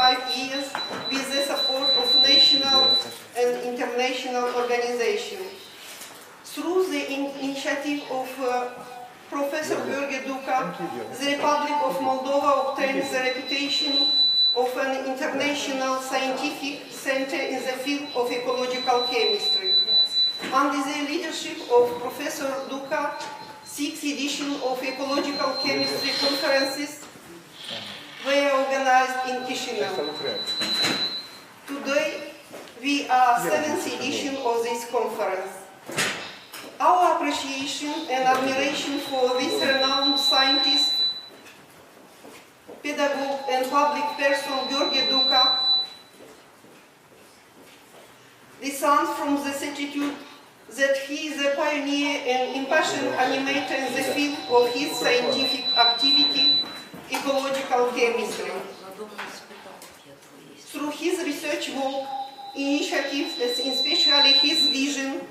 5 years with the support of national and international organizations. Through the initiative of Professor Gheorghe DUCA, the Republic of Moldova obtained the reputation of an international scientific center in the field of ecological chemistry. Under the leadership of Professor DUCA, 6th edition of Ecological Chemistry conferences were organized in Chisinau. Today, we are 7th edition of this conference. Our appreciation and admiration for this renowned scientist, pedagogue and public person Gheorghe DUCA descends from the certitude that he is a pioneer and impassioned animator in the field of his scientific activity, ecological chemistry. Through his research work, initiatives, and especially his vision,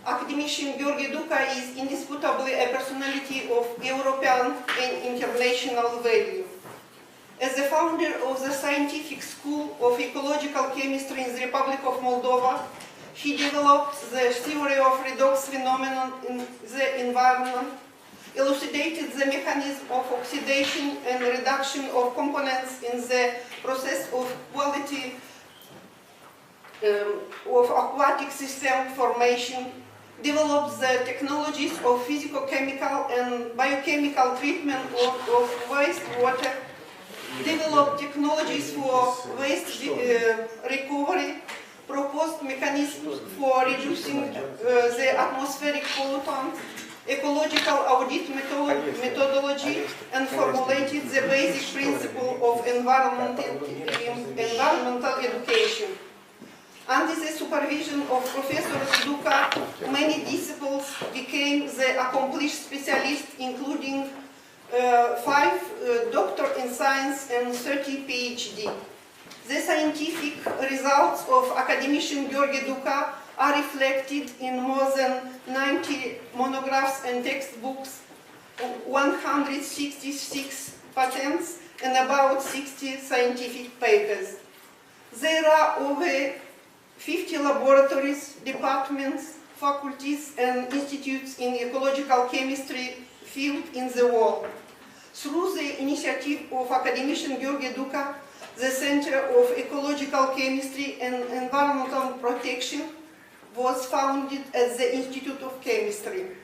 Academician Gheorghe DUCA is indisputably a personality of European and international value. As the founder of the Scientific School of Ecological Chemistry in the Republic of Moldova, he developed the theory of redox phenomenon in the environment, elucidated the mechanism of oxidation and reduction of components in the process of quality of aquatic system formation, developed the technologies of physicochemical and biochemical treatment of wastewater, developed technologies for waste recovery, proposed mechanisms for reducing the atmospheric pollutants, ecological audit methodology, and formulated the basic principle of environmental education. Under the supervision of Professor DUCA, many disciples became the accomplished specialists, including 5 doctors in science and 30 PhD. The scientific results of Academician Gheorghe DUCA are reflected in more than 90 monographs and textbooks, 166 patents, and about 60 scientific papers. There are over 50 laboratories, departments, faculties, and institutes in the ecological chemistry field in the world. Through the initiative of Academician Gheorghe DUCA, the Center of Ecological Chemistry and Environmental Protection was founded at the Institute of Chemistry.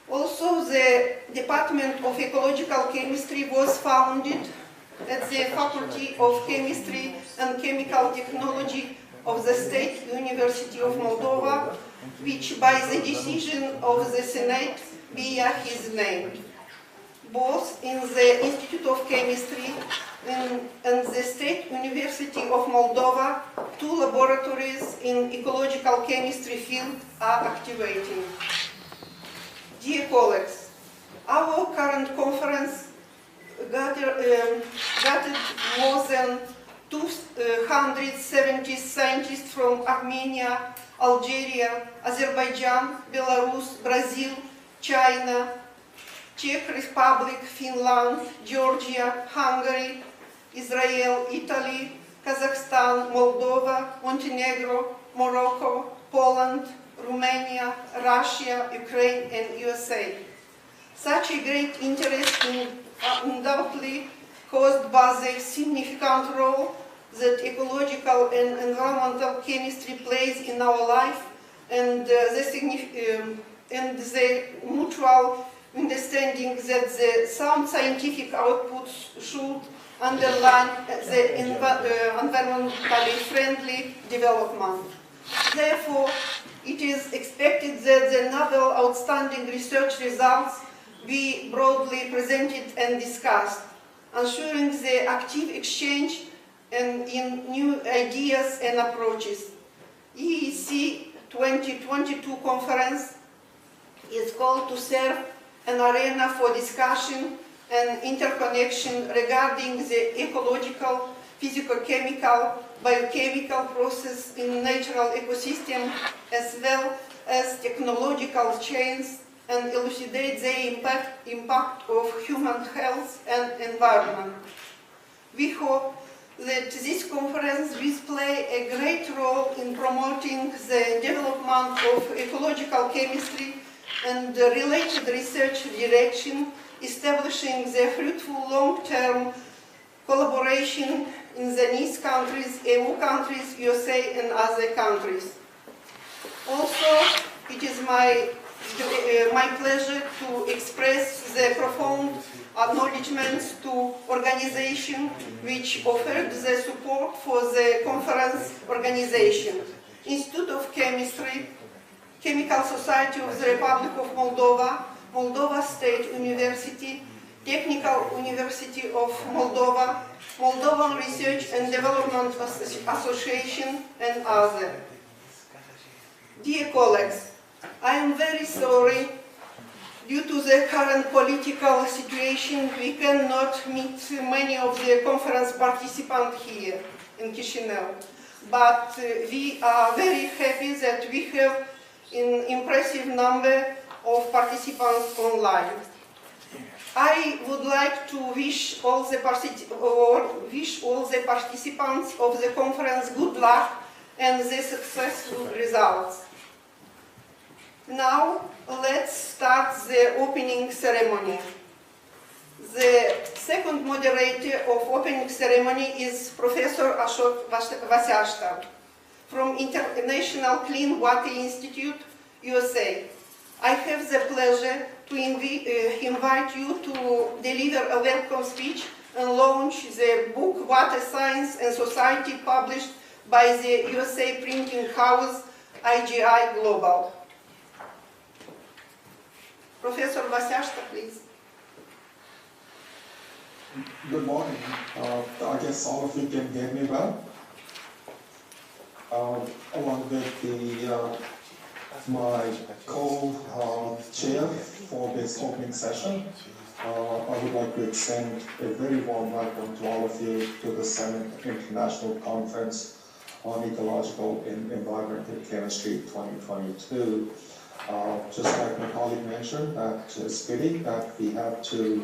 Also, the Department of Ecological Chemistry was founded at the Faculty of Chemistry and Chemical Technology of the State University of Moldova, which by the decision of the Senate bear his name. Both in the Institute of Chemistry and the State University of Moldova, 2 laboratories in ecological chemistry field are activating. Dear colleagues, our current conference gathered more than 270 scientists from Armenia, Algeria, Azerbaijan, Belarus, Brazil, China, Czech Republic, Finland, Georgia, Hungary, Israel, Italy, Kazakhstan, Moldova, Montenegro, Morocco, Poland, Romania, Russia, Ukraine, and USA. Such a great interest is undoubtedly caused by the significant role that ecological and environmental chemistry plays in our life, and the mutual understanding that the sound scientific outputs should underline the environmentally friendly development. Therefore, it is expected that the novel outstanding research results be broadly presented and discussed, ensuring the active exchange and in new ideas and approaches. EEC-2022 Conference is called to serve an arena for discussion and interconnection regarding the ecological, physicochemical, biochemical process in natural ecosystem, as well as technological chains, and elucidate the impact of human health and environment. We hope that this conference will play a great role in promoting the development of ecological chemistry and the related research direction, establishing the fruitful long-term collaboration in the NIS countries, EU countries, USA and other countries. Also, it is my pleasure to express the profound acknowledgements to organizations which offered the support for the conference organization. Institute of Chemistry, Chemical Society of the Republic of Moldova, Moldova State University, Technical University of Moldova, Moldovan Research and Development Association, and others. Dear colleagues, I am very sorry. Due to the current political situation, we cannot meet many of the conference participants here in Chisinau. But we are very happy that we have an impressive number of participants online. I would like to wish all the participants of the conference good luck and the successful results. Now, let's start the opening ceremony. The second moderator of opening ceremony is Professor Ashok Vasyashta from International Clean Water Institute, USA. I have the pleasure to invite you to deliver a welcome speech and launch the book Water Science and Society, published by the USA printing house IGI Global. Professor Vasyashta, please. Good morning. I guess all of you can hear me well. Along with my co-chair for this opening session, I would like to extend a very warm welcome to all of you to the 7th International Conference on Ecological and Environmental Chemistry 2022. Just like my colleague mentioned, that it's pity that we have to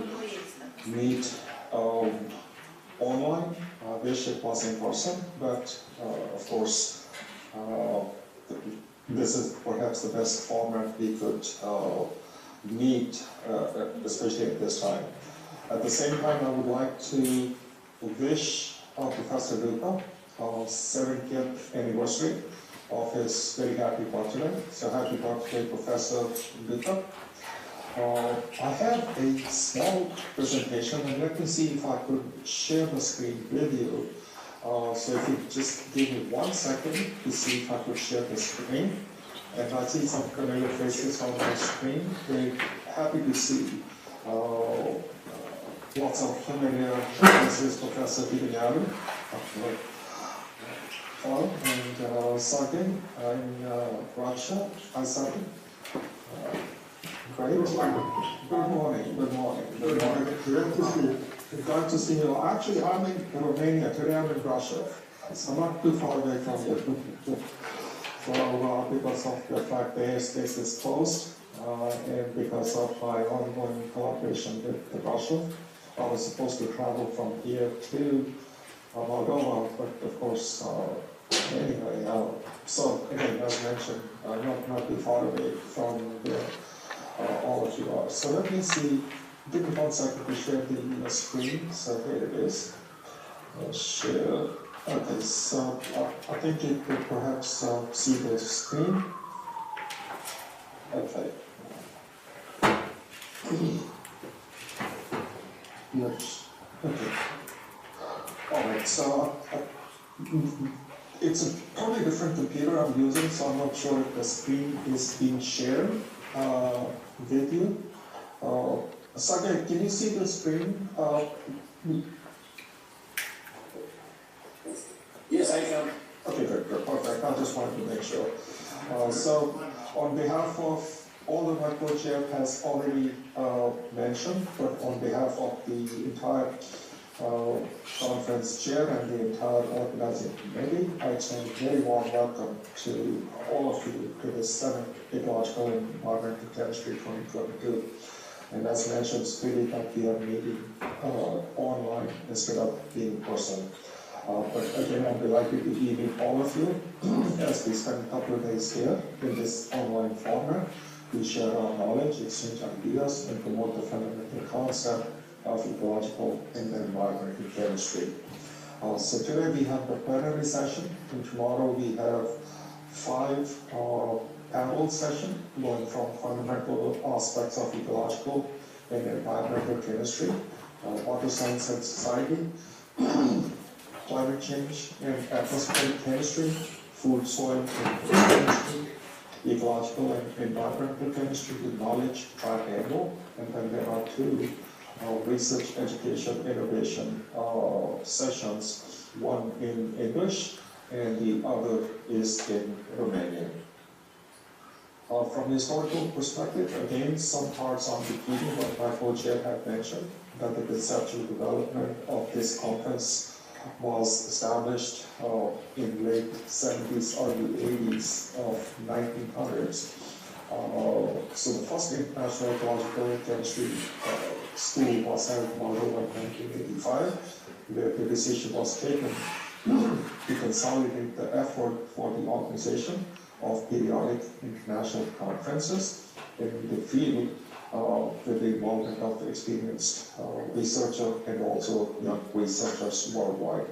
meet online. I wish it was in person, but of course, this is perhaps the best format we could meet, especially at this time. At the same time, I would like to wish Professor DUCA 70th anniversary of his very happy birthday. So happy birthday, Professor DUCA. I have a small presentation, and let me see if I could share the screen with you. So if you just give me 1 second to see if I could share the screen. And I see some familiar faces on the screen. Very happy to see lots of familiar faces, Professor Gheorghe. Hello, and Sergey in Russia. Hi, Sergey. Great. Good morning. Good morning. Good morning. Glad to see you. Glad to see you. Actually, I'm in Romania. Today I'm in Russia. So I'm not too far away from you. So because of the fact the airspace is closed, and because of my ongoing collaboration with Russia, I was supposed to travel from here to Moldova, but of course, anyway, so again, as mentioned, not too far away from where all of you are. So let me see, give me 1 second to share the screen. So here it is. Share. Okay, so I think you could perhaps see the screen. Okay. Yes. Okay. All right. So it's a totally different computer I'm using, so I'm not sure if the screen is being shared with you. Sergey, can you see the screen? Yes, I can. Okay, good, perfect. I just wanted to make sure. So, on behalf of all that my co-chair has already mentioned, but on behalf of the entire conference chair and the entire organizing committee, I extend a very warm welcome to all of you to the 7th Ecological and Environmental Chemistry 2022. And as mentioned, it's really that we are meeting online instead of being in person. But again, I'm delighted to meet all of you as we spend a couple of days here in this online format. We share our knowledge, exchange ideas, and promote the fundamental concept of ecological and environmental chemistry. So today we have the plenary session, and tomorrow we have 5 panel sessions going from fundamental aspects of ecological and environmental chemistry, water science and society, climate change and atmospheric chemistry, food, soil, and chemistry, ecological and environmental chemistry with knowledge triangle, and then there are 2 research, education, innovation sessions, one in English and the other is in Romanian. From a historical perspective, again, some parts on repeating what my co-chair had mentioned, that the conceptual development of this conference was established in late 70s, early 80s of 1900s. So the first international ecological chemistry school was held in Moldova in 1985, where the decision was taken to consolidate the effort for the organization of periodic international conferences in the field with the involvement of experienced researchers and also young researchers worldwide.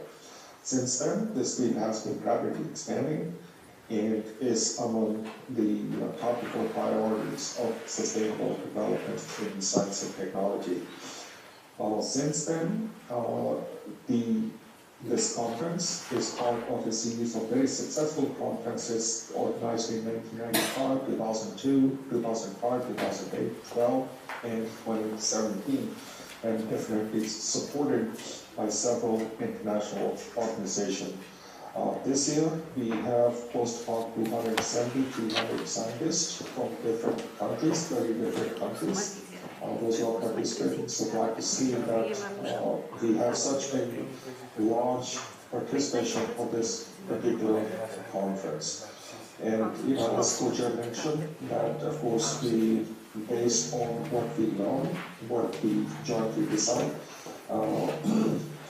Since then, this field has been rapidly expanding and is among the topical priorities of sustainable development in science and technology. Since then, this conference is part of a series of very successful conferences organized in 1995, 2002, 2005, 2008, 12, and 2017, and definitely supported by several international organizations. This year, we have close to about 270, 300 scientists from different countries, 30 different countries. Those who are participating, so glad to see that we have such a large participation of this particular conference. And as co-chair mentioned, that of course we, based on what we learn, what we jointly decide,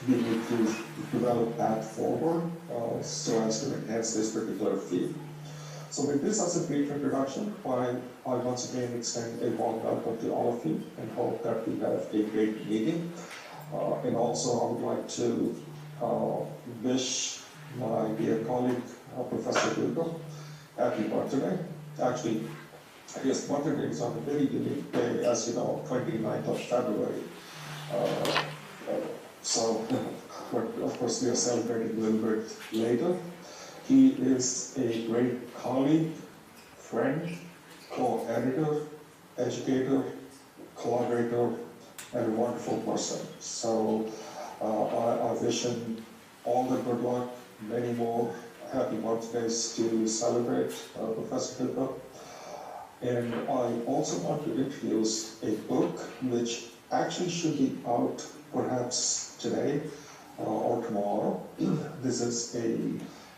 we need to develop that forward so as to enhance this particular field. So with this as a brief introduction, I once again extend a warm welcome to all of you and hope that we have a great meeting. And also I would like to wish my dear colleague, Professor Gheorghe, happy birthday. Actually, his birthday is on a very unique day, as you know, 29th of February. But of course we are celebrating a little bit later. He is a great colleague, friend, co-editor, educator, collaborator, and a wonderful person. So I wish him all the good luck, many more happy birthdays to celebrate Professor Gheorghe. And I also want to introduce a book which actually should be out perhaps today or tomorrow. This is a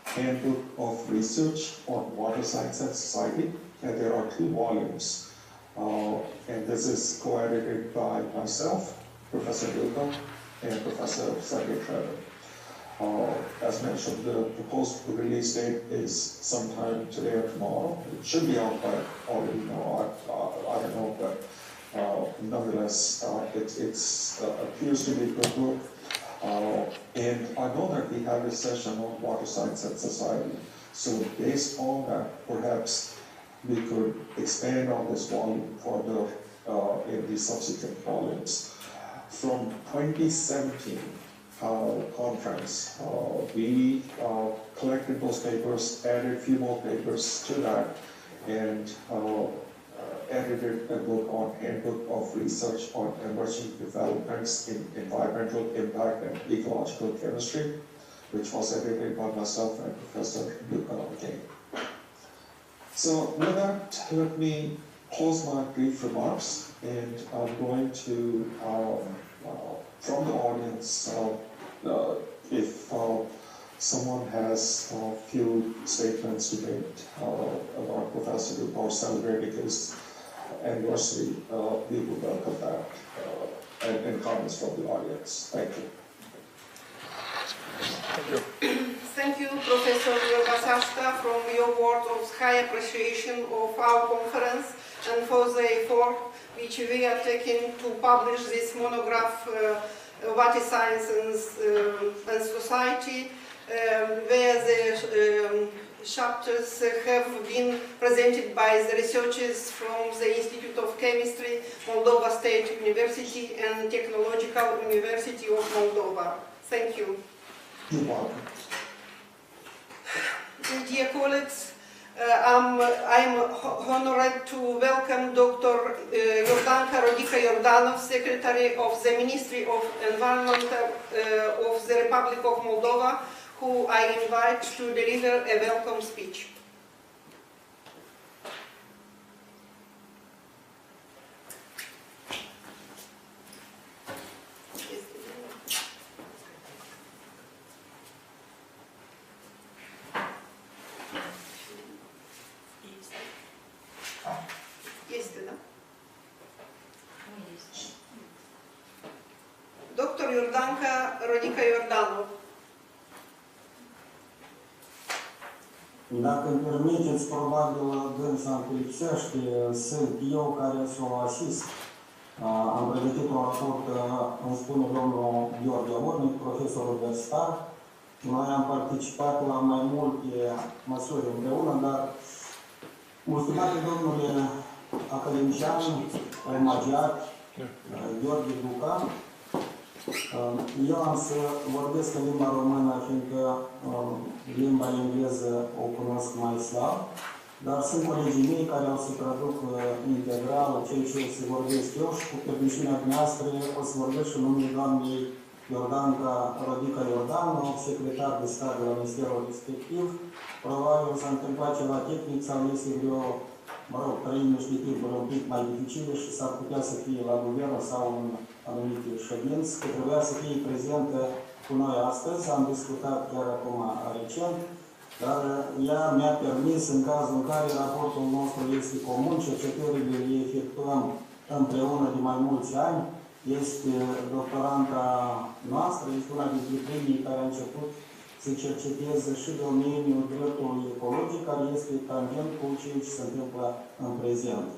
Handbook of Research on Water Science and Society, and there are 2 volumes. And this is co-edited by myself, Professor Gheorghe, and Professor Sergei Trevor. As mentioned, the proposed release date is sometime today or tomorrow. It should be out by already now, I don't know, but nonetheless, it appears to be a good book. And I know that we have a session on water science and society. So based on that, perhaps we could expand on this volume further in the subsequent volumes. From 2017 conference, we collected those papers, added a few more papers to that, and edited a book on Handbook of Research on Emerging Developments in Environmental Impact and Ecological Chemistry, which was edited by myself and Professor Gheorghe. So with that, let me close my brief remarks, and I'm going to, from the audience, if someone has a few statements to make about Professor Gheorghe or celebrating his anniversary, we would welcome that and comments from the audience. Thank you. Thank you, Professor Basashta, from your words of high appreciation of our conference and for the effort which we are taking to publish this monograph, What is Science and Society, where the chapters have been presented by the researchers from the Institute of Chemistry, Moldova State University and Technological University of Moldova. Thank you. You're welcome. Dear colleagues, I'm honored to welcome Dr. Rodica Iordanov, Secretary of the Ministry of Environment of the Republic of Moldova, who I invite to deliver a welcome speech. Dr. Rodica Iordanov. Dacă îmi permiteți, probabil dânsa îmi lipsește, sunt eu care să o asist. Am pregătit un raport, îmi spune domnul Gheorghe, profesor universitar. Noi am participat la mai multe măsuri împreună, dar mulțumate domnule academician, omagiat, Gheorghe DUCA. Eu am să vorbesc în limba română, fiindcă limba engleză o cunosc mai slab, dar sunt colegii mei care o să traduc integral ceea ce o să vorbesc eu și cu permisiunea dumneavoastră o să vorbesc și în numele doamnei Rodica Iordanov, secretar de stat de la ministerul respectiv. Probabil s-a întâmplat ceva tehnic sau este vreo, trăim niște timpuri un pic mai dificile și s-ar putea să fie la guvern sau în anumite ședinți, că trebuia să fie prezentă cu noi astăzi. Am discutat chiar acum recent, dar ea mi-a permis, în cazul în care raportul nostru este comun, cercetările le efectuăm împreună de mai mulți ani. Este doctoranta noastră, este una dintre primii care a început să cerceteze și domeniul dreptului ecologic, care este tangent cu ceea ce se întâmplă în prezent.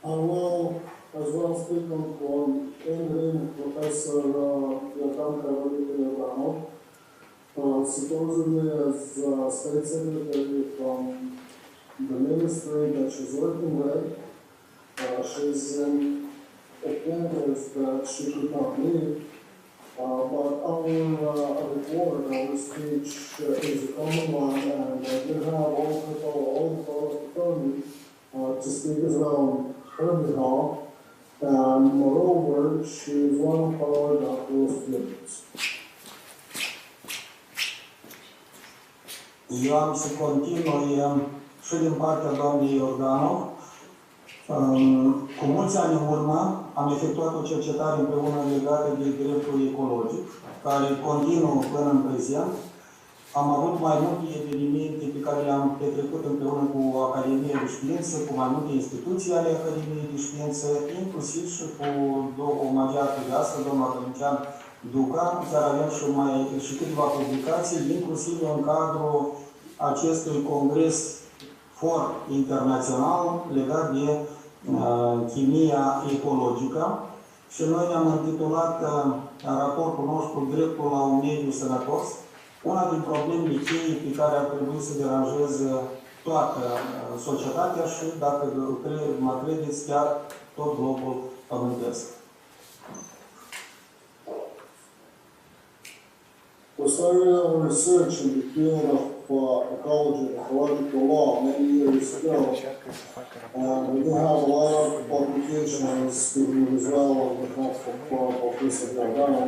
I will as well speak on in Professor Rodica Iordanov, supposedly as State Secretary from the ministry that she's working with. She's in opinions that she could not leave, but our report, our speech is a common one, and I do have all the authority to speak as well on her behalf, and moreover, she is one of our doctoral students. Eu am să continui și din partea doamnei Iordanov. Cu mulți ani în urmă am efectuat o cercetare împreună legată de dreptul ecologic, care continuă până în prezent. Am avut mai multe evenimente pe care le-am petrecut împreună cu Academia de Știință, cu mai multe instituții ale Academiei de Știință, inclusiv și cu omagiatul de astăzi, domnul academician DUCA, chiar avem și câteva publicații, inclusiv în cadrul acestui congres for internațional legat de chimia ecologică. Și noi ne-am intitulat raportul nostru Dreptul la un mediu sănătos, una din problemele cheie pe care ar trebui să deranjeze toată societatea și, dacă mă credeți, chiar tot globul pământesc. We started our research in the field of ecology and ecological law many years ago, and we do have a lot of publications speaking as well on behalf of Professor Gheorghe.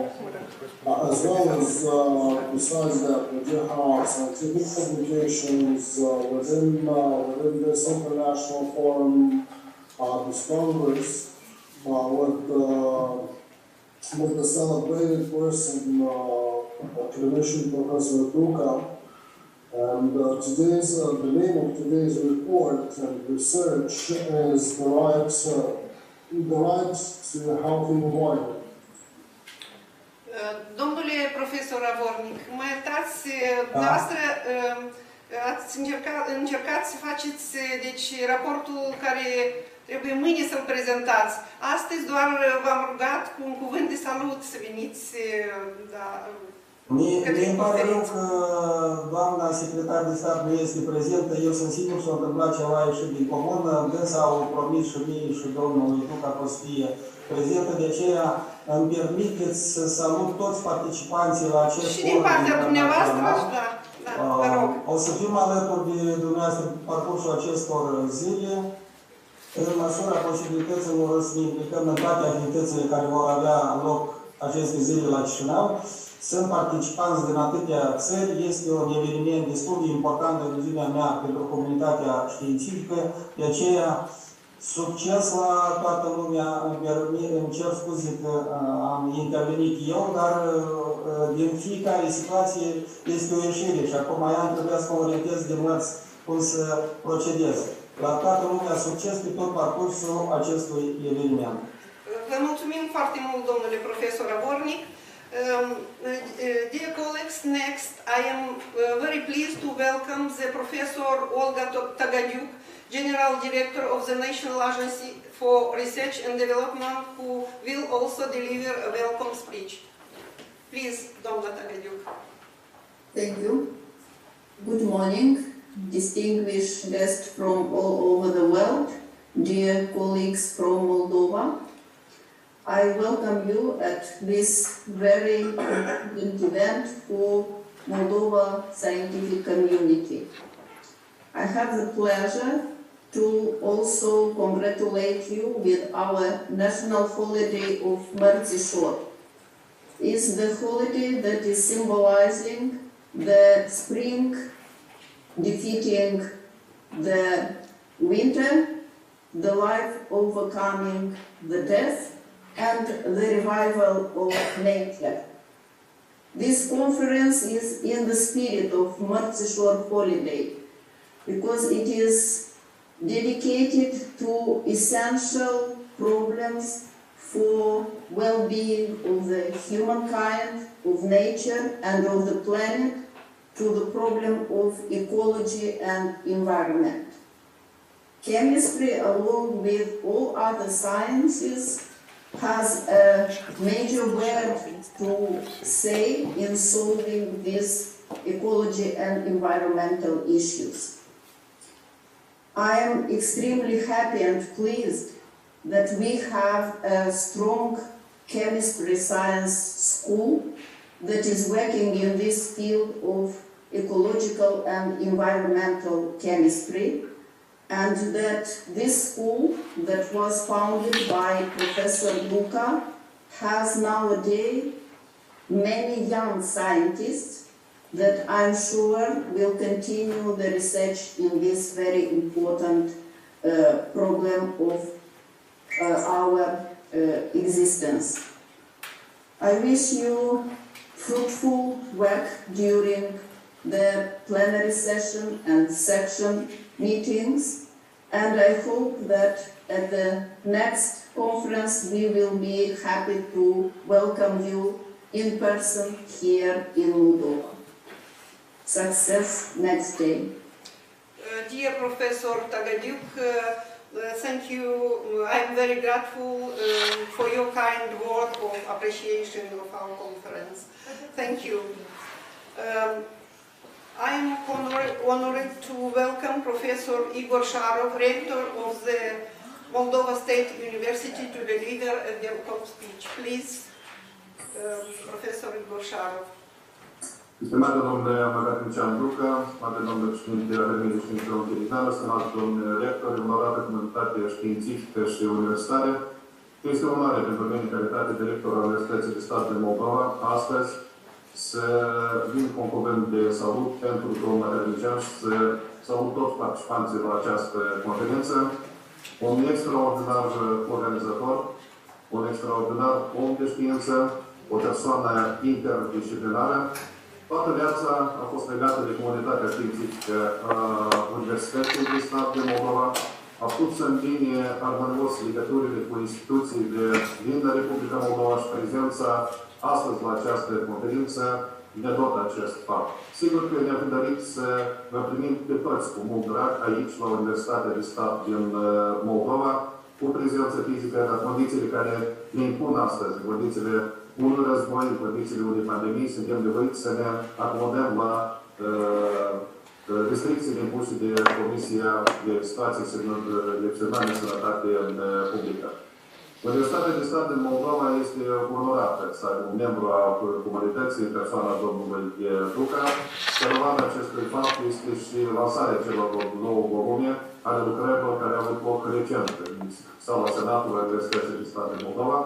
As well as, besides that, we do have scientific publications within this international forum, this Congress, with the celebrated person, Academician Professor DUCA. And the name of today's report and research is the right the right to healthy environment. Domnule profesor Avornic, mă iertați, dumneavoastră ați încercat să faceți deci, raportul care trebuie mâine să-l prezentați. Astăzi doar v-am rugat cu un cuvânt de salut să veniți Mie îmi pare rău că doamna secretar de stat nu este prezentă. Eu sunt sigur că s-a întâmplat ceva ieșit din comună. Dânsa au promis și mie și domnului DUCA că o să fie prezentă. De aceea îmi permiteți să salut toți participanții la acest forum. Și din partea dumneavoastră, vă rog. O să fim alături de dumneavoastră pe parcursul acestor zile. În măsura posibilității vor să ne implicăm în toate activitățile care vor avea loc aceste zile la Chisinau. Sunt participanți din atâtea țări, este un eveniment destul de important în viziunea mea pentru comunitatea științifică, de aceea succes la toată lumea. Îmi cer scuze că am intervenit eu, dar din fiecare situație este o ieșire și acum ea trebuie să mă orientez de mărți cum să procedez. La toată lumea succes pe tot parcursul acestui eveniment. Vă mulțumim foarte mult, domnule profesor Avornic. Dear colleagues, next I am very pleased to welcome the Professor Olga Tagadiuk, General Director of the National Agency for Research and Development, who will also deliver a welcome speech. Please, Dr. Tagadiuk. Thank you. Good morning, distinguished guests from all over the world, dear colleagues from Moldova. I welcome you at this very important event for Moldova scientific community. I have the pleasure to also congratulate you with our national holiday of Mărțișor. It's the holiday that is symbolizing the spring defeating the winter, the life overcoming the death, and the revival of nature. This conference is in the spirit of Mărțișor holiday because it is dedicated to essential problems for well-being of the humankind, of nature and of the planet, to the problem of ecology and environment. Chemistry, along with all other sciences, has a major word to say in solving these ecology and environmental issues. I am extremely happy and pleased that we have a strong chemistry science school that is working in this field of ecological and environmental chemistry, and that this school that was founded by Professor DUCA has nowadays many young scientists that I'm sure will continue the research in this very important problem of our existence. I wish you fruitful work during the plenary session and section meetings, and I hope that at the next conference we will be happy to welcome you in person here in Moldova. Success next day. Dear Professor Tagadiuk, thank you. I'm very grateful for your kind word of appreciation of our conference. Thank you. I am honored to welcome Professor Igor Sharov, Rector of the Moldova State University, to deliver a welcome speech. Please, Professor Igor Sharov. Stimate domnule Academician DUCA, stimate domnule președinte Academician și Romanian, stimate domnule rector, onorată comunitate științifică și universitară, este o onoare pentru mine în calitate de rector al Universității de Stat din Moldova, astăzi, să vin cu un cuvânt de salut pentru domnul Academician și să salut toți participanții la această conferință, un extraordinar organizator, un extraordinar om de știință, o persoană interdisciplinară. Toată viața a fost legată de comunitatea științifică a Universității de Stat din Moldova a pus în linie armonios legăturile cu instituțiile din Republica Moldova și prezența astăzi la această conferință ne dă acest fapt. Sigur că ne-am dorit să vă primim pe toți cu mult drag aici, la Universitatea de Stat din Moldova, cu prezență fizică, în condițiile care ne impun astăzi, condițiile unui război, în condițiile unei pandemii, suntem nevoiți să ne acomodăm la restricțiile impuse de Comisia de Situații Excepționale de Sănătate Publică. Universitatea de Stat din Moldova este onorată să aibă un membru a comunității în persoana domnului DUCA. Sărăvana acestui fapt este și lansarea celor două volume ale lucrărilor care au avut loc recent în sala Senatului Universității de Stat din Moldova.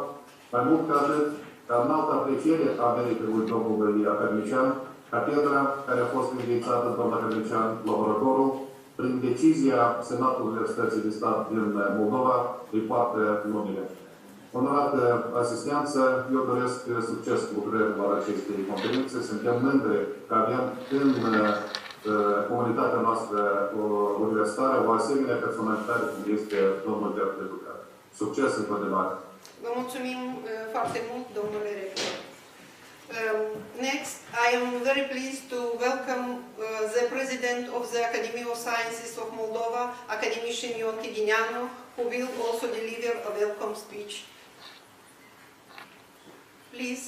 Mai mult ca atât, ca înaltă apreciere a meritului domnului Academician, catedra care a fost înființată de domnul Academician, laboratorul, prin decizia Senatului Universității de Stat din Moldova, îi poartă numele. Onorată asistență, eu doresc succes cu lucrările acestei conferințe. Suntem mândri că avem în comunitatea noastră universitară o asemenea personalitate cum este domnul DUCA. Succes în continuare! Vă mulțumim foarte mult, domnule rector. Next, I am very pleased to welcome the President of the Academy of Sciences of Moldova, Academician Gheorghe, who will also deliver a welcome speech. Please.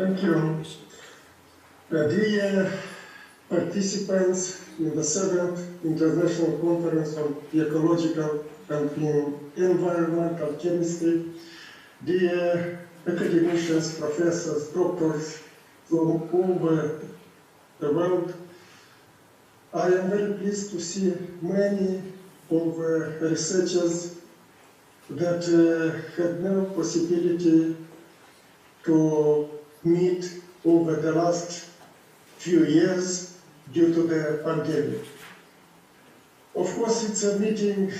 Thank you. Dear participants in the 7th International Conference on Ecological and Environmental Chemistry, dear academicians, professors, doctors from all over the world, I am very pleased to see many of researchers that had no possibility to meet over the last few years due to the pandemic. Of course, it's a meeting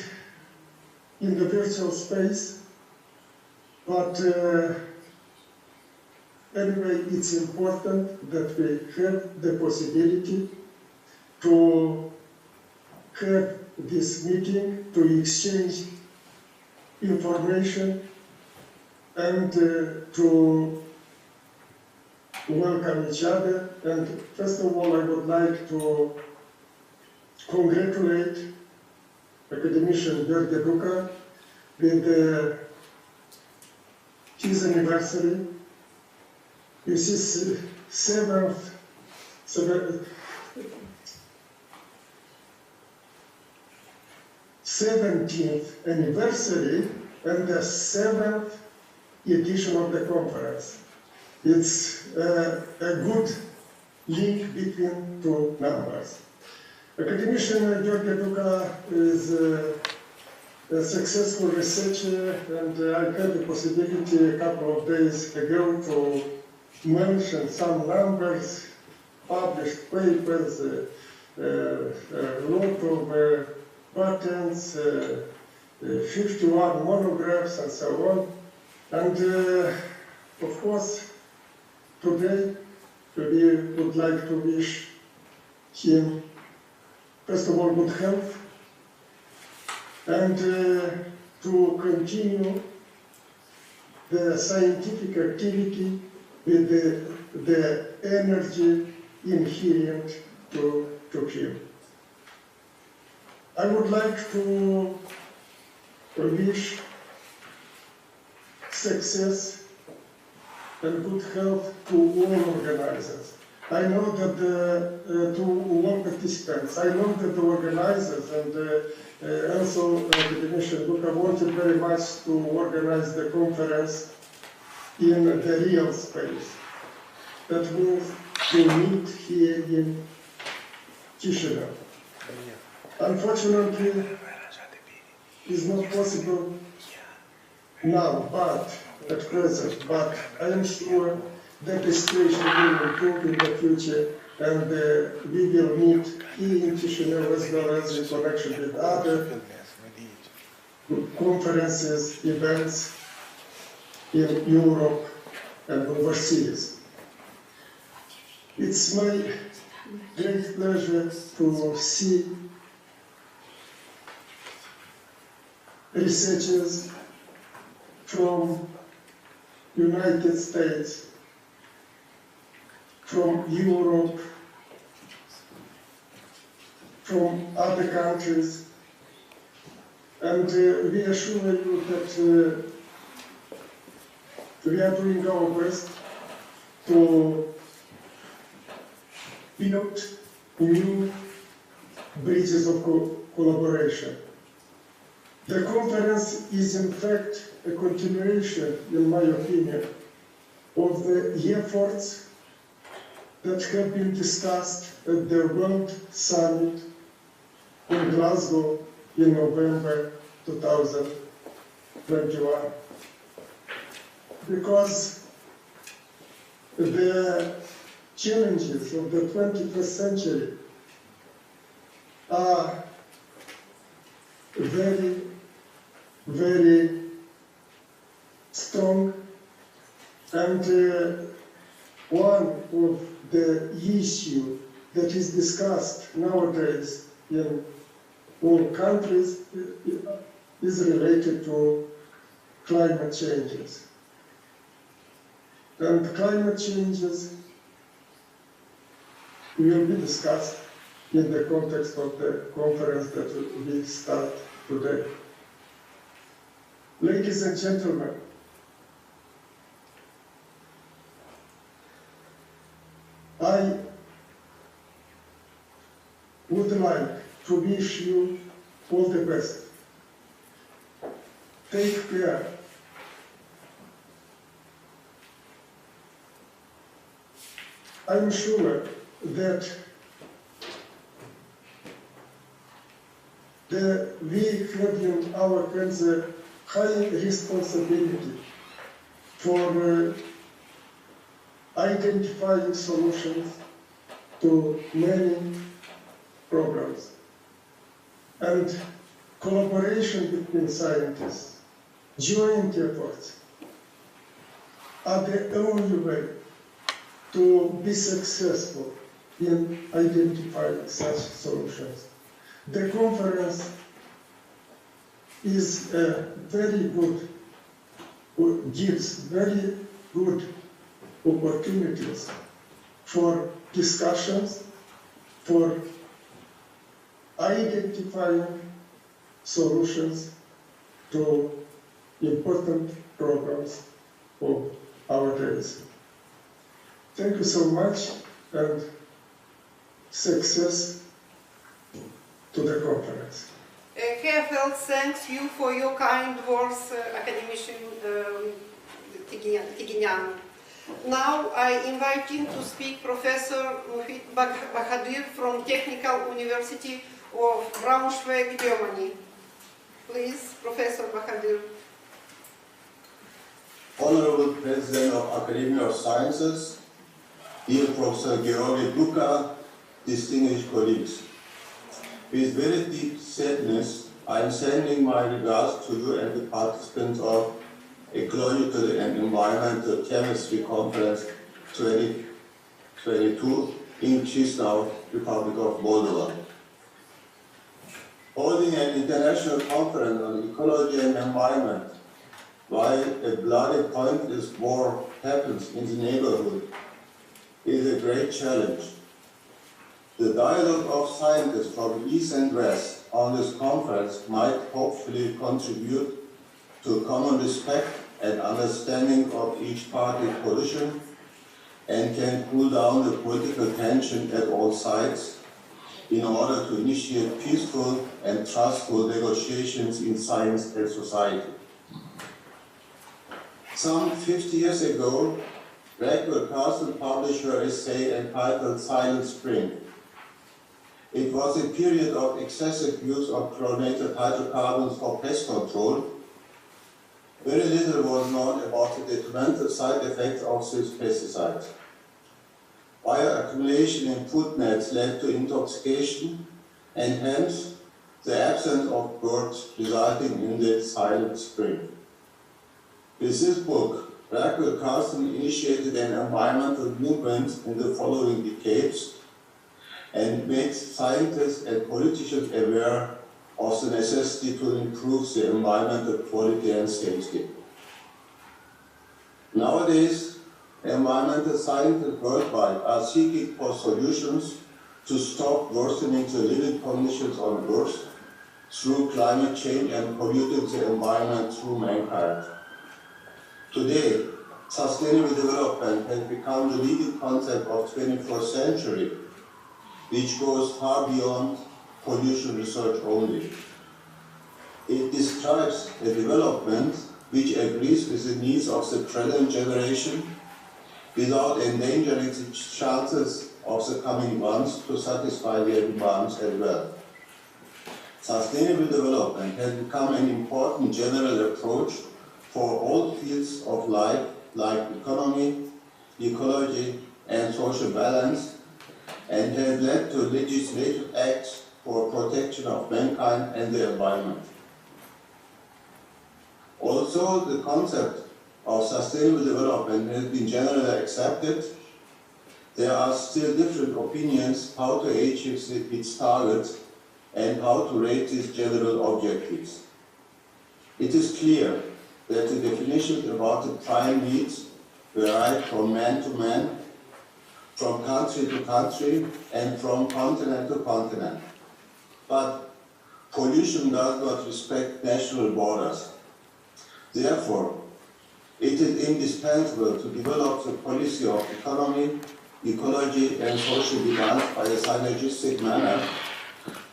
in the virtual space, but anyway, it's important that we have the possibility to have this meeting, to exchange information and to welcome each other. And first of all, I would like to congratulate Academician Gheorghe with his anniversary. This is 17th anniversary and the 7th edition of the conference. It's a good link between two numbers. Academician Gheorghe is a successful researcher, and I had the possibility a couple of days ago to mention some numbers, published papers, a lot of patents, 51 monographs, and so on. And of course, today we would like to wish him, first of all, good health, and to continue the scientific activity with the energy inherent to him. I would like to wish success and good health to all organizers. I know that to all participants, I know that the organizers and also Academician DUCA wanted very much to organize the conference in the real space. That means to meet here in Chisinau. Unfortunately, it's not possible now, but at present, but I am sure that the situation will improve in the future, and we will meet here in Chisinau as well as in connection with other conferences, events in Europe and overseas. It's my great pleasure to see researchers from United States, from Europe, from other countries, and we assure you that we are doing our best to build new bridges of collaboration. The conference is in fact a continuation, in my opinion, of the efforts that have been discussed at the World Summit in Glasgow in November 2021. Because the challenges of the 21st century are very, very strong, and one of the issues that is discussed nowadays in all countries is related to climate changes. And climate changes will be discussed in the context of the conference that we start today. Ladies and gentlemen, I would like to wish you all the best. Take care. I'm sure that we have in our hands a high responsibility for identifying solutions to many problems. And collaboration between scientists, joint efforts, are the only way to be successful in identifying such solutions. The conference is very good, gives very good opportunities for discussions, for identifying solutions to important problems of our days. Thank you so much, and success to the conference. Heartfelt thanks you for your kind words, Academician Tiginian. Now I invite you to speak Professor Muhit Bahadir from Technical University of Braunschweig, Germany. Please, Professor Bahadir. Honorable President of Academy of Sciences, dear Professor Gheorghe DUCA, distinguished colleagues. With very deep sadness, I am sending my regards to you and the participants of Ecological and Environmental Chemistry Conference 2022 in Chisinau, Republic of Moldova. Holding an international conference on ecology and environment while a bloody pointless war happens in the neighborhood is a great challenge. The dialogue of scientists from East and West on this conference might hopefully contribute to common respect and understanding of each party's position, and can cool down the political tension at all sides in order to initiate peaceful and trustful negotiations in science and society. Some 50 years ago, Rachel Carson published her essay entitled Silent Spring. It was a period of excessive use of chlorinated hydrocarbons for pest control. Very little was known about the detrimental side effects of these pesticides. Bioaccumulation in food nets led to intoxication and hence the absence of birds, resulting in the silent spring. With this book, Rachel Carson initiated an environmental movement in the following decades and made scientists and politicians aware of the necessity to improve the environmental quality and safety. Nowadays, environmental scientists worldwide are seeking for solutions to stop worsening the living conditions on Earth through climate change and polluting the environment through mankind. Today, sustainable development has become the leading concept of the 21st century, which goes far beyond pollution research only. It describes a development which agrees with the needs of the present generation without endangering the chances of the coming ones to satisfy their demands as well. Sustainable development has become an important general approach for all fields of life, like economy, ecology, and social balance, and has led to legislative acts for protection of mankind and the environment. Also, the concept of sustainable development has been generally accepted. There are still different opinions how to achieve its targets and how to rate these general objectives. It is clear that the definitions about the prime needs vary from man to man, from country to country, and from continent to continent. But pollution does not respect national borders. Therefore, it is indispensable to develop the policy of economy, ecology, and social demands by a synergistic manner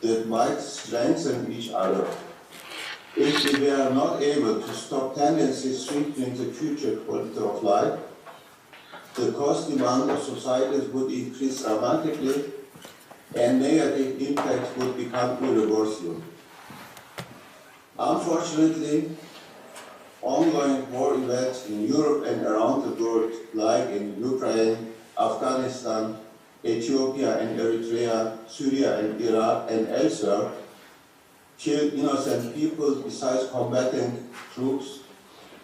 that might strengthen each other. If we are not able to stop tendencies threatening the future quality of life, the cost demand of societies would increase dramatically and negative impacts would become irreversible. Unfortunately, ongoing war events in Europe and around the world, like in Ukraine, Afghanistan, Ethiopia and Eritrea, Syria and Iraq and elsewhere, kill innocent people besides combating troops,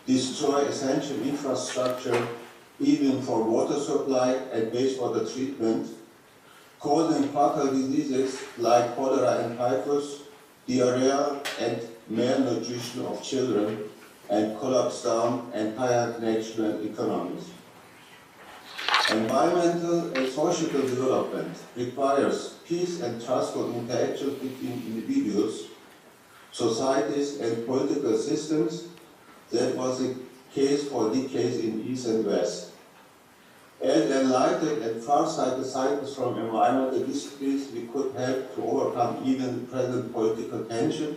destroy essential infrastructure, even for water supply and wastewater treatment, causing fatal diseases like cholera and typhus, diarrhea and malnutrition of children, and collapse down entire national economies. Environmental and social development requires peace and trustful interactions between individuals, societies, and political systems. That was the case for decades in East and West. As enlightened and far-sighted scientists from environmental disciplines, we could help to overcome even the present political tension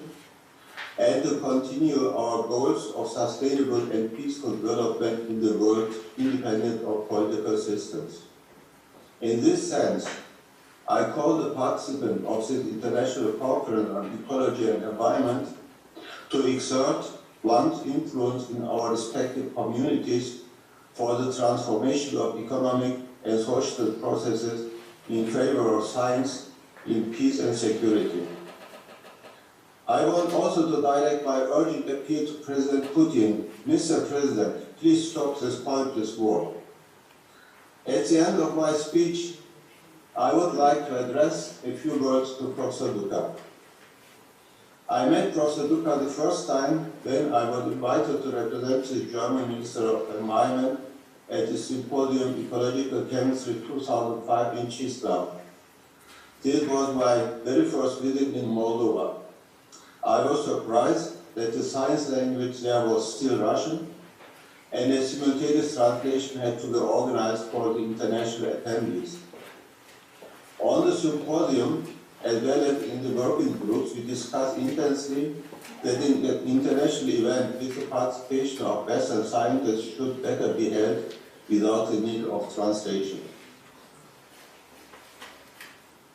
and to continue our goals of sustainable and peaceful development in the world independent of political systems. In this sense, I call the participants of this international conference on ecology and environment to exert one's influence in our respective communities for the transformation of economic and social processes in favor of science, in peace and security. I want also to direct my urgent appeal to President Putin. Mr. President, please stop this pointless war. At the end of my speech, I would like to address a few words to Professor DUCA. I met Professor DUCA the first time when I was invited to represent the German Minister of Environment at the Symposium Ecological Chemistry 2005 in Chisinau. This was my very first visit in Moldova. I was surprised that the science language there was still Russian, and a simultaneous translation had to be organized for the international attendees. On the symposium, as well as in the working groups, we discussed intensely that an international event with the participation of Western scientists should better be held without the need of translation.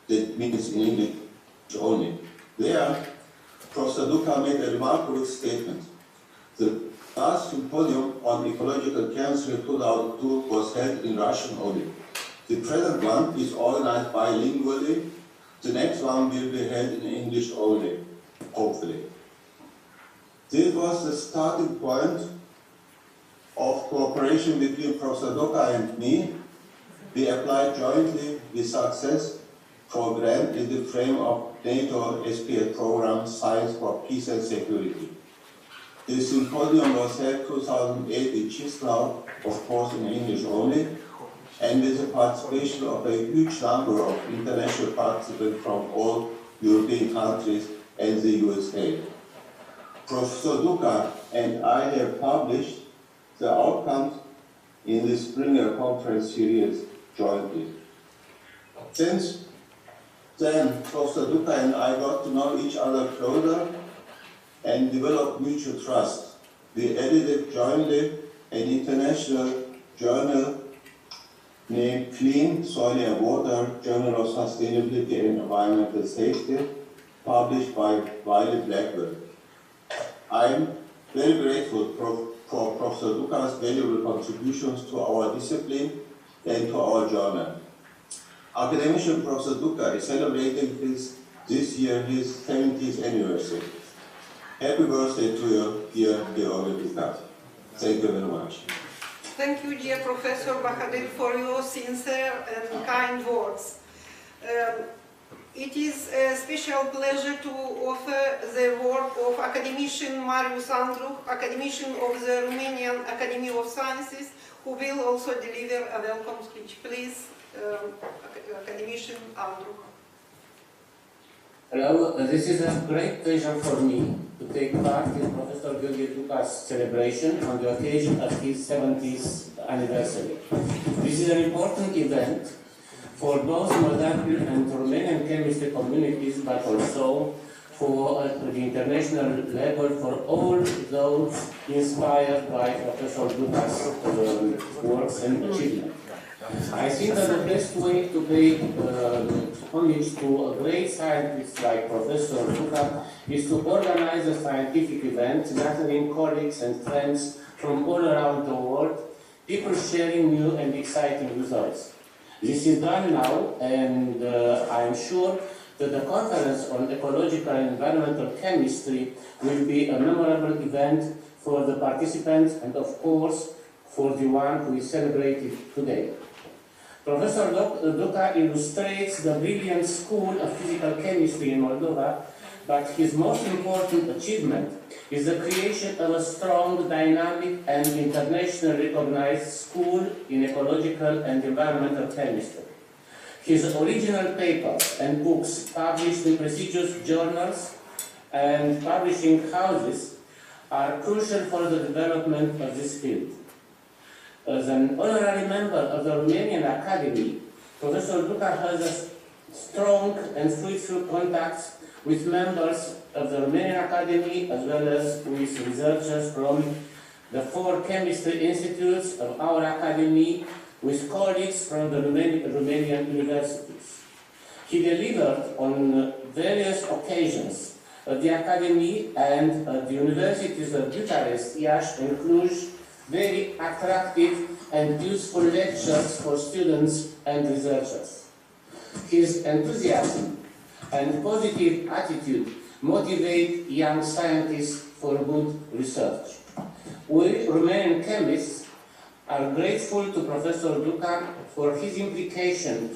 That means in English only. There, Professor DUCA made a remarkable statement. The last symposium on ecological chemistry 2002 was held in Russian only. The present one is organized bilingually. The next one will be held in English only, hopefully. This was the starting point of cooperation between Professor DUCA and me. We applied jointly with success for a grant in the frame of NATO SPS program Science for Peace and Security. This symposium was held 2008 in Chisinau, of course in English only, and with the participation of a huge number of international participants from all European countries and the USA. Professor DUCA and I have published the outcomes in the Springer Conference series jointly. Since then, Professor DUCA and I got to know each other closer and developed mutual trust. We edited jointly an international journal named Clean Soil and Water, Journal of Sustainability and Environmental Safety, published by Violet Blackwell. I'm very grateful for Professor DUCA's valuable contributions to our discipline and to our journal. Academician Professor DUCA is celebrating this year his 70th anniversary. Happy birthday to you, dear Gheorghe. Thank you very much. Thank you, dear Professor Bahadir, for your sincere and kind words. It is a special pleasure to offer the work of Academician Marius Andruch, Academician of the Romanian Academy of Sciences, who will also deliver a welcome speech. Please, Academician Andruch. Hello, this is a great pleasure for me to take part in Professor Gheorghe's celebration on the occasion of his 70th anniversary. This is an important event for both Moldavian and Romanian chemistry communities, but also for the international level for all those inspired by Professor DUCA's works and achievements. I think that the best way to pay homage to a great scientist like Professor DUCA is to organize a scientific event gathering colleagues and friends from all around the world, people sharing new and exciting results. This is done now, and I am sure that the Conference on Ecological and Environmental Chemistry will be a memorable event for the participants and, of course, for the one who is celebrated today. Professor DUCA illustrates the brilliant school of physical chemistry in Moldova, but his most important achievement is the creation of a strong, dynamic, and internationally recognized school in ecological and environmental chemistry. His original papers and books published in prestigious journals and publishing houses are crucial for the development of this field. As an honorary member of the Romanian Academy, Professor DUCA has a strong and fruitful contacts with members of the Romanian Academy as well as with researchers from the 4 chemistry institutes of our Academy, with colleagues from the Romanian universities. He delivered on various occasions at the Academy and at the universities of Bucharest, Iași, and Cluj, very attractive and useful lectures for students and researchers. His enthusiasm and positive attitude motivate young scientists for good research. We Romanian chemists are grateful to Professor DUCA for his implication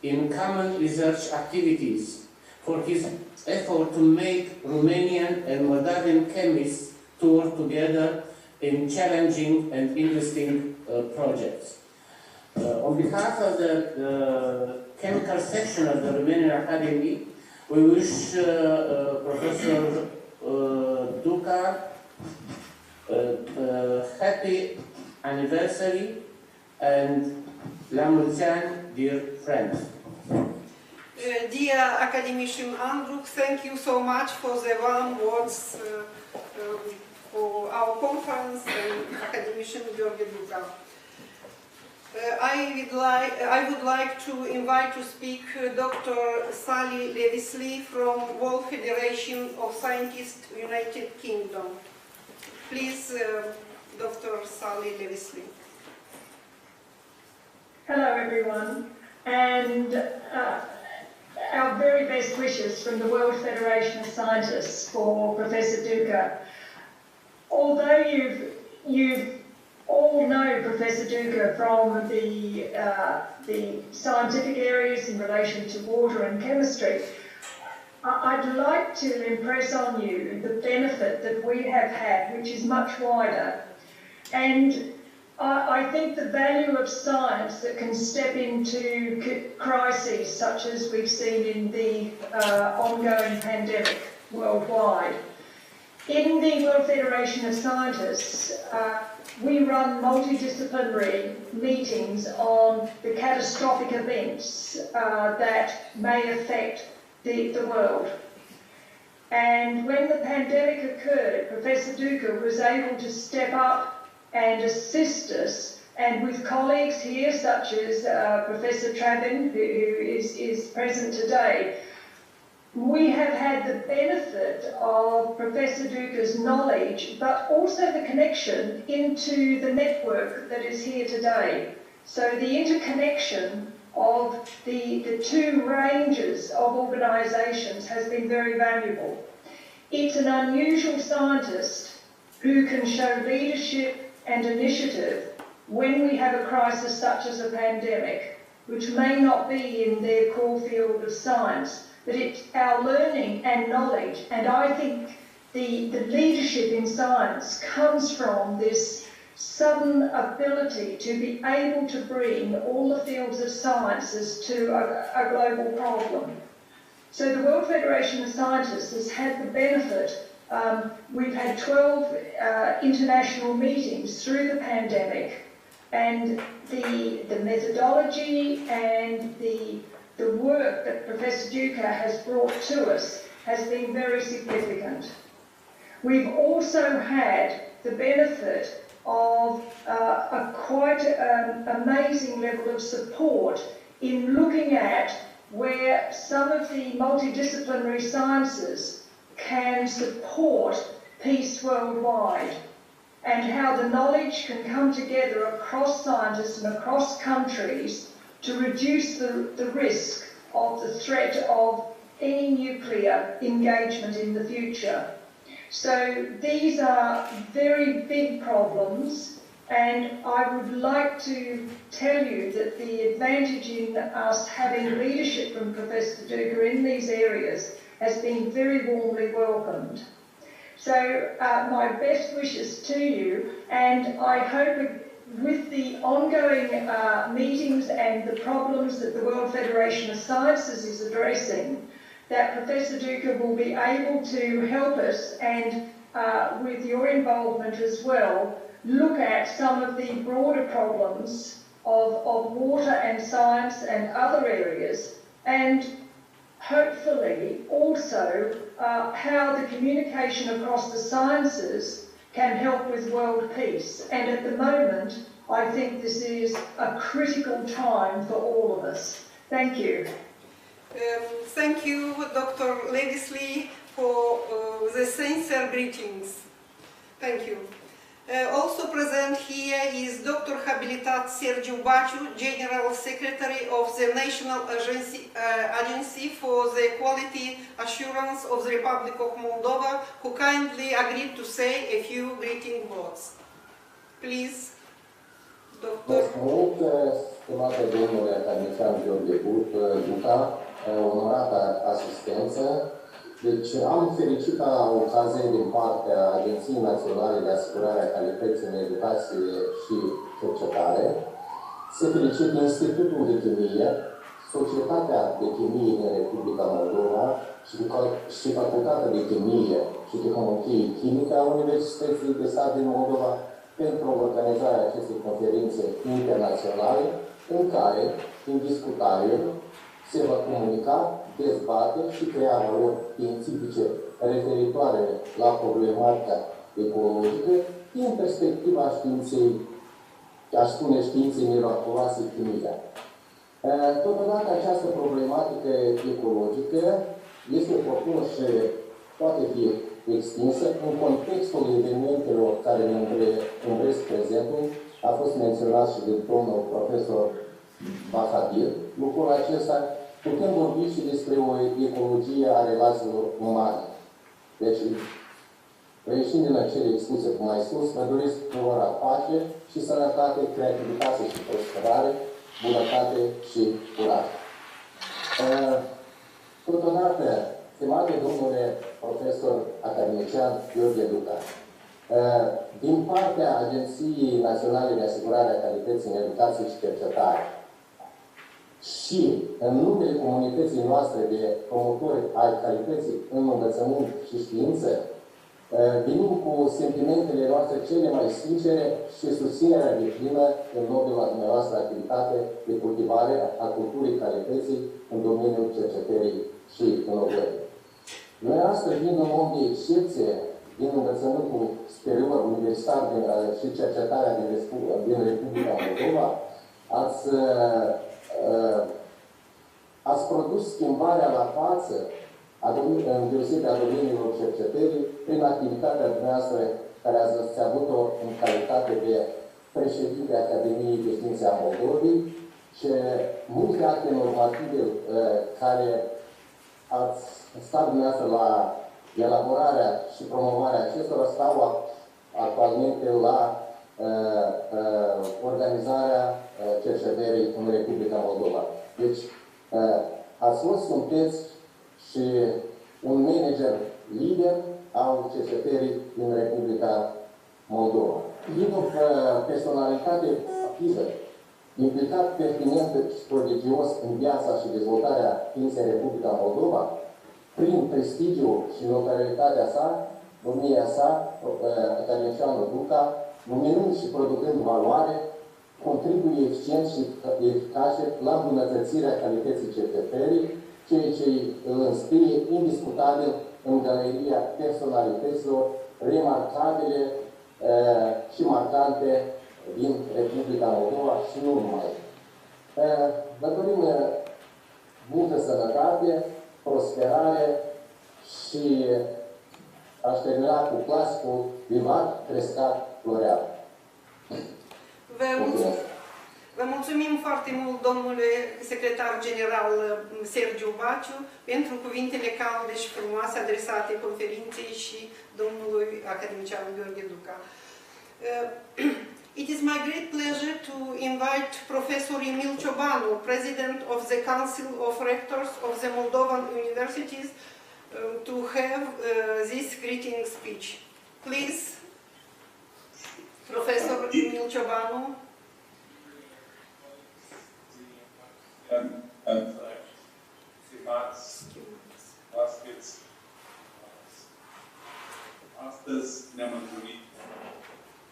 in common research activities, for his effort to make Romanian and Moldavian chemists tour together in challenging and interesting projects. On behalf of the chemical section of the Romanian Academy, we wish Professor DUCA happy anniversary and la mulți ani, dear friends. Dear Academician Andruch, thank you so much for the warm words for our conference and Academician Gheorghe DUCA. I would like to invite to speak Dr. Sally Levisley from World Federation of Scientists, United Kingdom. Please, Dr. Sally Levisley. Hello everyone, and our very best wishes from the World Federation of Scientists for Professor DUCA. Although you've all know Professor DUCA from the scientific areas in relation to water and chemistry, I'd like to impress on you the benefit that we have had, which is much wider. And I think the value of science that can step into crises such as we've seen in the ongoing pandemic worldwide. In the World Federation of Scientists, we run multidisciplinary meetings on the catastrophic events that may affect the world. And when the pandemic occurred, Professor DUCA was able to step up and assist us, and with colleagues here such as Professor Travin, who is present today, we have had the benefit of Professor DUCA's knowledge, but also the connection into the network that is here today. So the interconnection of the two ranges of organisations has been very valuable. It's an unusual scientist who can show leadership and initiative when we have a crisis such as a pandemic, which may not be in their core field of science, but it's our learning and knowledge. And I think the leadership in science comes from this sudden ability to be able to bring all the fields of sciences to a global problem. So the World Federation of Scientists has had the benefit. We've had 12 international meetings through the pandemic, and the methodology and the work that Professor DUCA has brought to us has been very significant. We've also had the benefit of a quite amazing level of support in looking at where some of the multidisciplinary sciences can support peace worldwide, and how the knowledge can come together across scientists and across countries to reduce the risk of the threat of any nuclear engagement in the future. So these are very big problems, and I would like to tell you that the advantage in us having leadership from Professor DUCA in these areas has been very warmly welcomed. So my best wishes to you, and I hope with the ongoing meetings and the problems that the World Federation of Sciences is addressing, that Professor DUCA will be able to help us, and with your involvement as well, look at some of the broader problems of water and science and other areas, and hopefully also how the communication across the sciences can help with world peace. And at the moment, I think this is a critical time for all of us. Thank you. Thank you, Dr. Levisley, for the sincere greetings. Thank you. Also present here is Dr. Habilitat Sergiu Baciu, General Secretary of the National Agency for the Quality Assurance of the Republic of Moldova, who kindly agreed to say a few greeting words. Please, Dr. Stimate domnule Academician Gheorghe, DUCA, onorată asistență. Deci am fericită ocazie din partea Agenției Naționale de Asigurare a Calității în Educație și Cercetare să felicit Institutul de Chimie, Societatea de Chimie din Republica Moldova și Facultatea de Chimie și Tehnologie Chimică a Universității de Stat din Moldova pentru organizarea acestei conferințe internaționale în care, indiscutabil, se va comunica, dezbate și crea valori științifice referitoare la problematica ecologică din perspectiva științei, aș spune științei miraculoase chimice. Totodată această problematică ecologică este propusă și poate fi extinsă în contextul evenimentelor care ne învresc prezentul. A fost menționat și de domnul profesor Bahadir. Lucrul acesta, putem vorbi și despre o ecologie a relațiilor umane. Deci, reieșind din cele expuse cum mai sus, mă doresc tuturor pace și sănătate, creativitate și prosperare, bunătate și curaj. Totodată, Stimate domnule profesor academician Gheorghe DUCA, din partea Agenției Naționale de Asigurare a Calității în Educație și Cercetare și în numele comunității noastre de promotori ai calității în învățământ și știință, venim cu sentimentele noastre cele mai sincere și susținerea deplină în nobila dumneavoastră activitate de cultivare a culturii calității în domeniul cercetării și inovării. Noi astăzi, fiind un om de excepție din învățământul superior, universitar și cercetarea din Republica Moldova, ați produs schimbarea la față în deosebire a domeniilor cercetării prin activitatea dumneavoastră care ați avut-o în calitate de președinte Academiei de Științe a Moldovei și multe alte normative care ați stat dumneavoastră la elaborarea și promovarea acestora stau actualmente la organizarea cercetării în Republica Moldova. Deci, ați fost, sunteți și un manager lider al cercetării din Republica Moldova. Fiind o personalitate activă, implicat pertinent și prodigios în viața și dezvoltarea științei în Republica Moldova, prin prestigiul și notorietatea sa, domnia sa, academicianul DUCA, luminând și producând valoare, contribuie eficient și eficace la îmbunătățirea calității cercetării, ceea ce îl înscrie indiscutabil în galeria personalităților remarcabile și marcante din Republica Moldova și nu numai. Vă dorim multă sănătate, prosperare și aș termina cu clasicul Vivat, Crescat, Floreat. Vă mulțumim foarte mult, domnule secretar general Sergiu Baciu, pentru cuvintele calde și frumoase adresate conferinței și domnului academician Gheorghe DUCA. It is my great pleasure to invite Professor Emil Ciobanu, President of the Council of Rectors of the Moldovan Universities, to have this greeting speech. Please, Professor Emil Ciobanu. Astăzi ne-am întâlnit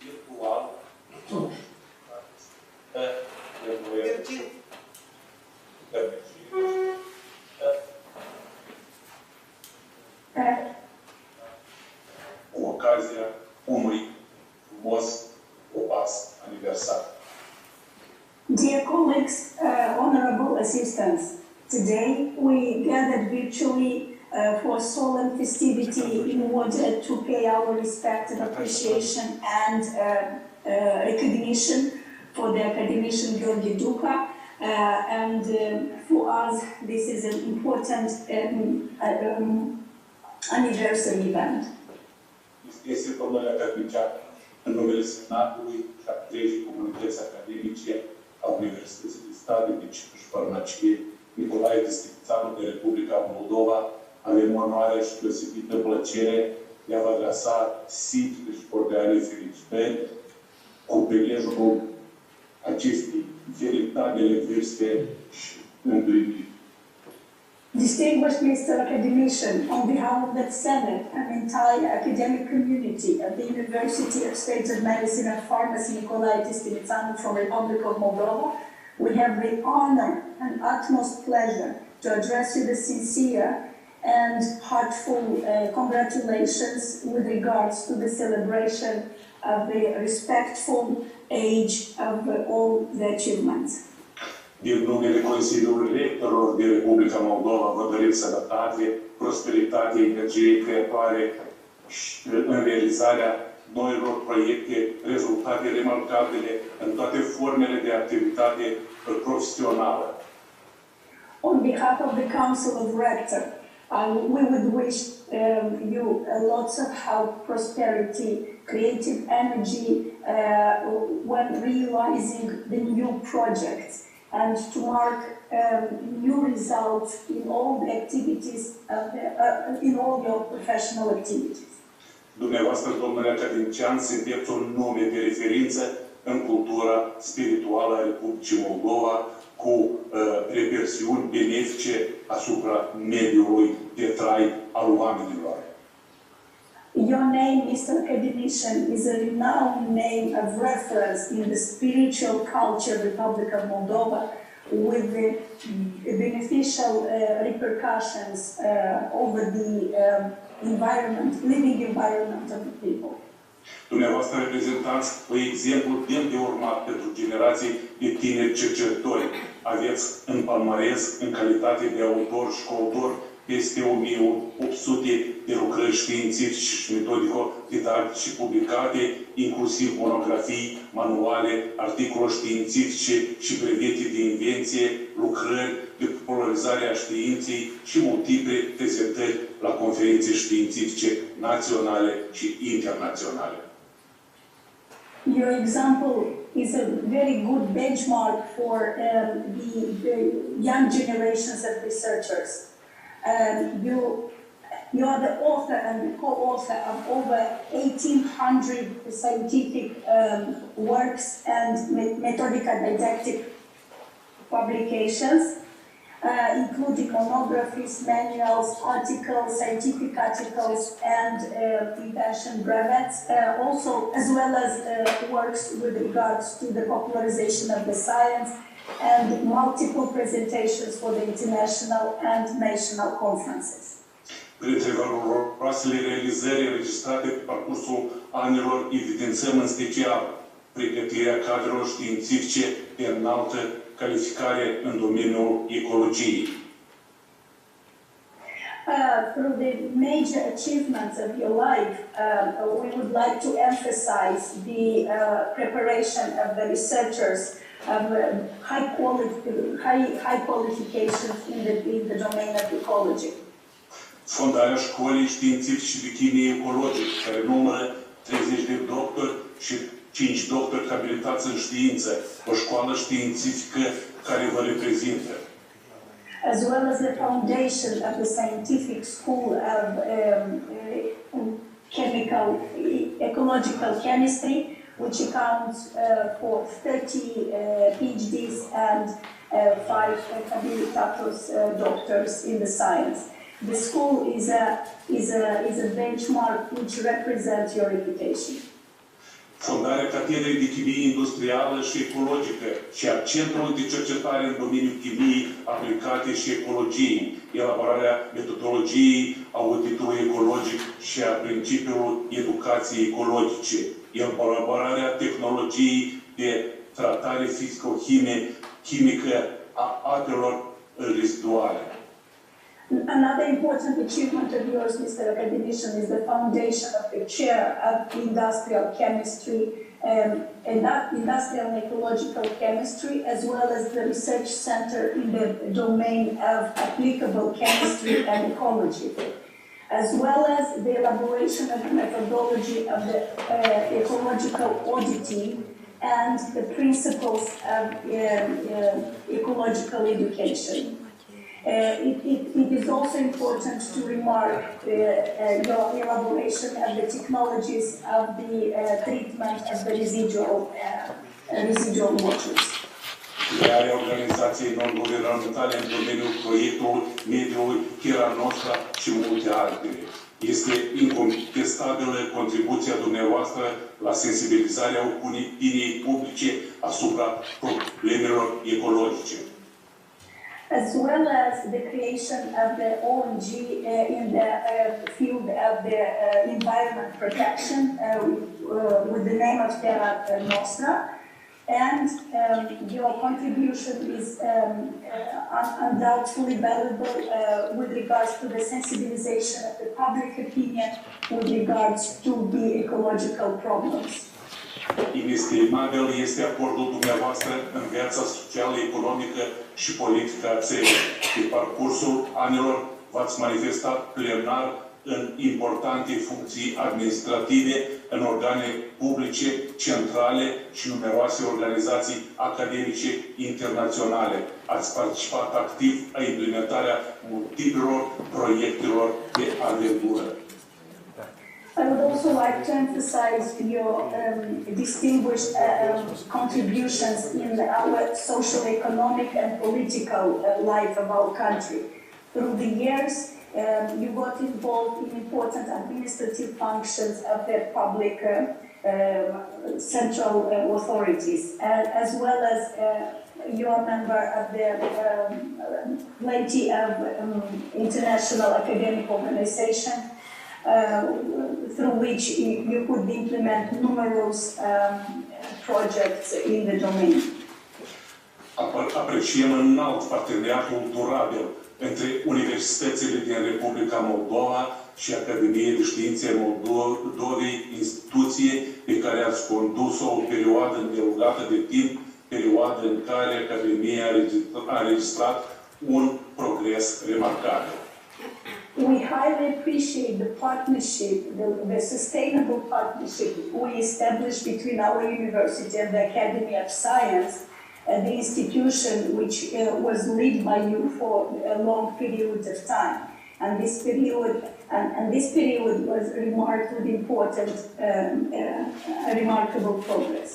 virtual cu ocazia unui frumos opas aniversar. Dear colleagues, honorable assistants, today we gathered virtually for solemn festivity in order to pay our respect and appreciation and recognition for the Academician Gheorghe DUCA. And for us, this is an important anniversary event. Este domnule academician, în numele Senatului și a întregii comunități academice a Universității de Stat de Medicina și Farmacie Nicolae Distincțanu de Republica Moldova, avem onoarea și deosebită plăcere de a vă adresa sincere și cordiale felicitări cu prilejul acestei veritabile vârste și împliniri. Distinguished Mr. Academician, on behalf of the Senate and entire academic community of the University of State of Medicine and Pharmacy Nicolae Distincțanu from Republic of Moldova, we have the honor and utmost pleasure to address you the sincere and heartful congratulations with regards to the celebration of the respectful age of all the achievements. Din numele Consiliului Rectorilor din Republica Moldova vă dorim sănătate, prosperitate, energie creatoare și în realizarea noilor proiecte, rezultate remarcabile în toate formele de activitate profesională. On behalf of the Council of Rectors, we would wish you lots of health, prosperity, creative energy when realizing the new projects, and to mark new results in all the activities, in all your professional activities. Dumneavoastră, domnule academician, sunteți un nume de referință în cultura spirituală a Republicii Moldova, cu repercusiuni benefice asupra mediului de trai al oamenilor. Your name, Mr. Academician, is a renowned name of reference in the spiritual culture Republic of Moldova, with the beneficial repercussions over the environment, living environment of the people. Dumneavoastră reprezentați un exemplu demn de urmat pentru generații de tineri cercetători. Aveți în palmares, în calitate de autor și coautor, peste 1800 de lucrări științifice și metodico-didactice publicate, inclusiv monografii, manuale, articole științifice și brevete de invenție, lucrări de popularizare a științei și multiple prezentări la conferințe științifice naționale și internaționale. Your example is a very good benchmark for the young generations of researchers. You are the author and the co-author of over 1,800 scientific works and methodical didactic publications, including monographies, manuals, articles, scientific articles, and invention brevets, also as well as works with regards to the popularization of the science and multiple presentations for the international and national conferences. Printre valoroasele realizări înregistrate pe parcursul anilor, evidențăm în special pregătirea cadrelor științifice de înaltă calificare în domeniul ecologiei. Through the major achievements of your life, we would like to emphasize the preparation of the researchers of high qualifications in the domain of ecology. Fondarea școlii științifice de chimie ecologică, care numără 30 de doctori și 5 doctori abilitați în știință, o școală științifică care vă reprezintă. As well as the foundation of the scientific school of ecological chemistry, which accounts for 30 PhDs and 5 habilitatus doctors in the science. The school is a benchmark which represents your reputation. Fondarea Catedrei de Chimie Industrială și Ecologică și a Centrului de Cercetare în domeniul chimiei aplicate și ecologiei, elaborarea metodologiei auditului ecologic și a principiului educației ecologice, elaborarea tehnologiei de tratare fizico-chimică a apelor reziduale. Another important achievement of yours, Mr. Academician, is the foundation of the chair of industrial chemistry, industrial and ecological chemistry, as well as the research center in the domain of applicable chemistry and ecology, as well as the elaboration of the methodology of the ecological auditing and the principles of ecological education. It is also important to remark your elaboration of the technologies of the treatment of the residual waters. Crearea organizației non-guvernamentale în domeniul proiectului, mediului, Terra Nostra și multe altele. Este incontestabilă contribuția dumneavoastră la sensibilizarea opiniei publice asupra problemelor ecologice. As well as the creation of the ONG in the field of the environment protection with the name of Terra Nostra, and your contribution is undoubtedly valuable with regards to the sensibilization of the public opinion with regards to the ecological problems. Inestimabil este aportul dumneavoastră în viața socială, economică și politică a țării. Pe parcursul anilor v-ați manifestat plenar în importante funcții administrative, în organe publice, centrale și numeroase organizații academice internaționale. Ați participat activ la implementarea multiplelor proiectelor de anvergură. I would also like to emphasize your distinguished contributions in our social, economic and political life of our country. Through the years, you got involved in important administrative functions of the public central authorities, as well as you are a member of the plenty of international academic organization, through which you could implement numerous projects in the domain. Apreciem înalt parteneriatul durabil între universitățile din Republica Moldova și Academia de Științe Moldovei, instituție pe care ați condus-o o perioadă îndelungată de timp, perioadă în care Academia a înregistrat un progres remarcabil. We highly appreciate the partnership, the sustainable partnership we established between our university and the Academy of Science, the institution which was led by you for a long period of time. And this period was remarkably important, remarkable progress.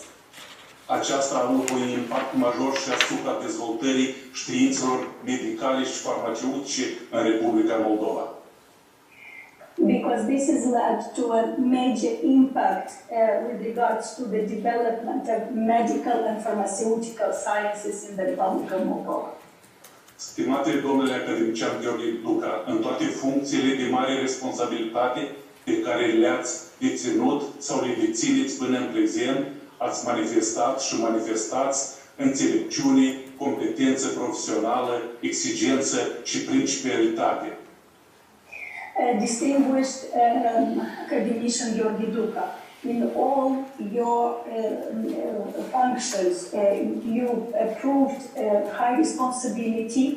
Aceasta a avut un impact major și asupra dezvoltării științelor medicale și farmaceutice în Republica Moldova. Because this has led to a major impact with regards to the development of medical and pharmaceutical sciences in the Republic of Moldova. Stimate domnule academician Gheorghe Duca, în toate funcțiile de mare responsabilitate pe care le-ați deținut sau le dețineți până în prezent, ați manifestat și manifestați înțelepciune, competență profesională, exigență și principialitate. Distinguished Academician Gheorghe Duca, in all your functions, you proved high responsibility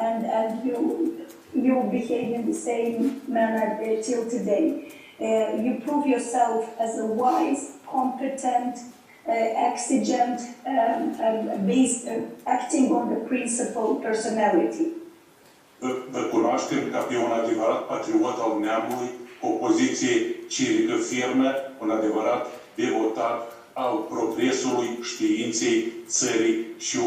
and you behave in the same manner till today. You prove yourself as a wise, competent, exigent, acting on the principle personality. Vă cunoaștem ca pe un adevărat patriot al neamului, cu o poziție civică fermă, un adevărat devotat al progresului, științei, țării și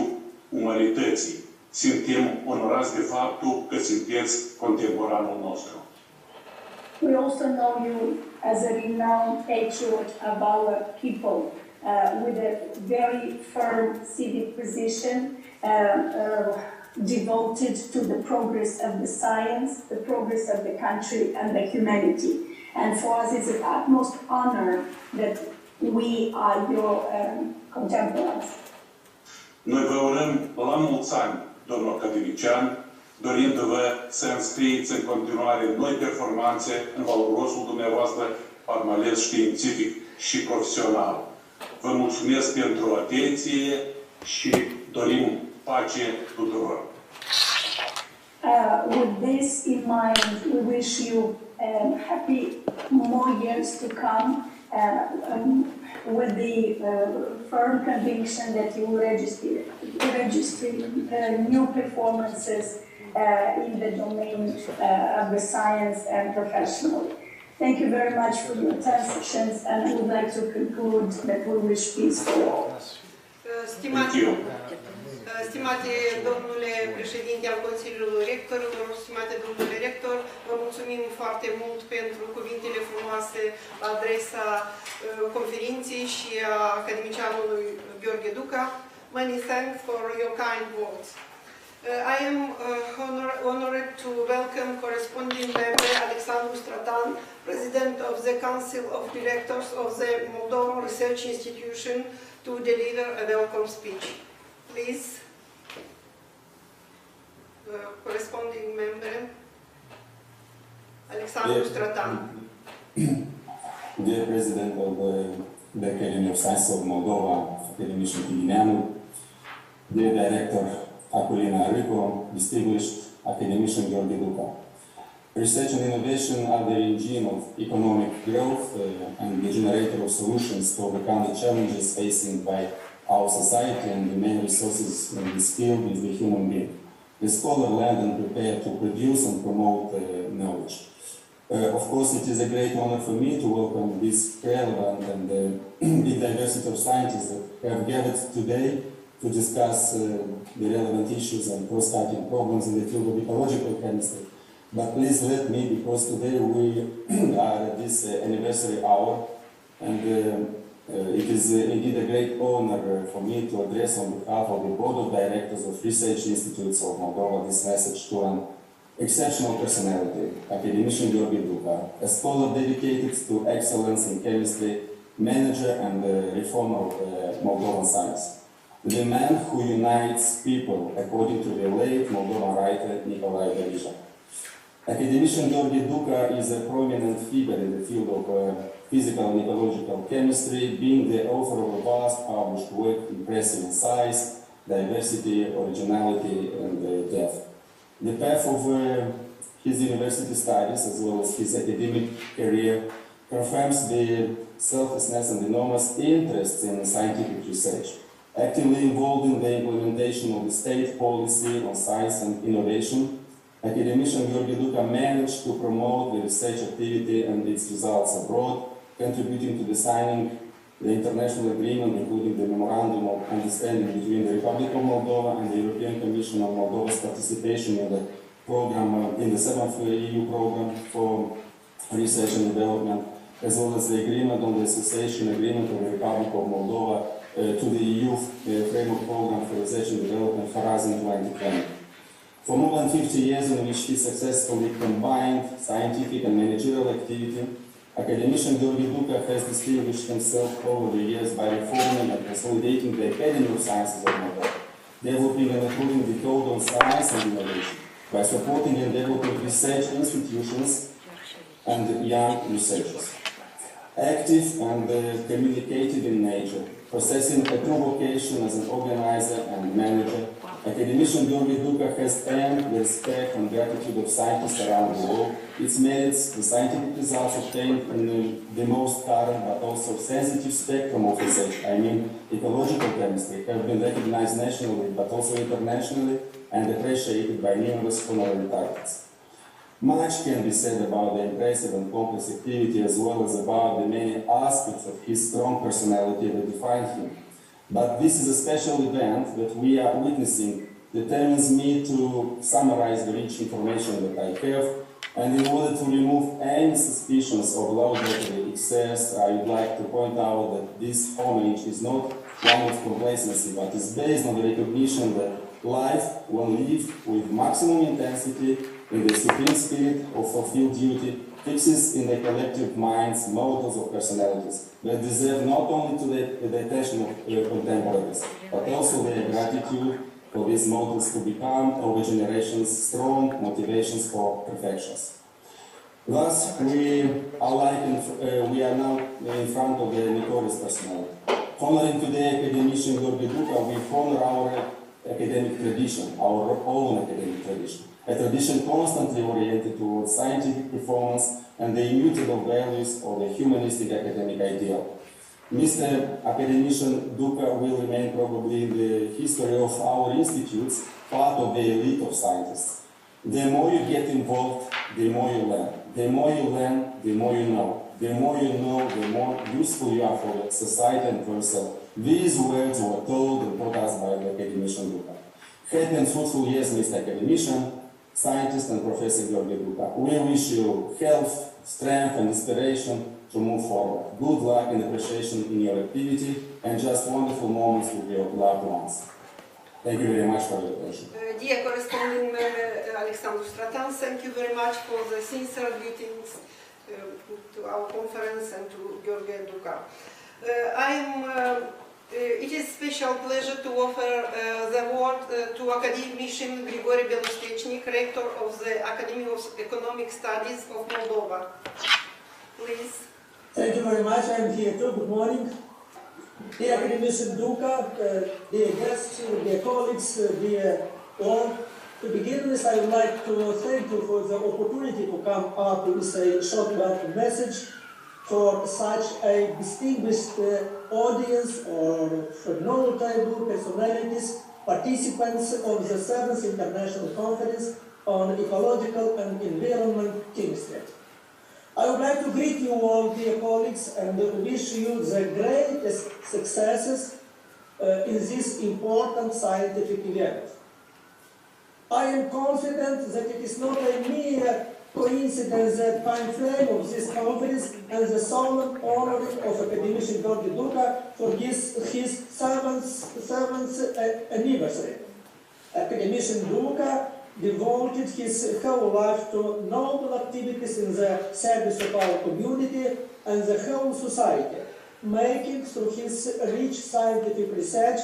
umanității. Suntem onorați de faptul că sunteți contemporanul nostru. We also know you as a renowned patriot of our people, with a very firm civic position, devoted to the progress of the science, the progress of the country and the humanity. And for us it's an utmost honor that we are your contemporaries. Noi vă urăm la mulți ani, domnul academician, dorindu-vă să înscrieți în continuare noi performanțe în valorosul dumneavoastră palmares științific și profesional. Vă mulțumesc pentru atenție și dorim pace tuturor. With this in mind, we wish you happy more years to come, with the firm conviction that you will register new performances in the domain of the science and professionally. Thank you very much for your attentions, and I would like to conclude that we wish peace for all. Stimate domnule președinte al Consiliului Rectorilor, stimate domnule rector, vă mulțumim foarte mult pentru cuvintele frumoase la adresa conferinței și a academicianului Gheorghe Duca. Many thanks for your kind words. I am honored to welcome corresponding member Alexandru Stratan, President of the Council of Directors of the Moldovan Research Institution, to deliver a welcome speech. Please, corresponding member Alexandru Stratan. Dear President of the Academy of Science of Moldova, Academician Chisinau, dear Director Aculina Rico, distinguished Academician Gheorghe Duca. Research and innovation are the engine of economic growth and the generator of solutions to overcome the challenges facing by our society, and the main resources in this field is the human being. The scholar learned and prepared to produce and promote knowledge. Of course, it is a great honor for me to welcome this relevant and big diversity of scientists that have gathered today to discuss the relevant issues and cross-cutting problems in the field of ecological chemistry. But please let me, because today we are at this anniversary hour, and it is indeed a great honor for me to address on behalf of the Board of Directors of Research Institutes of Moldova this message to an exceptional personality, Academician Gheorghe, a scholar dedicated to excellence in chemistry, manager and reformer of Moldovan science. The man who unites people, according to the late Moldovan writer Nicolae Gheorghe. Academician Gheorghe is a prominent figure in the field of physical and ecological chemistry, being the author of a vast published work impressive in size, diversity, originality, and depth. The path of his university studies, as well as his academic career, confirms the selflessness and enormous interest in scientific research. Actively involved in the implementation of the state policy on science and innovation, Academician Gheorghe managed to promote the research activity and its results abroad, contributing to the signing the international agreement, including the Memorandum of Understanding between the Republic of Moldova and the European Commission on Moldova's participation in the program, in the 7th EU program for research and development, as well as the agreement on the association agreement of the Republic of Moldova to the EU framework program for research and development Horizon 2020. For more than 50 years, in which he successfully combined scientific and managerial activity, Academician Gheorghe has distinguished himself over the years by reforming and consolidating the Academy of Sciences of Moldova, developing and improving the code on science and innovation, by supporting and developing research institutions and young researchers. Active and communicative in nature, possessing a true vocation as an organizer and manager, Academician Gheorghe has earned the respect and gratitude of scientists around the world. Its merits, the scientific results obtained in the most current but also sensitive spectrum of research, I mean ecological chemistry, have been recognized nationally but also internationally and appreciated by numerous honorary titles. Much can be said about the impressive and complex activity as well as about the many aspects of his strong personality that define him. But this is a special event that we are witnessing determines me to summarize the rich information that I have, and in order to remove any suspicions of laudatory excess, I would like to point out that this homage is not one of complacency, but is based on the recognition that life, when lived with maximum intensity, in the supreme spirit of fulfilled duty, fixes in the collective minds models of personalities that deserve not only to the attention of contemporaries, but also their gratitude for these models to become over generations strong motivations for perfections. Thus, we are now in front of the notorious personality. Honoring today Academician Gheorghe, we honor our academic tradition, our own academic tradition. A tradition constantly oriented towards scientific performance and the immutable values of the humanistic academic ideal. Mr. Academician DUCA will remain probably in the history of our institutes part of the elite of scientists. The more you get involved, the more you learn. The more you learn, the more you know. The more you know, the more useful you are for the society and for yourself. These words were told and taught us by the Academician DUCA. Happy and fruitful years, Mr. Academician, scientist and Professor Gheorghe. We wish you health, strength and inspiration to move forward. Good luck and appreciation in your activity and just wonderful moments with your loved ones. Thank you very much for your attention. Dear corresponding member Alexandru Stratan, thank you very much for the sincere greetings to our conference and to Gheorghe Duca. It is a special pleasure to offer the word to Academician Grigore Belostechnik, Rector of the Academy of Economic Studies of Moldova. Please. Thank you very much. I'm here too. Good morning. Dear Academician Duca, dear guests, dear colleagues, dear all, To begin with, I would like to thank you for the opportunity to come up with a short welcome message for such a distinguished audience or notable personalities, participants of the 7th International Conference on Ecological and Environment Chemistry. I would like to greet you all, dear colleagues, and wish you the greatest successes in this important scientific event. I am confident that it is not a mere coincidence that time frame of this conference and the solemn honoring of Academician Gheorghe DUCA for his seventh anniversary. Academician DUCA devoted his whole life to noble activities in the service of our community and the whole society, making through his rich scientific research,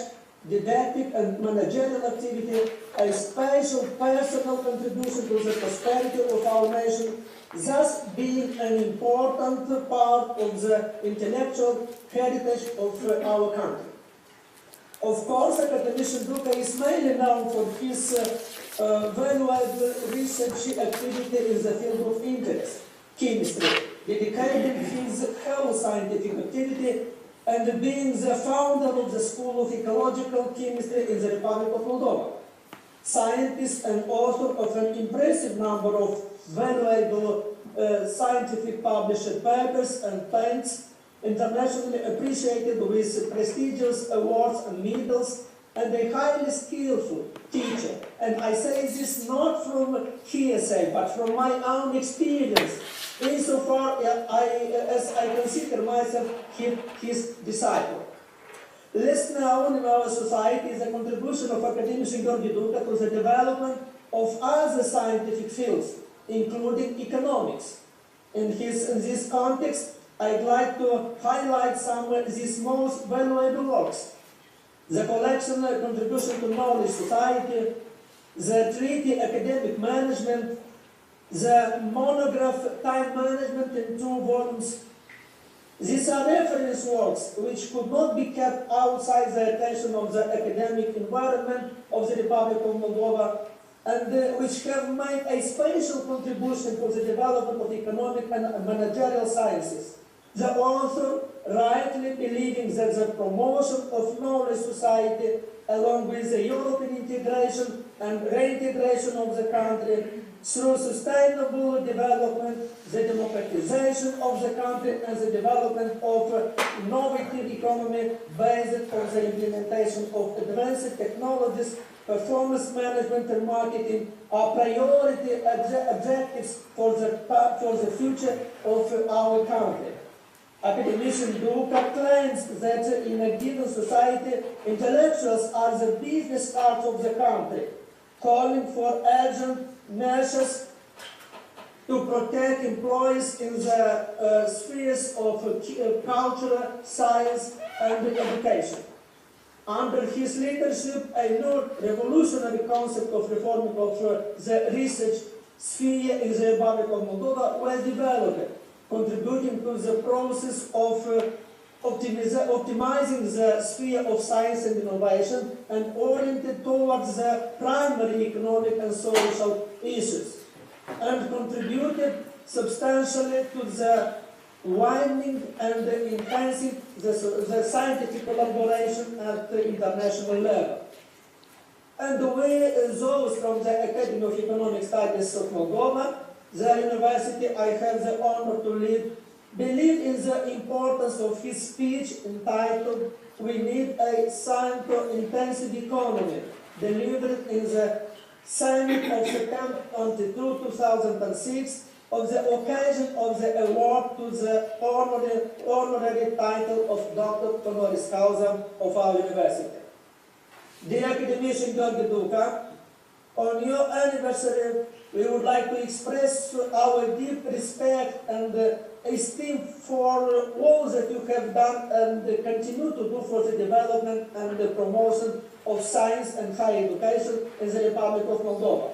didactic and managerial activity a special personal contribution to the prosperity of our nation, thus being an important part of the intellectual heritage of our country. Of course, Academician DUCA is mainly known for his valuable research activity in the field of interest, chemistry, dedicating his whole scientific activity and being the founder of the School of Ecological Chemistry in the Republic of Moldova. Scientist and author of an impressive number of valuable scientific published papers and patents, internationally appreciated with prestigious awards and medals, and a highly skillful teacher. And I say this not from hearsay, but from my own experience, insofar as I consider myself his disciple. Less known in our society is the contribution of Academician Gheorghe DUCA to the development of other scientific fields, including economics. In this context, I'd like to highlight some of these most valuable works: the collection Contribution to Knowledge Society, the treaty Academic Management, the monograph Time Management in 2 volumes. These are reference works which could not be kept outside the attention of the academic environment of the Republic of Moldova, and which have made a special contribution to the development of economic and managerial sciences. The author rightly believing that the promotion of knowledge society, along with the European integration and reintegration of the country through sustainable development, the democratization of the country, and the development of innovative economy based on the implementation of advanced technologies, performance management and marketing are priority objectives for the future of our country. Academician DUCA claims that in a given society, intellectuals are the business heart of the country, calling for urgent measures to protect employees in the spheres of culture, science, and education. Under his leadership, a new revolutionary concept of reforming of the research sphere in the Republic of Moldova was developed, contributing to the process of optimizing the sphere of science and innovation and oriented towards the primary economic and social issues, and contributed substantially to the widening and enhancing the scientific collaboration at the international level. And we, those from the Academy of Economic Studies of Moldova, the university I have the honor to lead, believe in the importance of his speech entitled "We Need a Science-Intensive Economy," delivered in the Summit of September 22, 2006, on the occasion of the award to the honorary title of Doctor Honoris Causa of our university. Dear Academician Gheorghe DUCA, on your anniversary, we would like to express our deep respect and esteem for all that you have done and continue to do for the development and the promotion of science and higher education in the Republic of Moldova.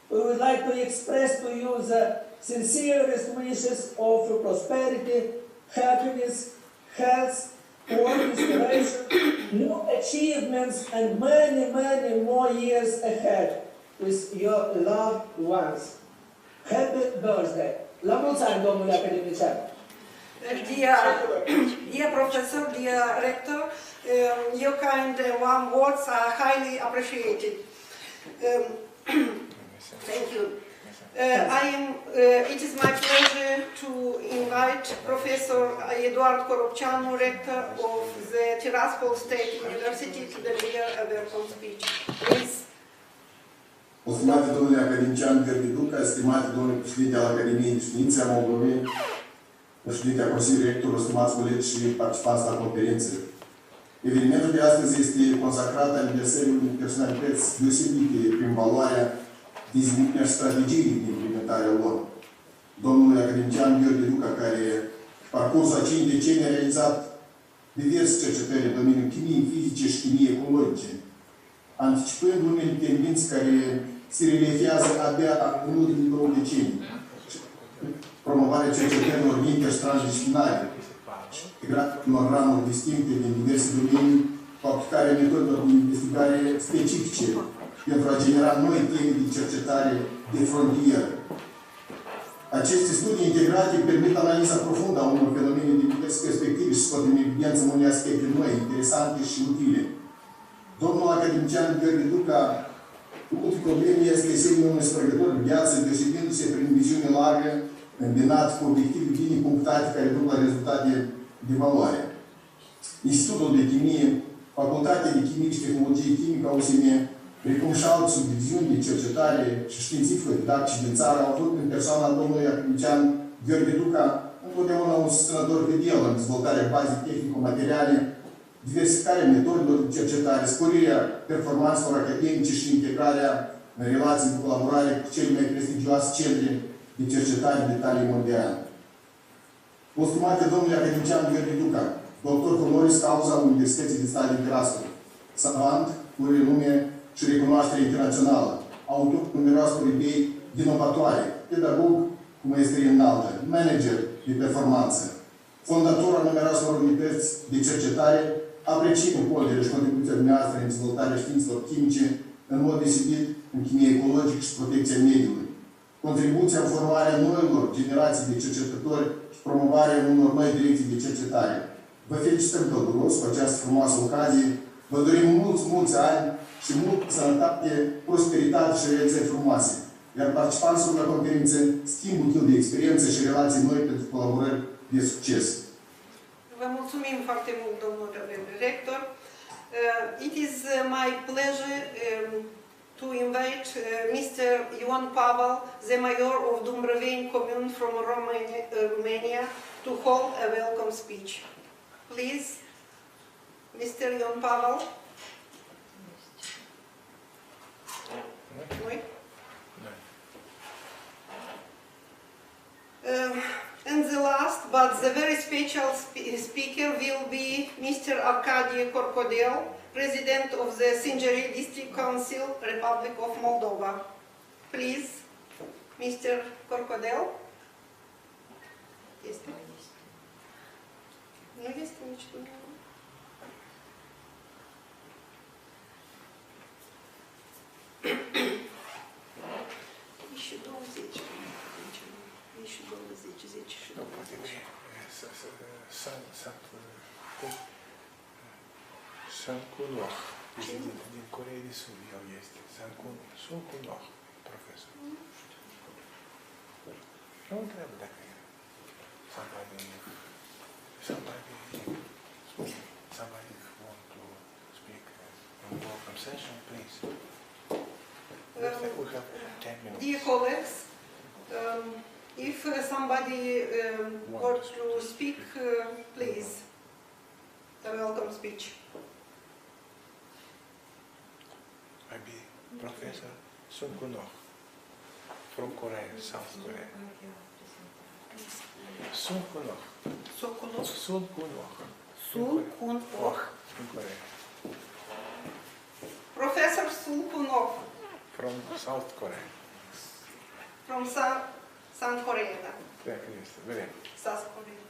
We would like to express to you the sincerest wishes of prosperity, happiness, health, restoration, new achievements, and many, many more years ahead. with your loved ones. Happy birthday! La mulți ani, domnule academician! Dear professor, dear rector, your kind and warm words are highly appreciated. Thank you. It is my pleasure to invite Professor Eduard Coropceanu, rector of the Tiraspol State University, to deliver a welcome speech. Please. Stimate domnule academician Gheorghe DUCA, stimate domnule președinte al Academiei de Științe a Moldovei, președinte a Consiliului Rector, stimați colegi și participanți la conferință. Evenimentul de astăzi este consacrat aniversării unei personalități deosebite prin valoarea, viziunea și strategiei de implementare a lor. Domnul academician Gheorghe DUCA, care parcursul a 5 decenii a realizat diverse cercetări în domeniul chimiei fizice și chimiei ecologice, anticipând unele tendințe care se relievează abia în ultimii 2 decenii. Promovarea cercetărilor inter- și transdisciplinare, integrarea unor ramuri distincte din diverse domenii, cu aplicarea metodelor de investigare specifice pentru a genera noi teme de cercetare de frontieră. Aceste studii integrate permit analiza profundă a unor fenomene de diverse perspective și scot în evidență unele aspecte noi, interesante și utile. Domnul academician Gheorghe DUCA, unul problem este semnul unui spărgător de viață, deosebindu-se prin viziune largă, îmbinat cu obiective bine punctate care duc la rezultate de valoare. Institutul de Chimie, Facultatea de Chimie și Tehnologie Chimică a USM, precum și alte subdiviziuni de cercetare și științifico-didactice din țară, au avut în persoana domnului academician Gheorghe DUCA întotdeauna un susținător fidel în dezvoltarea bazei tehnico-materiale, diversificarea metodelor de cercetare, sporirea performanțelor academice și integrarea în relații de colaborare cu cele mai prestigioase centre de cercetare de talie mondială. Stimate domnule academician Gheorghe DUCA, doctor honoris causa Universității de Stat din Tiraspol, savant cu renume și recunoaștere internațională, autor numeroase idei inovatoare, pedagog cu maestrie înaltă, manager de performanță, fondator al numeroaselor unități de cercetare, apreciem colegele și contribuția dumneavoastră în dezvoltarea științelor chimice, în mod deosebit în chimie ecologică și protecția mediului, contribuția în formarea noilor generații de cercetători și promovarea unor noi direcții de cercetare. Vă felicităm călduros cu această frumoasă ocazie, vă dorim mulți ani și multă sănătate, prosperitate și realizări frumoase. Iar participanților la conferință schimb util de experiență și relații noi pentru colaborări de succes. Vă mulțumim foarte mult, domnule rector. It is my pleasure to invite Mr. Ion Pavel, the mayor of Dumbrăveni commune from Romania, to hold a welcome speech. Please, Mr. Ion Pavel. And the last, but the very special speaker will be Mr. Arkady Korkodel, President of the Singeri District Council, Republic of Moldova. Please, Mr. Korkodel. Este? Nu este nici dumneavoastră. Și 20. Și 20, 10 și 20. Sancunoh, din Coreea de Sud, el este. Sancunoh, profesor. Nu întreb dacă e somebody want to speak in welcome session, please. We have 10 minutes. Dear colleagues, if somebody wants to speak, please, a welcome speech. Maybe Professor Sunkunoh from Korea, South Korea. Sunkunoh. Sunkunoh. Sunkunoh. Sunkunoh. From Korea. Professor Sunkunoh. From South Korea. From South Korea, da. Так есть, время. South Korea.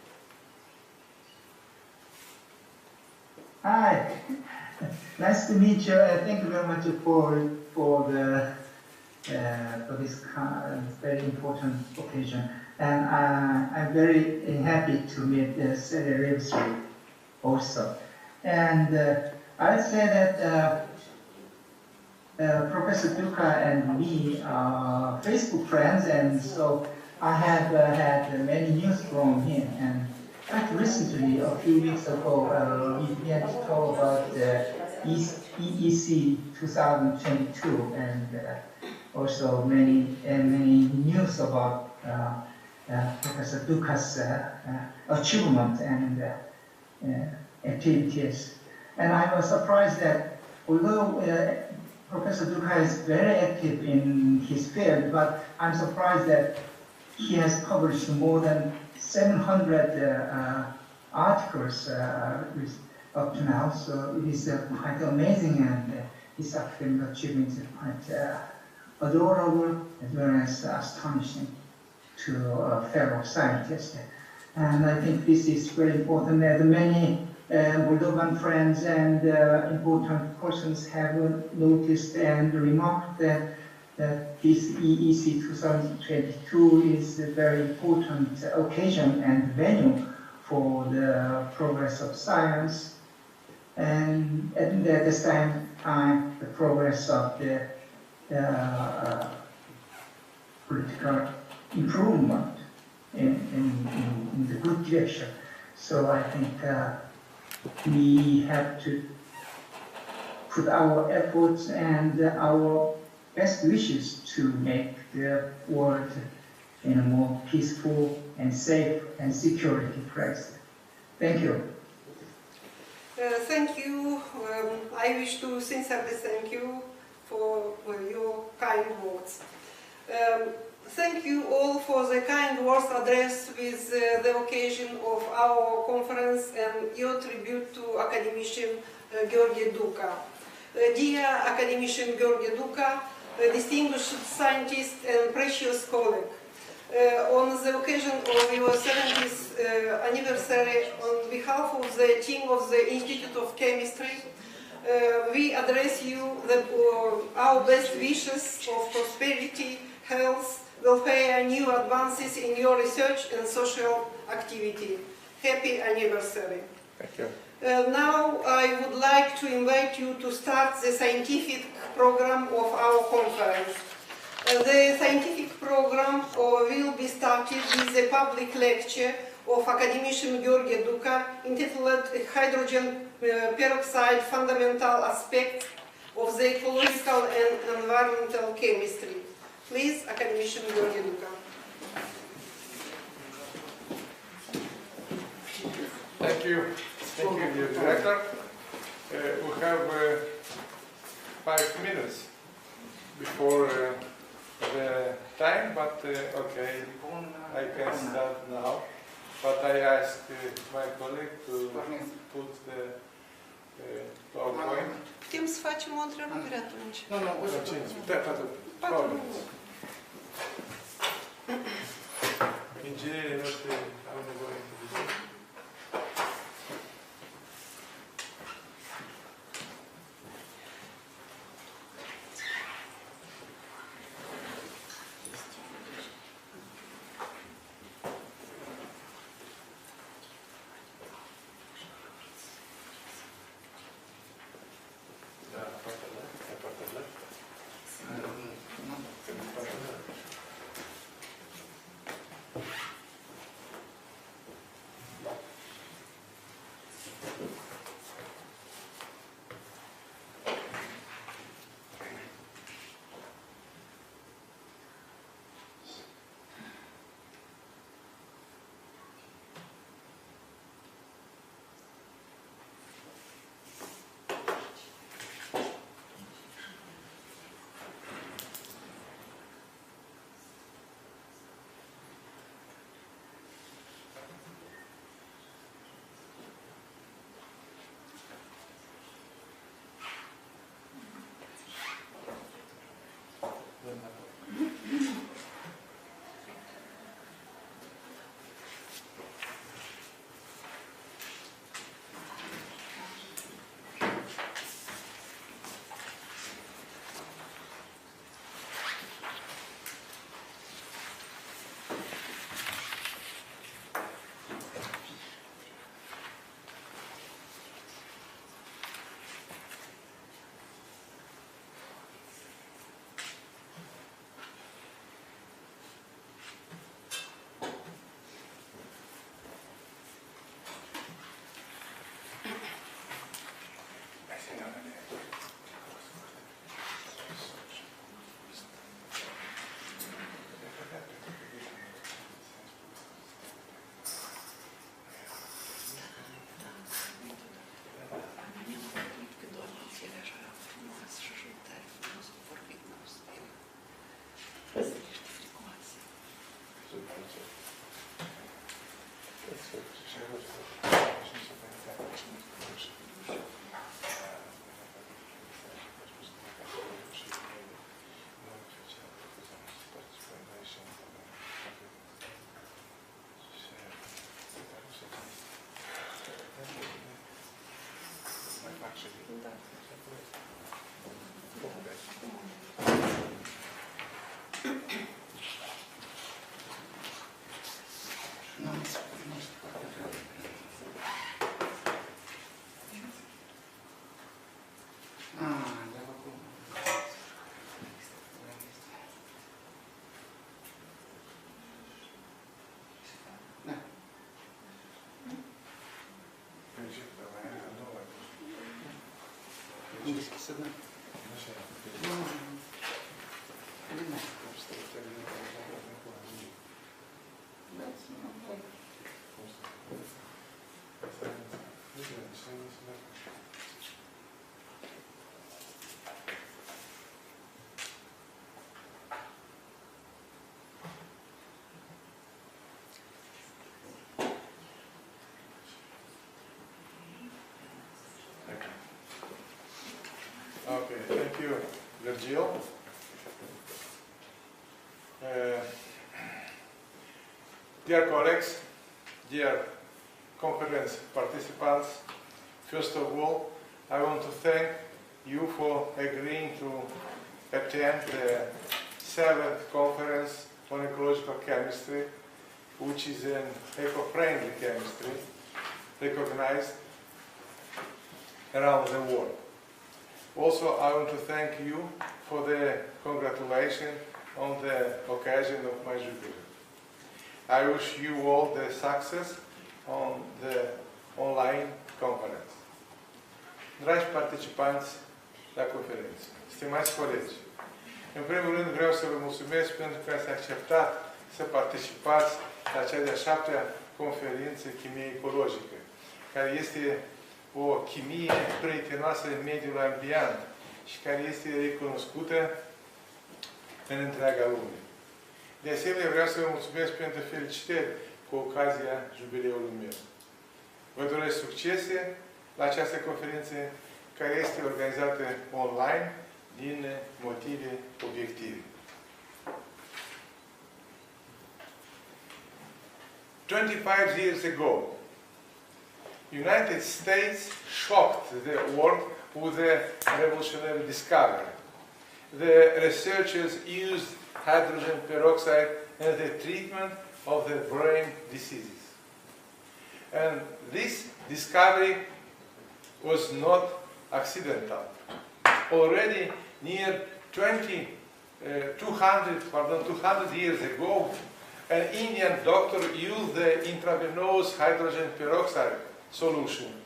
Hi, nice to meet you. Thank you very much for the for this very important occasion. And I'm very happy to meet the secretary also. And I'd say that Professor DUCA and me are Facebook friends, and so I have had many news from him. And quite recently, a few weeks ago, we began to talk about the EEC-2022 and also many news about Professor DUCA's achievement and activities. And I was surprised that although Professor DUCA is very active in his field, but I'm surprised that he has published more than 700 articles up to now. So it is quite amazing, and his academic achievements are quite adorable as well as astonishing to fellow scientists. And I think this is very important that many Moldovan friends and important persons have noticed and remarked that this EEC 2022 is a very important occasion and venue for the progress of science, and at the same time the progress of the political improvement in the good direction. So I think we have to put our efforts and our best wishes to make the world in a more peaceful and safe and security place. Thank you. Thank you. I wish to sincerely thank you for your kind words. Thank you all for the kind words addressed with the occasion of our conference and your tribute to Academician Gheorghe DUCA. Dear Academician Gheorghe DUCA, distinguished scientist and precious colleague, on the occasion of your 70th anniversary, on behalf of the team of the Institute of Chemistry, we address you our best wishes of prosperity, health, welfare, new advances in your research and social activity. Happy anniversary. Thank you. Now I would like to invite you to start the scientific program of our conference. The scientific program will be started with a public lecture of Academician Gheorghe DUCA entitled Hydrogen Peroxide Fundamental Aspects of the Ecological and Environmental Chemistry. Please, Academician Gheorghe DUCA. Thank you. Thank you, dear Director. We have 5 minutes before the time, but okay, I can start now. But I asked my colleague to put the PowerPoint. Putem să facem o întrebare atunci. Nu, patru minute. Inginerii noștri au nevoie de vizit. Okay, thank you, Gheorghe. Dear colleagues, dear conference participants, first of all, I want to thank you for agreeing to attend the 7th conference on ecological chemistry, which is an eco-friendly chemistry recognized around the world. Also, I want to thank you for the congratulation on the occasion of my jubilee. I wish you all the success on the online conference. Dragi participanți la conferință, stimați colegi, în primul rând vreau să vă mulțumesc pentru că ați acceptat să participați la cea de-a 7-a conferință Chimie Ecologică, care este o chimie prietenoasă în mediul ambient și care este recunoscută în întreaga lume. De asemenea, vreau să vă mulțumesc pentru felicitări cu ocazia jubileului meu. Vă doresc succese la această conferință care este organizată online din motive obiective. 25 years ago, United States shocked the world with a revolutionary discovery. The researchers used hydrogen peroxide in the treatment of the brain diseases. And this discovery was not accidental. Already near 200 years ago, an Indian doctor used the intravenous hydrogen peroxide solution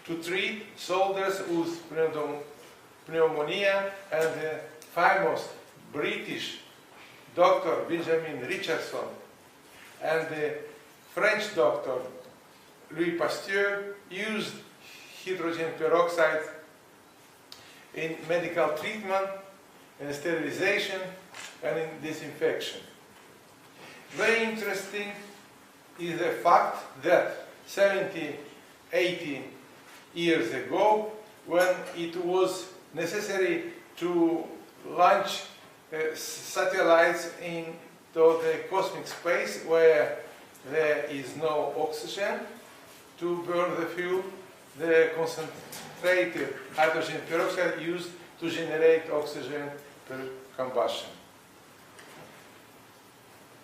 to treat soldiers with pneumonia, and the famous British Dr. Benjamin Richardson and the French doctor Louis Pasteur used hydrogen peroxide in medical treatment, in sterilization, and in disinfection. Very interesting is the fact that 80 years ago, when it was necessary to launch satellites into the cosmic space where there is no oxygen to burn the fuel, the concentrated hydrogen peroxide used to generate oxygen per combustion.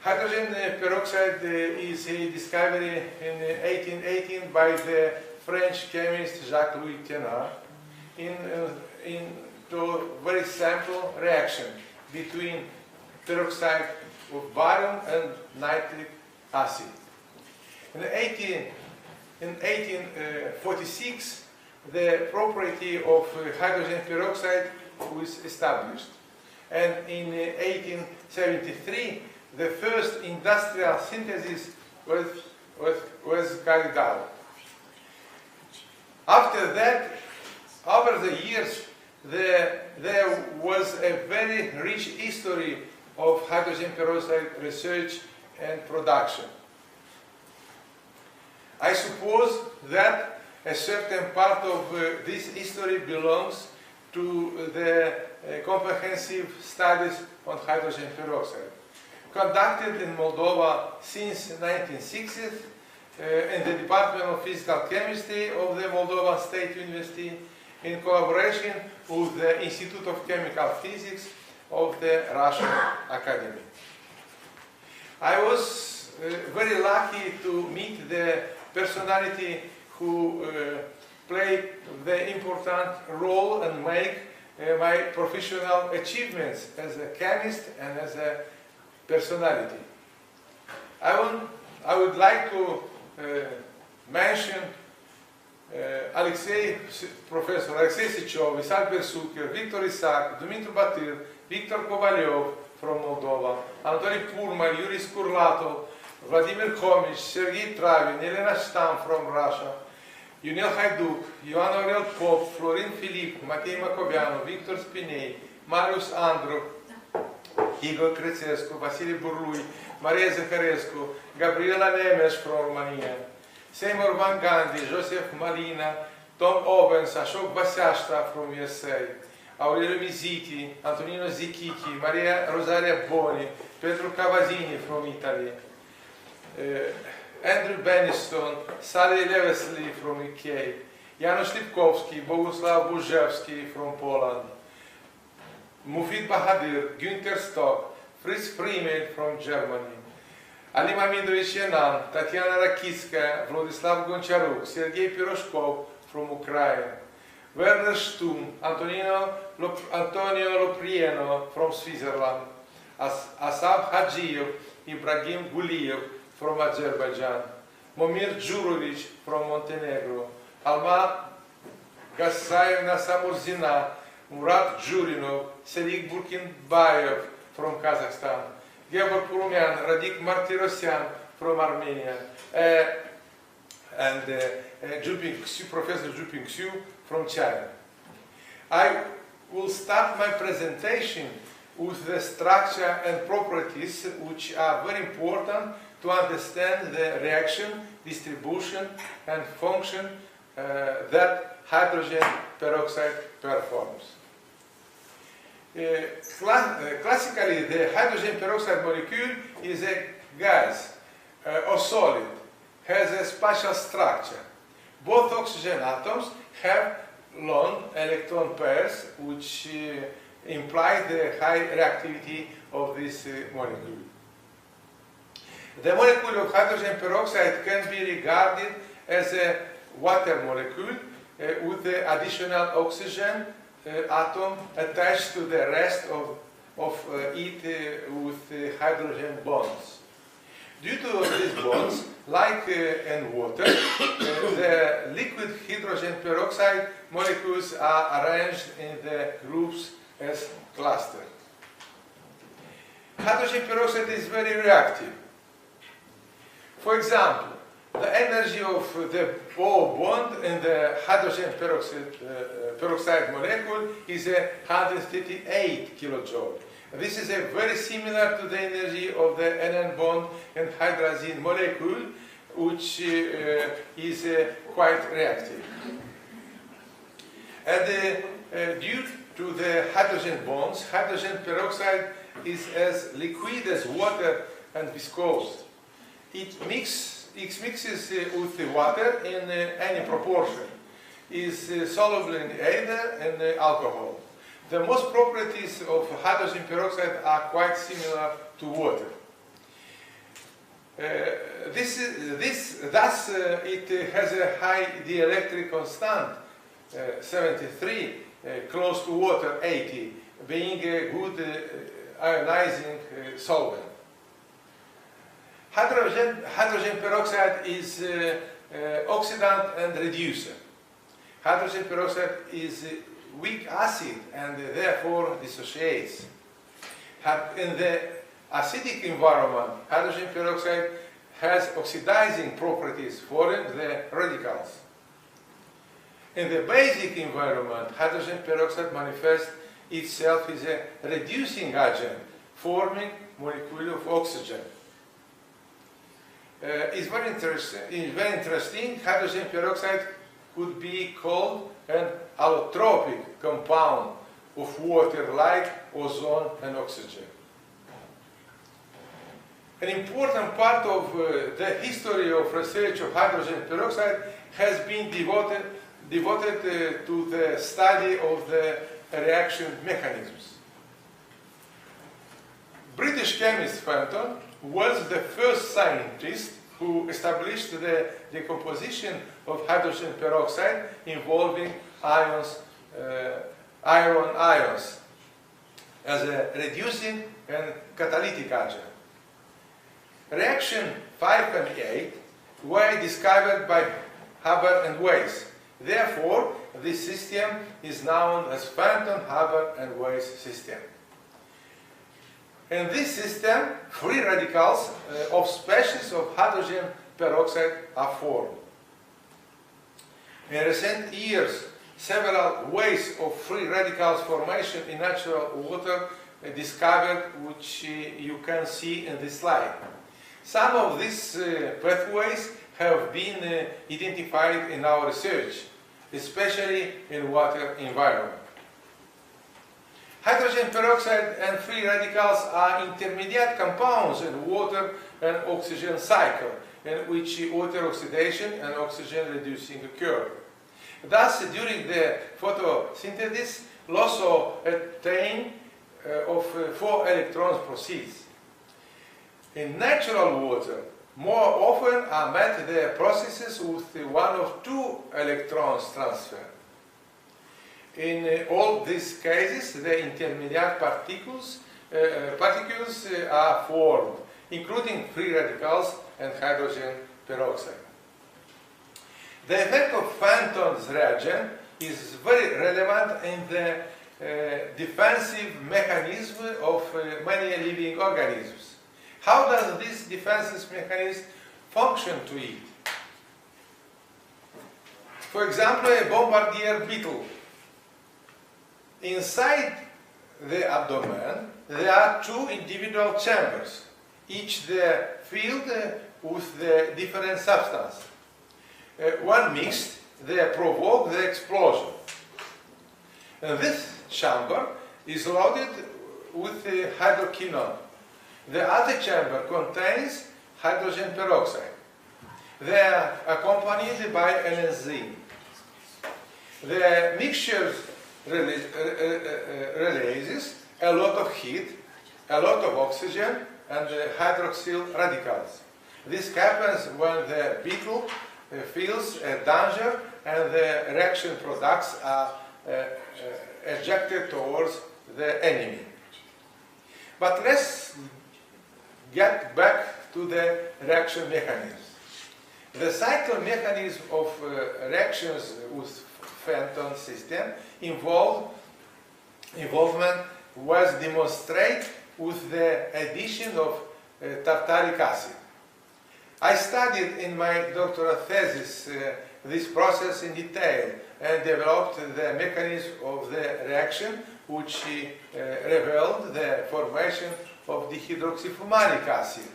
Hydrogen peroxide is a discovery in 1818 by the French chemist Jacques-Louis Thénard in a very simple reaction between peroxide of barium and nitric acid. In 1846, the property of hydrogen peroxide was established, and in 1873, the first industrial synthesis was carried out. After that, over the years, there was a very rich history of hydrogen peroxide research and production. I suppose that a certain part of this history belongs to the comprehensive studies on hydrogen peroxide, conducted in Moldova since 1960 in the Department of Physical Chemistry of the Moldova State University in collaboration with the Institute of Chemical Physics of the Russian Academy. I was very lucky to meet the personality who played the important role and make my professional achievements as a chemist and as a personality. I would like to mention Professor Alexei Sichov, Isaac Bersucher, Victor Isaac, Dumitru Batir, Victor Kovalyov from Moldova, Anatoliy Purma, Yuri Skurlatov, Vladimir Khomic, Sergei Travin, Elena Stam from Russia, Ionel Haiduk, Ioan Aurel Pop, Florin Filip, Matei Macoveanu, Victor Spinei, Marius Andru, Igor Crețescu, Vasile Burlui, Maria Zaharescu, Gabriela Nemes from Romania, Seymour Van Gandhi, Joseph Malina, Tom Owens, Ashok Basyashta from USA, Aurelio Miziti, Antonino Zichichi, Maria Rosaria Boni, Petru Cavazzini from Italy, Andrew Beniston, Sally Levesley from UK, Janusz Lipkowski, Boguslav Buzhevsky from Poland, Mufid Bahadir, Günther Stock, Fritz Friemel from Germany, Ali Mamidovich Yenan, Tatiana Rakitskaya, Vladislav Goncharuk, Sergei Piroshkov from Ukraine, Werner Stum, Antonio Loprieno from Switzerland, Asaf Hajiev, Ibrahim Guliev from Azerbaijan, Momir Djurovic from Montenegro, Alma Gassayevna Samurzina, Murat Jurinov, Selik Burkinbayev from Kazakhstan, Gheorghe Purumian, Radik Martirosyan from Armenia, and Professor Zhuping Xu from China. I will start my presentation with the structure and properties which are very important to understand the reaction, distribution, and function that hydrogen peroxide performs. Classically, the hydrogen peroxide molecule is a gas or solid, has a spatial structure. Both oxygen atoms have lone electron pairs, which imply the high reactivity of this molecule. The molecule of hydrogen peroxide can be regarded as a water molecule with the additional oxygen atom attached to the rest of it with hydrogen bonds. Due to these bonds, like in water, the liquid hydrogen peroxide molecules are arranged in the groups as clusters. Hydrogen peroxide is very reactive. For example, the energy of the Bohr bond in the hydrogen peroxide molecule is 138 kilojoule. This is very similar to the energy of the NN bond in hydrazine molecule, which is quite reactive. And due to the hydrogen bonds, hydrogen peroxide is as liquid as water and viscose. It mixes with the water in any proportion, is soluble in ether and alcohol. The most properties of hydrogen peroxide are quite similar to water. Thus, it has a high dielectric constant, 73, close to water, 80, being a good ionizing solvent. Hydrogen peroxide is oxidant and reducer. Hydrogen peroxide is weak acid and therefore dissociates. In the acidic environment, hydrogen peroxide has oxidizing properties for the radicals. In the basic environment, hydrogen peroxide manifests itself as a reducing agent, forming molecule of oxygen. It's very interesting. Hydrogen peroxide could be called an allotropic compound of water like ozone and oxygen. An important part of the history of research of hydrogen peroxide has been devoted to the study of the reaction mechanisms. British chemist Fenton was the first scientist who established the decomposition of hydrogen peroxide involving iron ions as a reducing and catalytic agent. Reaction 5 and 8 were discovered by Haber and Weiss Therefore, this system is known as Phantom Hubbard and Weiss system. In this system, free radicals of species of hydrogen peroxide are formed. In recent years, several ways of free radicals formation in natural water discovered, which you can see in this slide. Some of these pathways have been identified in our research, especially in water environment. Hydrogen peroxide and free radicals are intermediate compounds in water and oxygen cycle, in which water oxidation and oxygen reducing occur. Thus, during the photosynthesis, loss of attain of 4 electrons proceeds. In natural water, more often are met the processes with 1 of 2 electrons transfer. In all these cases, the intermediate particles are formed, including free radicals and hydrogen peroxide. The effect of Phantom's reagent is very relevant in the defensive mechanism of many living organisms. How does this defensive mechanism function to it? For example, a bombardier beetle. Inside the abdomen, there are 2 individual chambers, each filled with the different substance. When mixed, they provoke the explosion. And this chamber is loaded with hydroquinone. The other chamber contains hydrogen peroxide. They are accompanied by an enzyme. The mixture releases a lot of heat, a lot of oxygen, and hydroxyl radicals. This happens when the beetle feels a danger and the reaction products are ejected towards the enemy. But let's get back to the reaction mechanism. The cycle mechanism of reactions with Phantom system involvement was demonstrated with the addition of tartaric acid. I studied in my doctoral thesis this process in detail and developed the mechanism of the reaction, which revealed the formation of dihydroxyfumaric acid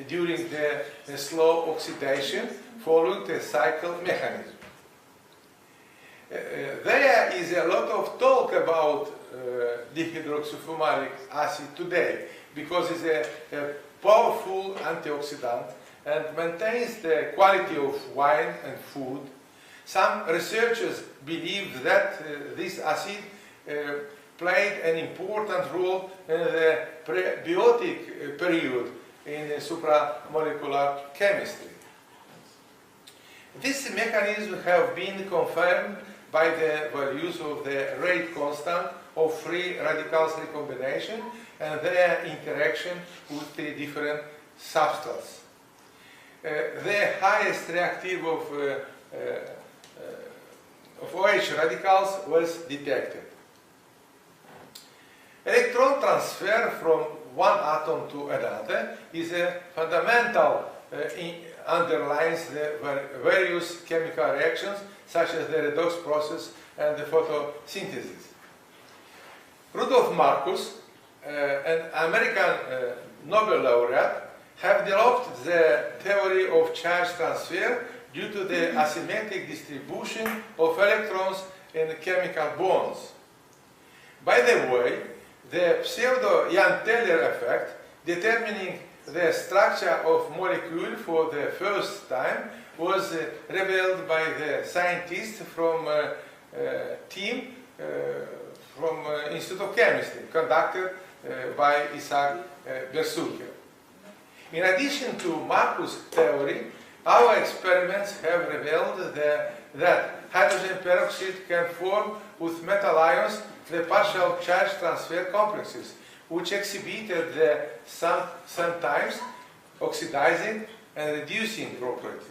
during the slow oxidation following the cycle mechanism. There is a lot of talk about dihydroxyfumaric acid today because it's a powerful antioxidant and maintains the quality of wine and food. Some researchers believe that this acid played an important role in the prebiotic period in supramolecular chemistry. This mechanism have been confirmed by the values of the rate constant of free radicals recombination and their interaction with the different substances. The highest reactive of OH radicals was detected. Electron transfer from one atom to another is a fundamental underlines the various chemical reactions such as the redox process and the photosynthesis. Rudolf Marcus, an American Nobel laureate, have developed the theory of charge transfer due to the asymmetric distribution of electrons in chemical bonds. By the way, the pseudo-Jan Teller effect, determining the structure of molecule for the first time, was revealed by the scientists from team from Institute of Chemistry, conducted by Isaac Bersucher. In addition to Marcus' theory, our experiments have revealed that hydrogen peroxide can form with metal ions the partial charge transfer complexes, which exhibited the sometimes oxidizing and reducing properties.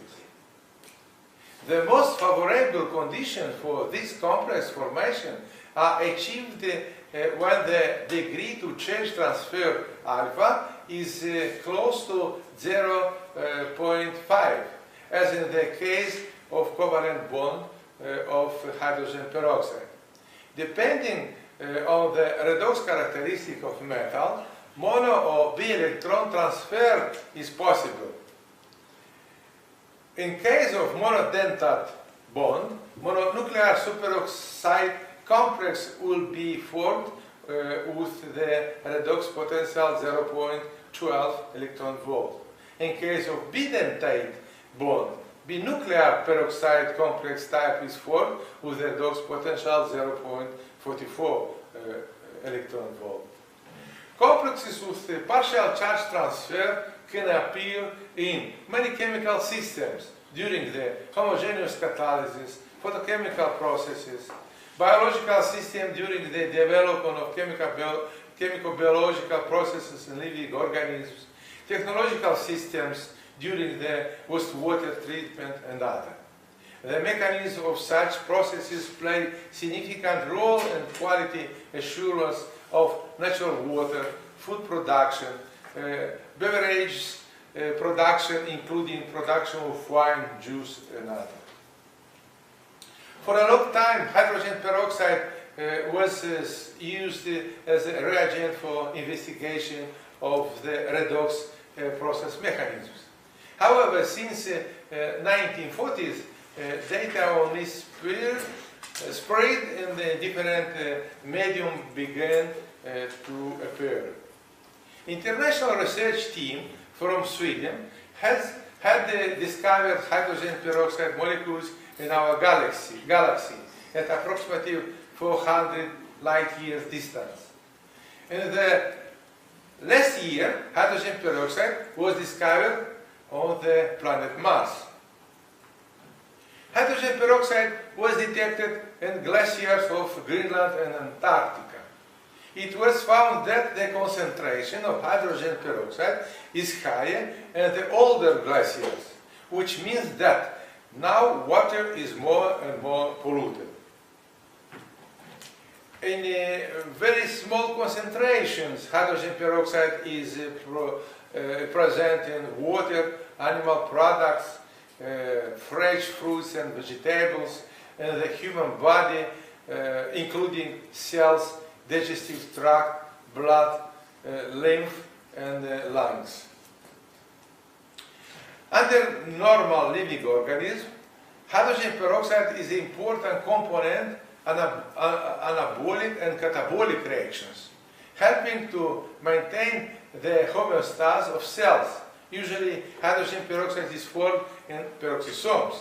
The most favorable conditions for this complex formation are achieved when the degree to change transfer alpha is close to 0.5, as in the case of covalent bond of hydrogen peroxide. Depending on the redox characteristic of metal, mono or bi electron transfer is possible. In case of monodentate bond, mononuclear superoxide complex will be formed with the redox potential 0.12 electron volt. In case of bidentate bond, binuclear peroxide complex type is formed with the redox potential 0.44 electron volt. Complexes with partial charge transfer can appear in many chemical systems during the homogeneous catalysis, photochemical processes, biological systems during the development of chemical-biological processes in living organisms, technological systems during the wastewater treatment, and other. The mechanism of such processes play significant role in quality assurance of natural water, food production, beverage production, including production of wine, juice, and other. For a long time, hydrogen peroxide was used as a reagent for investigation of the redox process mechanisms. However, since 1940s, data on this spread and the different medium began to appear. International research team from Sweden had discovered hydrogen peroxide molecules in our galaxy at approximately 400 light years distance. In the last year, hydrogen peroxide was discovered on the planet Mars. Hydrogen peroxide was detected in glaciers of Greenland and Antarctica. It was found that the concentration of hydrogen peroxide is higher in the older glaciers, which means that now water is more and more polluted. In very small concentrations, hydrogen peroxide is present in water, animal products, fresh fruits and vegetables, and the human body, including cells, digestive tract, blood, lymph, and lungs. Under normal living organism, hydrogen peroxide is an important component in anabolic and catabolic reactions, helping to maintain the homeostasis of cells. Usually, hydrogen peroxide is formed in peroxisomes.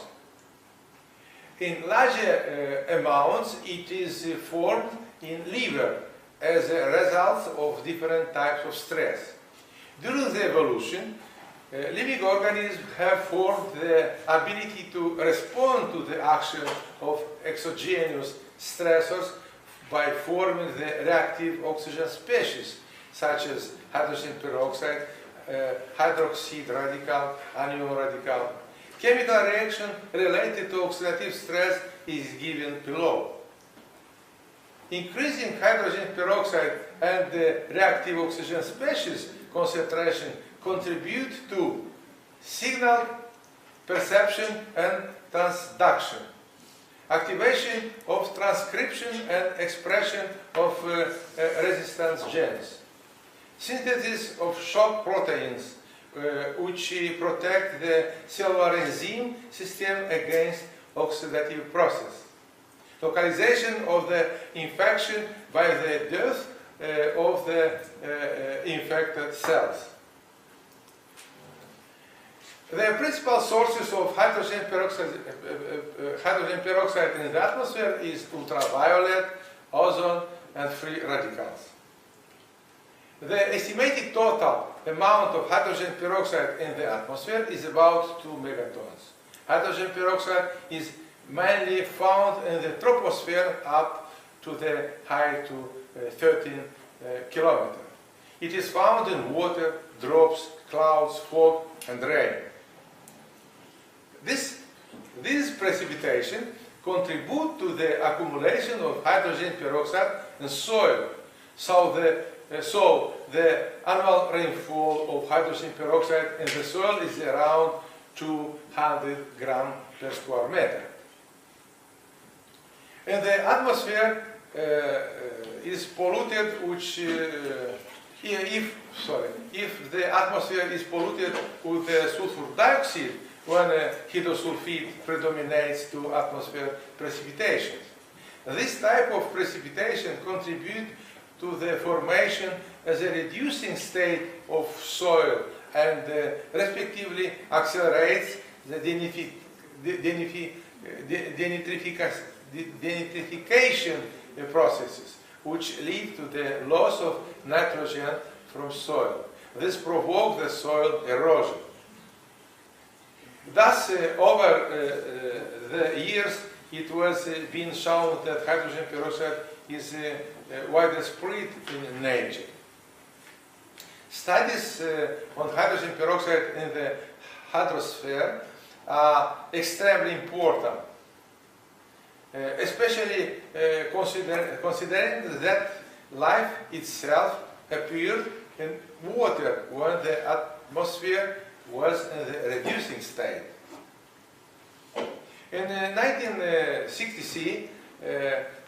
In larger amounts, it is formed in liver as a result of different types of stress. During the evolution, living organisms have formed the ability to respond to the action of exogenous stressors by forming the reactive oxygen species, such as hydrogen peroxide, hydroxide radical, anion radical. Chemical reaction related to oxidative stress is given below. Increasing hydrogen peroxide and the reactive oxygen species concentration contribute to signal perception and transduction, activation of transcription and expression of resistance genes, synthesis of shock proteins which protect the cellular enzyme system against oxidative process, localization of the infection by the death of the infected cells. The principal sources of hydrogen peroxide in the atmosphere is ultraviolet, ozone, and free radicals. The estimated total amount of hydrogen peroxide in the atmosphere is about 2 megatons. Hydrogen peroxide is mainly found in the troposphere up to the height to 13 kilometers. It is found in water, drops, clouds, fog, and rain. This precipitation contributes to the accumulation of hydrogen peroxide in soil. So the annual rainfall of hydrogen peroxide in the soil is around 200 grams per square meter. And the atmosphere is polluted, if the atmosphere is polluted with sulfur dioxide, when hydrosulfide predominates to atmosphere precipitation. This type of precipitation contributes to the formation as a reducing state of soil and respectively accelerates the denitrification processes, which lead to the loss of nitrogen from soil. This provokes the soil erosion. Thus, over the years, it was being shown that hydrogen peroxide is widespread in nature. Studies on hydrogen peroxide in the hydrosphere are extremely important, especially considering that life itself appeared in water when the atmosphere was in the reducing state. In 1966,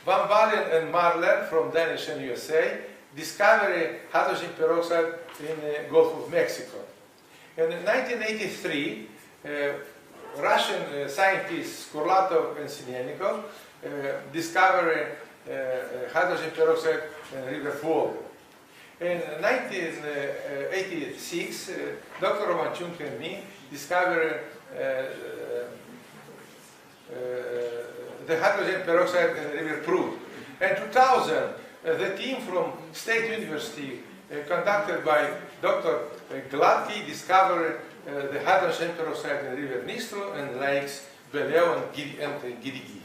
Van Balen and Marler from Danish and USA discovered hydrogen peroxide in the Gulf of Mexico. In 1983, Russian scientists Kurlatov and Sinelnikov discovered hydrogen peroxide in River Volga. In 1986, Dr. Romanchuk and me discovered the hydrogen peroxide in River Prut. In 2000, the team from State University, conducted by Dr. Gheorghe, discovered the hydrogen peroxide in River Nistru and lakes Beleu and Gheorghe.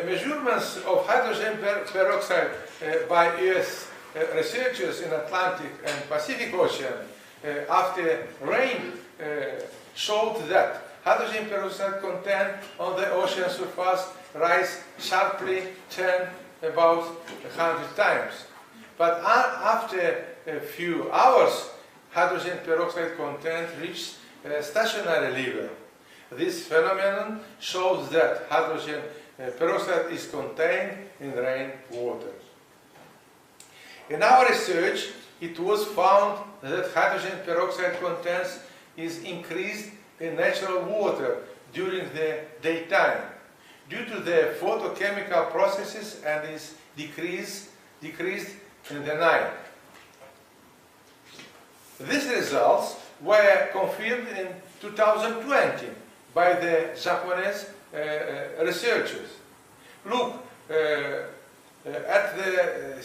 Measurements of hydrogen peroxide by US researchers in Atlantic and Pacific Ocean after rain showed that hydrogen peroxide content on the ocean surface rise sharply 10 about 100 times. But after a few hours, hydrogen peroxide content reached a stationary level. This phenomenon shows that hydrogen peroxide is contained in rainwater. In our research, it was found that hydrogen peroxide content is increased in natural water during the daytime due to the photochemical processes and is decreased in the night. These results were confirmed in 2020 by the Japanese researchers. Look at the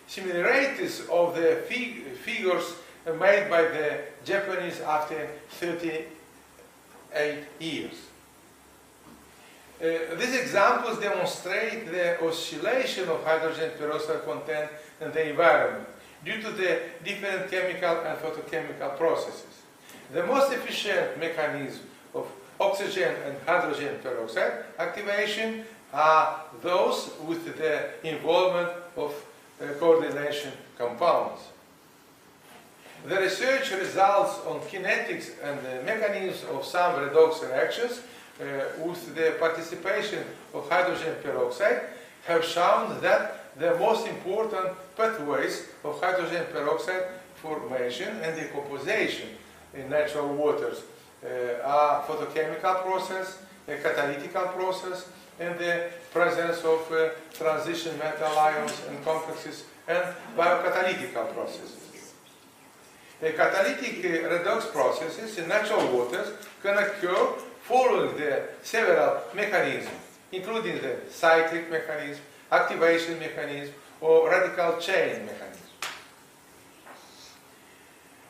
similarities of the figures made by the Japanese after 38 years. These examples demonstrate the oscillation of hydrogen peroxide content in the environment due to the different chemical and photochemical processes. The most efficient mechanism of oxygen and hydrogen peroxide activation are those with the involvement of coordination compounds. The research results on kinetics and the mechanisms of some redox reactions with the participation of hydrogen peroxide have shown that the most important pathways of hydrogen peroxide formation and decomposition in natural waters are photochemical process, a catalytical process, and the presence of transition metal ions and complexes and biocatalytical processes. The catalytic redox processes in natural waters can occur following the several mechanisms, including the cyclic mechanism, activation mechanism, or radical chain mechanism.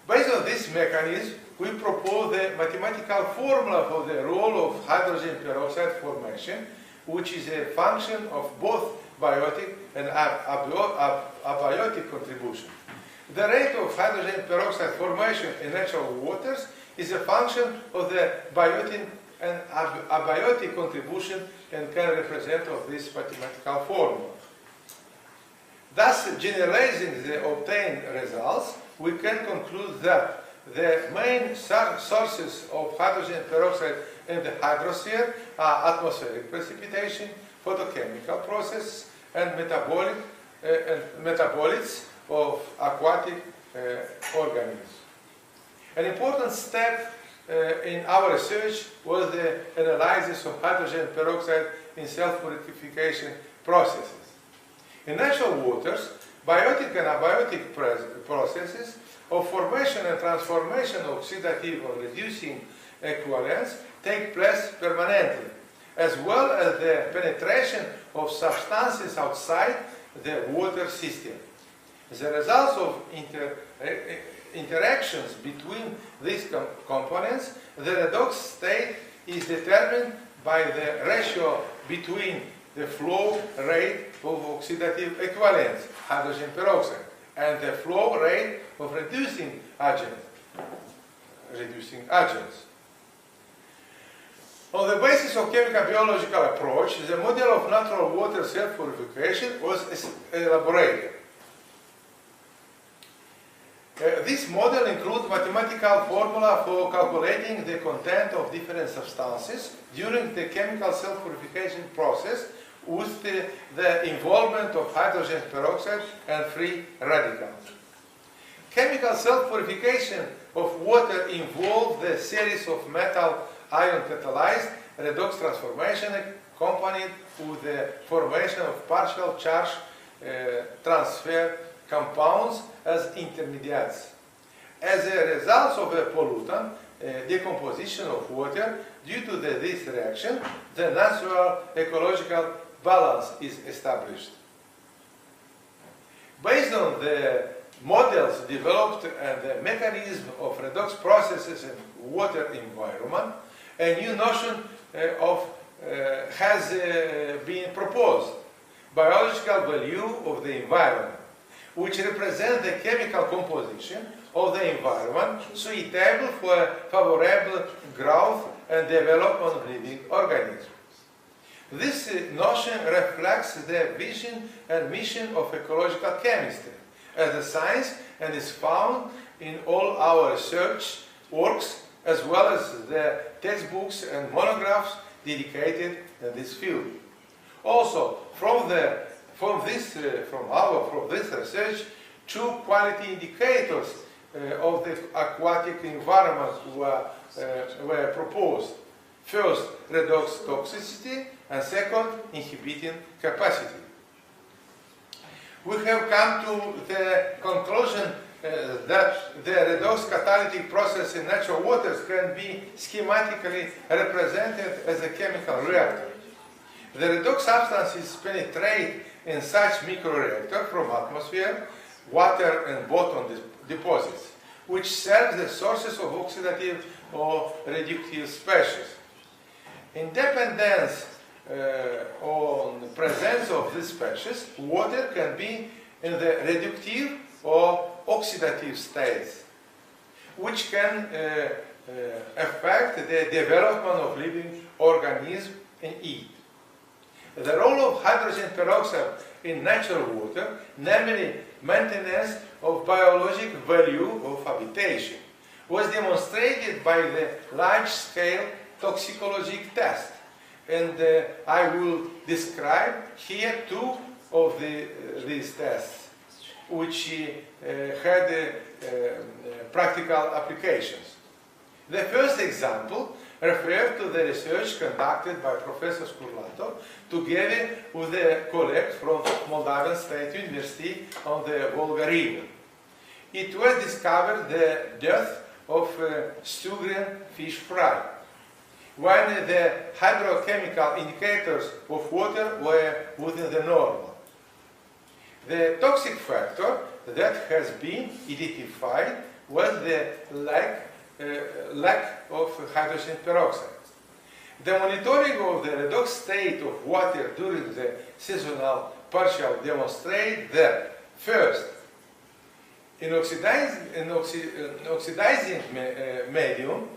Based on this mechanism, we propose the mathematical formula for the role of hydrogen peroxide formation, which is a function of both biotic and abiotic contribution. The rate of hydrogen peroxide formation in natural waters is a function of the biotic and abiotic contribution and can represent of this mathematical formula. Thus, generalizing the obtained results, we can conclude that the main sources of hydrogen peroxide in the hydrosphere are atmospheric precipitation, photochemical processes, and metabolites of aquatic organisms. An important step in our research was the analysis of hydrogen peroxide in self-purification processes. In natural waters, biotic and abiotic processes of formation and transformation of oxidative or reducing equivalents take place permanently, as well as the penetration of substances outside the water system. The results of interactions between these components, the redox state is determined by the ratio between the flow rate of oxidative equivalents, hydrogen peroxide, and the flow rate of reducing agents. On the basis of chemical biological approach, the model of natural water self-purification was elaborated. This model includes mathematical formula for calculating the content of different substances during the chemical self-purification process with the involvement of hydrogen peroxide and free radicals. Chemical self-purification of water involved the series of metal ion catalyzed redox transformation accompanied with the formation of partial charge transfer compounds as intermediates. As a result of a pollutant decomposition of water due to this reaction, the natural ecological balance is established. Based on the models developed and the mechanism of redox processes in water environment, a new notion has been proposed: biological value of the environment, which represents the chemical composition of the environment suitable for favorable growth and development of living organisms. This notion reflects the vision and mission of ecological chemistry as a science and is found in all our research works as well as the textbooks and monographs dedicated in this field. Also, from this research, two quality indicators of the aquatic environment were proposed. First, redox toxicity, and second, inhibiting capacity. We have come to the conclusion that the redox catalytic process in natural waters can be schematically represented as a chemical reactor. The redox substances penetrate in such microreactor from atmosphere, water and bottom deposits, which serve the sources of oxidative or reductive species. In dependence on the presence of these species, water can be in the reductive or oxidative states, which can affect the development of living organisms in it. The role of hydrogen peroxide in natural water, namely maintenance of biologic value of habitation, was demonstrated by the large-scale toxicological test. And I will describe here two of these tests, which had practical applications. The first example refers to the research conducted by Professor Scurlato together with a colleague from Moldovan State University on the Volga River. It was discovered the death of Sturgeon fish fry, when the hydrochemical indicators of water were within the normal. The toxic factor that has been identified was the lack of hydrogen peroxide. The monitoring of the redox state of water during the seasonal partial demonstrated that, first, In oxidizing medium,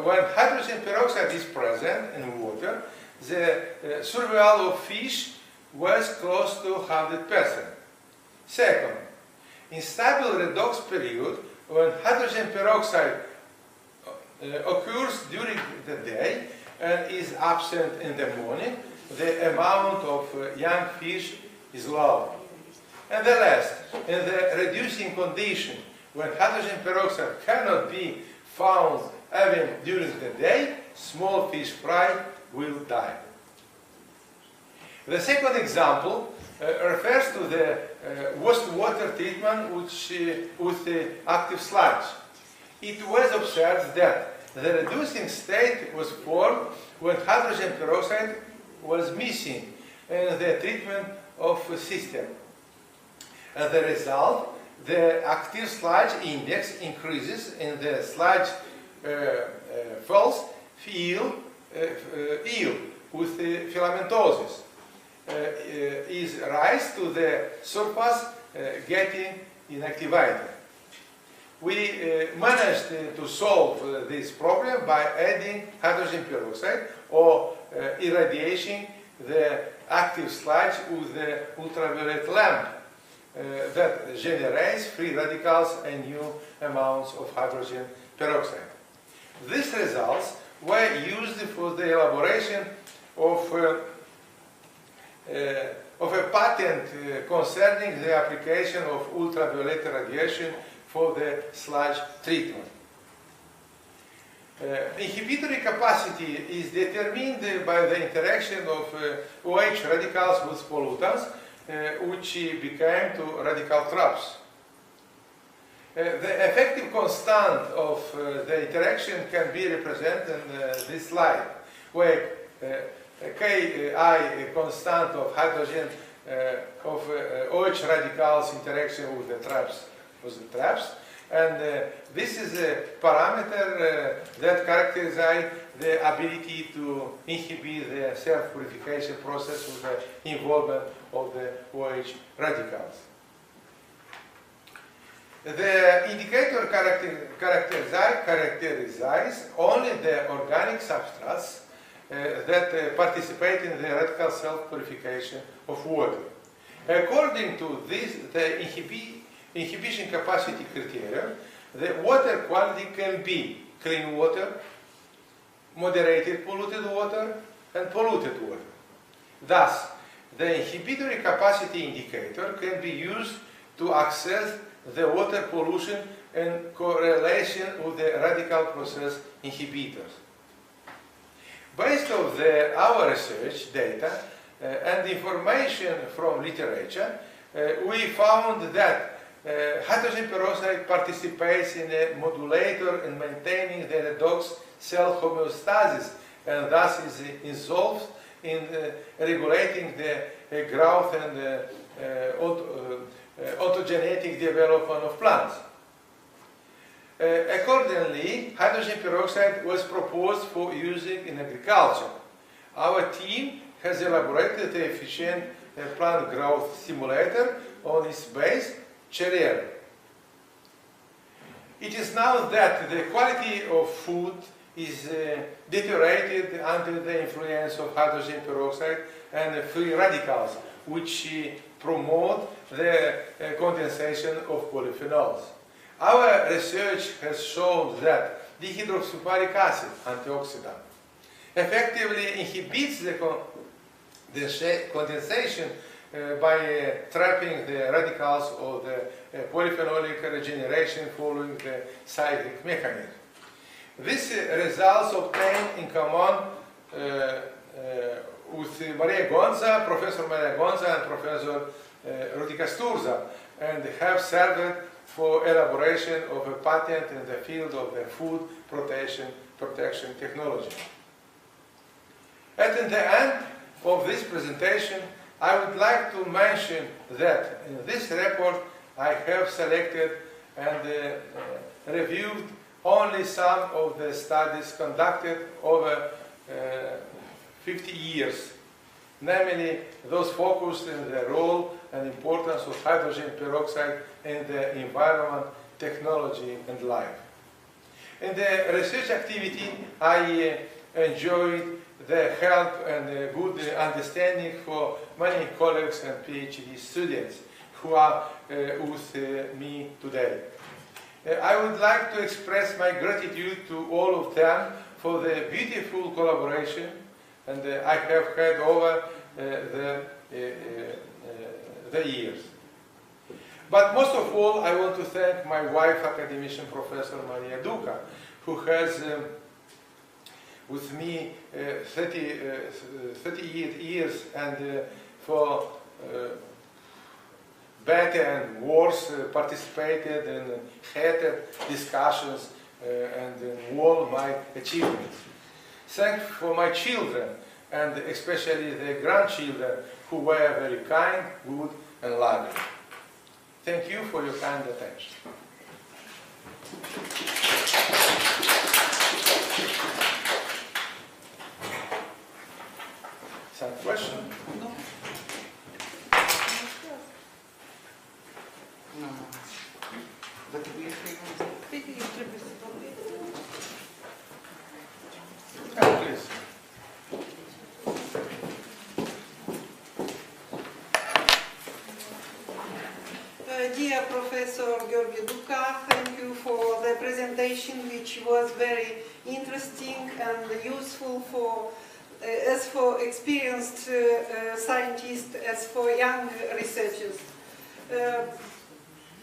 when hydrogen peroxide is present in water, the survival of fish was close to 100%. Second, in stable redox period, when hydrogen peroxide occurs during the day and is absent in the morning, the amount of young fish is low. And the last, in the reducing condition, when hydrogen peroxide cannot be found even during the day, small fish fry will die. The second example refers to the wastewater treatment with the active sludge. It was observed that the reducing state was formed when hydrogen peroxide was missing in the treatment of the system. As a result, the active sludge index increases and the sludge falls ill with the filamentosis. Is rise to the surface getting inactivated. We managed to solve this problem by adding hydrogen peroxide or irradiating the active sludge with the ultraviolet lamp that generates free radicals and new amounts of hydrogen peroxide. These results were used for the elaboration of a patent concerning the application of ultraviolet radiation for the sludge treatment. Inhibitory capacity is determined by the interaction of OH radicals with pollutants, which became to radical traps. The effective constant of the interaction can be represented in this slide, where Ki constant of hydrogen of OH radicals interaction with the traps, and this is a parameter that characterizes the ability to inhibit the self-purification process with the involvement of the OH radicals. The indicator characterizes only the organic substrates that participate in the radical self-purification of water. According to this, the inhibition capacity criteria, the water quality can be clean water, moderated polluted water, and polluted water. Thus, the inhibitory capacity indicator can be used to assess the water pollution in correlation with the radical process inhibitors. Based on our research data and information from literature, we found that hydrogen peroxide participates in a modulator in maintaining the redox cell homeostasis and thus is involved in regulating the growth and autogenetic development of plants. Accordingly, hydrogen peroxide was proposed for using in agriculture. Our team has elaborated the efficient plant growth stimulator on its base, cereal. It is known that the quality of food is deteriorated under the influence of hydrogen peroxide and free radicals, which promote the condensation of polyphenols. Our research has shown that dihydroxypyric acid, antioxidant, effectively inhibits the condensation by trapping the radicals of the polyphenolic regeneration following the cyclic mechanism. These results obtained in common with Maria Gonza, Professor Maria Gonza and Professor Rutika Sturza, and have served for elaboration of a patent in the field of the food protection technology. At the end of this presentation, I would like to mention that in this report I have selected and reviewed only some of the studies conducted over 50 years, namely those focused on the role and importance of hydrogen peroxide in the environment, technology, and life. In the research activity, I enjoyed the help and the good understanding for many colleagues and PhD students who are with me today. I would like to express my gratitude to all of them for the beautiful collaboration and I have had over the years. But most of all, I want to thank my wife, Academician Professor Maria DUCA, who has with me 38 years and for better and worse participated in heated discussions and in worldwide achievements. Thanks for my children and especially the grandchildren who were very kind, good and loving. Thank you for your kind attention. Some question? No. Please. Dear Professor Gheorghe DUCA, thank you for the presentation, which was very interesting and useful for as for experienced scientists, as for young researchers.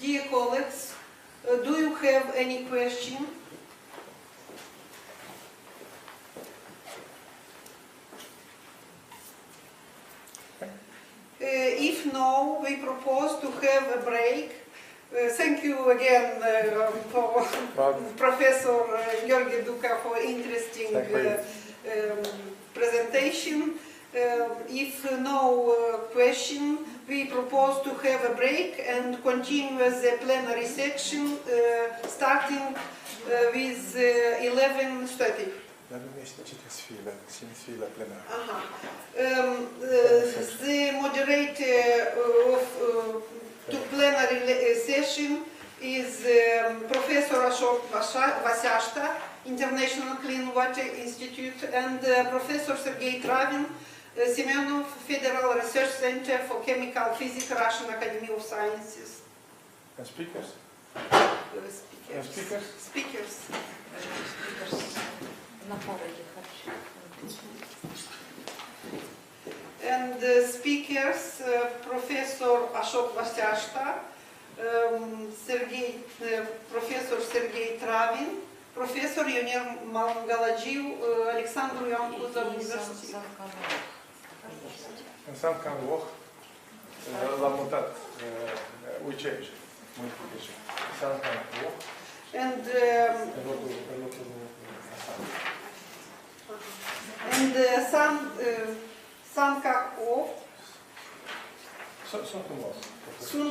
Dear colleagues, do you have any question? If no, we propose to have a break. Thank you again for Professor Gheorghe DUCA for interesting presentation. If no question, we propose to have a break and continue with the plenary section starting with 11:30. The moderator of to plenary session is Professor Ashok Vasyashta, International Clean Water Institute, and Professor Sergei Travin, Semenov Federal Research Center for Chemical Physics, Russian Academy of Sciences. And speakers? Speakers. Speakers. And speakers, Professor Ashok Vasyashta, Professor Sergei Travin, Professor Ionel Mangalagiu, Alexandru Ioan Cuza University. And some kind of work, l-am mutat, we change modification. Some kind of work. And Sun Kak-o, Sun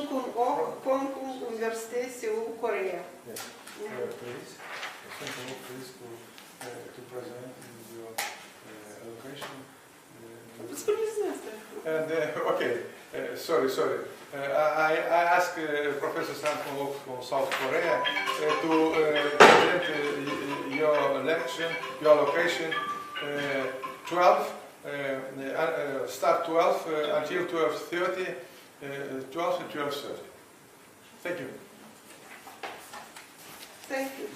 Kun-o, Konkung University, Seoul, Korea. Yes. Please, please to present your allocation. And okay, sorry. I asked Professor Sankonov from South Korea to present your lecture, your allocation 12. Start 12 until 12:30, 12 and 12:30. Thank you. Thank you.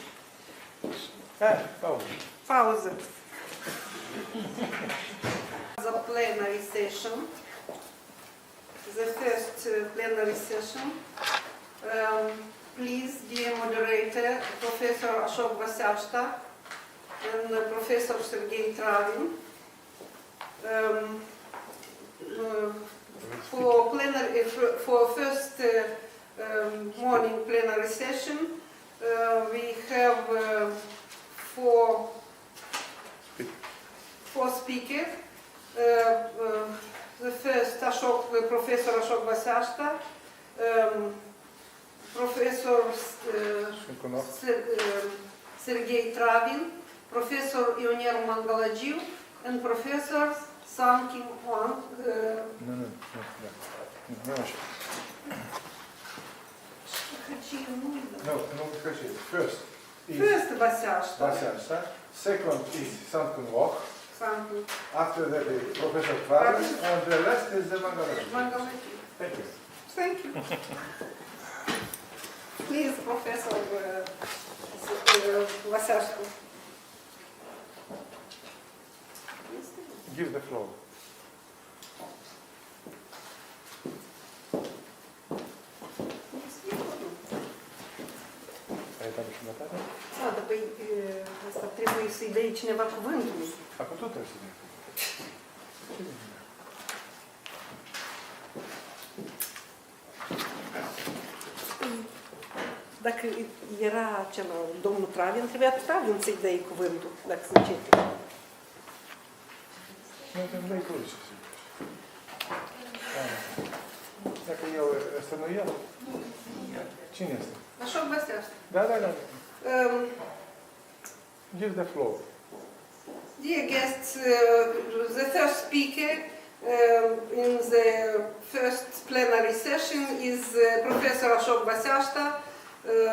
Pause. Pause. The plenary session, the first plenary session. Please, dear moderator, Professor Ashok Vasyashta and Professor Sergei Travin, for first morning plenary session, we have four speakers. The first Professor Ashok Vasyashta, Professor Sergei Travin, Professor Ionel Mangalagiu, and Professor Sun Kim Hwang. No. No, first is Vaseashta. Second is Sankun Wok. After that is Professor Tvares, and the last is the Mangalati. Thank you. Thank you. Please, Professor Vaseashta. Give the floor. Da, dar păi asta trebuie să-i dai cineva cuvântul. Acum tu trebuie să dai. Dacă era acela domnul Travian, trebuia Travian să-i dai cuvântul, dacă se începe. Nu, te-mi dai tu ce zic. Dacă eu, ăsta nu el? Cine este? Așa o Vaseashta. Da. Give the floor. Dear guests, the first speaker in the first plenary session is Professor Ashok Vaseashta,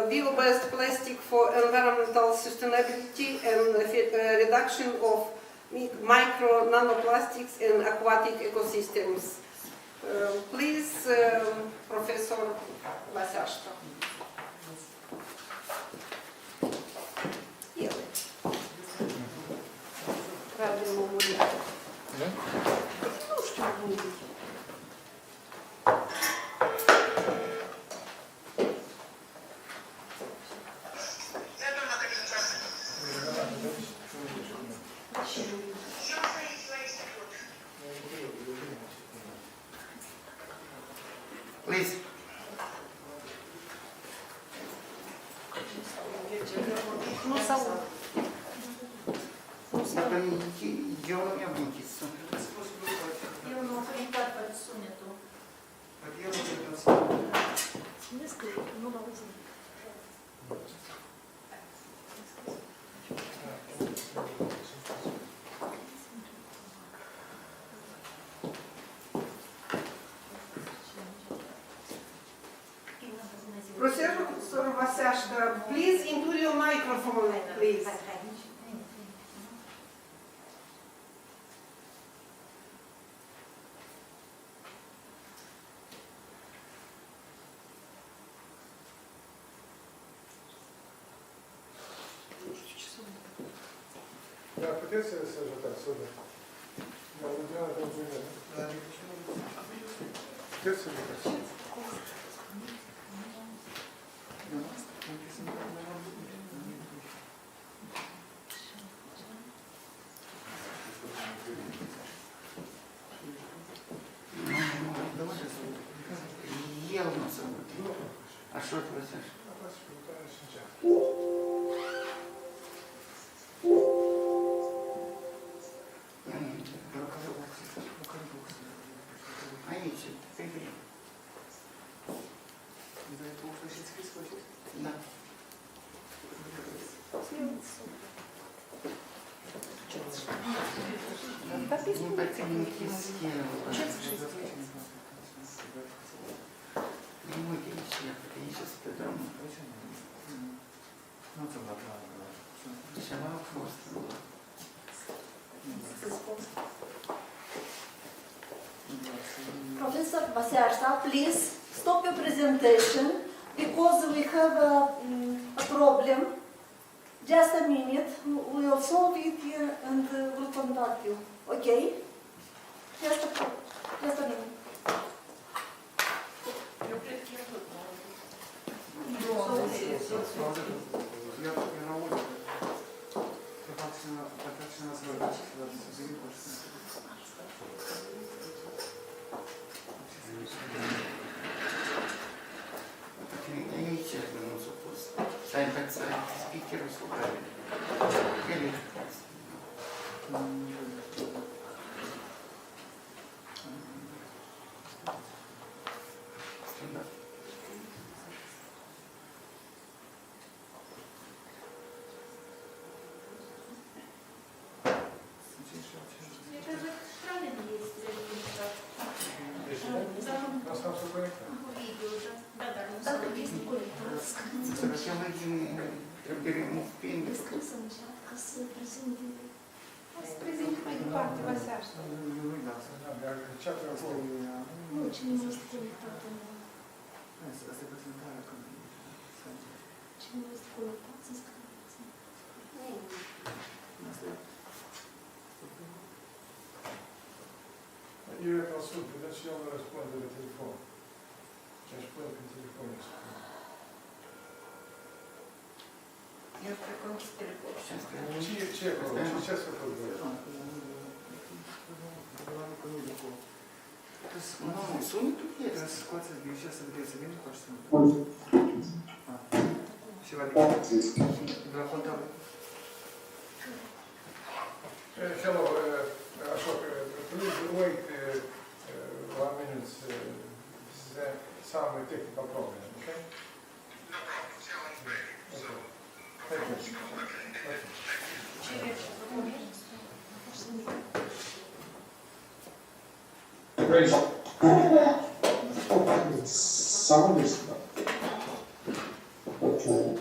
bio-based plastic for environmental sustainability and reduction of micro nanoplastics in aquatic ecosystems. Please, Professor Vaseashta. Правильно говорить. Ну, что говорить. Please. Nu s-au. Dacă eu nu mi-am închis sunetul. Eu nu am conectat pe sunetul. Eu nu trebuie să... Nu l-auzim. Professor Vaseashta, please include your microphone, please. Da, puteți să ajutați, să ajutați. Puteți să ajutați. El nu se uită. Așa o Vaseashta. Aici, pe greu. Da. Nu pe ține închis el. Nu, aici să pe drumul. Ceva a fost. Professor Vaseashta, please stop your presentation because we have a problem. Just a minute, we will solve it and we'll contact you. Okay? Just a minute. Aici nu s-a pus. Să-i învățat speakerul slujare. El e frumos. trebuie remove pin. Descris în chat ca să prezinte. Să prezinte mai departe, vă seară. Nu-i lasă. Nu, cine nu este conectat în... Asta e prezentarea când... Cine nu este conectat să scrieți. Asta e... Eu îl ascult, vedeți și eu îmi răspunde de telefon. Și aș pune pe telefon. Eu cred că închis telefon și asta e... Ce e acolo? Ce ați făcut voi? Nu, sunetul este. Trebuie să scoateți grijă să vedeți bine cu așa. Și va de la contabil. Hello, Ashok, please wait 1 minute. This is some technical problem, okay? No problem. Thank you. Some of this. Okay.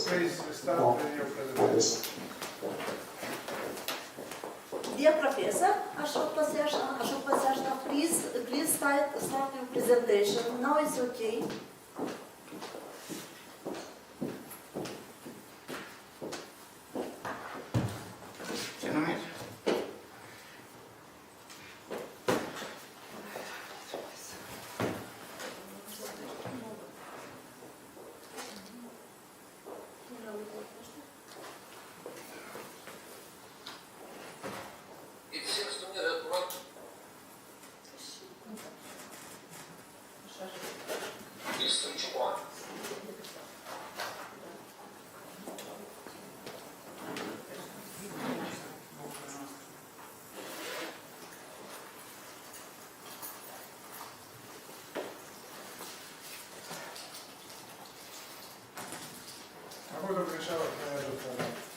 Please start your presentation. Dear Professor, Ashok Pasashna, please start your presentation. Now it's okay. Ce numești? A fost o greșeală că mi-a dus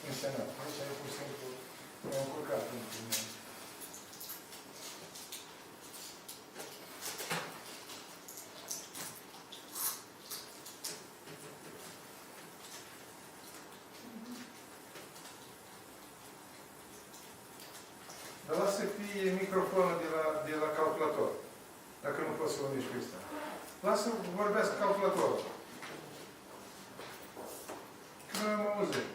în Senat. Deci ai pur și simplu mi-am încurcat în mine. Dar lasă să fie microfonul de la calculator, dacă nu poți să o unici cu ăsta. Lasă vorbească calculatorul. Că nu am auzit.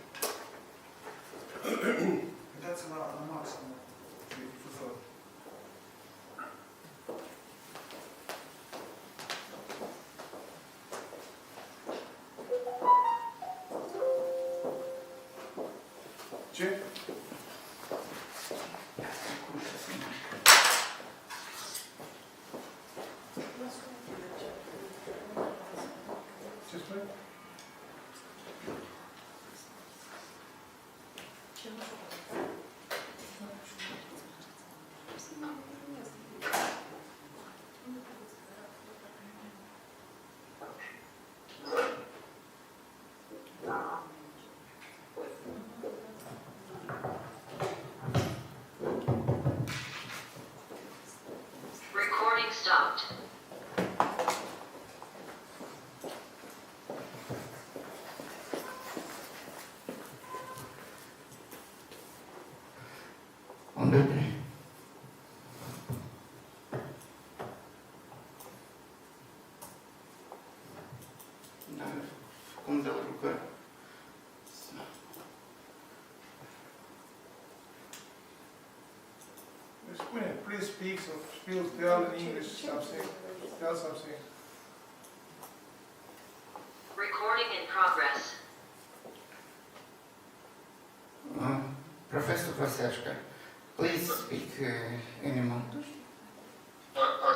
Dați la maxim difuzor. Ce? Ce spui? Recording stopped. Unde te? Dar cum de lucrări? Spune, please speak, so tell in English something, tell something. Recording in progress. Professor Vaseșca, please speak in English.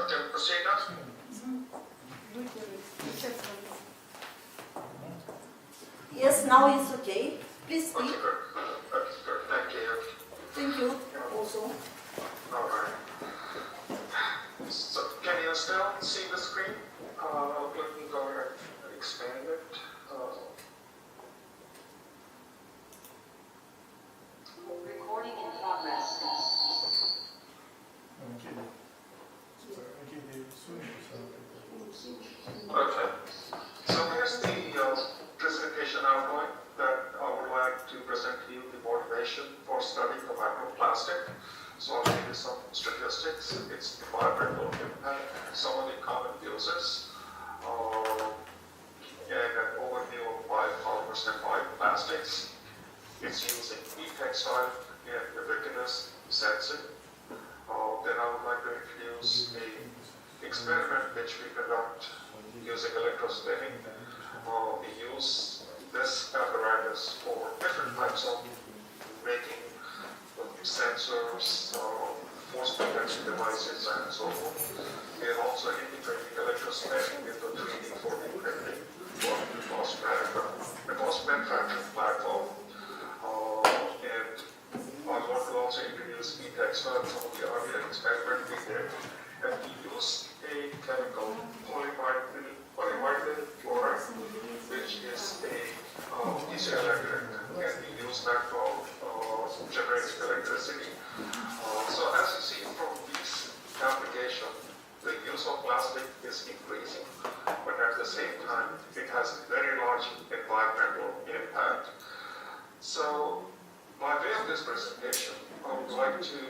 Can proceed now? Yes, now it's okay. Please speak. Thank you. Thank you also. All right. So, can you still see the screen? We can go ahead and expand it. Recording in progress. Okay. its environmental impact, some of the common uses, and an overview of biopolymers and bioplastics. It's using e-textile and ubiquitous sensing. Then I would like to introduce an experiment which we conduct using electrospinning. We use this apparatus for different types of making sensors, force protection devices, and so forth. We are also integrating electrospinning into 3D 4D printing for the cost manufacturing platform. And I want to also introduce e-textile, some of the earlier experiments we did. And we used a chemical, polyvinyl chloride, which is a piezoelectric, and we use that for generating electricity. So as you see from these applications, the use of plastic is increasing, but at the same time, it has very large environmental impact. So by way of this presentation, I would like to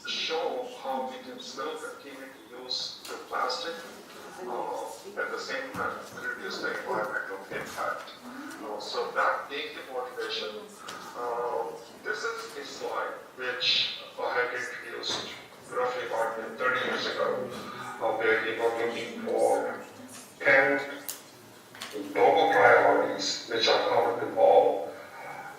show how we can still continue to use the plastic at the same time reduce the environmental impact. So that being the motivation, this is a slide which I had introduced roughly about 30 years ago, where we were looking for 10 global priorities which are common to all.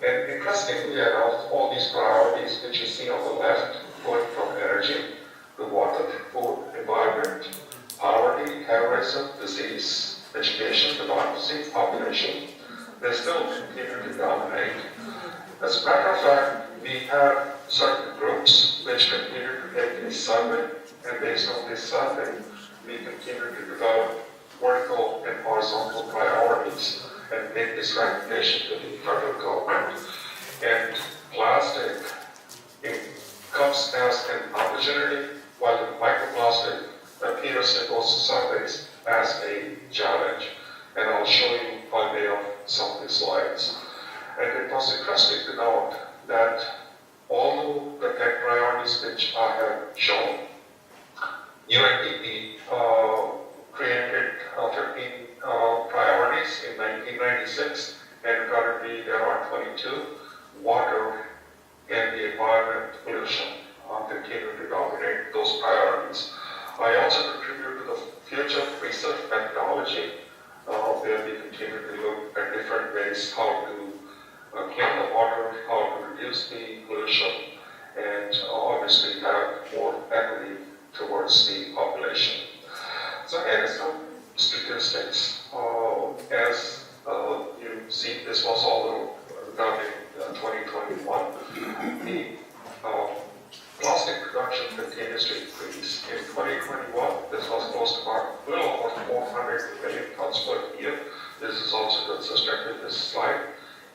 And interestingly enough, all these priorities which you see on the left, going from energy to water, food, environment, poverty, terrorism, disease, education, democracy, population, they still continue to dominate. As a matter of fact, we have certain groups which continue to take a survey, and based on this survey, we continue to develop vertical and horizontal priorities and make this recommendation to the federal government. And plastic, it comes as an opportunity, while the microplastic appears in those surveys as a challenge. And I'll show you by way of some of the slides. And it was interesting to note that although the 10 priorities which I have shown, UNDP created 15 priorities in 1996, and currently there are 22. Water and the environment, pollution continue to dominate those priorities. I also contribute to the future research methodology, where we continue to look at different ways how to clean the water, how to reduce the pollution, and obviously have more equity towards the population. So here are some statistics. As you see, this was all done in 2021. The plastic production continues to increase. In 2021, this was close to about a little over 400 million tons per year. This is also consistent with this slide.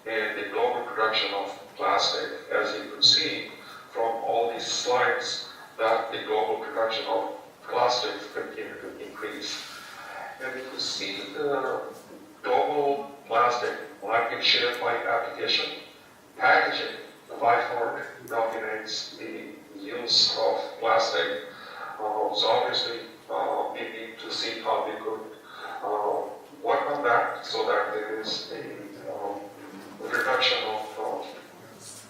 And the global production of plastic, as you can see from all these slides, that the global production of plastics continue to increase. And if you see the global plastic market share by application, packaging by far dominates the use of plastic. So obviously we need to see how we could work on that so that there is a reduction of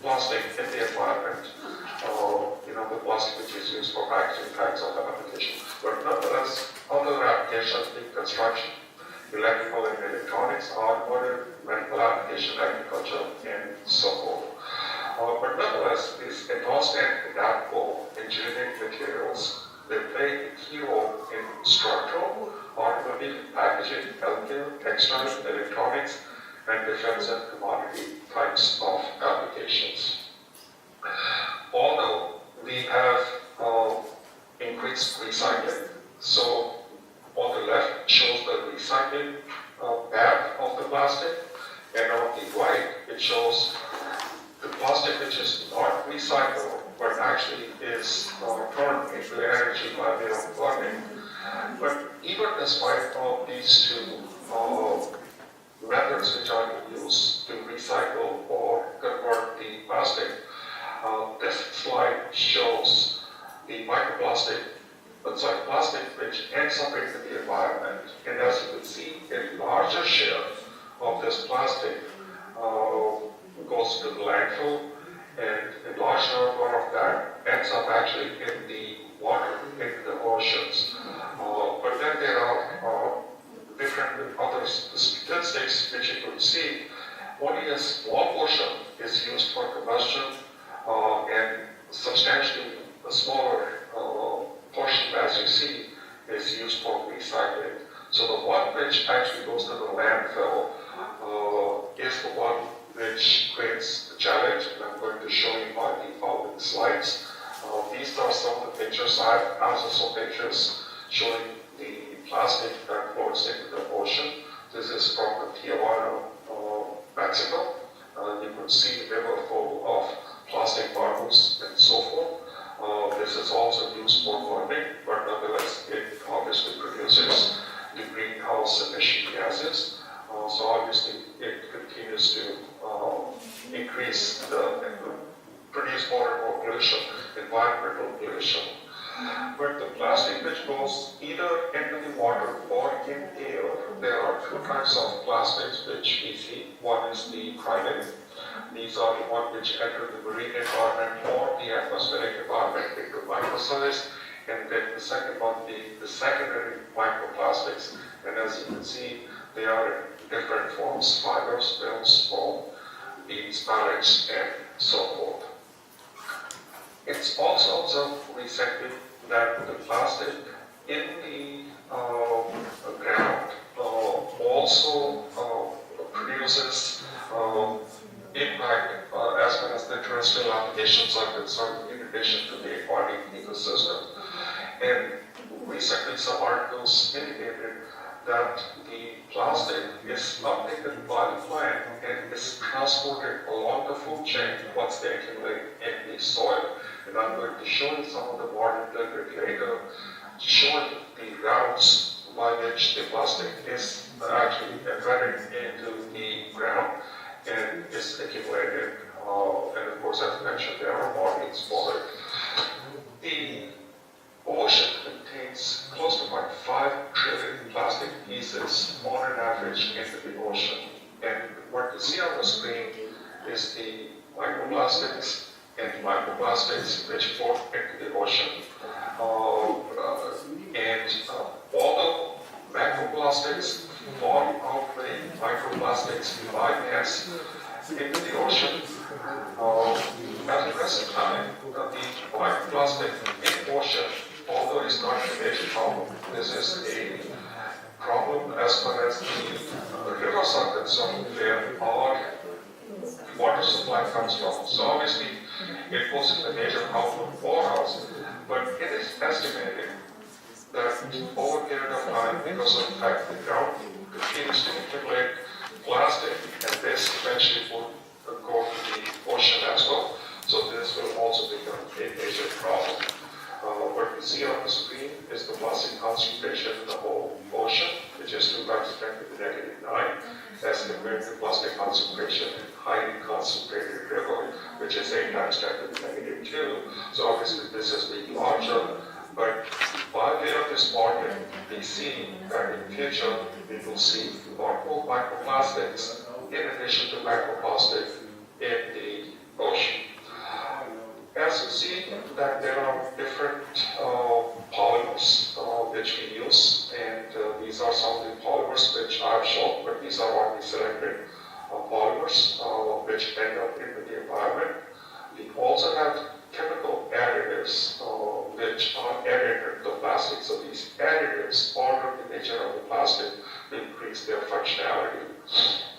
plastic in the environment. The plastic which is used for packaging types of application. But nonetheless, other applications in construction, electrical and electronics, automotive, medical application, agriculture, and so forth. But nonetheless, these advanced and adaptable engineering materials, they play a key role in structural, automotive, packaging, healthcare, textiles, electronics, and defense and commodity types of applications. Although we have increased recycling, so on the left shows the recycling path of the plastic, and on the right it shows the plastic which is not recycled but actually is turned into energy by way of burning. But even despite all these two methods which are used to recycle or convert the plastic, this slide shows the plastic which ends up into the environment. And as you can see, a larger share of this plastic goes to the landfill, and a large number of that ends up actually in the water, in the oceans. But then there are different other statistics which you could see. Only a small portion is used for combustion, and substantially a smaller portion, as you see, is used for recycling. So the one which actually goes to the landfill is the one which creates the challenge, and I'm going to show you by the following slides. These are some of the pictures. I also saw pictures showing the plastic that floats into the ocean. This is from Tijuana, Mexico. You could see the river full of plastic bottles and so forth. This is also used for farming, but nonetheless, it obviously produces the greenhouse emission gases. So obviously, it continues to increase produce more and more pollution, environmental pollution. But the plastic which goes either into the water or in the air, there are two types of plastics which we see. One is the primate. These are the ones which enter the marine environment or the atmospheric environment into microsize, and then the second one being the secondary microplastics. And as you can see, they are in different forms: fibers, films, foam, beads, pellets, and so forth. It's also observed recently that the plastic in the ground also produces impact as far as the terrestrial applications are concerned, in addition to the aquatic ecosystem. And recently some articles indicated that the plastic is uptaken by the plant and is transported along the food chain once they accumulate in the soil. And I'm going to show you some of the modern later, showing the routes by which the plastic is actually embedded into the ground and is accumulated. And of course, as mentioned, there are models for it. The ocean contains close to about 5 trillion plastic pieces on an average into the ocean. And what you see on the screen is the microplastics and microplastics which float into the ocean. Although macroplastics fall outweigh microplastics by mass into the ocean, at the present time, the microplastic in the ocean, although it's not a major problem, this is a problem as far as the rivers are concerned, where our water supply comes from. So obviously, it poses a major problem for us, but it is estimated that over a period of time, because of the fact that the ground continues to accumulate plastic, and this eventually will go to the ocean as well. So this will also become a major problem. What we see on the screen is the plastic concentration in the whole ocean, which is 2 times 10 to the negative 9, as compared to plastic concentration in highly concentrated river, which is 8 times 10 to the negative 2. So obviously this is being larger, but by way of this model, we see that in the future we will see a lot more microplastics in addition to macroplastic in the ocean. As you see that there are different polymers which we use, and these are some of the polymers which I've shown, but these are only selected polymers which end up into the environment. We also have chemical additives which are added to the plastic. So these additives alter the nature of the plastic to increase their functionality.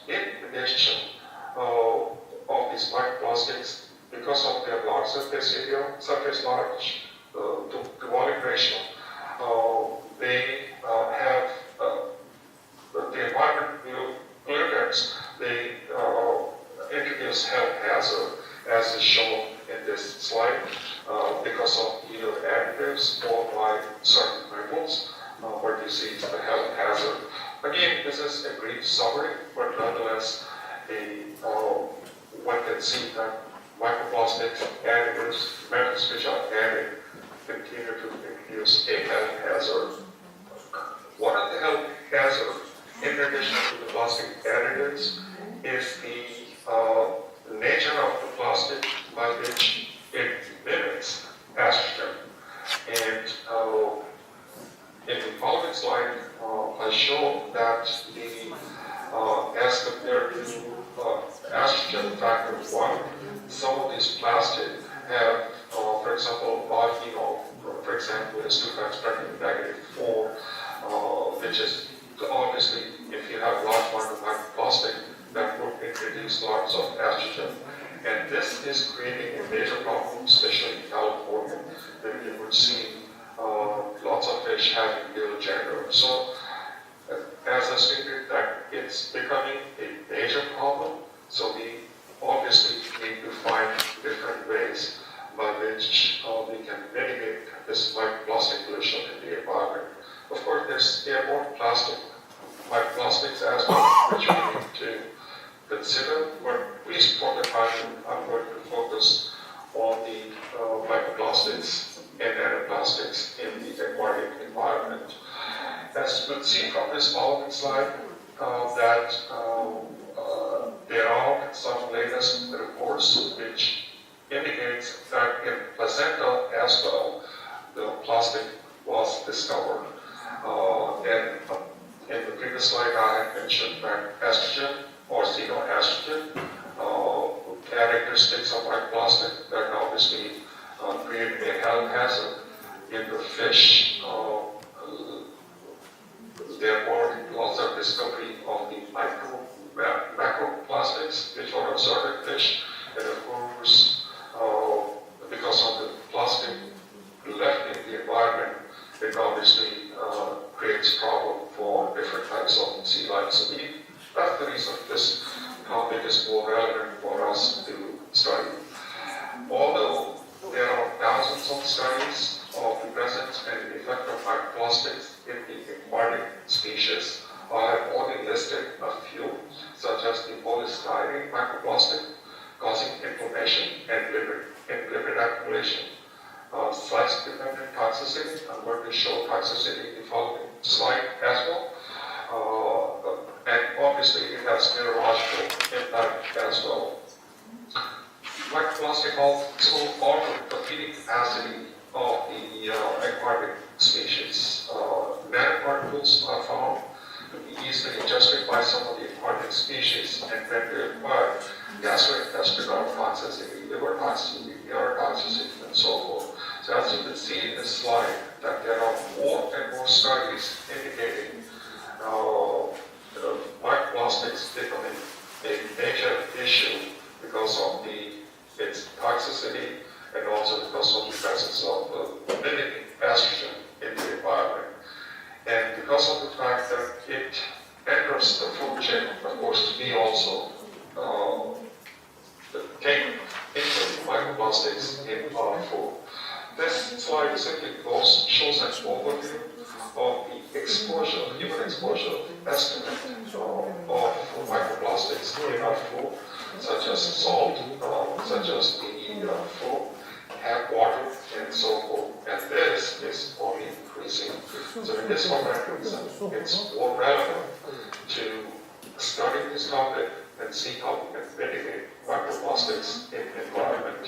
In addition of these microplastics, because of their large surface area, surface large to volume ratio, they have the environmental pollutants. They introduce health hazard, as is shown in this slide, because of either additives or by certain chemicals. What you see is the health hazard. Again, this is a brief summary, but nonetheless, one can see that microplastics, additives, metals which are added can continue to introduce a health hazard. One of the health hazards, in addition to the plastic additives, is the nature of the plastic by which it mimics estrogen. And in the following slide, I show that as compared to estrogen factor 1, some of these plastics have, for example, biophenol, for example, is 2'-negative -4, which is obviously, if you have large amount of microplastic, that would introduce lots of estrogen. And this is creating a major problem, especially in California, where you would see lots of fish having Gheorghe. So, as I stated, that it's becoming a major problem. So we obviously need to find different ways by which we can mitigate this microplastic pollution in the environment. Of course, there's airborne microplastics as well, which we need to consider, but at least for the time, I'm going to focus on the microplastics and nanoplastics in the aquatic environment. As you can see from this following slide, that there are some latest reports which indicates that in placenta as well, the plastic was discovered. And in the previous slide, I had mentioned that estrogen or xenoestrogen characteristics of microplastic that obviously create a health hazard in the fish. Therefore, lots of discovery of the macroplastics which are observed in fish, and of course, because of the plastic left in the environment, it obviously creates problem for different types of sea life. So that's the reason this topic is more relevant for us to study. Although there are thousands of studies of the presence and the effect of microplastics in the aquatic species, I have only listed a few, such as the polystyrene microplastic causing inflammation and lipid accumulation. Size-dependent toxicity, I'm going to show toxicity in the following slide as well. And obviously it has neurological impact as well. Microplastic also alter the feeding capacity of the aquatic species. Nanoparticles are found to be easily adjusted by some of the aquatic species and when they acquire gastrointestinal toxicity, liver toxicity, urine toxicity, and so forth. So as you can see in this slide, that there are more and more studies indicating microplastics becoming a major issue because of its toxicity and also because of the presence of mimicking estrogen in the environment. And because of the fact that it enters the food chain, of course, we also take into microplastics in our food. This slide simply shows an overview of the exposure, human exposure estimate of microplastics in our food, such as salt, such as the food, tap water, and so forth. And this is only increasing. So in this mechanism, it's more relevant to study this topic and see how we can mitigate microplastics in the environment.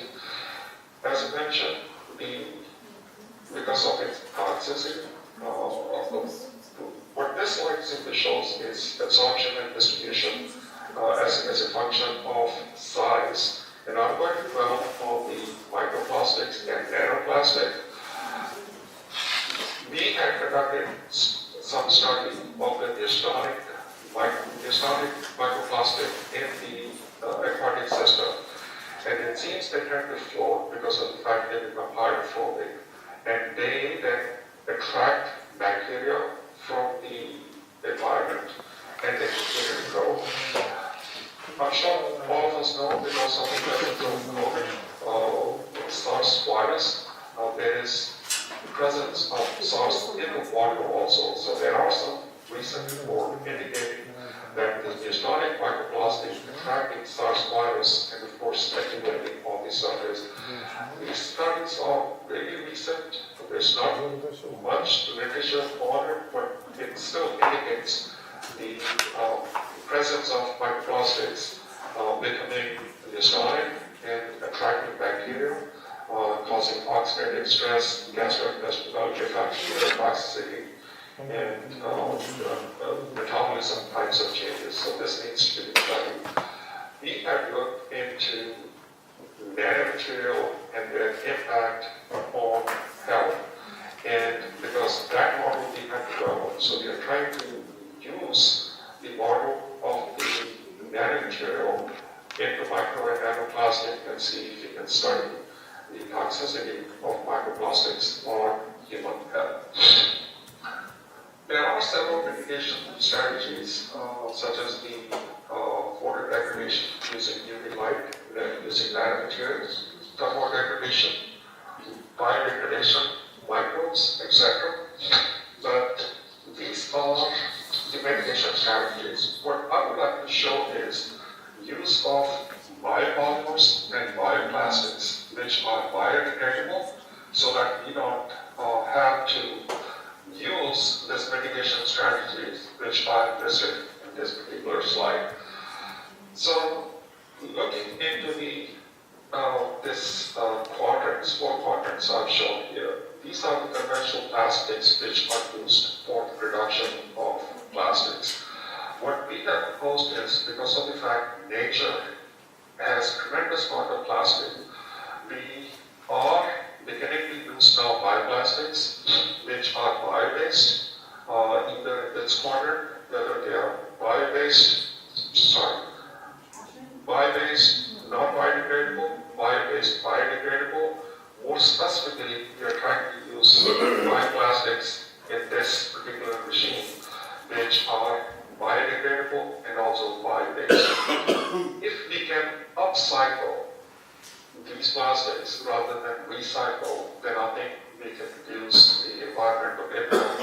As I mentioned, because of its toxicity, what this slide simply shows is absorption and distribution as a function of size. And I'm going to dwell on the microplastics and nanoplastic. We had conducted some study of the diastolic microplastic in the aquatic system. And it seems they tend to float because of the fact they become hydrophobic. And they then attract bacteria from the environment and they continue to grow. I'm sure all of us know because of the presence of SARS virus, there is the presence of SARS in the water also. So there are some recent reports indicating that the geostoric microplastic attracting SARS virus and of course accumulating on the surface. These studies are really recent. There's not much literature on it, but it still indicates the presence of microplastics becoming geostoric and attracting bacteria, causing oxidative stress, gastrointestinal toxicity, and metabolism types of changes. So this needs to be studied. We have looked into nanomaterial and their impact on health. And because that model we have developed, so we are trying to use the model of the nanomaterial into micro and nanoplastic and see if we can study the toxicity of microplastics on human health. There are several mitigation strategies, such as the photo degradation using UV light, using nanomaterials, thermal degradation, biodegradation, microbes, etc. But these are the mitigation strategies. What I would like to show is use of biopolymers and bioplastics, which are biodegradable, so that we don't have to use this mitigation strategies, which I've listed in this particular slide. So, looking into the quadrants, 4 quadrants I've shown here, these are the conventional plastics which are used for the production of plastics. What we have proposed is, because of the fact nature has tremendous amount of plastic, we are beginning to use now bioplastics, which are bio-based, either in this quadrant, whether they are bio-based, non-biodegradable, bio-based, biodegradable. More specifically, we are trying to use bioplastics in this particular machine, which are biodegradable and also bio-based. If we can upcycle these plastics rather than recycle, then I think we can reduce the environmental impact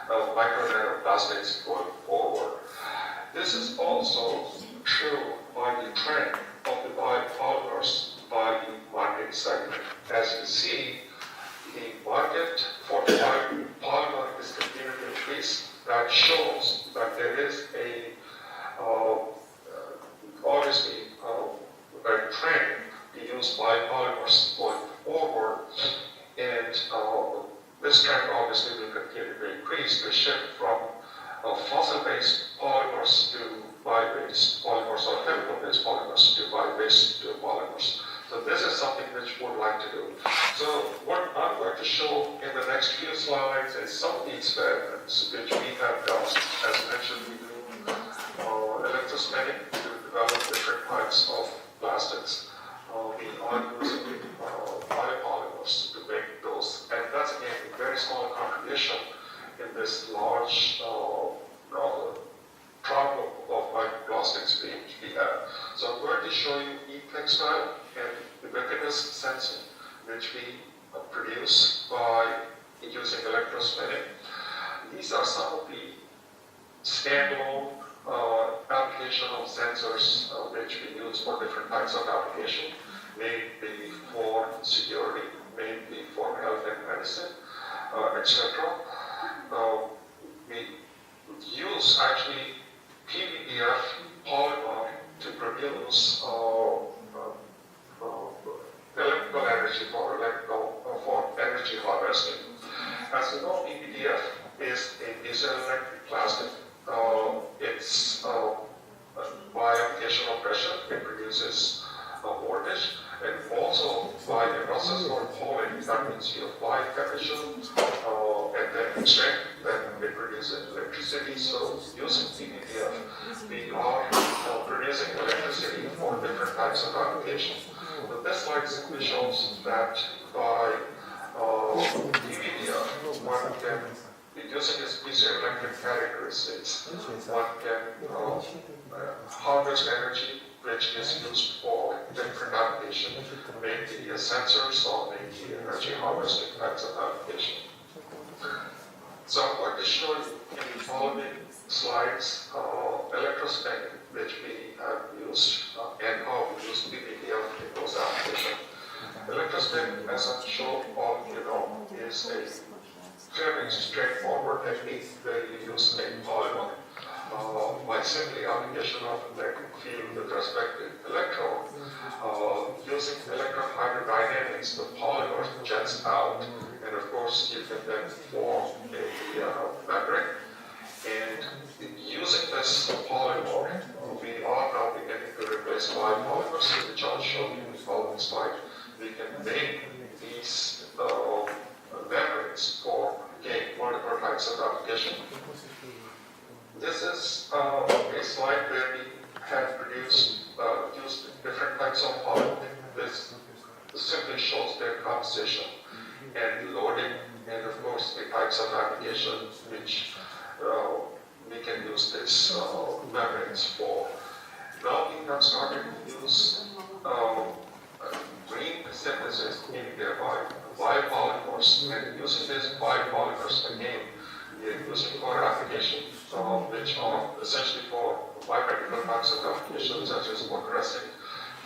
of micro nanoplastics going forward. This is also true by the trend of the biopolymers by the market segment. As you see, the market for the biopolymer is continuing to increase. That shows that there is obviously a trend to use biopolymers going forward, and this trend obviously will continue to increase. The shift from fossil-based polymers to bio-based polymers or chemical-based polymers to bio-based polymers. So this is something which we would like to do. So what I'm going to show in the next few slides is some of the experiments which we have done. As mentioned, we do electrospinning to develop different types of plastics. We are using biopolymers to make those, and that's again a very small contribution in this large problem of microplastics which we have. So I'm going to show you e-textile and ubiquitous sensing, which we produce by using electrospinning. These are some of the standalone application of sensors which we use for different types of application, maybe for security, maybe for health and medicine, etc. We use actually PVDF polymer to produce electrical energy for energy harvesting. As you know, PVDF is a piezoelectric plastic. It's by application of pressure, it produces voltage, and also by the process called polling, that means you apply temperature and then strength, then it produces electricity. So using PVDF, we are producing electricity for different types of applications. So this slide simply shows that by PVDF, one can, using its piezoelectric characteristics, one can harvest energy which is used for different applications, maybe sensors or maybe energy harvesting types of applications. So I'm going to show you in the following slides straightforward technique where you use a polymer. By simply application of electric field with respect to electrode, using electrohydrodynamics, the polymer jets out, and of course you can then form a membrane. And using this polymer, we are now beginning to replace biopolymers, which I'll show you in the following slide. We can make these membranes for multiple types of application. This is a slide where we have used different types of polymer. This simply shows their composition and loading, and of course the types of applications which we can use these membranes for. Now we have started to use green synthesis in their biopolymers, and using these biopolymers again, we are using for applications which are essentially for biomedical types of applications such as for dressing,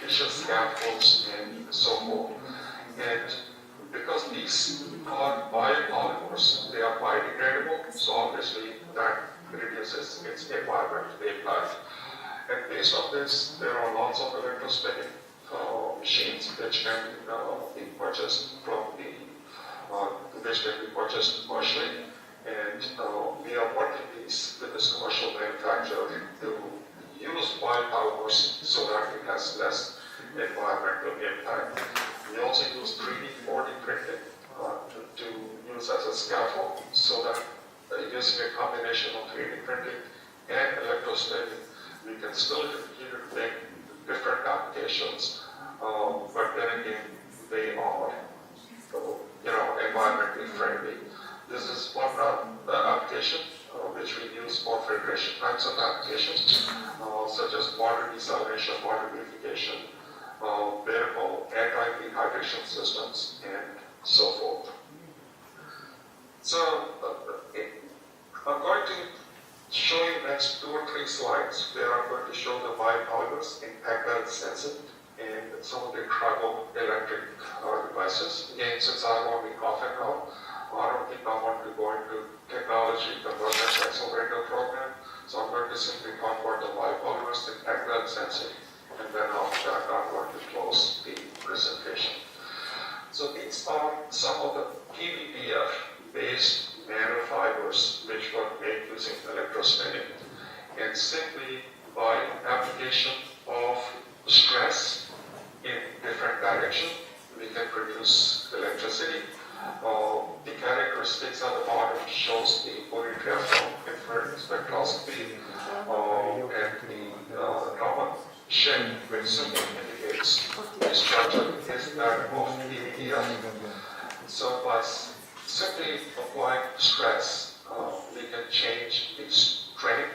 tissue scaffolds, and so forth. And because these are biopolymers, they are biodegradable, so obviously that reduces its environmental impact. And based on this, there are lots of electrospinning machines which can be purchased from which can be purchased commercially. And we are working with this commercial manufacturer to use biopolymers so that it has less environmental impact. We also use 3D 4D printing to use as a scaffold, so that using a combination of 3D printing and electrospinning, we can still continue to make different applications, but then again, they are environmentally friendly. This is one application which we use for filtration types of applications, such as water desalination, water purification, wearable anti-dehydration systems, and so forth. So I'm going to show you next 2 or 3 slides where I'm going to show the biopolymers in tactile sensing and some of the tribal electric devices. Again, since I'm only half an hour, I don't think I want to go into technology convergence accelerator program, so I'm going to simply talk about the biopolymers in tactile sensing, and then after that I'm going to close the presentation. So these are some of the PVDF-based nanofibers which were made using electrospinning, and simply by application of stress in different direction, we can produce electricity. The characteristics at the bottom shows the polytriathlon infrared spectroscopy, and the common shape which simply indicates the structure is that of PVDF. So by simply applying stress, we can change the strength,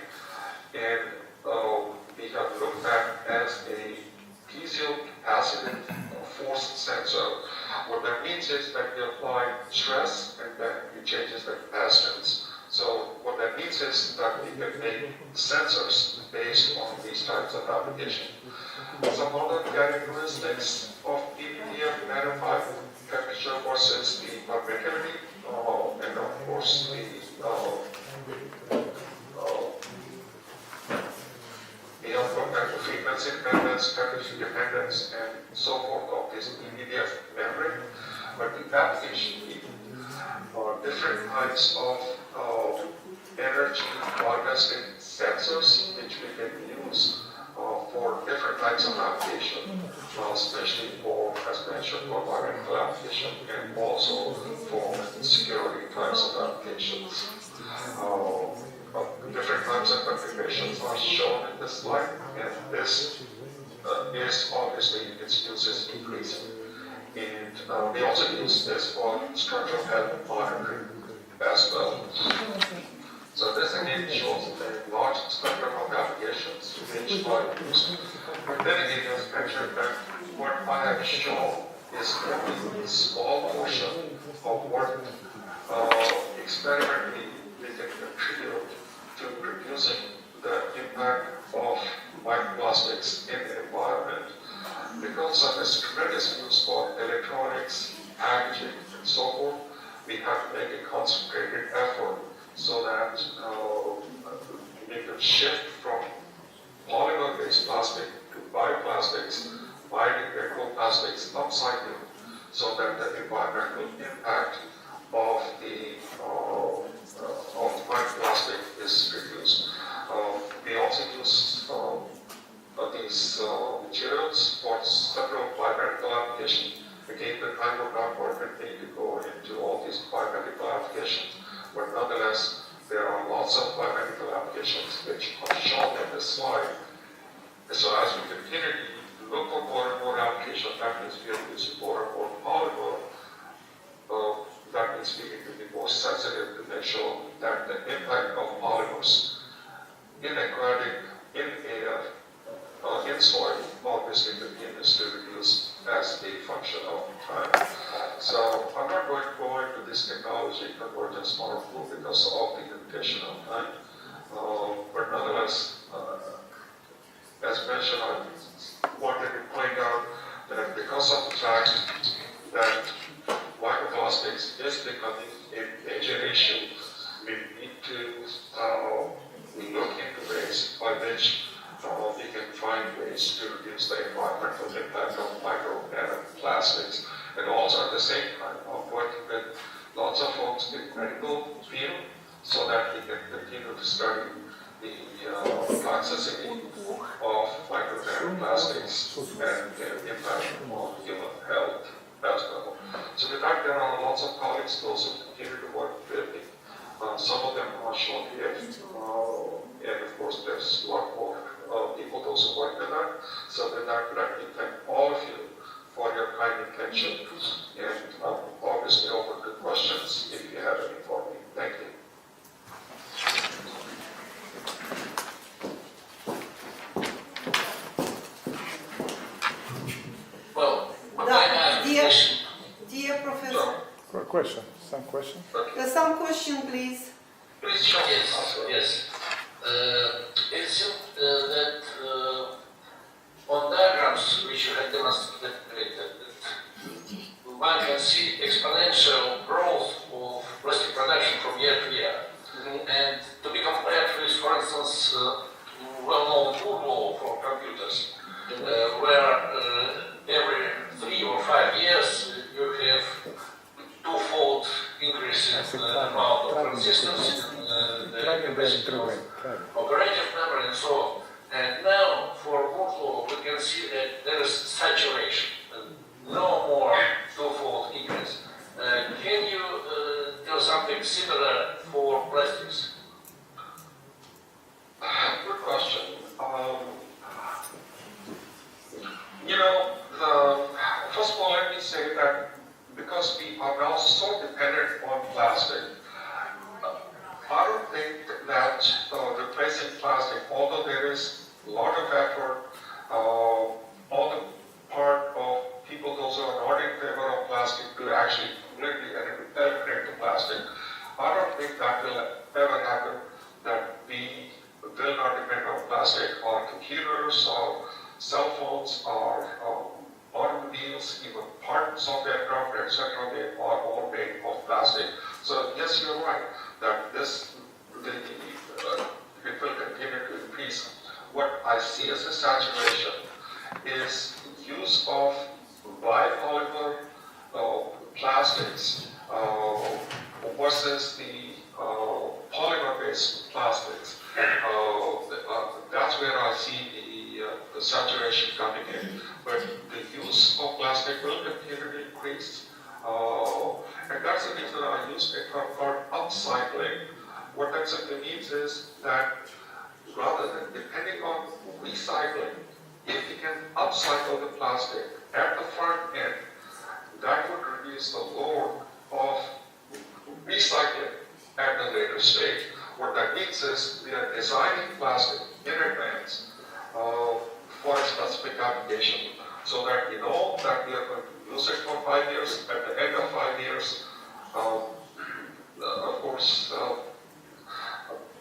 and we have looked at as a piezocapacitive force sensor. What that means is that we apply stress and then it changes the capacitance. So what that means is that we can make sensors based on these types of applications. Some other characteristics of PVDF nanofiber: temperature versus the permittivity, and of course the frequency dependence, temperature dependence, and so forth of this PVDF membrane. But the application different types of energy harvesting sensors which we can use for different types of application, especially for, as mentioned, for environmental application and also for security types of applications. Different types of configurations are shown in this slide, and this is obviously its use is increasing. And we also use this for structural health monitoring as well. So this again shows a very large spectrum of applications which are used. But then again, as mentioned, that what I have shown is only a small portion of what experimentally we can contribute to reducing the impact of microplastics in the environment. Because of its tremendous use for electronics, packaging, and so forth, we have to make a concentrated effort so that we can shift from polymer-based plastic to bioplastics, biodegradable plastics, upcycling, so that the environmental impact of the microplastic is reduced. We also use these materials for several biomedical applications. Again, the time would not permit me to go into all these biomedical applications, but nonetheless, there are lots of biomedical applications which are shown in this slide. So as we continue to look for more and more applications, that means we are using more and more polymer. That means we need to be more sensitive to make sure that the impact of polymers in aquatic, in air, in soil, obviously continues to reduce as a function of time. So I'm not going to go into this technology convergence model because of the limitation of time. But nonetheless, as mentioned, I wanted to point out that because of the fact that microplastics is becoming a major issue, we need to look into ways by which we can find ways to reduce the environmental impact of micro plastics. And also at the same time, I'm working with lots of folks in the medical field so that we can continue to study the toxicity of microplastics and their impact on human health as well. So with that, there are lots of colleagues, those who continue to work with me. Some of them are shown here, and of course there's a lot more people, those who work with that. So with that, let me thank all of you for your kind attention, and I'm obviously open to questions if you have any for me. Thank you. Well, dear Professor. Question. Some question? Some question, please. Yes. It seems that on diagrams which you have demonstrated, one can see exponential growth of plastic production from year to year. And to be compared with, for instance, well-known Moore law for computers, where every 3 or 5 years you have twofold increase in the amount of transistors in the capacity of operative memory and so on. And now for Moore's law we can see that there is saturation, no more twofold increase. Can you tell something similar for plastics? Good question. First of all, let me say that because we are now so dependent on plastic, I don't think that replacing plastic, although there is a lot of effort on the part of people, those who are not in favor of plastic, to actually completely eliminate the plastic, I don't think that will ever happen, that we will not depend on plastic. Our computers, our cell phones, our automobiles, even parts of the aircraft, etc., they are all made of plastic. So yes, you're right that it will continue to increase. What I see as a saturation is use of biopolymer plastics versus the polymer-based plastics. That's where I see the saturation coming in. But the use of plastic will continue to increase. And that's the reason I use a term called upcycling. What that simply means is that rather than depending on recycling, if we can upcycle the plastic at the front end, that would reduce the load of recycling at the later stage. What that means is we are designing plastic in advance for a specific application, so that we know that we are going to use it for 5 years. At the end of 5 years, of course,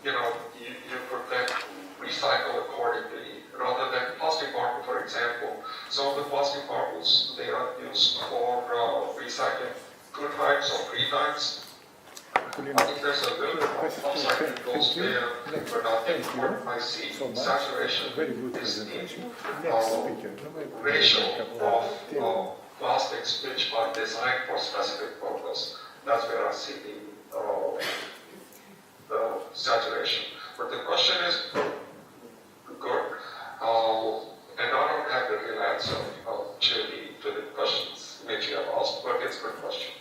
you could then recycle accordingly, rather than plastic bottle, for example. Some of the plastic bottles, they are used for recycling 2 times or 3 times, if there's a little upside that goes there, but I think what I see saturation is the ratio of plastics which are designed for specific purpose. That's where I see the saturation. But the question is good. And I don't have the real answer to the questions which you have asked, but it's a good question.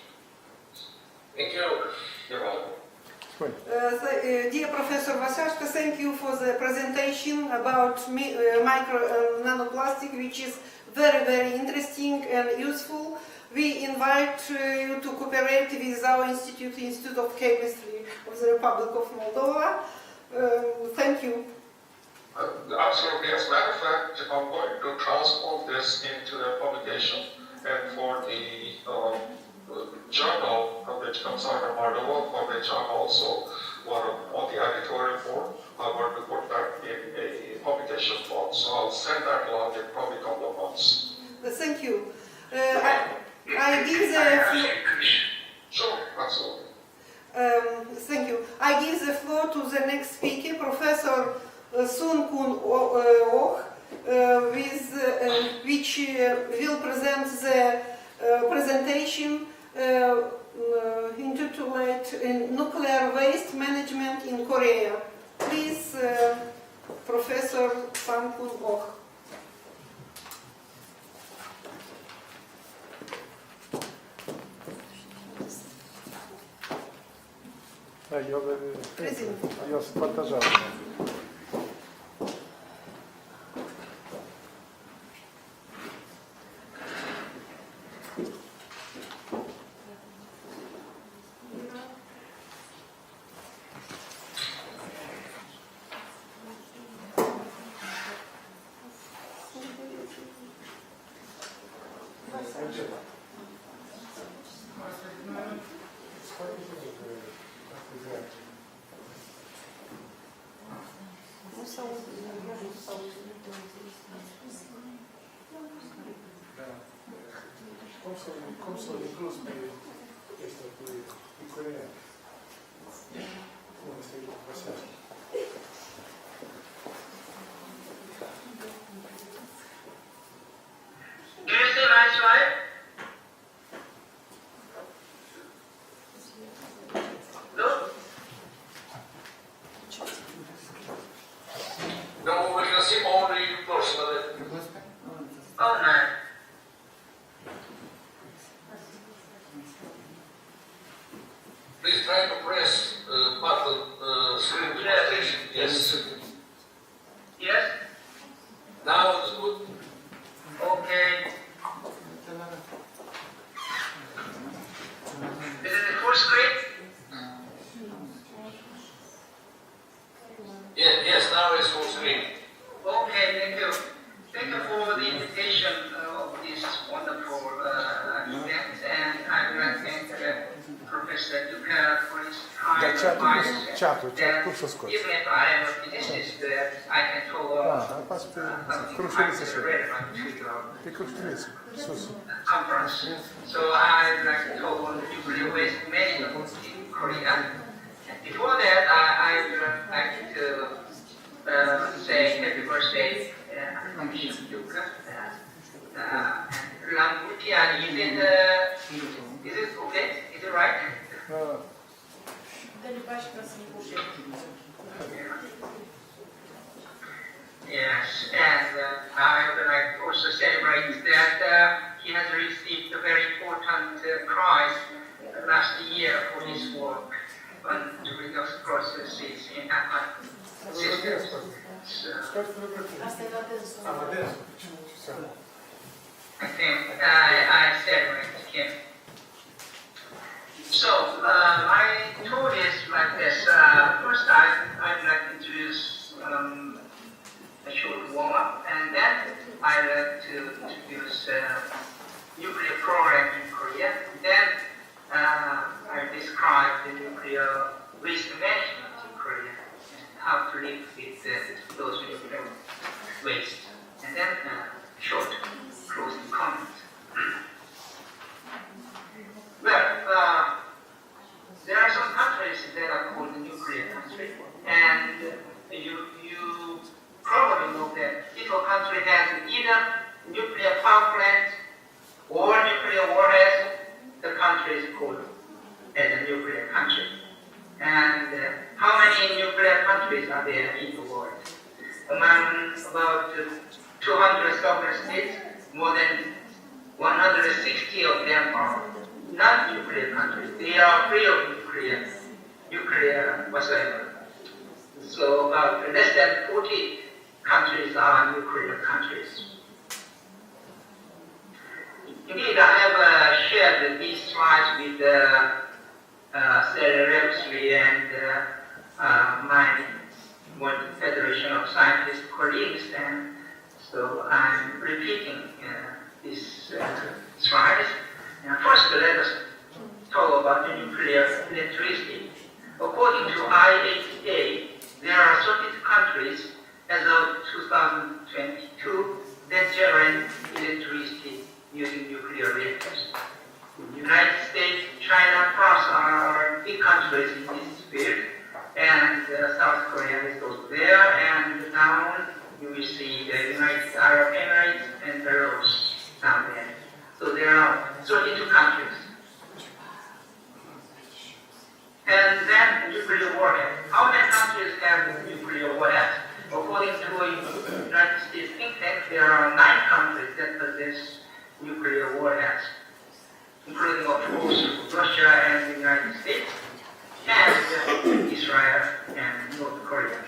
Thank you. You're welcome. Dear Professor Vasashka, thank you for the presentation about micro and nanoplastic, which is very, very interesting and useful. We invite you to cooperate with our institute, the Institute of Chemistry of the Republic of Moldova. Thank you. Absolutely. As a matter of fact, I'm going to transform this into a publication, and for the journal which comes out of Moldova, for which I'm also on the editorial board, I want to put that in a publication form. So I'll send that along in probably a couple of months. Thank you. I give the Sure, absolutely. Thank you. I give the floor to the next speaker, Professor Sun Kun Oh, which will present the presentation entitled Nuclear Waste Management in Korea. Please, Professor Sun Kun Oh. Io spartagiavo. Como sono inclusi questa qui in Corea? Come stai passando? Do you see my slide? No? No, we can see only portion of it. Oh, no. Please try to press button screen presentation. Yes. Yes? Now it's good. Okay. Is it the full screen? Yes, now it's full screen. Okay, thank you. Thank you for the invitation of this wonderful event, and I would like to thank Professor DUCA for his time and advice. Even if I am a physicist, I can follow something relevant to your conference. So I would like to talk on nuclear waste management in Korea. Before that, I would like to say happy birthday, Academician DUCA. Lamutian, is it okay? Is it right? Yes, and I would like to also celebrate that he has received a very important prize last year for his work on the redox processes in aquatic systems. I think I celebrate him. So, my talk is like this. First, I'd like to introduce a short warm-up, and then I'd like to introduce nuclear program in Korea. Then, I describe the nuclear waste management in Korea, and how to live with those nuclear waste. And then, short closing comment. Well, there are some some countries that are called nuclear countries, and you probably know that if a country has either nuclear power plant or nuclear warheads, the country is called as a nuclear country. And how many nuclear countries are there in the world? Among about 200 sovereign states, more than 160 of them are non-nuclear countries. They are free of nuclear whatsoever. So about less than 40 countries are nuclear countries. Indeed, I have shared these slides with Sarah Rebsley and my World Federation of Scientists colleagues, and so I'm repeating these slides. And first, let us talk about the nuclear electricity. According to IAEA, there are 32 countries as of 2022 that generate electricity using nuclear reactors. The United States, China, France are big countries in this field, and South Korea is also there, and down you will see the United Arab Emirates and Belarus down there. So there are 32 countries. And then nuclear warheads. How many countries have nuclear warheads? According to a United States think tank, there are 9 countries that possess nuclear warheads, including, of course, Russia and the United States, and Israel and North Korea.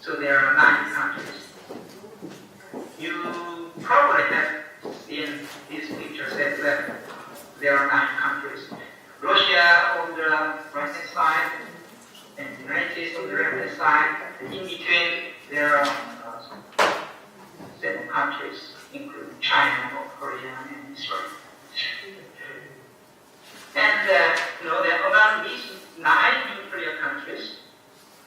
So there are 9 countries. You probably have seen these pictures as well. There are 9 countries. Russia on the right-hand side, and the United States on the left-hand side. And in between, there are 7 countries, including China, North Korea, and Israel. And that among these 9 nuclear countries,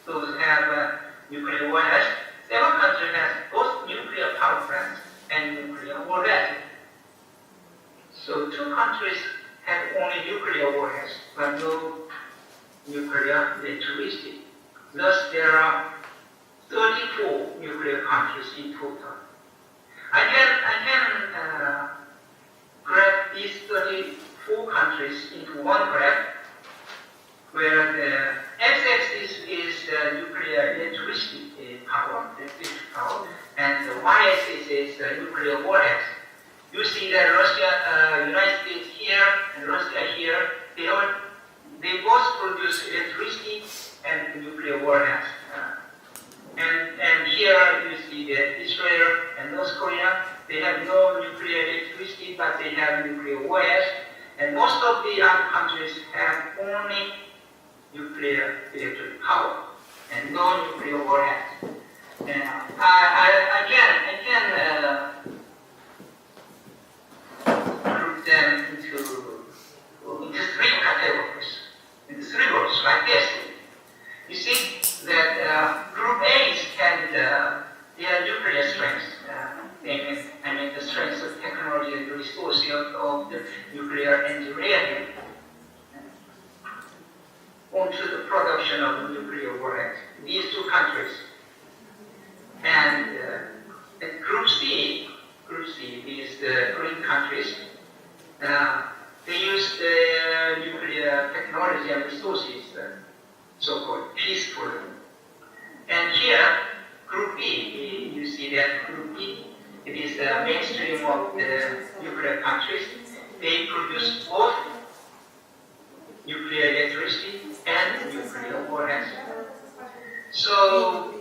those have nuclear warheads, 7 countries have both nuclear power plants and nuclear warheads. So 2 countries have only nuclear warheads, but no nuclear electricity. Thus, there are 34 nuclear countries in total. I can graph these 34 countries into one graph, where the x-axis is the nuclear electricity power, and the y-axis is the nuclear warheads. You see that Russia, United States here, and Russia here, they both produce electricity and nuclear warheads. And here you see that Israel and North Korea, they have no nuclear electricity, but they have nuclear warheads. And most of the other countries have only nuclear electric power and no nuclear warheads. And I can group them into 3 categories, into 3 groups like this. You see that group A and their nuclear strengths, I mean the strengths of technology and the resources of the nuclear engineering onto the production of nuclear warheads. These 2 countries. And Group C, these green countries, they use the nuclear technology and resources, so-called peacefully. And here, Group B, you see that Group B, it is the mainstream of the nuclear countries. They produce both nuclear electricity and nuclear warheads. So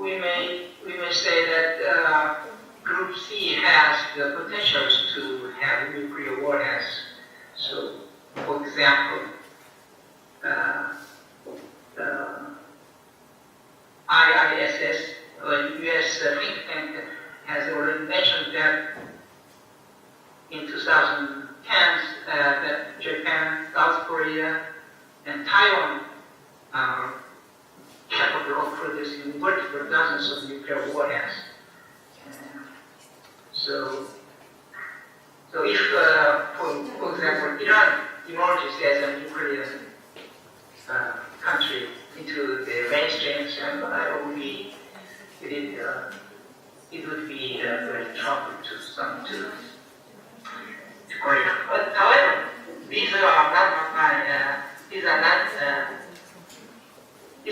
we may say that Group C has the potential to have nuclear warheads. So, for example, IISS, US think tank, has already mentioned that in 2010, that Japan, South Korea, and Taiwan are capable of producing multiple dozens of nuclear warheads. So system, it would be very trouble to some to Korea. But however, this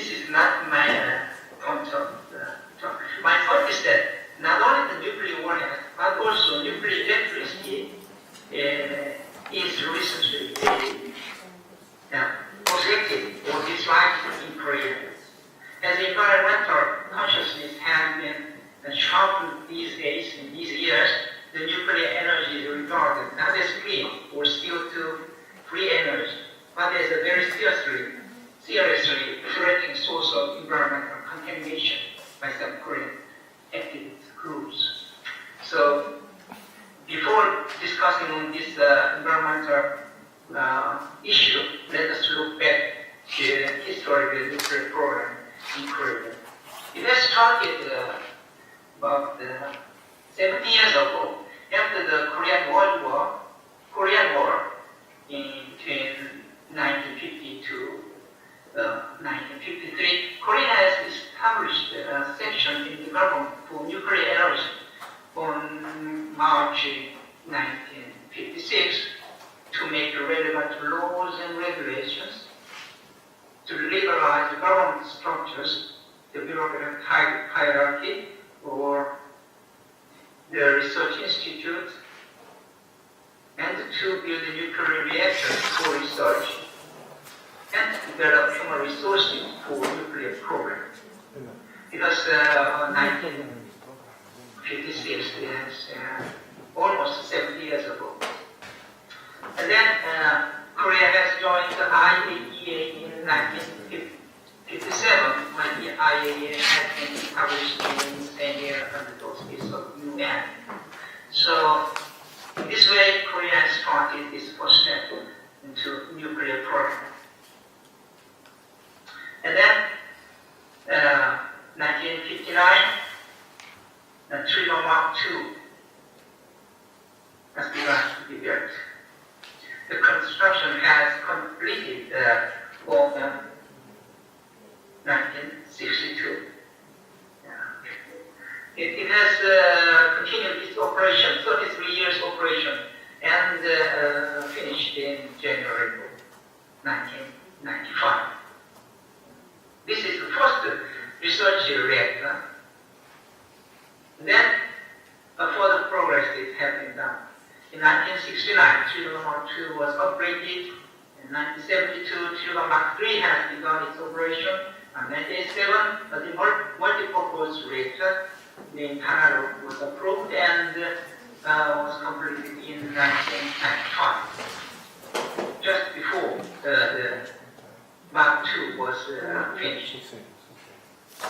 is not my point of talk. My point is that not only the nuclear warhead, but also nuclear electricity is recently protected or disliked in Korea. As environmental consciousness has been sharpened these days, in these years, the nuclear energy is regarded not as clean or still to free energy, but as a very seriously threatening source of environmental contamination by some Korean activist groups. So, before discussing on this environmental issue, let us look back to the historical nuclear program in Korea. It has started about 70 years ago, after the Korean War in 1950 to 1953. Korea has established a section in the government for nuclear energy on March 1956 to make relevant laws and regulations, to liberalize government structures, the bureaucratic hierarchy, or the research institute, and to build a nuclear reactors for research, and to develop human resources for nuclear program. It was 1956, yes, almost 70 years ago. And then Korea has joined the IAEA in 1957, when the IAEA had been established in the same year under the auspices of UN. So, in this way, Korea has started its first step into nuclear program. And then, 1959, Trigger Mark II has begun to be built. The construction has completed on 1962. It has continued its operation, 33 years operation, and finished in January 1995. This is the first research reactor. Then, further progress has been done. In 1969, Chisinau Mark II was upgraded. In 1972, Chisinau Mark III has begun its operation. In 1987, the multi-purpose reactor named Handbook was approved and was completed in 1995, just before the Mark II was finished.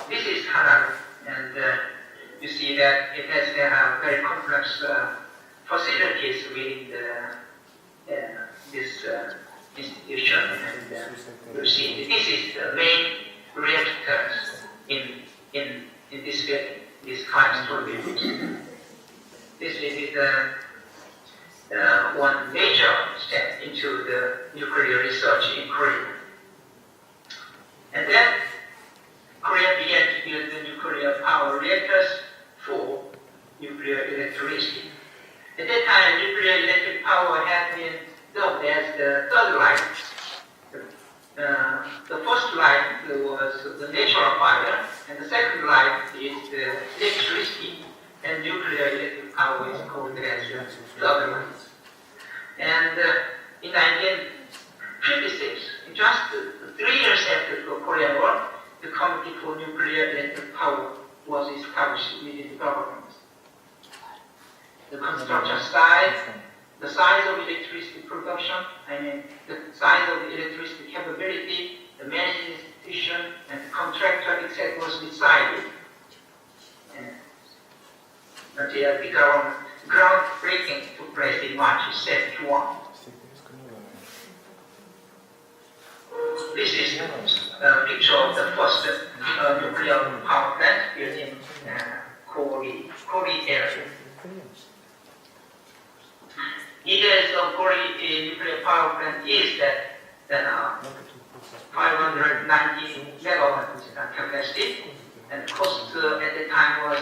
This is Handbook, and you see that it has very complex facilities within this institution, and you see this is the main reactors in this building, this kind of buildings. This is one major step into the nuclear research in Korea. And then Korea began to build the nuclear power reactors for nuclear electricity. At that time, nuclear electric power had been dubbed as the third line. The first line was the natural fire, and the second line is the electricity, and nuclear electric power is called as the third line. And in 1956, just 3 years after the Korean War, the Committee for Nuclear Electric Power was established within the government. The construction size, the size of electricity production, the size of the electricity capability, the management institution, and the contractor, etc. was decided. And the groundbreaking took place in March 1971. This is a picture of the first nuclear power plant built in Gheorghe area. Details of Gheorghe nuclear power plant is that 590 megawatt capacity, and cost at the time was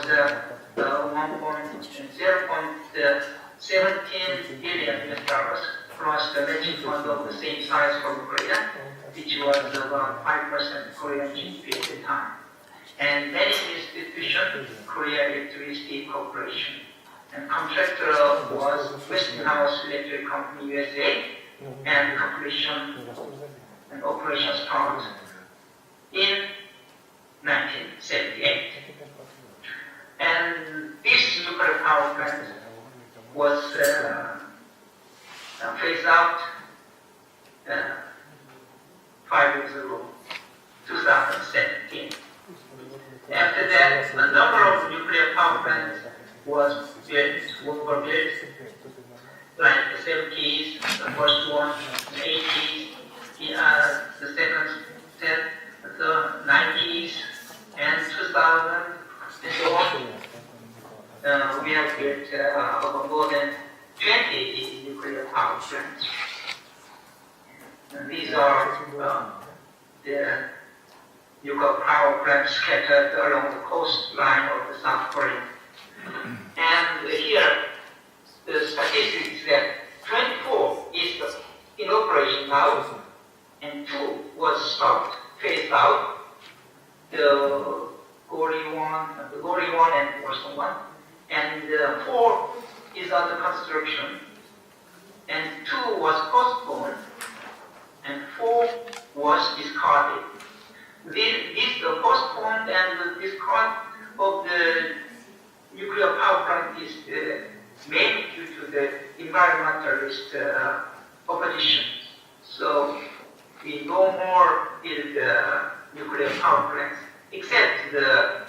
0.17 billion US dollars, plus the matching fund of the same size from Korea, which was about 5% Korean GDP at the time. And managing institution, Korea Electricity Corporation. And contractor was Westinghouse Electric Company USA, and completion and operation started in 1978. And this nuclear power plant was phased out 5 years ago, 2017. After that, a number of nuclear power plants were built, like the 70s, the first one, the 80s, the second set, the 90s, and 2000, and so on. We have built more than 20 nuclear power plants. And these are the nuclear power plants scattered along the coastline of the South Korea. And here, the statistics that 24 is in operation now, and 2 was stopped, phased out. The Gheorghe 1 and Warsaw 1, and 4 is under construction, and 2 was postponed, and 4 was discarded. This the postponed and the discard of the nuclear power plant is mainly due to the environmentalist opposition. So we no more build nuclear power plants, except the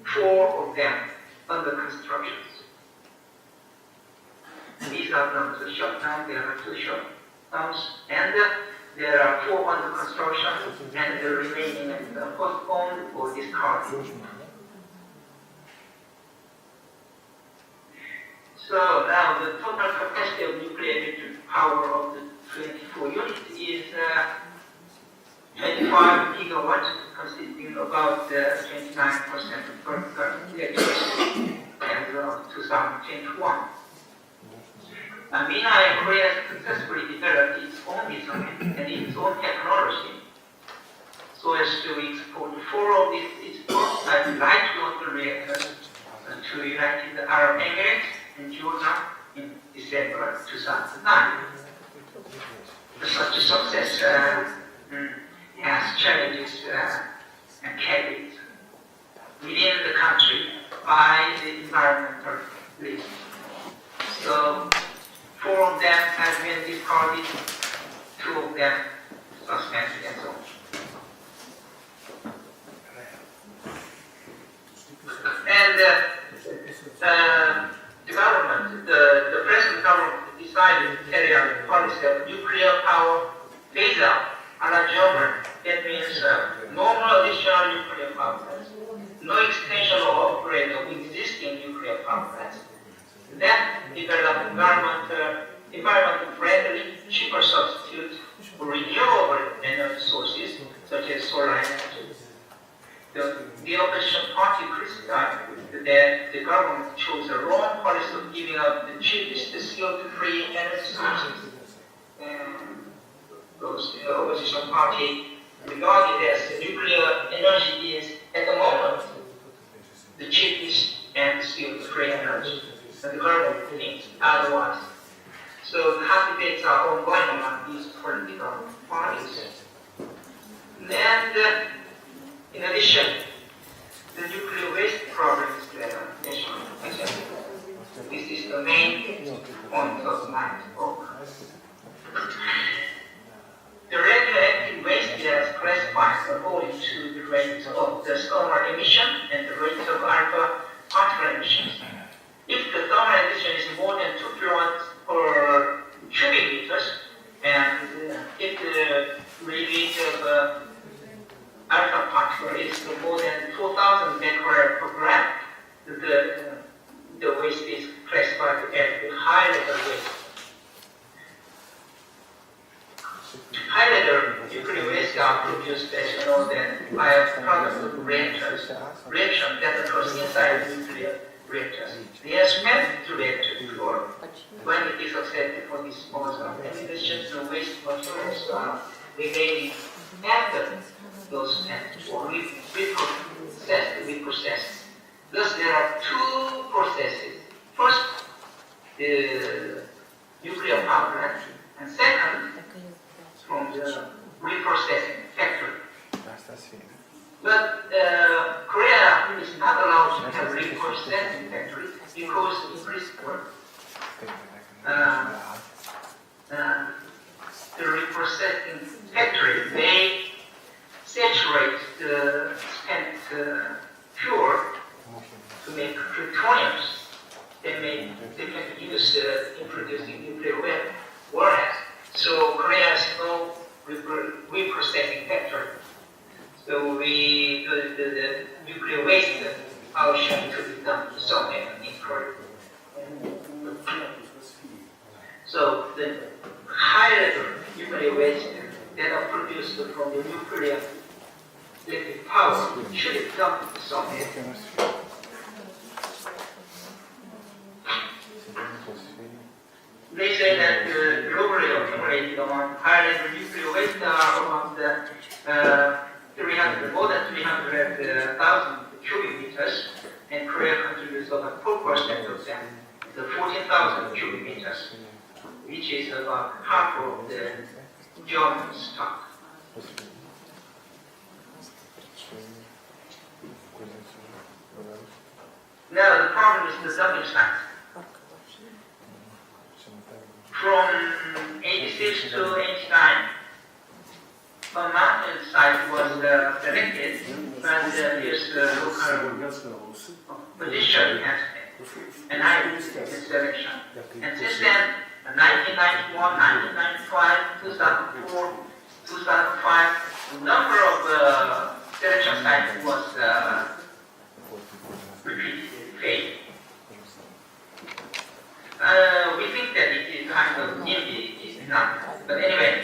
4 of them under construction. These are the short term, there are 2 short terms, and there are 4 under construction, and the remaining is postponed or discarded. So now the total capacity of nuclear electric power of the 24 units is 25 gigawatts, consisting about 29% of total electricity as of 2021. Meanwhile, Korea has successfully developed its own design and its own technology so as to export 4 of its prototype light water reactors to United Arab Emirates and Jordan in December 2009. Such a success has challenges and carried within the country by the environmentalists. So 4 of them have been discarded, 2 of them suspended, and so on. And the government, the present government decided to carry out the policy of nuclear power phase out a la German. That means no more additional nuclear power plants, no extension or upgrade of existing nuclear power plants. Then develop environment-friendly, cheaper substitutes for renewable energy sources such as solar energy. The opposition party criticized that the government chose a wrong policy of giving up the cheapest CO2-free energy sources. The opposition party regarded as nuclear energy is, at the moment, the cheapest and CO2-free energy. But the government thinks otherwise. So hot debates are ongoing among these political parties. And in addition, the nuclear waste problem is the national agenda. This is the main point of my talk. The radioactive waste is classified according to the rate of the thermal emission and the rate of alpha particle emissions. If the thermal emission is more than 2 kilowatts per cubic meters, and if the rate of alpha particle is more than 4,000 becquerel per gram, the waste is classified as the high level waste. High level nuclear waste are produced, as you know, then by a product of reaction that occurs inside the nuclear reactors. They are spent to reactor before when it is accepted for disposal. And it is just the waste materials remaining after those spent or reprocessed. Thus, there are two processes. First, the nuclear power plant, and second, from the reprocessing factory. But Korea is not allowed to have reprocessing factory because in principle, the reprocessing factory may saturate the spent fuel to make plutoniums. They can be used in producing nuclear warheads. So Korea has no reprocessing factory. So the nuclear waste ocean could be dumped somewhere in Korea. So the high level nuclear waste that are produced from the nuclear electric power should be dumped somewhere. They say that globally accumulated among high-level nuclear waste are among the more than 300,000 cubic meters, and Korea contributes about 4% of them, the 14,000 cubic meters, which is about half of the German stock. Now the problem is the dumping site. From 86 to 89, a mountain site was selected, and this local position has an idea in selection. And since then, 1991, 1995, 2004, 2005, a number of selection sites was repeatedly failed. We think that it is kind of enough. But anyway,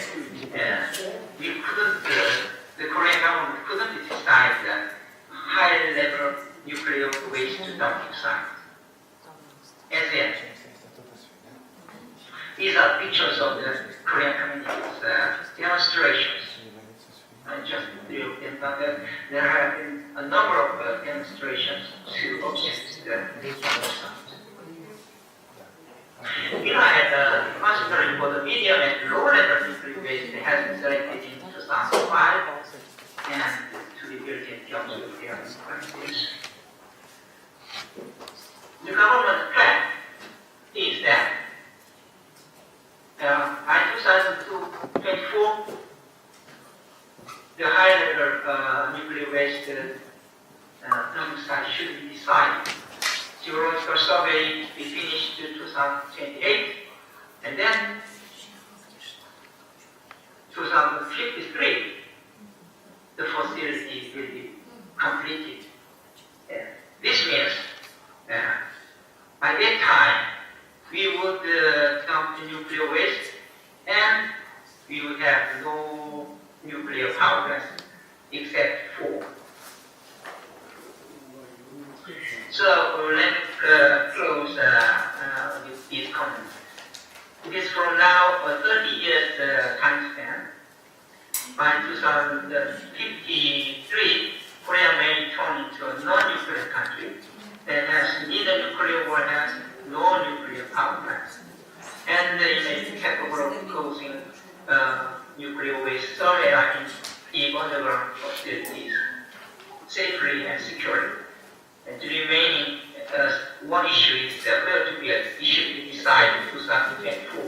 we couldn't, the Korean government couldn't decide the high-level nuclear waste dumping site. As yet, these are pictures of the Korean community's demonstrations. Just the European, but there have been a number of demonstrations to object the site. Iran considering for the medium and low level nuclear waste has been selected in 2005 and to be built in terms of their practice. The government plan is that by 2024, the high level nuclear waste dumping site should be decided. Geological survey be finished in 2028, and then 2053, the facility will be completed. This means by that time, we would dump the nuclear waste, and we would have no nuclear power plants except 4. So let me close with this comment. It is from now a 30 years time span. By 2053, Korea may turn into a non-nuclear country that has neither nuclear warheads nor nuclear power plants. And they may be capable of closing nuclear waste somewhere in deep underground facilities safely and securely. And the remaining one issue is where to be an issue to decide in 2024.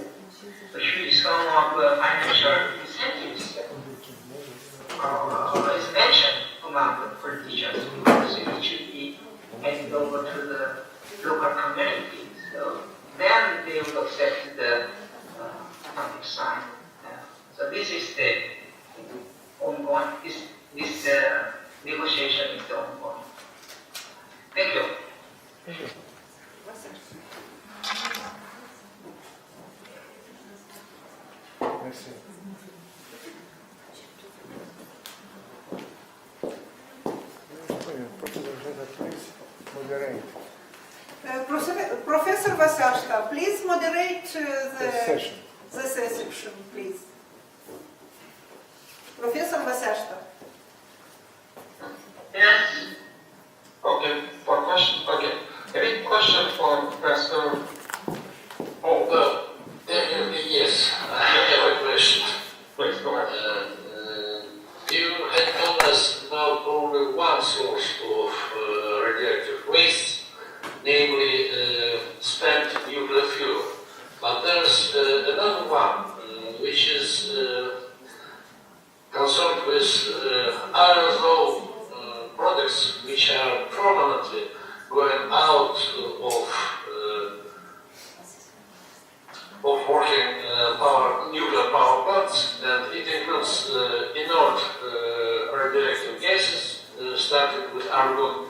The huge sum of financial incentives is mentioned among the politicians because it should be handed over to the local community. So then they will accept the public side. So this is the ongoing, this negotiation is the ongoing. Thank you. Thank you. Merci. Professor Vasashta, please moderate the session, please. Professor Vasashta. Yes. Okay, for question, okay. Any question for Professor? Yes, I have a question. Please, go ahead. You had told us about only one source of radioactive waste, namely spent nuclear fuel. But there's another one, which is concerned with aerosol products which are permanently going out of working nuclear power plants, and it includes inert radioactive gases, starting with argon,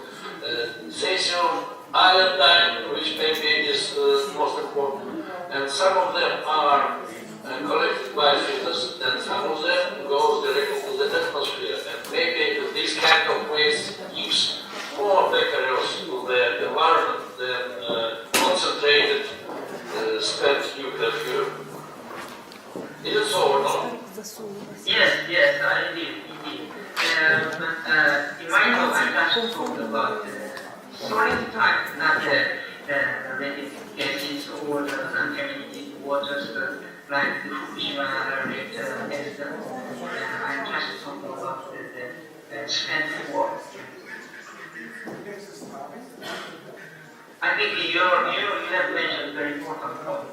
cesium, iodine, which maybe is most important, and some of them are collected by filters, and some of them goes directly to the atmosphere, and maybe this kind of waste gives more becquerels to the environment than concentrated spent nuclear fuel. Is it so or not? Yes, I did, indeed. In my talk, I just talked about solid type, not the gases or the contaminated waters like the Fukushima reactor accident. I'm just talking about the spent fuel. I think you have mentioned very important point.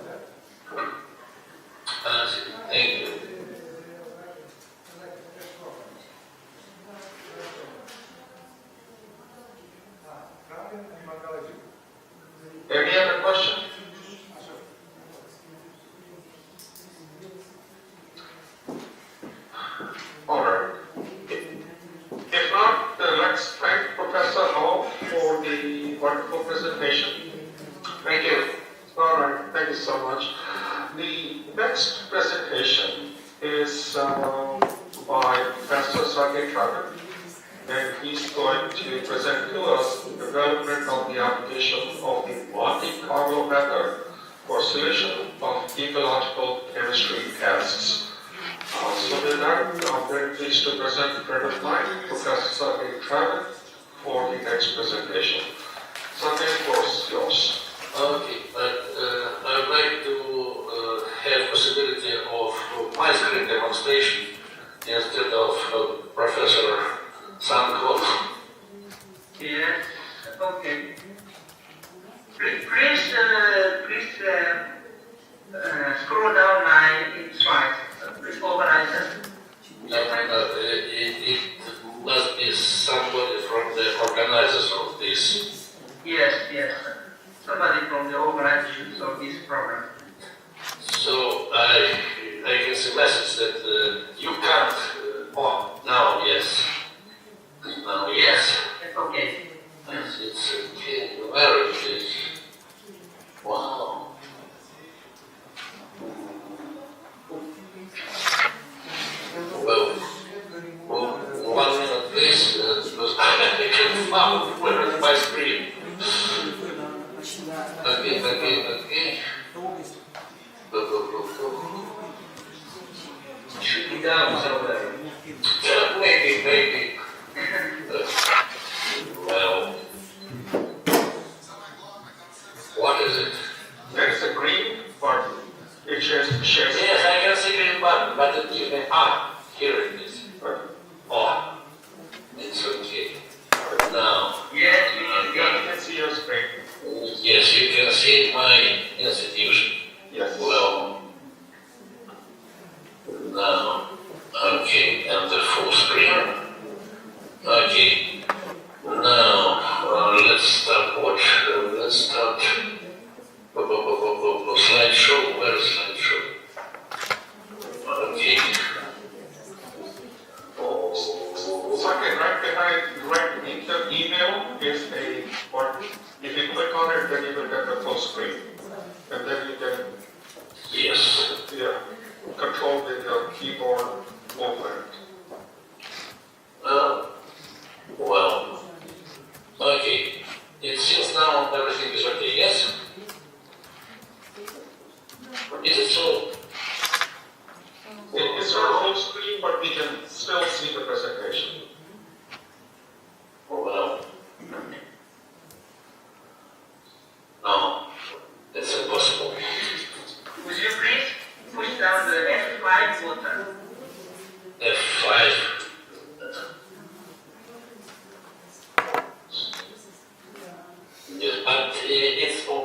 Thank you. Any other question? All right. If not, let's thank Professor Hall for the wonderful presentation. Thank you. All right, thank you so much. The next presentation is by Professor Sergei Trevor, and he's going to present to us the development of the application of the Monte Carlo method for solution of ecological chemistry tests. So with that, I'm very pleased to present a friend of mine, Professor Sergei Trevor, for the next presentation. Sergei, of course, yours. Okay, but I would like to have possibility of my screen demonstration instead of Professor Sanko. Yes, okay. Please scroll down my slide. Please organize it. It must be somebody from the organizers of this. Yes. Somebody from the organizers of this program. So I can see message that you can't. Now yes. Now yes. Okay. Yes, it's okay. Where is it? Wow. Well, 1 minute please, because I can find where is my screen. Okay. Should be down somewhere. Maybe. Well, what is it? There's a green button. It shares. Yes, I can see green button, but it gives me here it is. It's okay. Now. Yes, you can see your screen. Yes, you can see my institution. Yes. Well, now, okay, and the full screen. Okay, now, let's start let's start slideshow. Where is slideshow? Okay. Second, right behind the email is a button. If you click on it, then you will get the full screen. And then you can control with your keyboard movement. Well, okay. It seems now everything is okay, yes?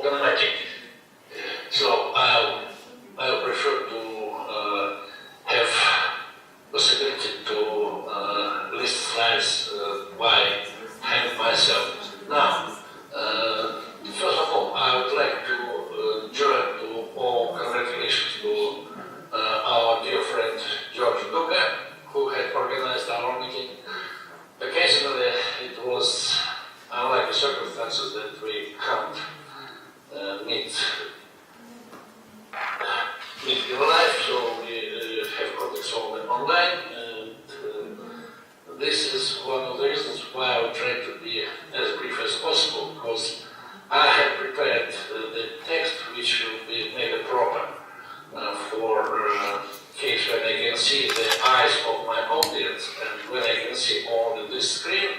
problematic. So I prefer to have possibility to list slides by hand myself. Now, first of all, I would like to join to all congratulations to our dear friend Gheorghe, who had organized our meeting. Occasionally, it was unlike circumstances that we can't meet in life, so we have contacts only online, and this is one of the reasons why I will try to be as brief as possible, because I have prepared the text which will be made proper for case when I can see the eyes of my audience and when I can see only this screen.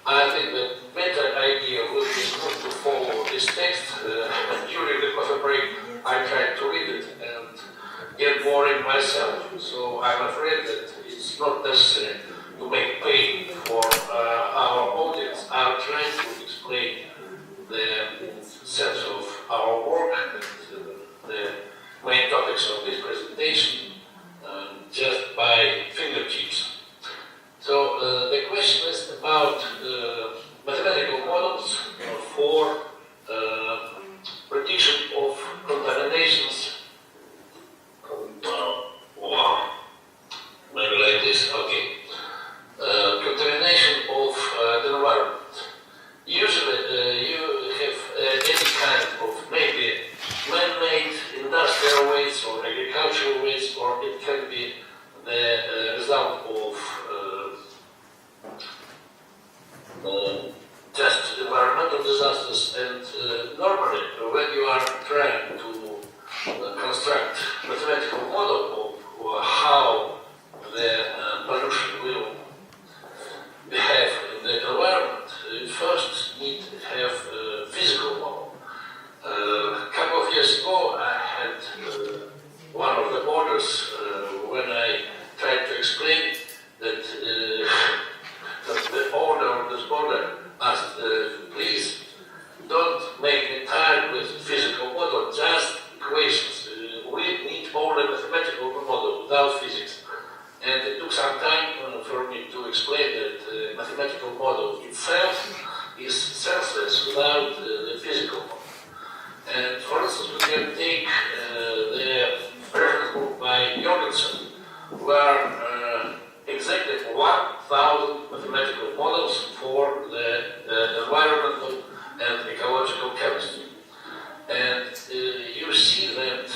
I think the better idea would be not to follow this text. During the coffee break, I tried to read it and get boring myself. So I'm afraid that it's not necessary to make pain for our audience. I'll try to explain the sense of our work and the main topics of this presentation just by fingertips. So the question is about mathematical models for prediction of contaminations. Wow, maybe like this. Okay. Contamination of the environment. Usually, you have any kind of maybe man-made industrial waste or agricultural waste, or it can be the result of just environmental disasters. And normally, when you are trying to construct mathematical model of how the pollution will behave in the environment, you first need to have a physical model. A couple of years ago, I had one of the orders when I tried to explain that the owner of this border asked, please don't make me tired with physical model, just equations. We need only mathematical model without physics. And it took some time for me to explain that the mathematical model itself is senseless without the physical model. And for instance, we can take the reference book by Gheorghe, where exactly 1,000 mathematical models for the environmental and ecological chemistry. And you see that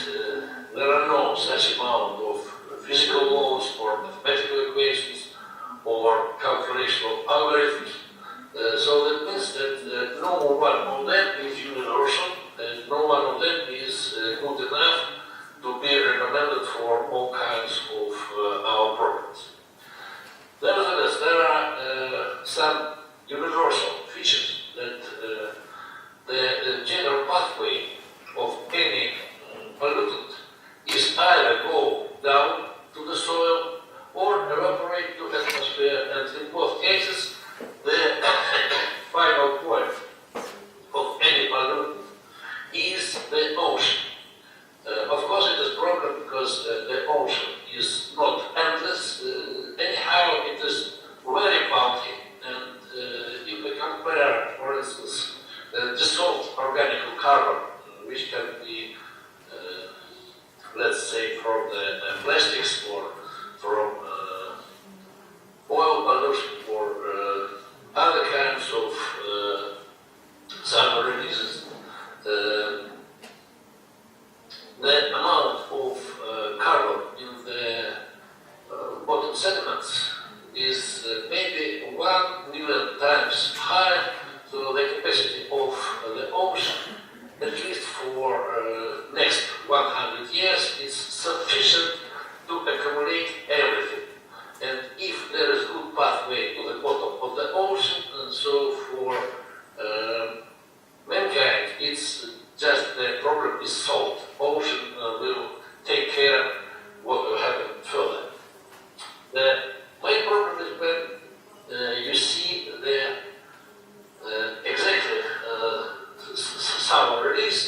there are no such amount of physical laws or mathematical equations or calculational algorithms. So that means that no one of them is universal, and no one of them is good enough to be recommended for all kinds of our programs. Nevertheless, there are some universal features that the general pathway of any pollutant is either go down to the soil or evaporate to the atmosphere, and in both cases, the final point of any pollutant is the ocean. Of course, it is a problem because the ocean is not endless. Anyhow, it is very bulky, and if we compare, for instance, dissolved organic carbon, which can be let's say from the plastics or from oil pollution or other kinds of thermal releases, the amount of carbon in the bottom sediments is maybe 1 million times higher, so the capacity of the ocean, at least for next 100 years, is sufficient to accumulate everything. And if there is a good pathway to the bottom of the ocean, and so for mankind, it's just the problem is solved. Ocean will take care what will happen further. The main problem is when you see the exactly thermal release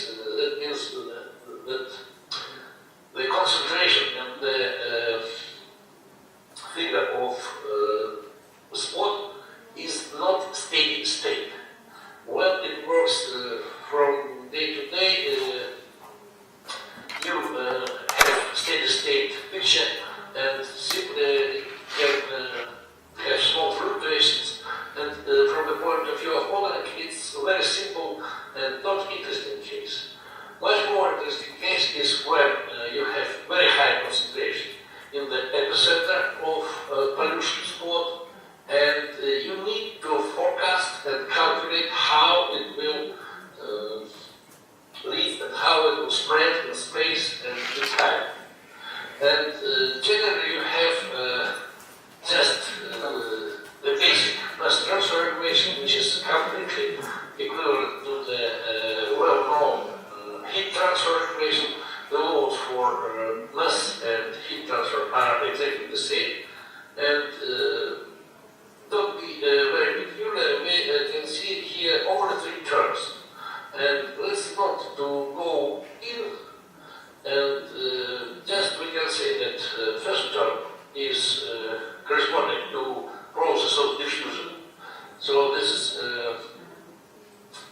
So this is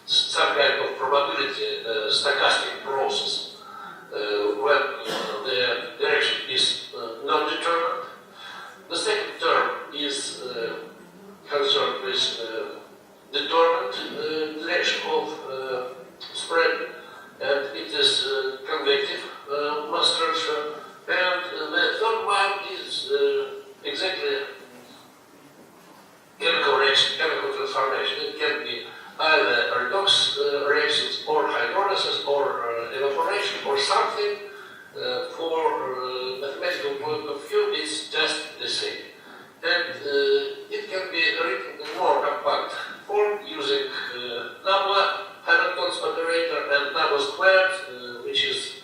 some kind of probability stochastic process when the direction is not determined. The second term is concerned with determined direction of spread, and it is convective mass transfer. And the third one is exactly chemical reaction, chemical transformation. It can be either redox reactions or hydrolysis or evaporation or something. For mathematical point of view, it's just the same. And it can be written in more compact form using number Hamilton's operator and number squared, which is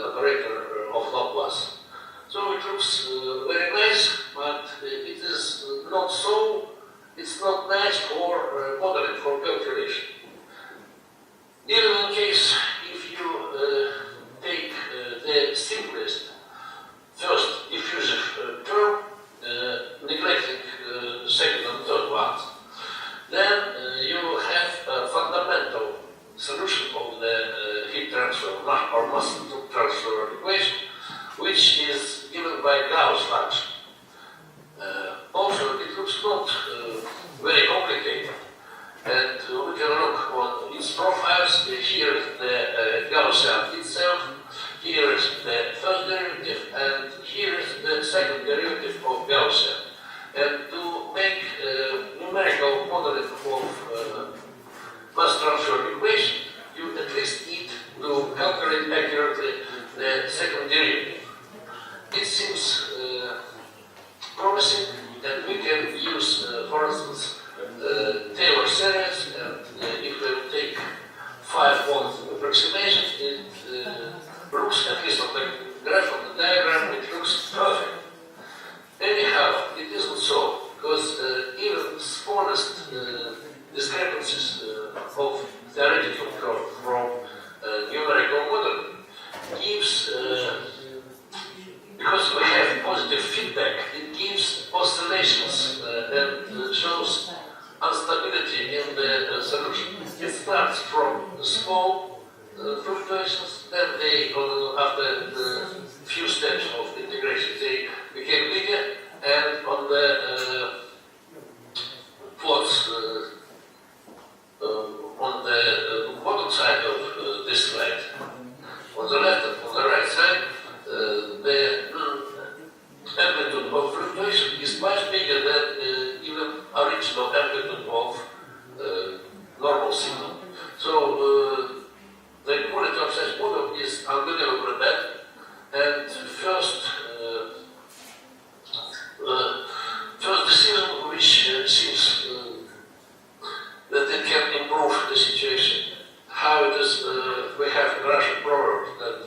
operator of Laplace. So it looks very nice, but it is not so. It's not nice for modeling, for calculation. Even in case if you take the simplest first diffusive term, neglecting second and third ones, then you have a fundamental solution of the heat transfer or mass transfer equation, which is given by Gauss function. Also, it looks not very complicated, and we can look on its profiles. Here is the Gaussian itself, here is the first derivative, and here is the second derivative of Gaussian. And to make numerical modeling of mass transfer equation, you at least need to calculate accurately the second derivative. It seems promising that we can use, for instance, Taylor series, and if we take 5-volt approximations, it looks, at least on the graph, on the diagram, it looks perfect. Anyhow, it isn't so, because even smallest discrepancies of theoretical curve from numerical modeling gives, because we have positive feedback, it gives oscillations and shows instability in the solution. It starts from small fluctuations, then they, after the few steps of integration, they became bigger, and on the plots on the bottom side of this slide, on the left and on the right side, the amplitude of fluctuation is much bigger than even original amplitude of normal signal. So the quality of such model is unbelievably bad, and first decision which seems that it can improve the situation. How it is, we have a Russian proverb that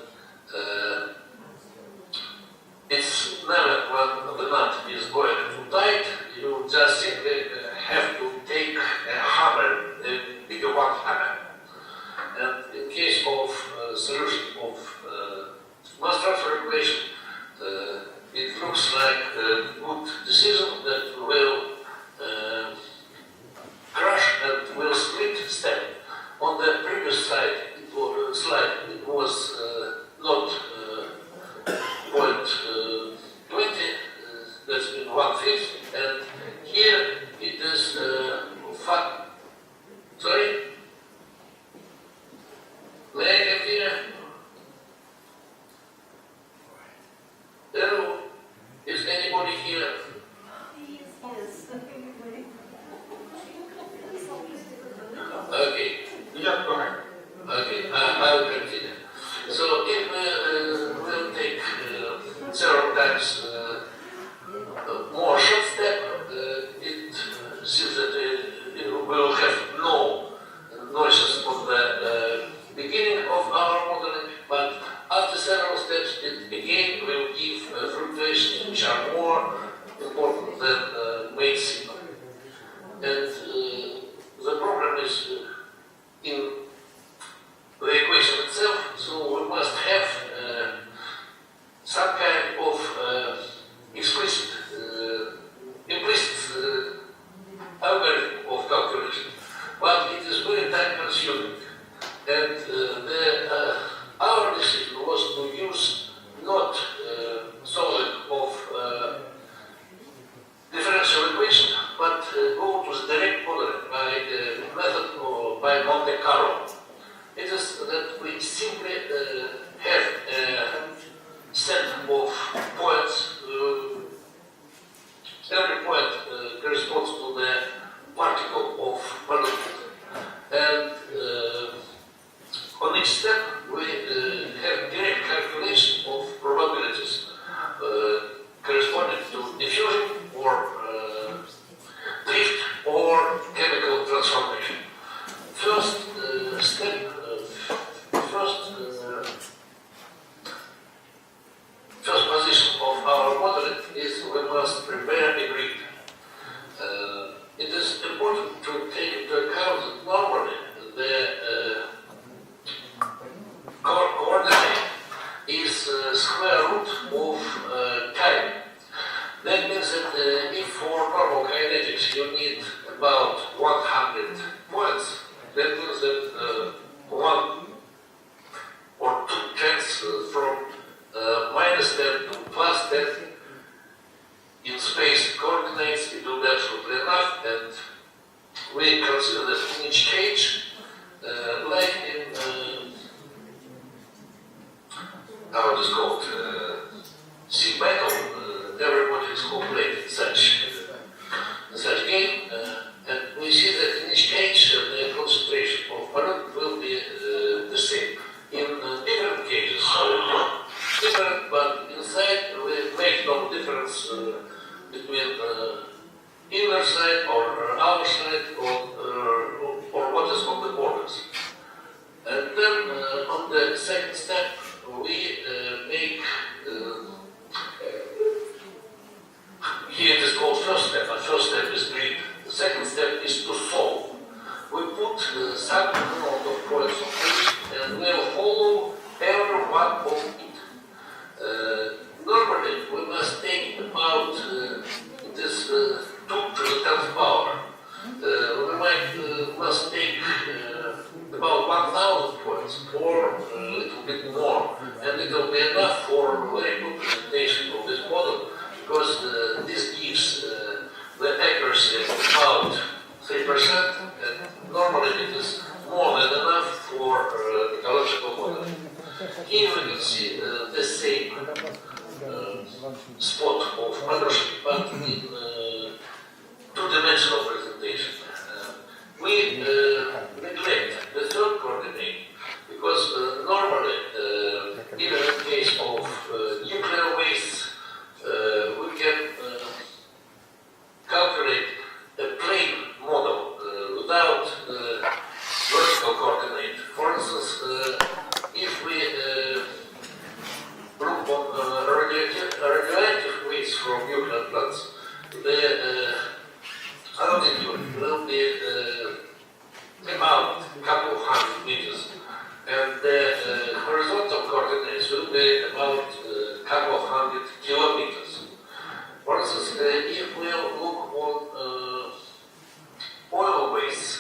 it's never when the knot is going too tight, you just simply have to take a hammer, a bigger one hammer. And in case of solution of mass transfer equation, it looks like a good decision that will crush and will split stem. On the previous slide, it was not 0.20, that's been 1/5, and here it is sorry? May I continue? Hello? Is anybody here? Yes. Okay. Yeah, go ahead. Okay, I will continue. So if we will take several times more short step, it seems that it will have no noises on the beginning of our modeling, but after several steps, it again will give fluctuations which are more important than main signal. And the problem is in the equation itself, so we must have some kind of explicit, implicit algorithm of focus direct modeling by the method by Monte Carlo. It is that we simply have a set of points. Every point corresponds to the particle of pollutant. And on each step, we have direct calculation of probabilities corresponding to diffusion or drift or chemical transformation. First step, first position of our modeling is we must prepare a grid. It is important to take into account that normally the coordinate is square root of time. That means that if for normal kinetics you need about 100 points, that means that 1 or 2 tenths from minus 10 to plus 10 in space coordinates, it will be absolutely enough, and we consider that in each case, like in how it is called, sea battle, everybody is calculating such game, and we see that in each case the concentration of pollutant will be the same. In different cases, different, but inside we make no difference between inner side or outer side or what is on the borders. And then on the second step, we make, here it is called first step, and first step is grid. The second step is to solve. We put some amount of points on each, and we'll follow every one of it. Normally, we must take about this 2 to the 10th power. We must take about 1,000 points, or a little bit more, and it will be enough for very good presentation of this model, because this gives the accuracy about 3%, and normally it is more than enough for ecological modeling. Here we can see the same spot of pollution, but in two-dimensional presentation. We neglect the third coordinate because normally, even in case of nuclear waste, we can calculate a plane model without vertical coordinate. For instance, if we look on radioactive waste from nuclear plants, the altitude will be about a couple of 100 meters, and the horizontal coordinates will be about a couple of 100 kilometers. For instance, if we look on oil waste,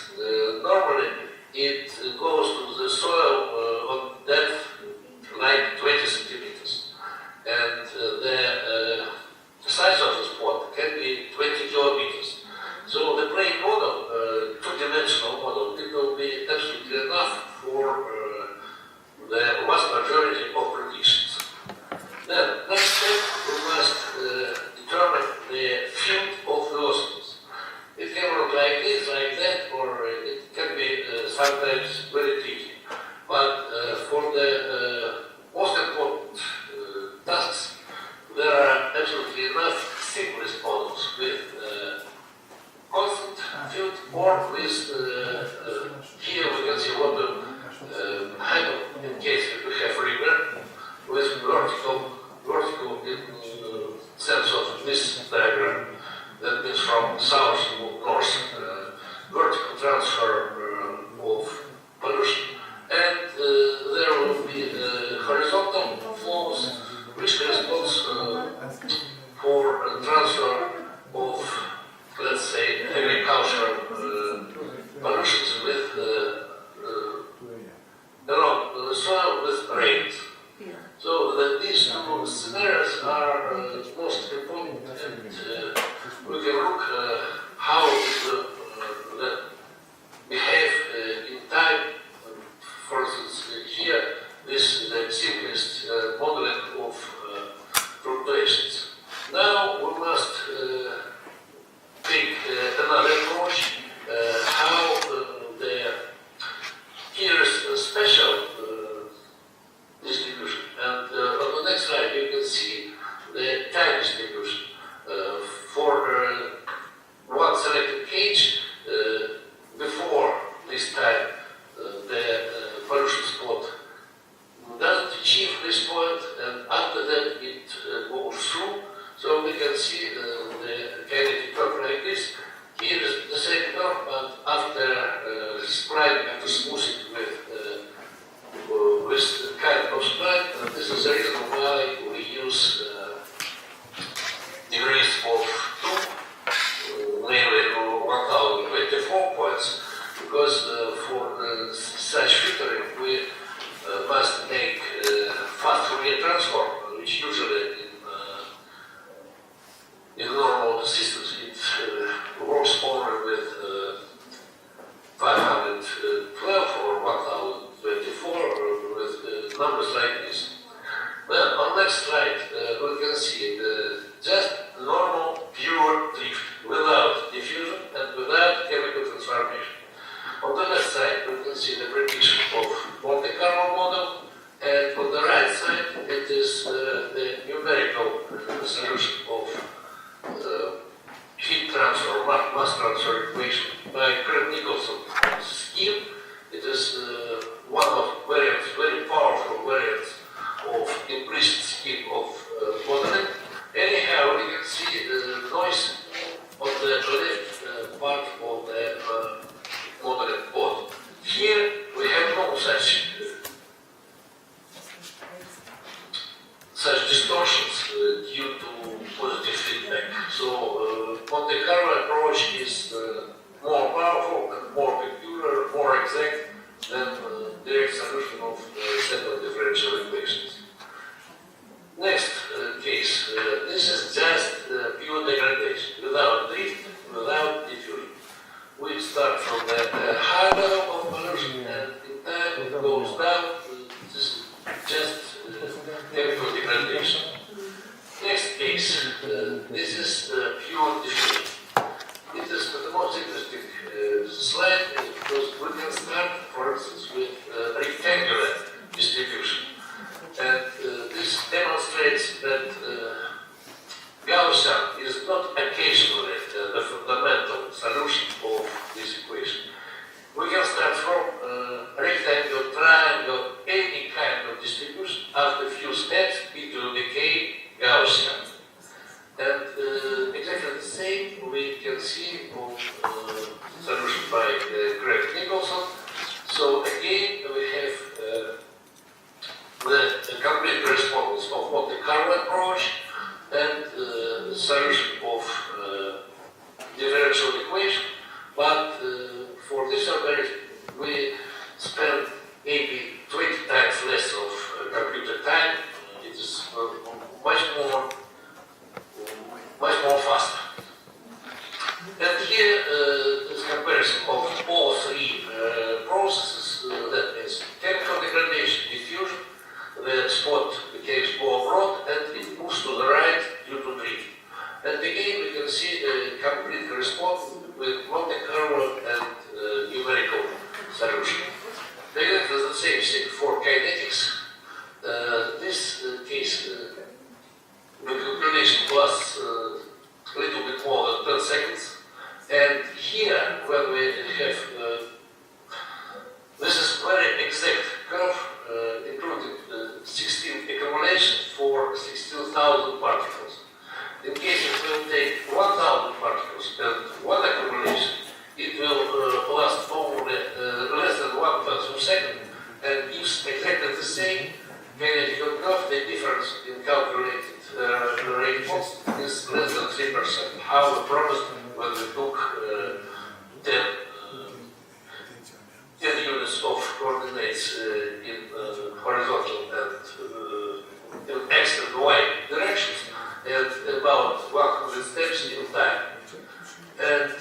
normally it goes to the soil on depth like 20 centimeters, and the size of the spot can be 20 kilometers. So the plane model, two-dimensional model, it will be absolutely enough for the vast majority of predictions. Then, next step, we must determine the field of velocities. It can look like this, like that, or it can be sometimes very tricky. But for the most important tasks, there are absolutely enough simplest models with constant field or with, here we can see water handle in case we have river, with vertical in sense of this diagram, that means from south to north, vertical transfer of pollution, and there will be horizontal flows which corresponds for transfer of, let's say, agricultural pollution. equation by Gheorghe scheme. It is one of very powerful variants of implicit scheme of modeling. Anyhow, we can see the noise on the left part of the modeling code. Here we have no such distortions due to positive feedback. So Monte Carlo approach is more powerful and more peculiar, more exact than direct solution of set of differential equations. Next case, this is just pure degradation, without drift, without diffusion. We start from the high level of pollution and in time it goes down. This is just chemical degradation. Next case, this is pure diffusion. It is the most interesting slide because we can start, for instance, with rectangular distribution. And this demonstrates that Gaussian is not occasionally the fundamental solution of this equation. We can start from rectangle, triangle, any kind of distribution. After a few steps, it will become Gaussian. And exactly the same we can see on solution by Gheorghe. So again, we have the complete correspondence of Monte Carlo approach and the solution of differential equation. But for this operation, we spend maybe 20 times less of computer time. It is much more faster. And here is comparison of all three processes. That means chemical degradation, diffusion. The spot becomes more broad and it moves to the right due to drift. And again, we can see the complete correspondence with Monte Carlo and numerical solution. Exactly the same thing for kinetics. This case, the calculation lasts a little bit more than 10 seconds. And here, when we have this is very exact curve, including 16 accumulations for 16,000 particles. In case it will take 1,000 particles and one accumulation, it will last only less than 1/10 of a second and gives exactly the same kinetical curve. The difference in calculated rainfalls is less than 3%. How we promised when we took 10 units of coordinates in horizontal and in X and Y directions, and about 100 steps in time. And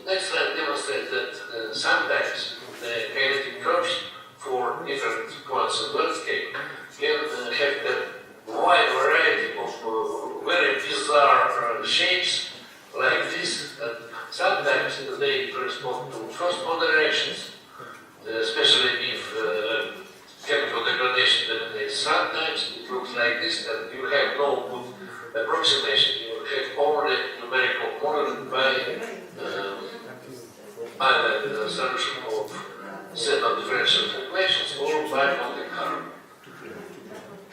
next slide demonstrates that sometimes the kinetic curves for different points of landscape can have a wide variety of very bizarre shapes like this, and sometimes they correspond to first order reactions, especially if chemical degradation dominates. Sometimes it looks like this, and you have no good approximation. You have only numerical modeling by either the solution of set of differential equations or by Monte Carlo.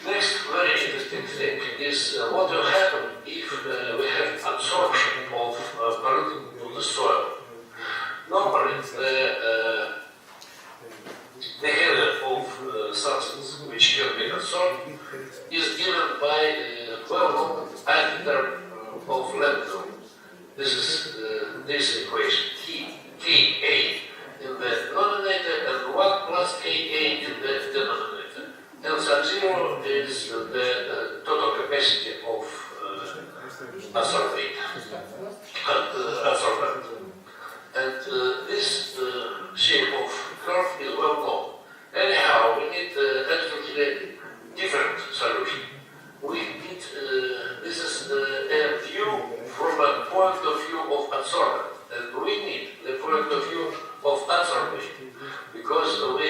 Next very interesting thing is what will happen if we have absorption of pollutant to the soil. Normally, the behavior of substance which can be absorbed is given by well-known additive of lambda. This is this equation, Ka in the denominator and 1 plus Ka in the denominator. And sub-zero is the total capacity of adsorbate. And this shape of curve is well known. Anyhow, we need absolutely different solution. We need, this is a view from a point of view of adsorbent. And we need the point of view of adsorbate, because we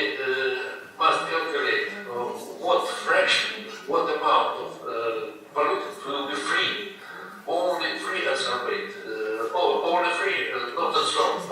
must calculate what fraction, what amount of pollutant will be free. Only free adsorbate, only free, not adsorbed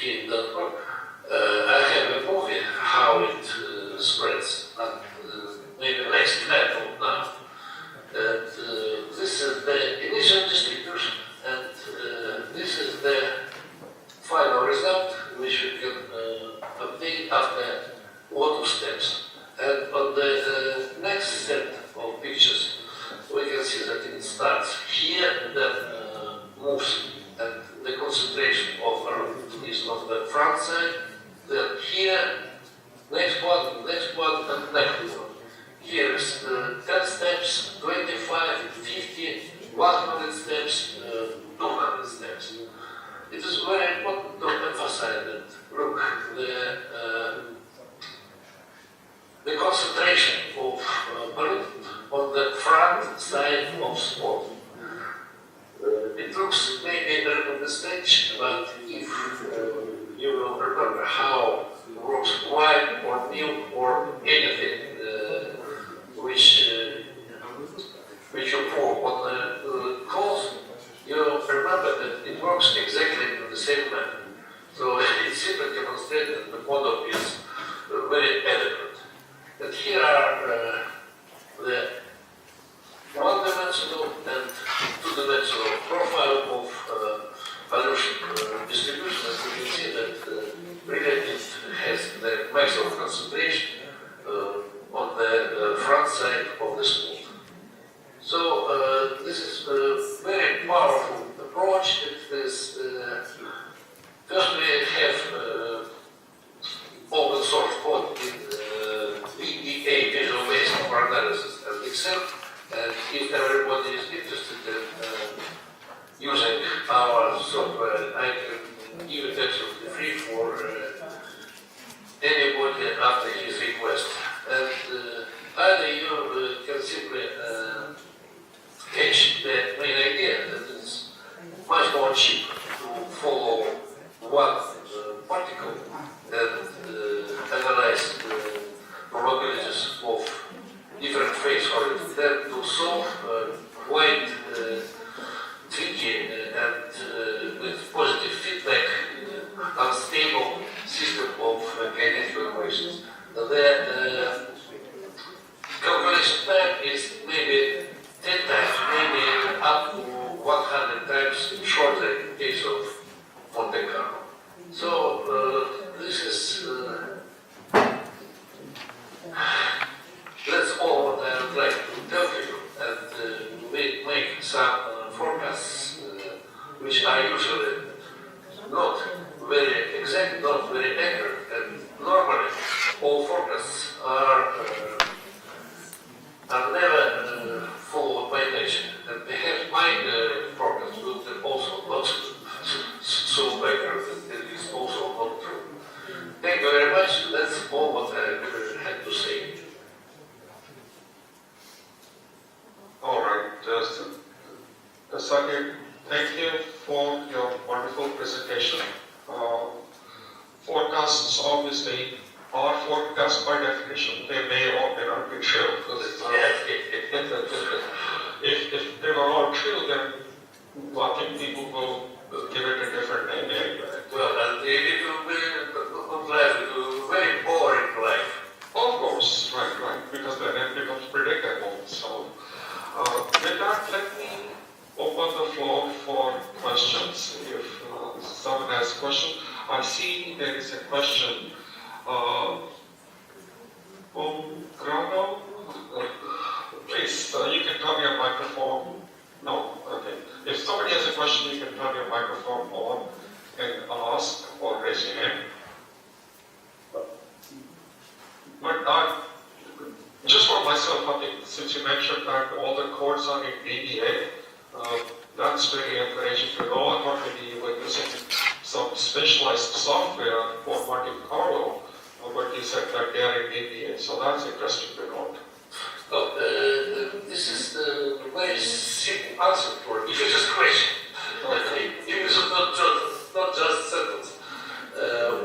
feed.org, I have a movie how it spreads, and maybe next example now. And this is the initial distribution, and this is the final result which we can obtain after auto steps. And on the next set of pictures, we can see that it starts here and then moves, and the concentration of is on the front side, then here, next one, and next one. Here is 10 steps, 25, 50, 100 steps, 200 steps. It is very important to emphasize that, look, the concentration of pollutant on the front side of spot. It looks maybe a mistake, but if you will remember how works wine or milk or anything which you pour on the cloth, you remember that it works exactly in the same manner. So it simply demonstrates that the model is very adequate. And here are the one-dimensional and two-dimensional profile of pollution distribution. As you can see that really it has the maximum concentration on the front side of the spool. So this is a very powerful approach. It is first we have open source code in VBA, Visual Basic for Analysis and Excel. And if everybody is interested in using our software, I can give it absolutely free for anybody after his request. And either you can simply catch the main idea that it's much more cheap to follow one particle and analyze the probabilities of different phase orbits than to solve quite tricky and with positive feedback unstable system of kinetic equations. The calculation time is maybe 10 times, maybe up to 100 times shorter in case of Monte Carlo. So this is that's all what I would like to tell you, and we make some forecasts which are usually not very exact, not very accurate, and normally all forecasts are never followed by nature, and perhaps my forecast will be also not so accurate, and it is also not true. Thank you very much. That's all what I had to say. All right, Sakir, thank you for your wonderful presentation. Forecasts obviously are forecasts by definition. They may or may not be true. If they were all true, then I think people will give it a different name anyway. Well, and it will be very boring life. Of course, right, because then it becomes predictable. So, with that, let me open the floor for questions. If someone has a question, I see there is a question. Grano, please, you can turn your microphone. No, okay. If somebody has a question, you can turn your microphone on and ask or raise your hand. But just for myself, I think since you mentioned that all the codes are in ADA, that's very encouraging to know. I thought maybe you were using some specialized software for Monte Carlo, but you said that they are in ADA, so that's interesting to note. Well, this is the very simple answer for if it's just a question. It is not just sentence.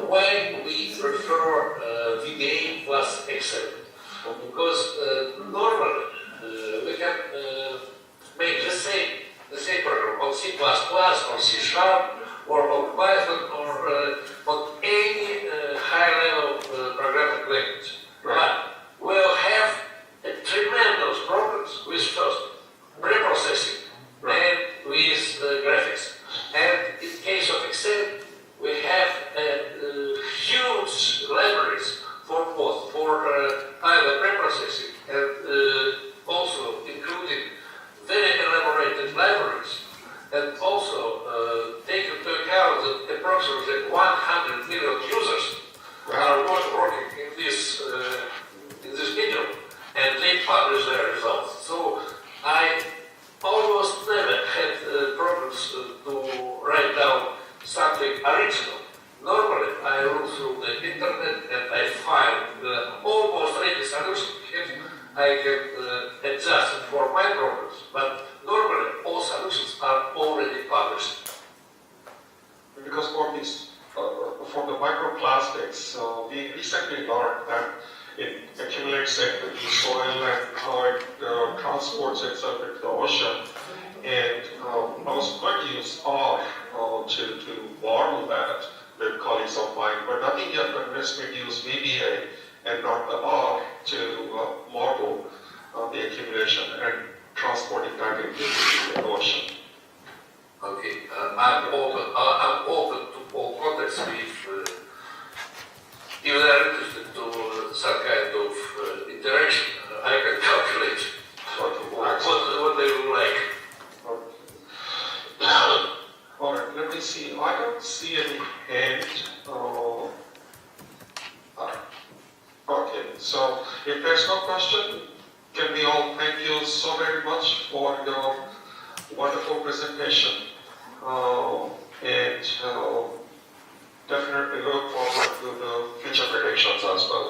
Why we prefer VBA plus Excel? Because normally we can make the same program on C++ or C# or on Python or on original. Normally, I look through the internet and I find almost ready solution. I can adjust it for my problems, but normally all solutions are already published. Because for the microplastics, we recently learned that it accumulates in the soil and how it transports itself into the ocean. And I was going to use R to model that with colleagues of mine, but nothing yet convinced me to use VBA and not the R to model the accumulation and transporting that into the ocean. Okay, I'm open to all contacts if they are interested to some kind of interaction. I can calculate what they would like. All right, let me see. I don't see any hand. Okay, so if there's no question, can we all thank you so very much for your wonderful presentation, and definitely look forward to the future predictions as well.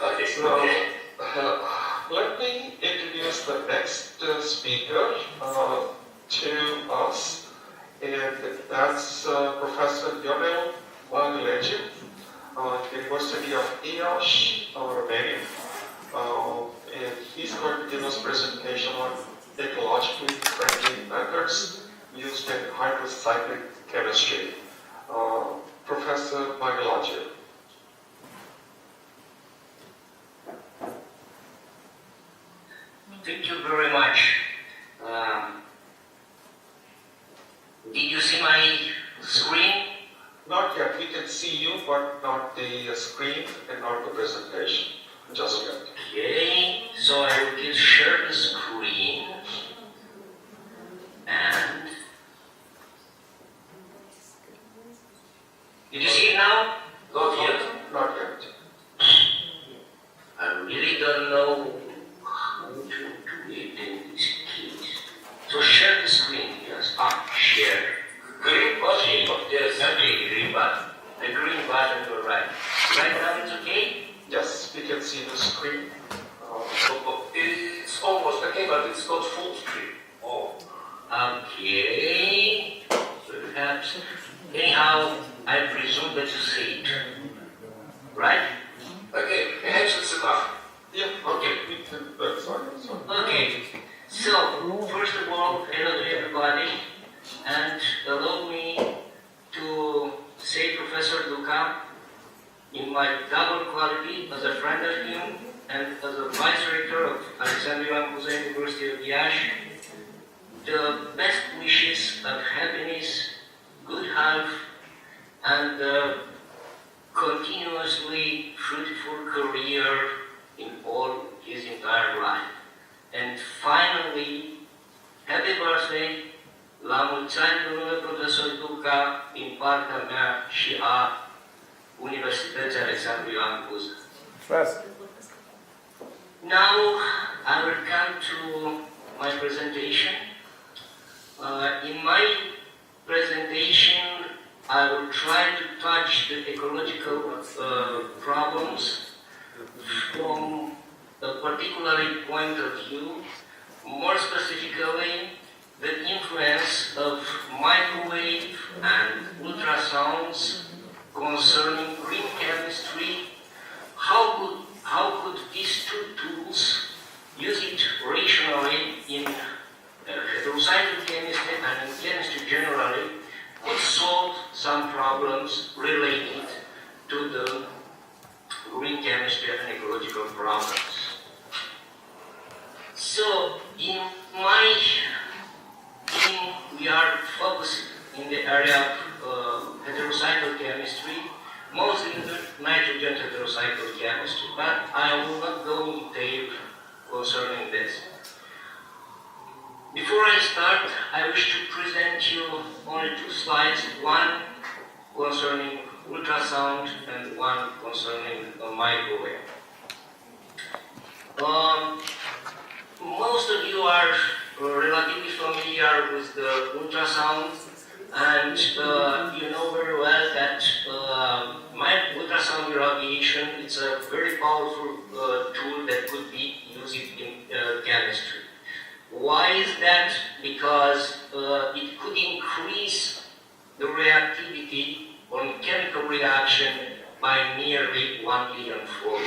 Okay. So, let me introduce the next speaker to us, and that's Professor Gheorghe, University of Iași, Romania, and he's going to give us a presentation on ecologically friendly methods used in hydrocyclic chemistry. Professor Gheorghe. Thank you very much. Did you see my screen? Not yet. We can see you, but not the screen and not the presentation. Just yet. Okay, so I will just share the screen. And did you see it now? Not yet. Not yet. I really don't know how to do it in this case. So share the screen, yes. Share. Green button, yes. Okay, green button. The green button to the right. Right now it's okay? Yes, we can see the screen. It's almost okay, but it's not full screen. Oh. Okay. Perhaps. Anyhow, I presume that you see it. Right? Okay, perhaps it's enough. Yeah, okay. Sorry. Okay. So, first of all, hello to everybody, and allow me to say Professor DUCA in my double quality as a friend of him and as a vice rector of Alexandria University of Iași, the best wishes of happiness, good health, and continuously fruitful career in all his entire life. And finally, happy birthday la mulți ani, domnule profesor DUCA, din partea mea și a Universității Alexandru Ioan Cuza. Now, I will come to my presentation. In my presentation, I will try to touch the ecological problems from a particular point of view, more specifically the influence of microwave and ultrasounds concerning green chemistry. How could these two tools, use it rationally in heterocyclic chemistry and in chemistry generally, could solve some problems related to the green chemistry and ecological problems. So, in my team, we are focused in the area of heterocyclic chemistry, mostly in the nitrogen heterocyclic chemistry, but I will not go in detail concerning this. Before I start, I wish to present you only two slides, one concerning ultrasound and one concerning a microwave. Most of you are relatively familiar with the ultrasound And you know very well that ultrasound irradiation is a very powerful tool that could be used in chemistry. Why is that? Because it could increase the reactivity on chemical reaction by nearly 1 million-fold.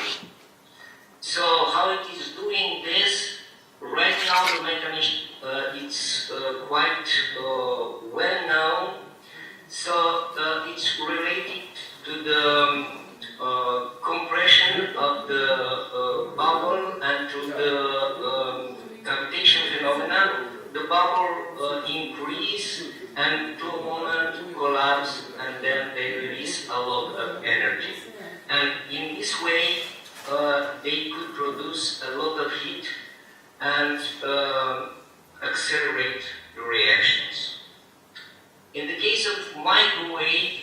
So how it is doing this? Right now the mechanism it's quite well known. So it's related to the compression of the bubble and to the cavitation phenomena. The bubble increase and to a moment collapse, and then they release a lot of energy. And in this way, they could produce a lot of heat and accelerate the reactions. In the case of microwave,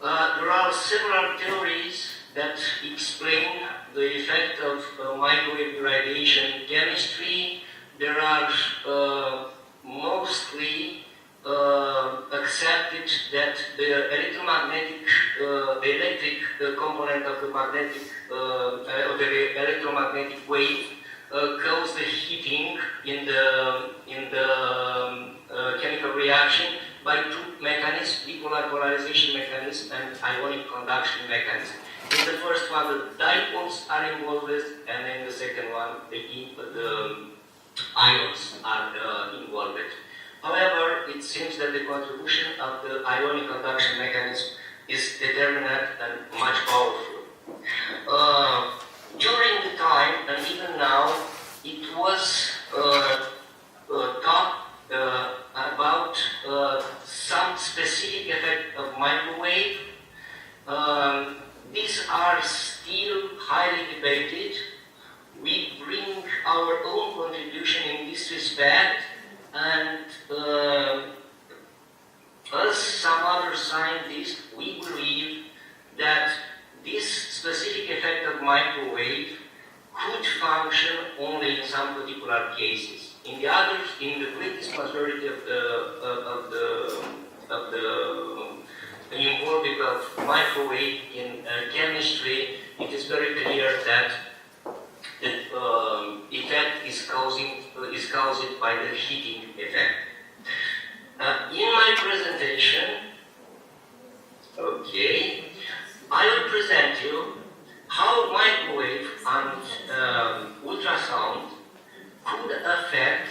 there are several theories that explain the effect of microwave radiation in chemistry. There are mostly accepted that the electromagnetic, the electric component of the magnetic, of the electromagnetic wave cause the heating in the chemical reaction by two mechanisms: bipolar polarization mechanism and ionic conduction mechanism. In the first one, the dipoles are involved, and in the second one, the ions are involved. However, it seems that the contribution of the ionic conduction mechanism is determinate and much powerful. During the time, and even now, it was taught about some specific effect of microwave. These are still highly debated. We bring our own contribution in this respect, and as some other scientists, we believe that this specific effect of microwave could function only in some particular cases. In the others, in the greatest majority of the involvement of microwave in chemistry, it is very clear that the effect is caused by the heating effect. In my presentation, I will present you how microwave and ultrasound could affect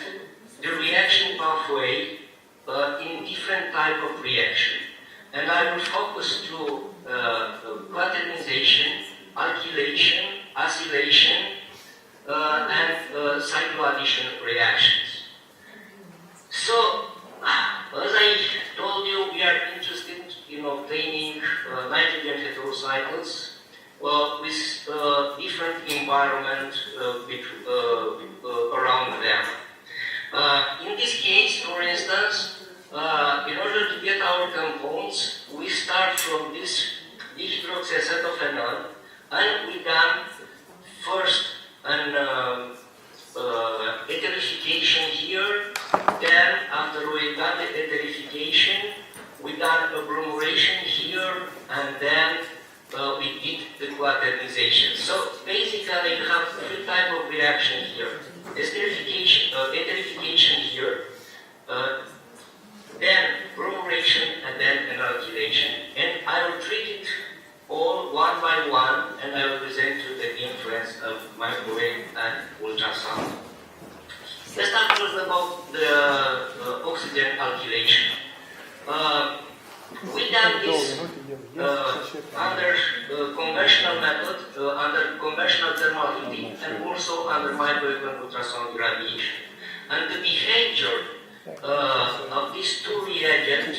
the reaction pathway in different type of reaction. And I will focus to quaternization, alkylation, acylation, and cycloaddition reactions. So, as I told you, we are interested in obtaining nitrogen heterocycles with different environment around them. In this case, for instance, in order to get our compounds, we start from this dihydroxyacetophenol, and we done first an esterification here. Then, after we done the esterification, we done agglomeration here, and then we did the quaternization. So basically, you have three types of reaction here: esterification here, then agglomeration, and then an alkylation. And I will treat it all one by one, and I will present you the influence of microwave and ultrasound. Let's talk first about the oxygen alkylation. We done this under conventional method, under conventional thermal heating, and also under microwave and ultrasound irradiation. And the behavior of these two reagents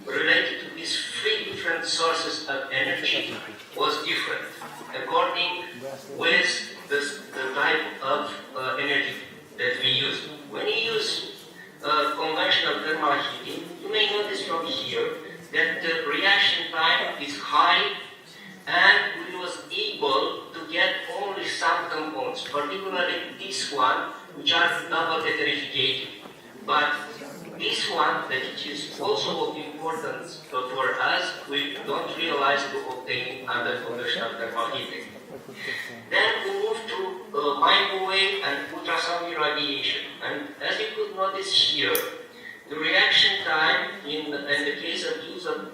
related to these three different sources of energy was different according with the type of energy that we use. When you use conventional thermal heating, you may notice from here that the reaction time is high, and we was able to get only some compounds, particularly this one, which are double esterificated. But this one, that it is also important for us, we don't realize to obtain under conventional thermal heating. Then we move to microwave and ultrasound irradiation. And as you could notice here, the reaction time in the case of use of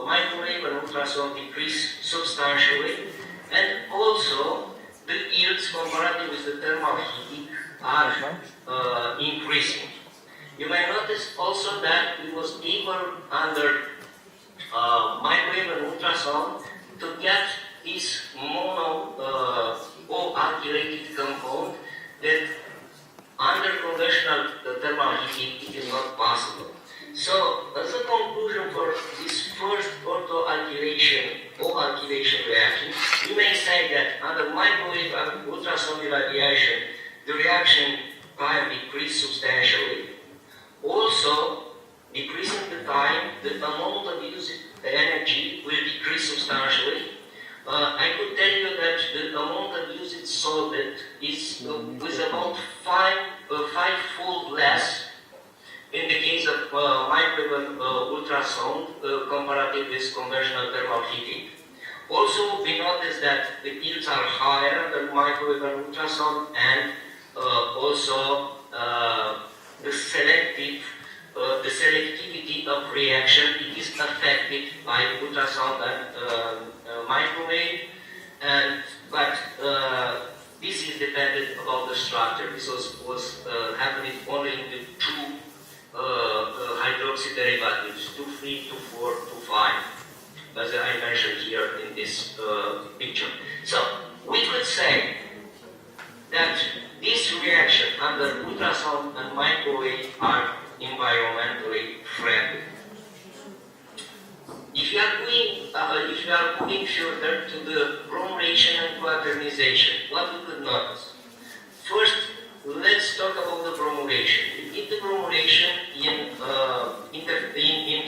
microwave and ultrasound decrease substantially, and also the yields comparative with the thermal heating are increasing. You may notice also that it was able under microwave and ultrasound to get this mono or alkylated compound that under conventional thermal heating it is not possible. So as a conclusion for this first orthoalkylation or alkylation reaction, you may say that under microwave and ultrasound irradiation, the reaction time decreased substantially. Also, decreasing the time, the amount of used energy will decrease substantially. I could tell you that the amount of used solvent is was about five-fold less in the case of microwave and ultrasound comparative with conventional thermal heating. Also, we notice that the yields are higher than microwave and ultrasound, and also the selectivity of reaction, it is affected by ultrasound and microwave, but this is dependent about the structure. This was happening only in the two hydroxy derivatives, 2,3, 2,4, 2,5, as I mentioned here in this picture. So we could say that this reaction under ultrasound and microwave are environmentally friendly. If you are moving further to the bromation and quaternization, what we could notice? First, let's talk about the bromation. We did the bromation in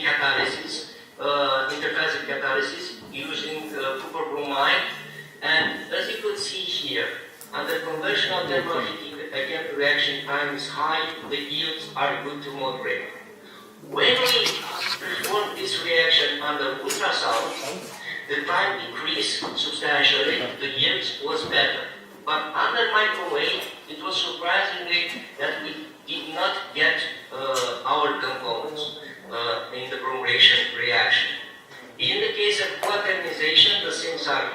catalysis, interphasic catalysis using copper bromide, and as you could see here, under conventional thermal heating, again the reaction time is high, the yields are good to moderate. When we perform this reaction under ultrasound, the time decreased substantially, the yields was better. But under microwave, it was surprisingly that we did not get our components in the bromation reaction. In the case of quaternization, the things are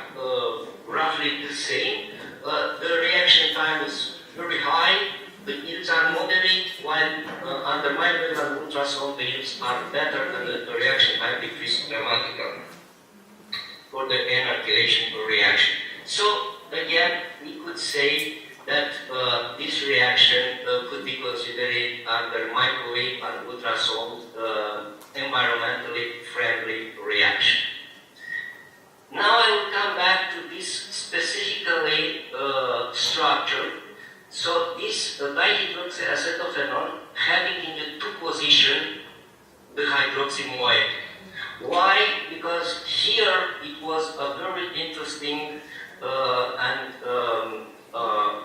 roughly the same. The reaction time is very high, the yields are moderate, while under microwave and ultrasound the yields are better and the reaction time decreases dramatically for the N-alkylation reaction. So again, we could say that this reaction could be considered under microwave and ultrasound environmentally friendly reaction. Now I will come back to this specifically structure. So this dihydroxyacetophenone having in the 2 position the hydroxy moiety. Why? Because here it was a very interesting and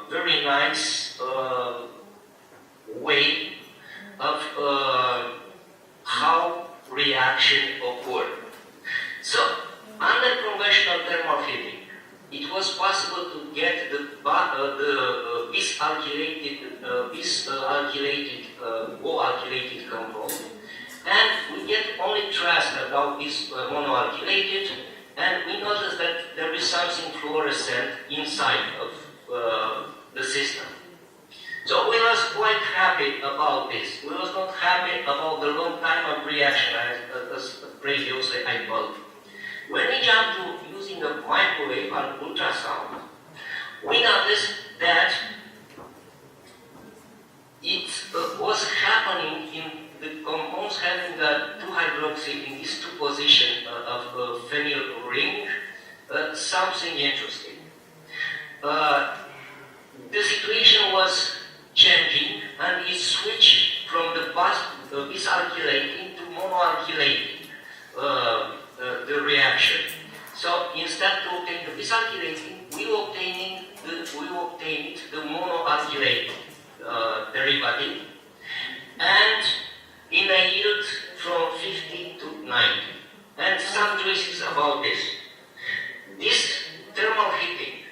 very nice way of how reaction occurred. So under conventional thermal heating, it was possible to get the bisalkylated or alkylated compound, and we get only trace about this monoalkylated, and we notice that there is something fluorescent inside of the system. So we was quite happy about this. We was not happy about the long time of reaction as previously I told. When we jump to using a microwave and ultrasound, we noticed that it was happening in the compounds having the 2-hydroxy in this 2 position of phenyl ring, something interesting. The situation was changing and it switched from the bisalkylating to monoalkylating the reaction. So instead to obtain the bisalkylating, we obtained the monoalkylating derivative, and in a yield from 50 to 90. And some traces about this. This thermal heating,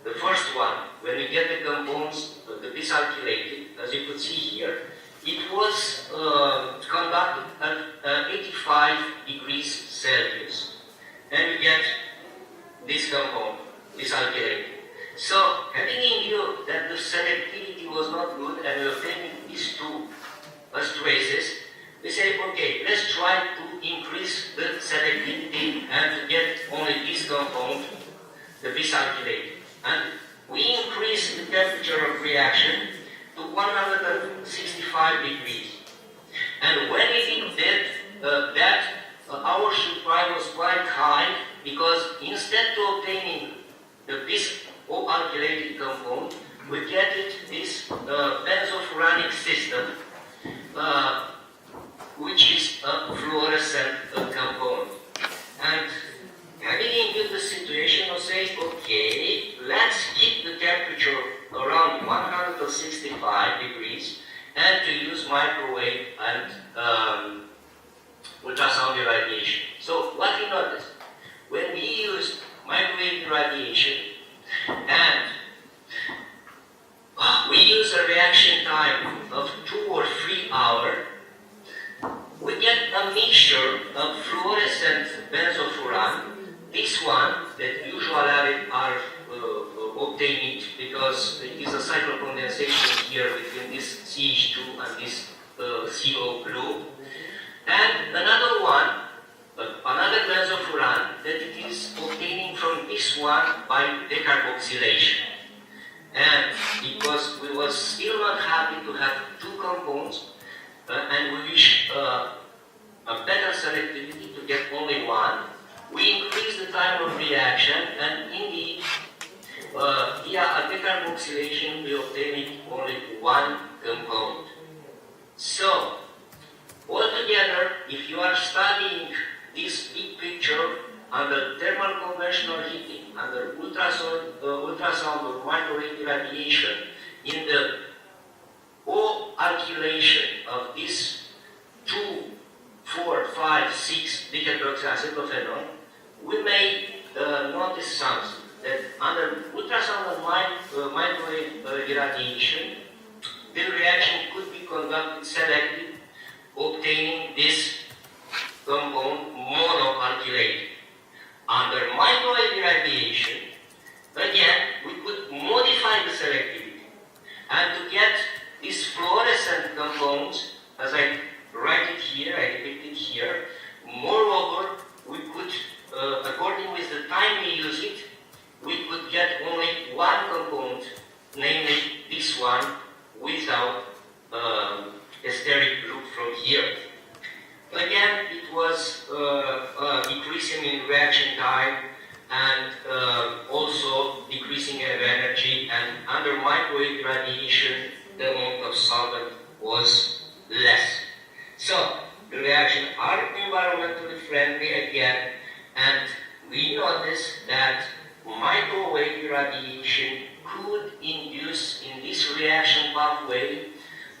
the first one, when you get the compounds, the bisalkylated, as you could see here, it was conducted at 85 degrees Celsius. And you get this compound, bisalkylated. So, having in view that the selectivity was not good and we obtained these two as traces, we say, okay, let's try to increase the selectivity and to get only this compound, the bisalkylated. And we increase the temperature of reaction to 165 degrees. And when we did that, our supply was quite high, because instead of obtaining this O-alkylated compound, we get this benzofuranic system, which is a fluorescent compound. And having in view the situation, we say, okay, let's keep the temperature around 165 degrees and to use microwave and ultrasound irradiation. So what we noticed, when we used microwave irradiation and we use a reaction time of 2 or 3 hours, we get a mixture of fluorescent benzofuran. This one that usually are obtained because it is a cyclocondensation here between this CH2 and this CO group. And another one, another benzofuran that it is obtaining from this one by decarboxylation. And because we was still not happy to have two compounds, and we wish a better selectivity to get only one, we increase the time of reaction, and indeed, via a decarboxylation, we obtain only one compound. So, altogether, if you are studying this big picture under thermal conventional heating, under ultrasound or microwave irradiation, in the O-alkylation of this 2, 4, 5, 6 dihydroxyacetophenone, we may notice something, that under ultrasound and microwave irradiation, the reaction could be conducted selectively, obtaining this compound monoalkylated. Under microwave irradiation, again, we could modify the selectivity, and to get these fluorescent compounds, as I write it here, I depict it here, moreover, we could, according with the time we use it, we could get only one compound, namely this one, without esteric group from here. Again, it was decreasing in reaction time and also decreasing in energy, and under microwave radiation, the amount of solvent was less. So, the reactions are environmentally friendly again, and we notice that microwave irradiation could induce in this reaction pathway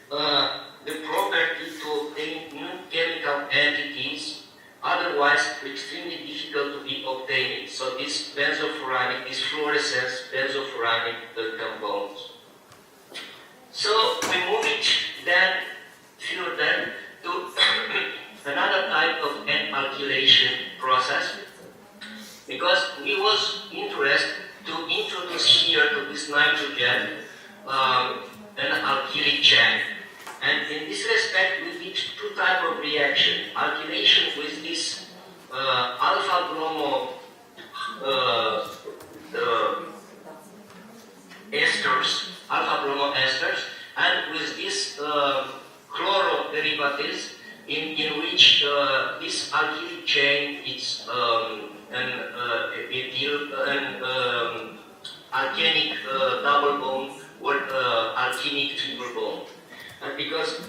the property to obtain new chemical entities, otherwise extremely difficult to be obtained. So this benzofuranic, this fluorescence benzofuranic compounds. So we move it then further to another type of N-alkylation process, because we was interested to introduce here to this nitrogen an alkylic chain. And in this respect, we did two types of reaction. Alkylation with this alpha-bromo esters, alpha-bromo esters, and with this chloro derivatives, in which this alkylic chain is an alkenic double bond or alkenic triple bond. And because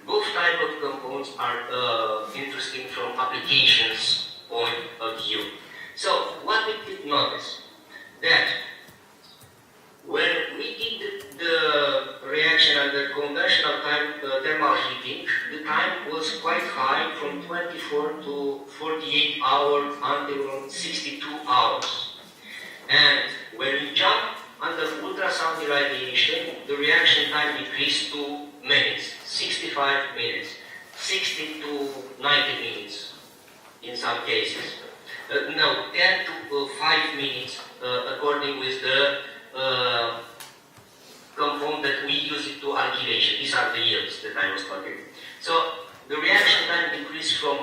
both types of compounds are interesting from applications point of view. So what we did notice, that when we did the reaction under conventional thermal heating, the 48 hours until 62 hours. And when we jump under ultrasound irradiation, the reaction time decreased to minutes, 65 minutes, 60 to 90 minutes in some cases. 10 to 5 minutes according with the compound that we use it to alkylation. These are the yields that I was talking. So the reaction time decreased from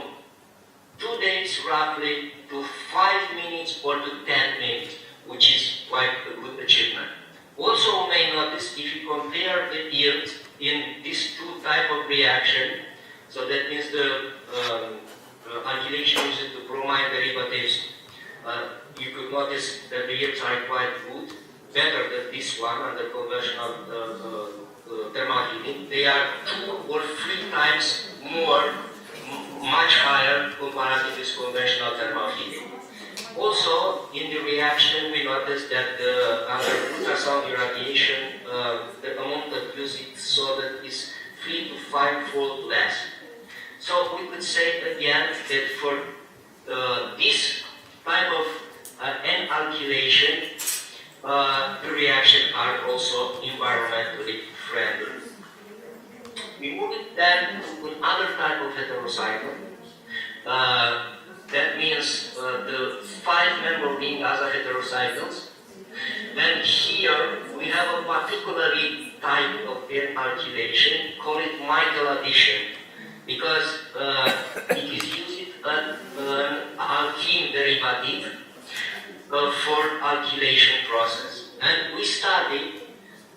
2 days roughly to 5 minutes or to 10 minutes, which is quite a good achievement. Also, you may notice if you compare the yields in these two type of reaction, so that means the alkylation using the bromine derivatives, you could notice that the yields are quite good, better than this one under conventional thermal heating. They are 2 or 3 times more, much higher compared with conventional thermal heating. Also, in the reaction, we noticed that under ultrasound irradiation, the amount of used solvent is 3 to 5-fold less. So we could say again that for this type of alkylation, the reactions are also environmentally friendly. We move it then to another type of heterocycle. That means the 5-member being other heterocycles. And here we have a particularly type of alkylation, call it Michael addition, because it is used as an alkene derivative for alkylation process. And we studied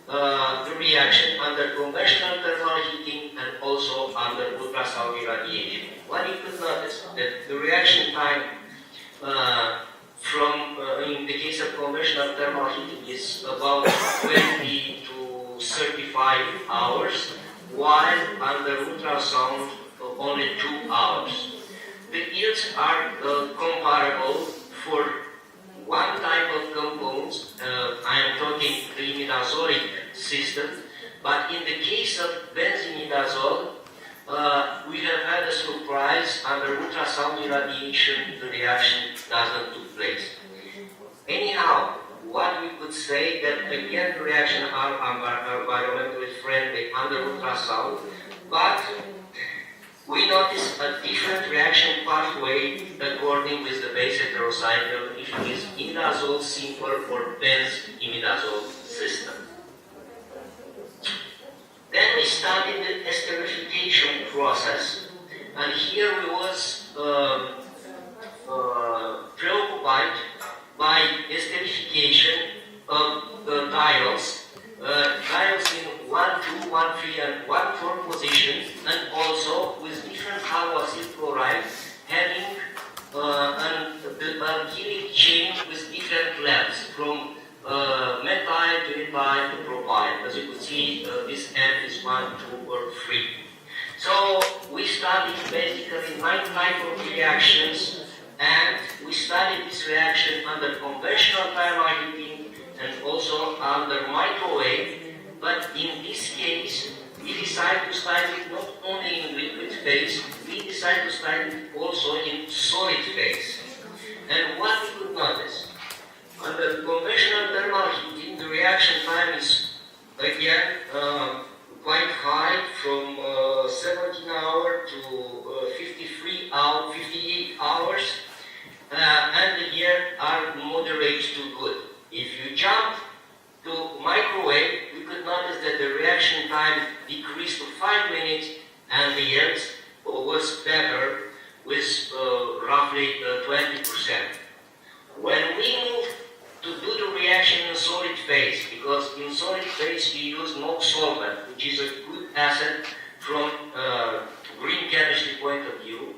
the reaction under conventional thermal heating and also under ultrasound irradiation. What you could notice that the reaction time in the case of conventional thermal heating is about 20 to 35 hours, while under ultrasound only 2 hours. The yields are comparable for one type of compounds. I am talking the imidazolic system, but in the case of benzimidazole, we have had a surprise under ultrasound irradiation, the reaction doesn't take place. Anyhow, what we could say that again the reaction are environmentally friendly under ultrasound, but we notice a different reaction pathway according with the base heterocycle if it is imidazole simple or benz-imidazole system. Then we studied the esterification process, and here we was preoccupied by esterification of the diols in 1, 2, 1, 3, and 1, 4 position, and also with different haloacyl chloride having the alkylic chain with different lengths from methyl to ethyl to propyl. As you could see, this end is 1, 2, or 3. So we studied basically 9 types of reactions, and we studied this reaction under conventional thermal heating and also under microwave. But in this case, we decided to study it not only in liquid phase, we decided to study it also in solid phase. And what we could notice, under conventional thermal heating, the reaction time is again quite high, from 17 hours to 58 hours, and the yields are moderate to good. If you jump to microwave, we could notice that the reaction time decreased to 5 minutes, and the yields was better with roughly 20%. When we move to do the reaction in solid phase, because in solid phase we use no solvent, which is a good asset from green chemistry point of view.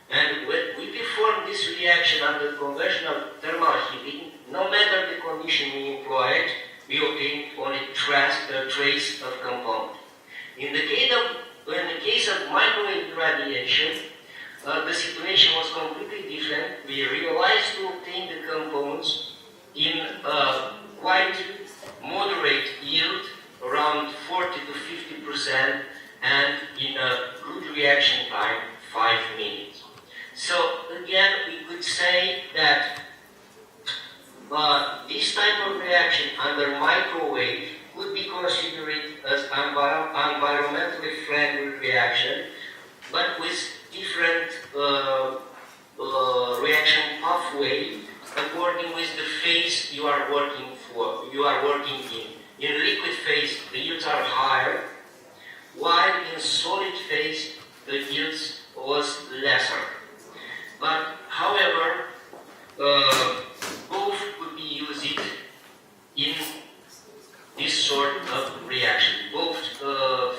And when we perform this reaction under conventional thermal heating, no matter the condition we employed, we obtain only trace of compound. In the case of microwave radiation, the situation was completely different. We realized to obtain the compounds in quite moderate yield, around 40 to 50%, and in a good reaction time, 5 minutes. So again, say that this type of reaction under microwave could be considered as environmentally friendly reaction, but with different reaction pathway according with the phase you are working in. In liquid phase, the yields are higher, while in solid phase, the yields was lesser. But however, both could be used in this sort of reaction, both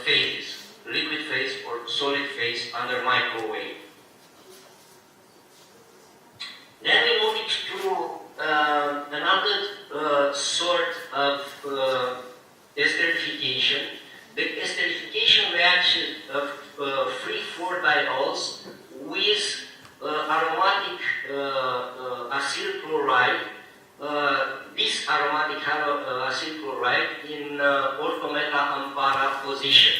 phases, liquid phase or solid phase under microwave. Then we move to another sort of esterification. The esterification reaction of 3,4-diols with aromatic acyl chloride, this aromatic acyl chloride in orthometa-ampara position.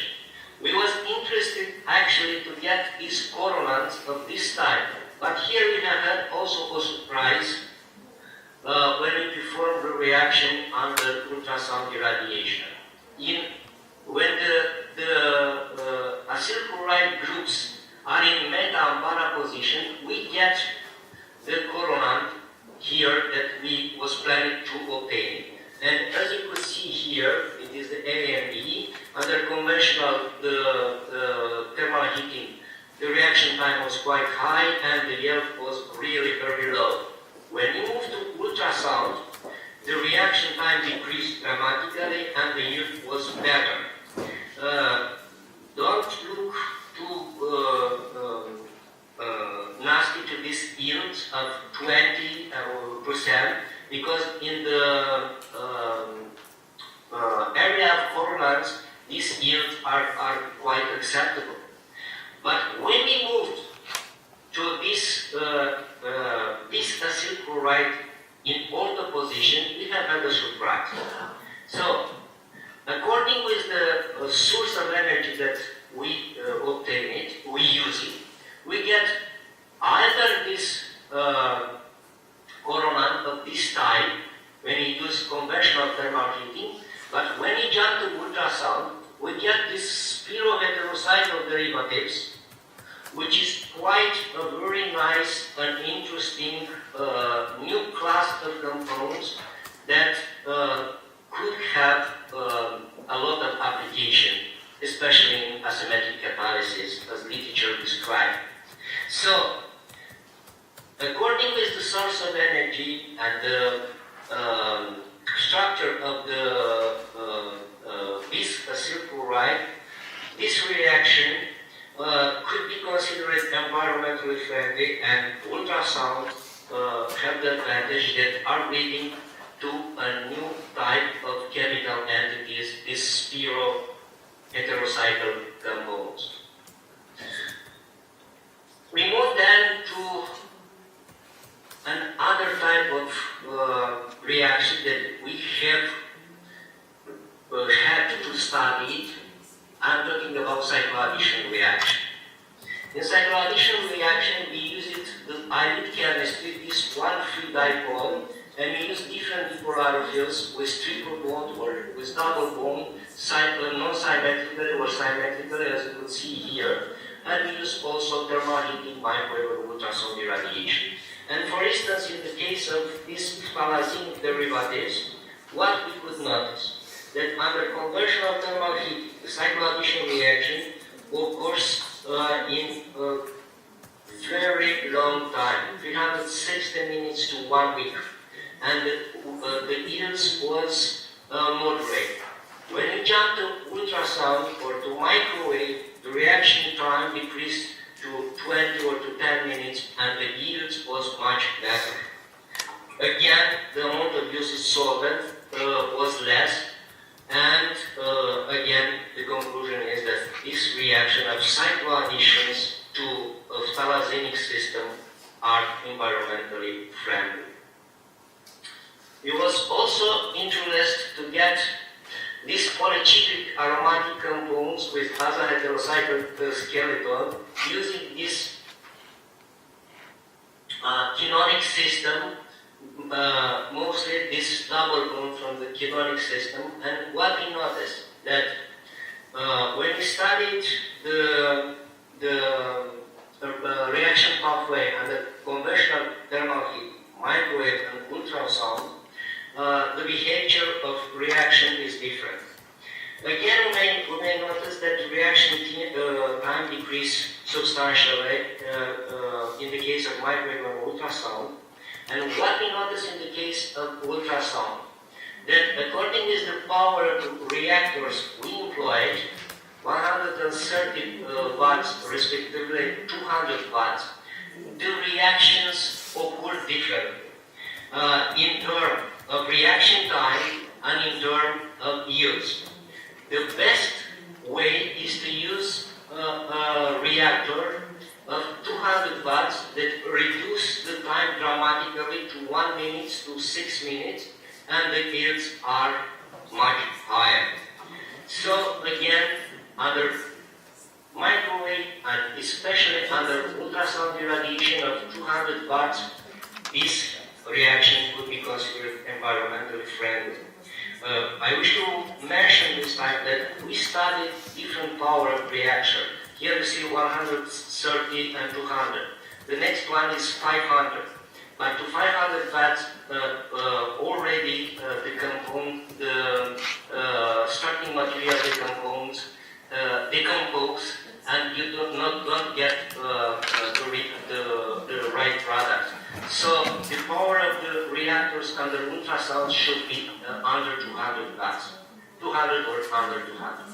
We was interested actually to get these coronants of this type, but here we have had also a surprise when we performed the reaction under ultrasound irradiation. When the acyl chloride groups are in meta-ampara position, we get the coronant here that we was planning to obtain. And as you could see here, it is the A and B. Under conventional thermal heating, the reaction time was quite high and the yield was really very low. When you move to ultrasound, the reaction time decreased dramatically and the yield was better. Don't look too nasty to this yield of 20%, because in the area of coronants, these yields are quite acceptable. But when we moved to this acyl chloride in ortho position, we have had a surprise. So, according with the source of energy that we obtain it, we use it, we get either this coronant of this type when we use conventional thermal heating, but when we jump to ultrasound, we get this spiroheterocycle derivatives, which is quite a very nice and interesting new class of compounds that could have a lot of application, especially in asymmetric catalysis, as literature described. So, according with the source of energy and the structure of the this acyl chloride, this reaction could be considered environmentally friendly, and ultrasound have the advantage that are leading to a new type of chemical entities, these spiroheterocycle compounds. We move then to another type of reaction that we have had to study. I'm talking about cycloaddition reaction. In cycloaddition reaction, we use the iodide chemistry, this one free dipole, and we use different dipolar fields with triple bond or with double bond, non-symmetrically or symmetrically, as you can see here. And we use also thermal heating, microwave, or ultrasound irradiation. And for instance, in the case of these phalazinic derivatives, what we could notice that under conventional thermal heating, the cycloaddition reaction occurs in a very long time, 360 minutes to 1 week, and the yields was moderate. When you jump to ultrasound or to microwave, the reaction time decreased to 20 or to 10 minutes, and the yields was much better. Again, the amount of used solvent was less, and again, the conclusion is that this reaction of cycloadditions to a phthalazinic system are environmentally friendly. It was also interesting to get these polycyclic aromatic compounds with aza-heterocycle skeleton using this canonic ketonic system, mostly this double bond from the ketonic system. And what we noticed that when we studied the reaction pathway under conventional thermal heat, microwave and ultrasound, the behavior of reaction is different. Again, we may notice that reaction time decrease substantially in the case of microwave and ultrasound. And what we notice in the case of ultrasound, that according to the power of the reactors we employed, 130 watts, respectively 200 watts, the reactions occur differently in terms of reaction time and in terms of yields. The best way is to use a reactor of 200 watts that reduce the time dramatically to 1 minute to 6 minutes, and the yields are much higher. So again, under microwave and especially under ultrasound irradiation of 200 watts, this reaction could be considered environmentally friendly. I wish to mention this time that we studied different power of reaction. Here we see 130 and 200. The next one is 500. But to 500 watts, already the starting material decompose, and you don't get the right product. So the power of the reactors under ultrasound should be under 200 watts, 200 or under 200.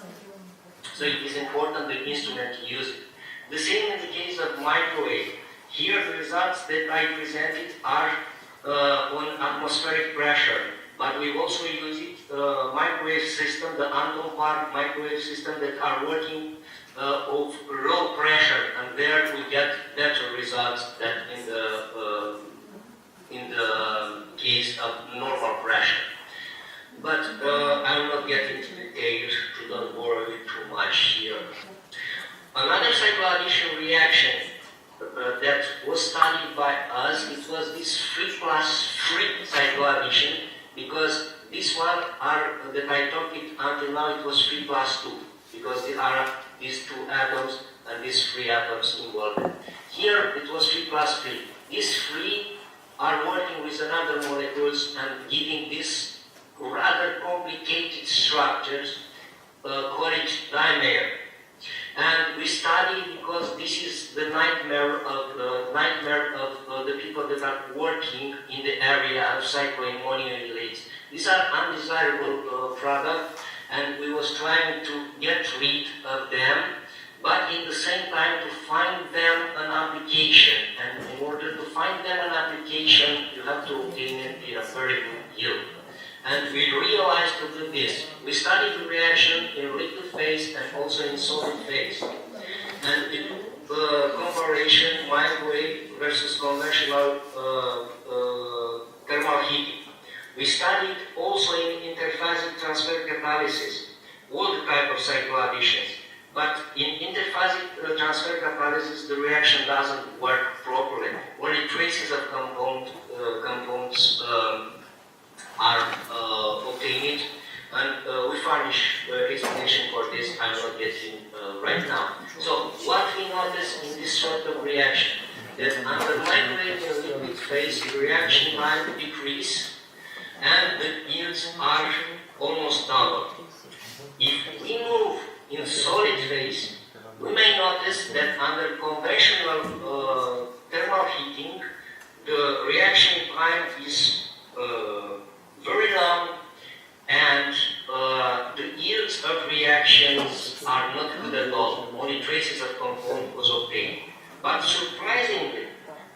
So it is important the instrument to use it. The same in the case of microwave. Here the results that I presented are on atmospheric pressure, but we also use it microwave system, the Anton Park microwave system that are working of low pressure, and there we get better results than in the case of normal pressure. But I will not get into details to don't bore you too much here. Another cycloaddition reaction that was studied by us, it was this 3+3 cycloaddition, because this one that I talked until now, it was 3+2, because there are these 2 atoms and these 3 atoms involved. Here it was 3+3. These 3 are working with another molecules and giving this rather complicated structures called dimer. And we study because this is the nightmare of the people that are working in the area of cycloammonium relays. These are undesirable products, and we was trying to get rid of them, but in the same time to find them an application. And in order to find them an application, you have to obtain a very good yield. And we realized to do this. We studied the reaction in liquid phase and also in solid phase. And we do comparison microwave versus conventional thermal heating. We studied also in interphasic transfer catalysis all the type of cycloadditions. But in interphasic transfer catalysis, the reaction doesn't work properly. Only traces of compounds are obtained, and we furnish explanation for this. I'm not getting right now. So what we notice in this sort of reaction, that under microwave and liquid phase, the reaction time decrease and the yields are almost double. If we move in solid phase, we may notice that under conventional thermal heating, the reaction time is very long, and the yields of reactions are not good at all. Only traces of compound was obtained. But surprisingly,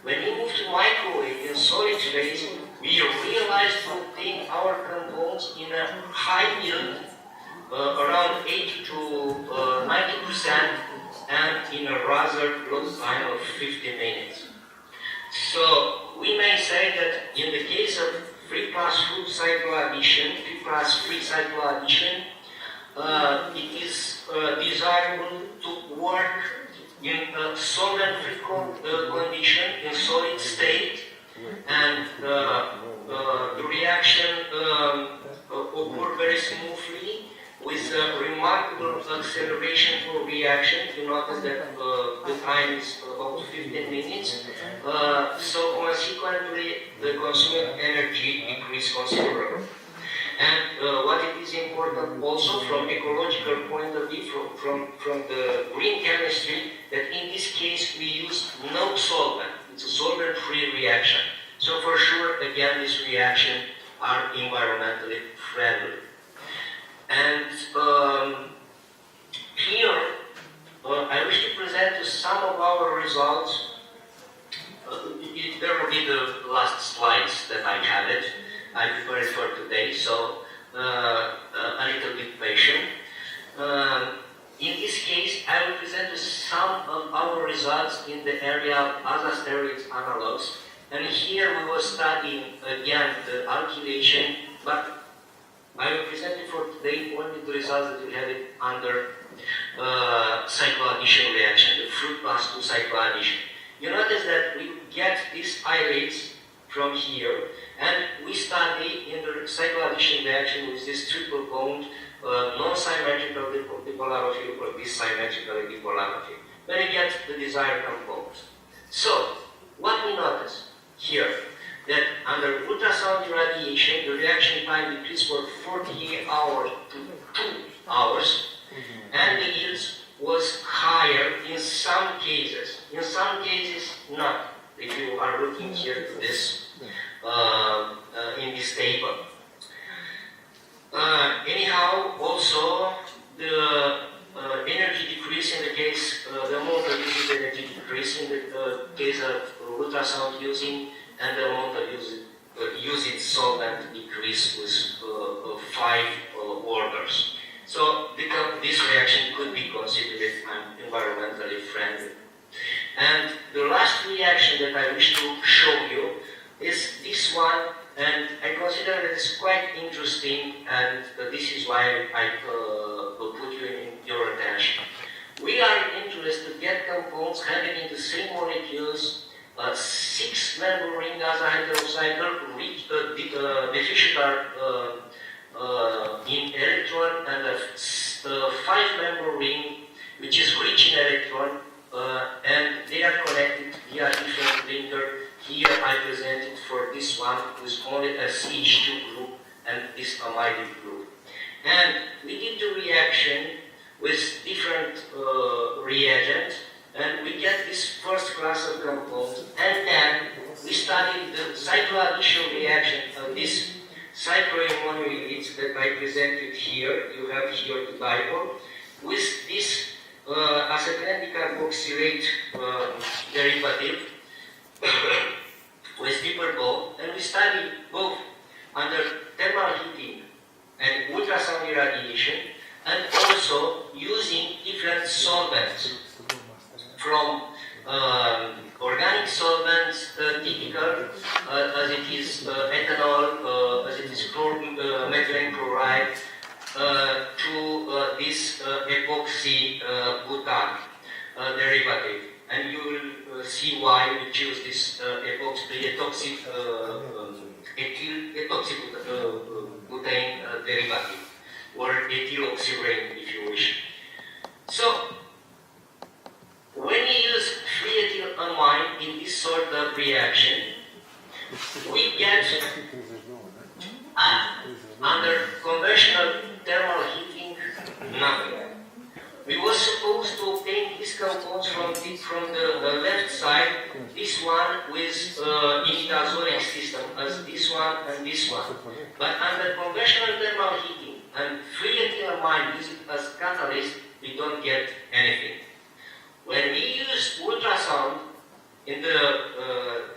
when we move to microwave in solid phase, we realized to obtain our compounds in a high yield, around 80 to 90%, and in a rather low time of 50 minutes. So we may say that in the case of 3+2 cycloaddition, 3+3 cycloaddition, it is desirable to work in a solvent-free condition, in solid state, acceleration for reaction. You notice that the time is about 15 minutes. So consequently, the consumed energy decreased considerably. And what it is important also from ecological point of view, from the green chemistry, that in this case we use no solvent. It's a solvent-free reaction. So for sure, again, this reaction are environmentally friendly. And here, I wish to present you some of our results. There will be the last slides that I have it. I prepared it for today, so a little bit patient. In this case, I will present you some of our results in the area of other steroids analogs. And here we will study again the alkylation, but I will present you for today only the results that we have it under cycloaddition reaction, the fruit plus 2 cycloaddition. You notice that we get these islets from here, and we study in the cycloaddition reaction with this triple bond, non-symmetrical dipolarity or this symmetrical dipolarity. Then we get the desired compounds. So, what we notice here, that under ultrasound irradiation, the reaction time decreased for 48 hours to 2 hours, and the yields was higher in some cases. In some cases, not. If you are looking here to this, in this table. Anyhow, also the energy decrease in the case, the amount of used energy decrease in the case of ultrasound using, and the amount of using solvent decrease with 5 orders. So this reaction could be considered environmentally friendly. And the last reaction that I wish to show you is this one, and I consider that it's quite interesting, and this is why I will put you in your attention. We are interested to get compounds having in the same molecules 6-member ring as a hydroxide, deficient in electron, and a 5-member ring which is rich in electron, and they are connected via different linker. Here I presented for this one with only a CH2 group and this amide group. And we did the reaction with different reagents, and we get this first class of compounds, and then we studied the cycloaddition reaction of this cycloimmonoids that I presented here. You have here the dipole with this acetylene carboxylate derivative with deeper bond, and we studied both under thermal heating and ultrasound irradiation, and also using different solvents from organic solvents, typical as it is ethanol, as it is methylene chloride, to this epoxy butane derivative. And you will see why we choose this ethoxy butane derivative, or ethyloxyrane if you wish. So, when you use free ethylamine in this sort of reaction, we get under conventional thermal heating nothing. We were supposed to obtain these compounds from the left side, this one with imidazolic system, as this one and this one. But under conventional thermal heating and free ethylamine used as catalyst, we don't get anything. When we use ultrasound in the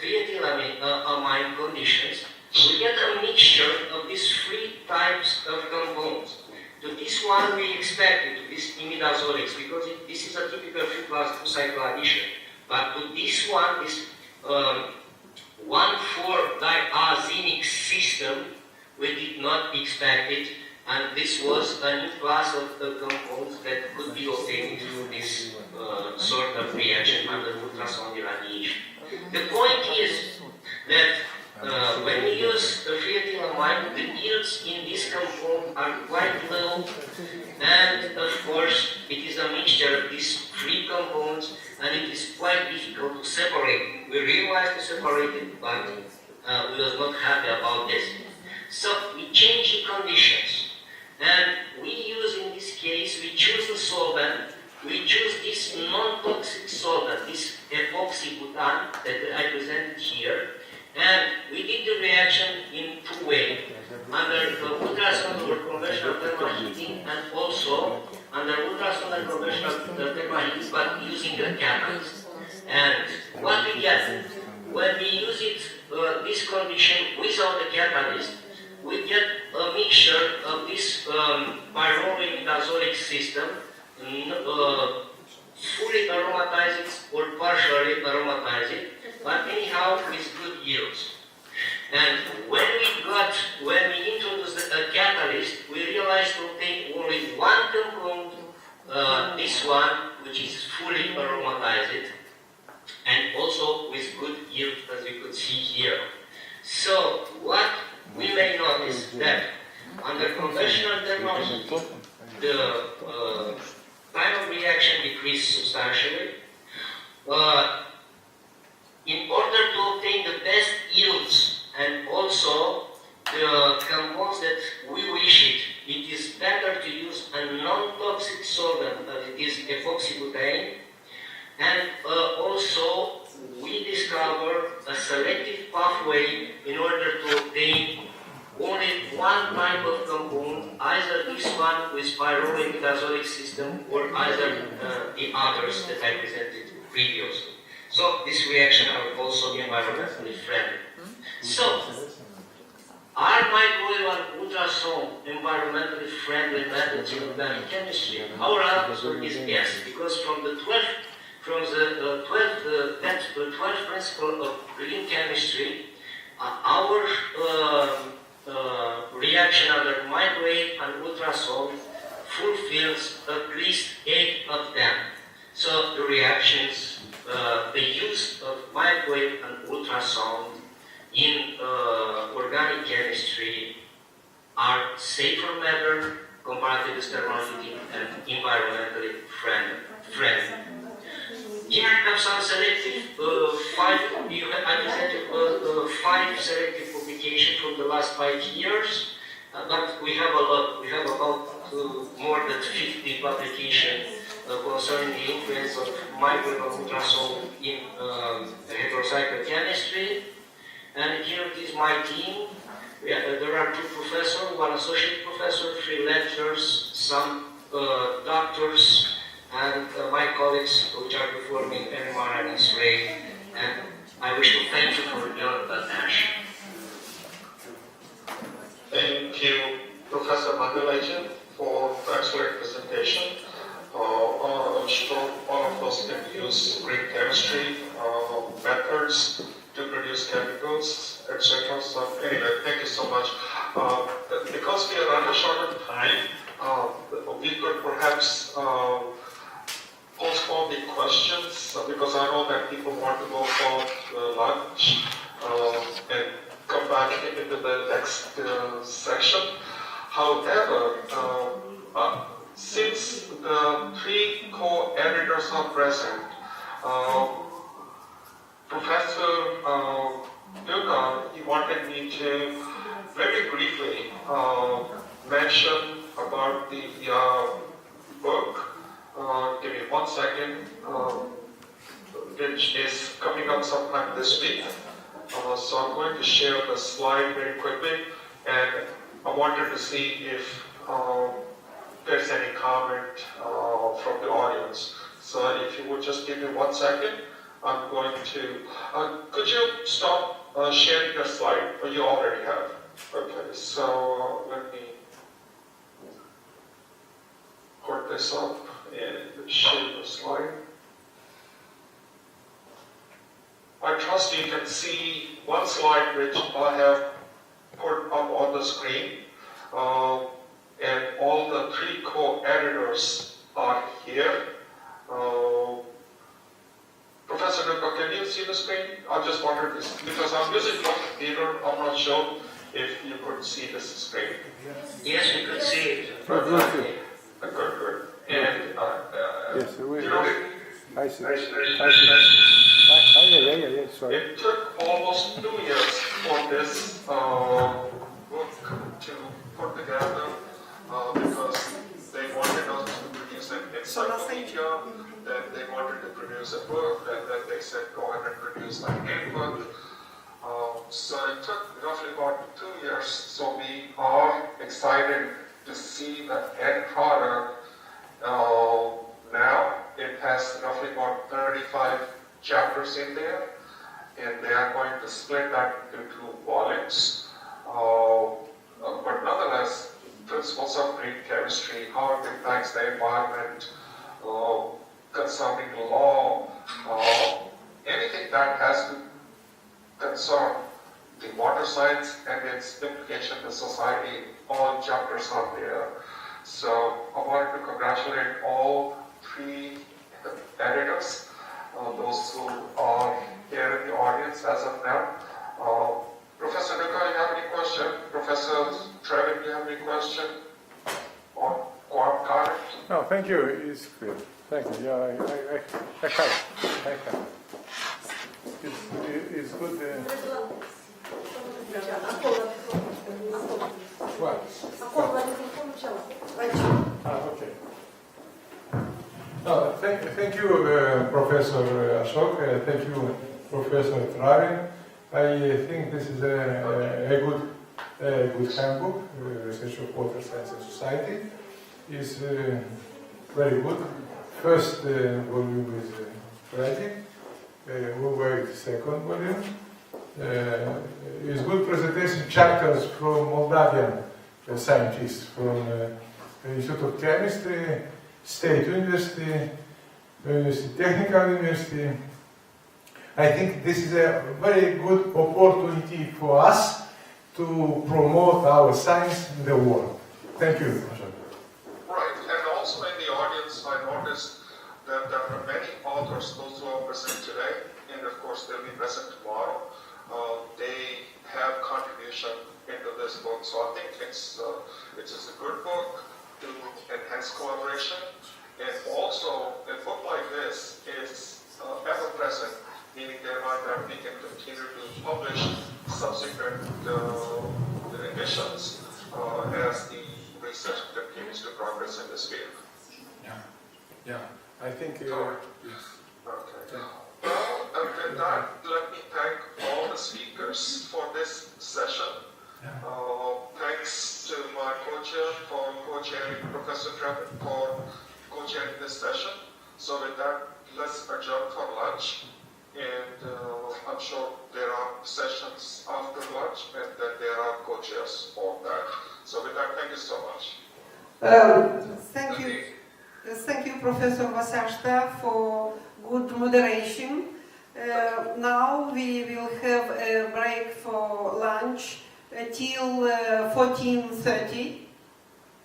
triethylamine conditions, we get a mixture of these 3 types of compounds. To this one we expected, to this imidazolics, because this is a typical 3+2 cycloaddition. But to this one is 1,4-diazinic system, we did not expect it, and this was a new class of compounds that could be obtained through this sort of reaction under ultrasound irradiation. The point is that when we use the free ethylamine, the yields in this compound are quite low, and of course it a mixture of these three compounds, and it is quite difficult to separate. We realized to separate it, but we was not happy about this. So we change the conditions, and we use, in this case, we choose the solvent. We choose this non-toxic solvent, this epoxy butane that I presented here, and we did the reaction in two ways, under ultrasound or conventional thermal heating, and also under ultrasound and conventional thermal heating, but using a catalyst. And what we get, when we use it, this condition without the catalyst, we get a mixture of this pyrrolate azoleic system, fully aromatized or partially aromatized, but anyhow with good yields. And when we introduced a catalyst, we realized to obtain only one compound, this one, which is fully aromatized, and also with good yield, as you could see here. So what we may notice that under conventional thermal heating, the time of reaction decreased substantially. In order to obtain the best yields and also the compounds that we wish it is better to use a non-toxic solvent, that it is epoxybutane, and also we discover a selective pathway in order to obtain only one type of compound, either this one with pyrrolate azoleic system or either the others that I presented previously. So this reaction are also environmentally friendly. So, are microwave and ultrasound environmentally friendly methods in organic chemistry? Our answer is yes, because from the 12th principle of green chemistry, our reaction under microwave and ultrasound fulfills at least 8 of them. So the reactions, the use of microwave and ultrasound in organic chemistry are safer method compared to thermal heating and environmentally friendly. Here I have some selective I presented 5 selective publications from the last 5 years, but we have a lot. We have about more than 50 publications concerning the influence of microwave and ultrasound in heterocycle chemistry. And here it is my team. There are 2 professors, 1 associate professor, 3 lecturers, some doctors, and my colleagues which are performing NMR and X-ray. And I wish to thank you for your attention. Thank you, Professor Mandelajan, for the excellent presentation. I'm sure all of us can use green chemistry methods to produce chemicals, etc. So anyway, thank you so much. Because we are under short of time, we could perhaps postpone the questions because I know that people want to go for lunch and come back into the next section. However, since the 3 co-editors are present, Professor DUCA, he wanted me to very briefly mention about the book. Give me 1 second, which is coming up sometime this week. So I'm going to share the slide very quickly, and I wanted to see if there's any comment from the audience. So if you would just give me 1 second, I'm going to, could you stop sharing your slide? Or you already have. Okay, so let me put this up and share the slide. I trust you can see 1 slide which I have put up on the screen. And all the 3 co-editors are here. Professor DUCA, can you see the screen? I just wondered this, because I'm using my computer, I'm not sure if you could see this screen. Yes, we could see it. Good. And Yes, I see. Sorry. It took almost 2 years for this book to put together because they wanted us to produce an encyclopedia, then they wanted to produce a book, and then they said go ahead and produce like Handbook. So it took roughly about 2 years. So we are excited to see the end product. Now it has roughly about 35 chapters in there, and they are going to split that into 2 volumes. But nonetheless, principles of green chemistry, how it impacts the environment, concerning the law, anything that has to concern the water science and its implication to society, all chapters are there. So I wanted to congratulate all 3 editors, those who are here in the audience as of now. Professor DUCA, you have any question? Professor Trevin, do you have any question on quant current? No, thank you. It's clear. Thank you. Yeah, I have. It's good. What? Okay. Thank you, Professor Ashok. Thank you, Professor Travin. I think this is a good handbook. Research of Water Science and Society is very good. First volume is ready. We'll wait second volume. It's good presentation chapters from Moldavian scientists from Institute of Chemistry, State University, Technical University. I think this is a very good opportunity for us to promote our science in the world. Thank you. Right, and also in the audience, I noticed that there are many authors, those who are present today, and of course they'll be present tomorrow. They have contribution into this book, so I think it's a good book to enhance collaboration, and also a book like this is ever present, meaning that we can continue to publish subsequent editions as the research continues to progress in this field. Yeah. I think. Yes. Okay. Well, with that, let me thank all the speakers for this session. Thanks to my co-chair for co-chairing, Professor Trevin, for co-chairing this session. So with that, let's adjourn for lunch. And I'm sure there are sessions after lunch, and then there are co-chairs for that. So with that, thank you so much. Thank you. Thank you, Professor Vasashta, for good moderation. Now we will have a break for lunch till 14:30.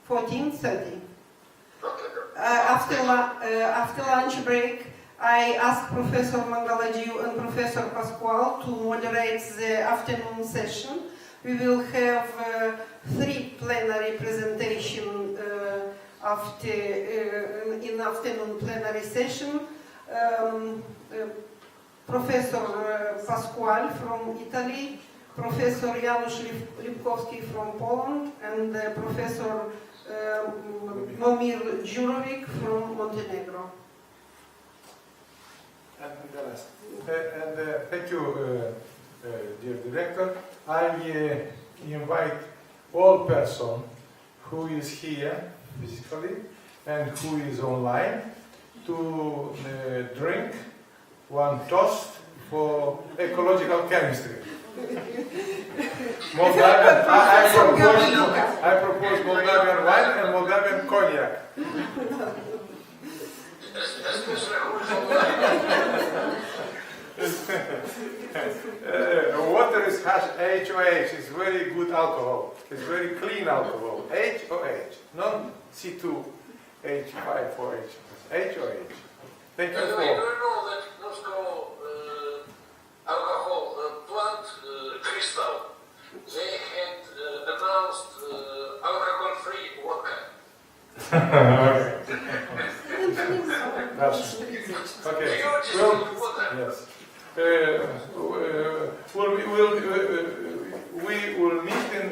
14:30. After lunch break, I asked Professor Mangaladiu and Professor Pascual to moderate the afternoon session. We will have 3 plenary presentations in afternoon plenary session. Professor Pascual from Italy, Professor Janusz Lipkowski from Poland, and Professor Momir Djurovic from Montenegro. And thank you, dear director. I invite all person who is here physically and who is online to drink one toast for ecological chemistry. Moldavian, I propose Moldavian wine and Moldavian cognac. Water is HOH, it's very good alcohol. It's very clean alcohol. HOH, not C2H5OH. HOH. Thank you By the for. way, do you know that Moscow alcohol plant Crystal, they had announced alcohol-free vodka. Okay. Okay. Well, yes. We will meet in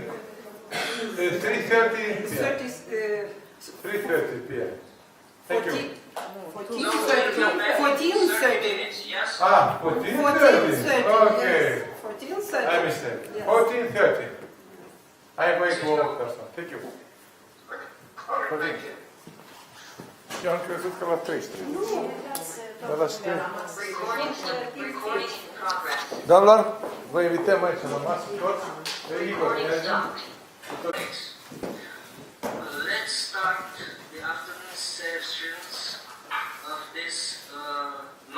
3:30 p.m. 3:30 p.m. Thank you. 14:30. Yes. 14:30. Okay. 14:30. I mistake. 14:30. I invite one person. Thank you. 14. Eu am crezut că la 13. Dar la 13. Doamnelor, vă invităm aici la masă toți. Igor, Let's start the afternoon sessions of this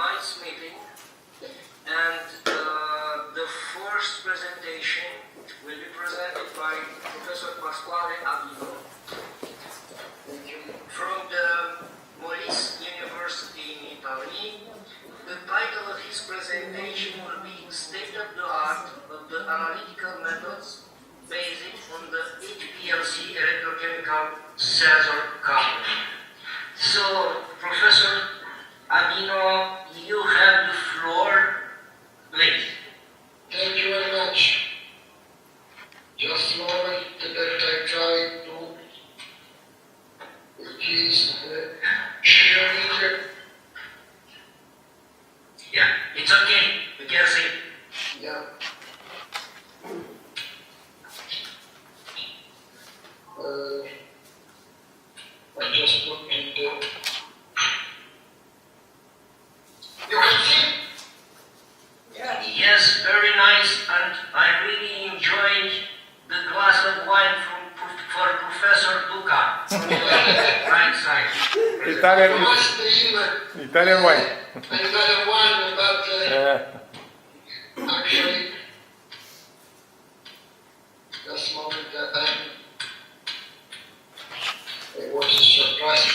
night's meeting, and the first presentation will be presented by Professor Pasquale Abino from the Molise University in Italy. The title of his presentation will be State of the Art of the Analytical Methods based on the HPLC electrochemical sensor company. So, Professor Abino, you have the floor, please. Thank you very much. Just a moment that I try to please sharing. Yeah, it's okay. We can see. Yeah. I just put in the. You can see? Yes, very nice, and I really enjoyed the glass of wine for Professor DUCA on the right side. Italian wine. Italian wine, but actually, this moment that it was a surprise.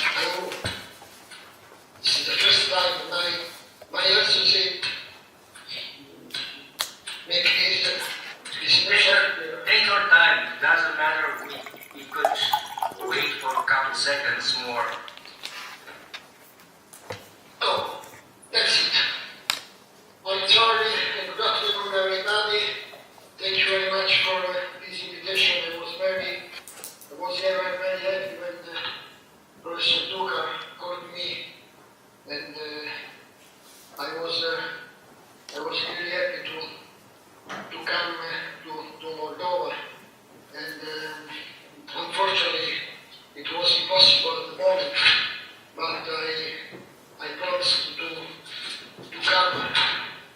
This is the first time my associate make this Mister, take your time. It doesn't matter. We could wait for a couple seconds more. Oh, that's it. I'm sorry, and good afternoon, everybody. Thank you very much for this invitation. I was very happy when Professor DUCA called me, and I was really happy to come to Moldova. And unfortunately, it was impossible at the moment, but I promised to come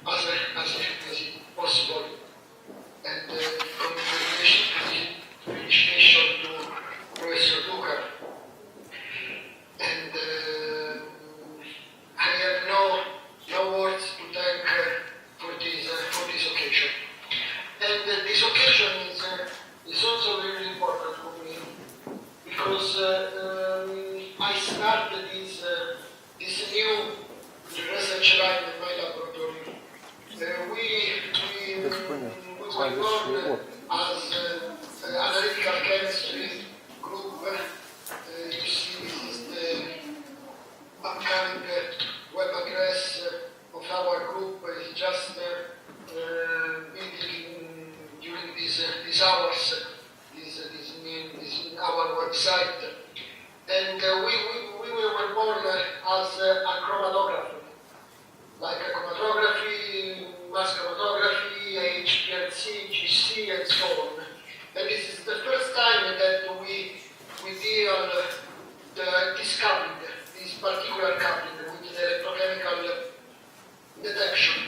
as possible. And congratulations to Professor DUCA. And I have no words to thank for this occasion. And this occasion is also very important for me because I started this new research line in my laboratory. We were born as analytical chemistry group. You see, this is the upcoming web address of our group. It's just during these hours, this our website. And we were born as a chromatographer, like a chromatography, mass chromatography, HPLC, GC, and so on. And this is the first time that we deal this coupling, this particular coupling with the electrochemical detection.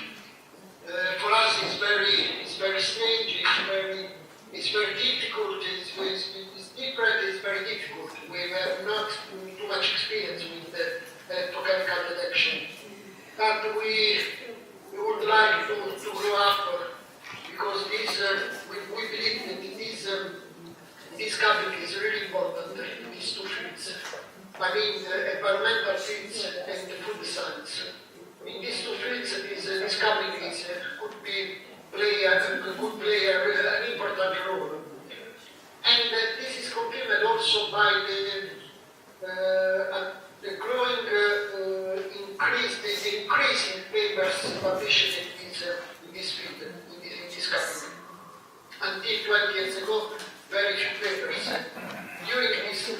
For us, it's very strange. It's very difficult. It's different. It's very difficult. We have not too much experience with the electrochemical detection, but we would like to grow up because we believe that this coupling is really important. These two fields. I mean, environmental fields and the food science. In these two fields, this coupling could play an important role. And this is confirmed also by the growing until 20 years ago, very few papers. During these 2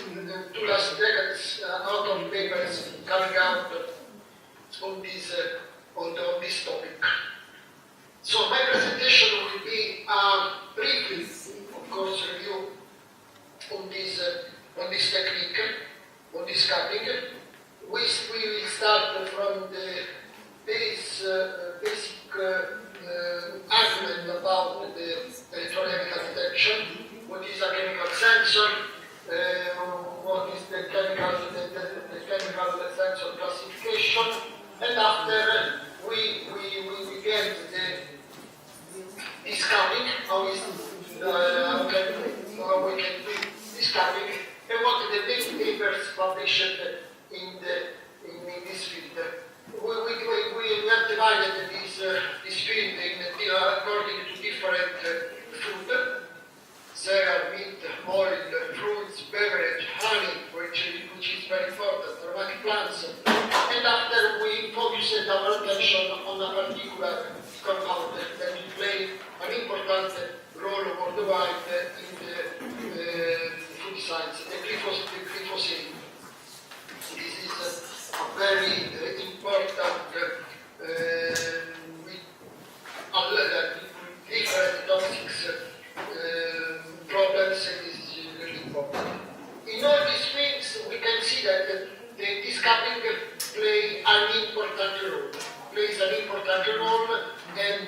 last decades, a lot of papers coming out on this topic. So my presentation will be briefly, of course, review on this technique, on this cupping. We will start from the basic argument about the electrochemical detection. What is a chemical sensor? What is the chemical sensor classification? And after we get this cupping, how we can do this cupping, and what the main papers published in this field. We have divided this field according to different food. There are meat, oil, fruits, beverage, honey, which is very important, aromatic plants. And after we focused our attention on a particular compound that will play an important role worldwide in the food science, the glyphosate. This is a very important different topics problems, and this is really important. In all these things, we can see that this cupping plays an important role, and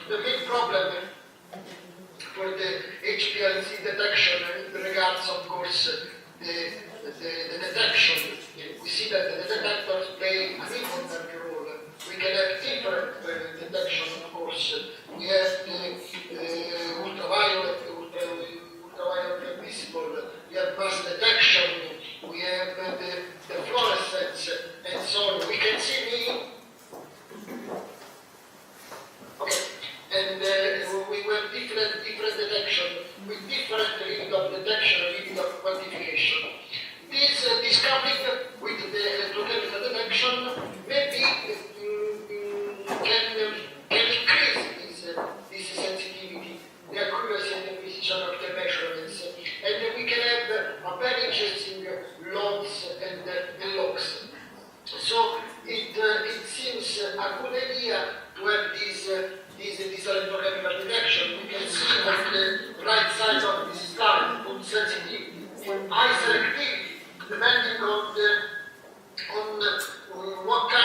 the main problem for the HPLC detection regards, of course, the detection. We see that the detectors play an important role. We can have different detection, of course. We have the ultraviolet visible, we have mass detection, we have the fluorescence, and so on. We can see and we have different detection with different level of detection and level of quantification. This coupling with the electrochemical detection maybe can increase this sensitivity, the accuracy and the precision of the measurements, and we can have a very interesting logs and logs. So it seems a good idea to have this electrochemical detection. We can see on the right side of this slide good sensitivity, high selectivity, depending on what kind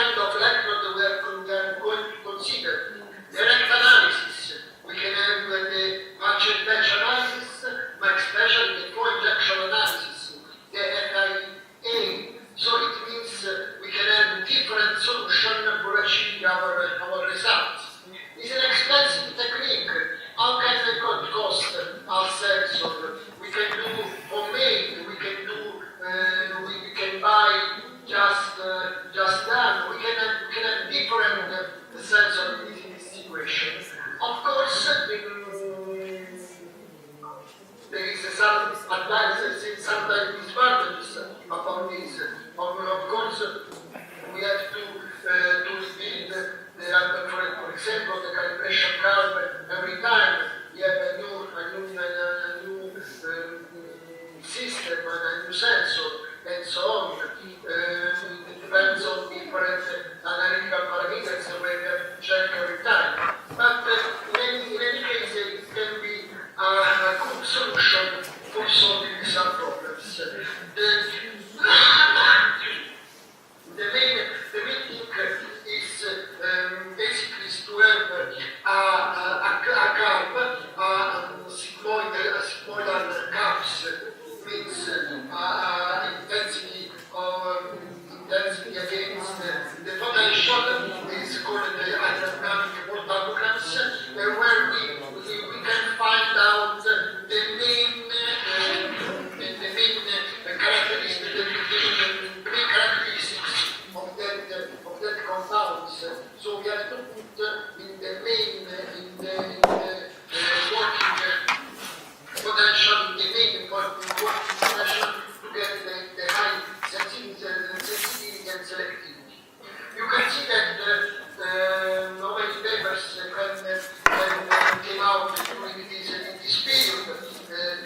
out during this period, to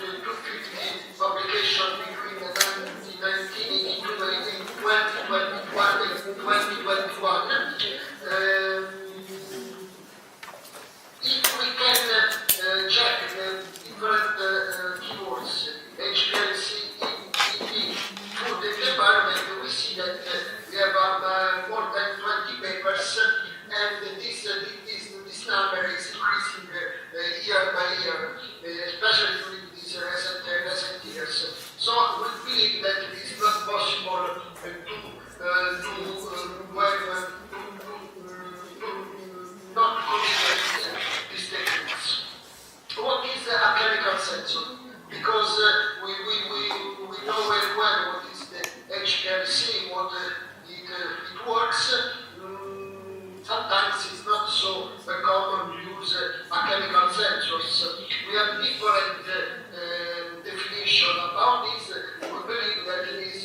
250 publications between 1919 and 2021. If we can check the different keywords, HPLC, EEC, food and environment, we see that we have more than 20 papers, and this number is increasing year by year, especially during these recent years. So we believe that it is not possible not consider these techniques. What is a chemical sensor? Because we know very well what is the HPLC, what it works. Sometimes it's not so common to use chemical sensors. We have different definition about this. We believe that it is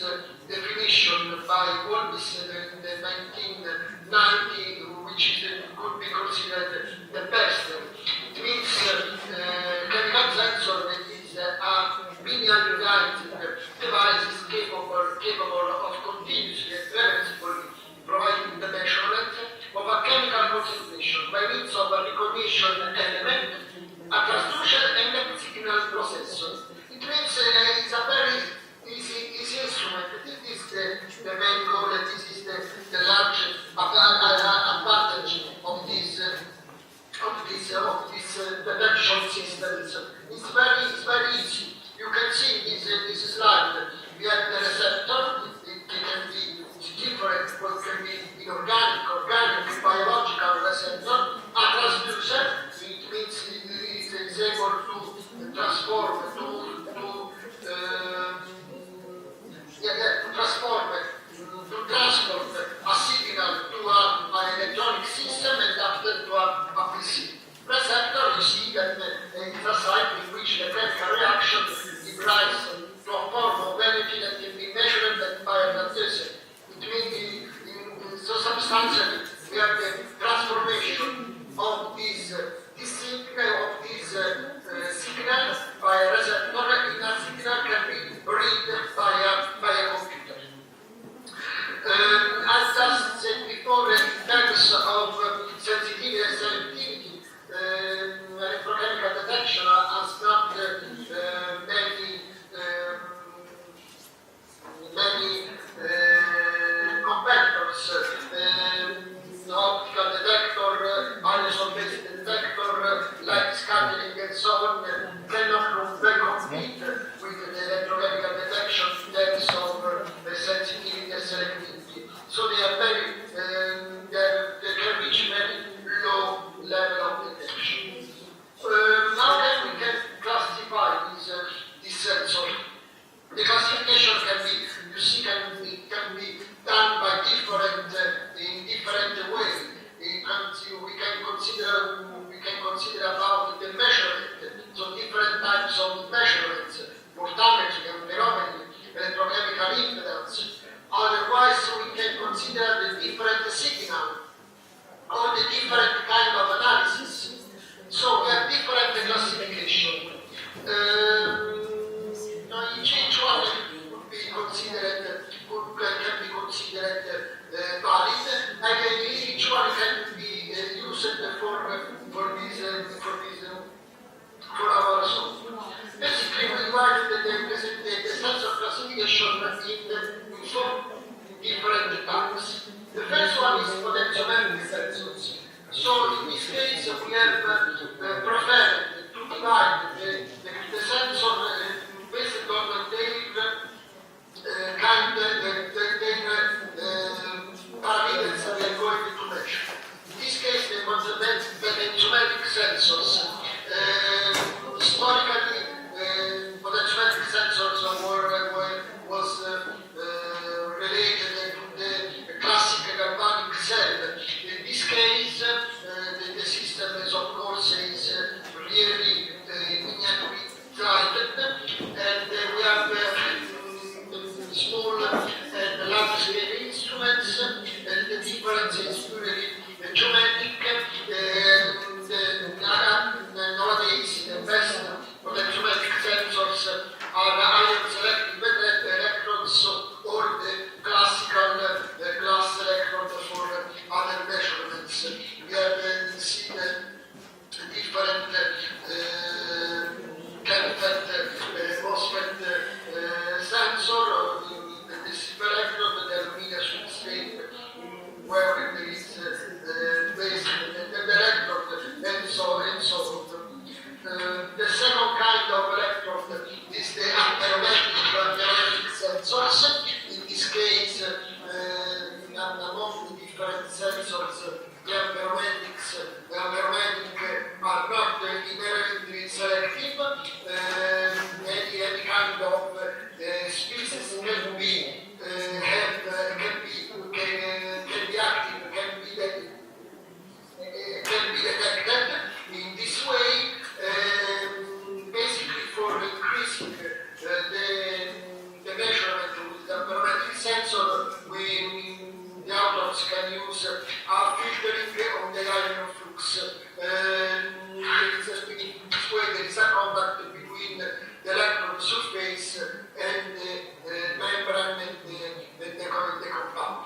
definition by Warheads in 1990, which could be considered the best. It means chemical sensor that is a minimal united device is capable of continuously and reversibly providing the measurement of a chemical concentration by means of a recognition element, a transducer, and a signal processor. It means it's a very easy instrument. This is the main goal, and this is the large advantage of this detection systems. It's very easy. You can see this slide. We have the receptor. It can be different. What can be inorganic, organic, biological receptor. A transducer. It means it is able to transform to transport a signal to an electronic system and after to a PC. Receptor, you see that it's a site in which the chemical reaction gives rise to a form of energy that can be measured by a transducer. It means, so substantially, we have the transformation of this signal by a receptor, and that signal can be read by a computer. As just said before, in terms of sensitivity and selectivity, electrochemical detection has not many competitors. Optical detector, aerosol-based detector, light scattering, and so on, cannot compete with the electrochemical detection in terms of sensitivity and selectivity. So they are they can reach very low level of detection. How we can classify this sensor? The classification can be done by in different ways. We can consider about the measurement, so different types of measurements, voltammetry, amperometry, electrochemical impedance. Otherwise, we can consider the different signal or the different kind of analysis. So we have different classification. Each one could be considered can be considered valid, and each one can be used for our result. Basically, we divide the sensor classification in four different types. The first one is potentiometric sensors. So in this case, we have preferred to divide the sensor based on their parameters that we are going to measure. In this case, the potentiometric sensors. Historically, potentiometric sensors was way there is a contact between the electron surface and the membrane and the compound.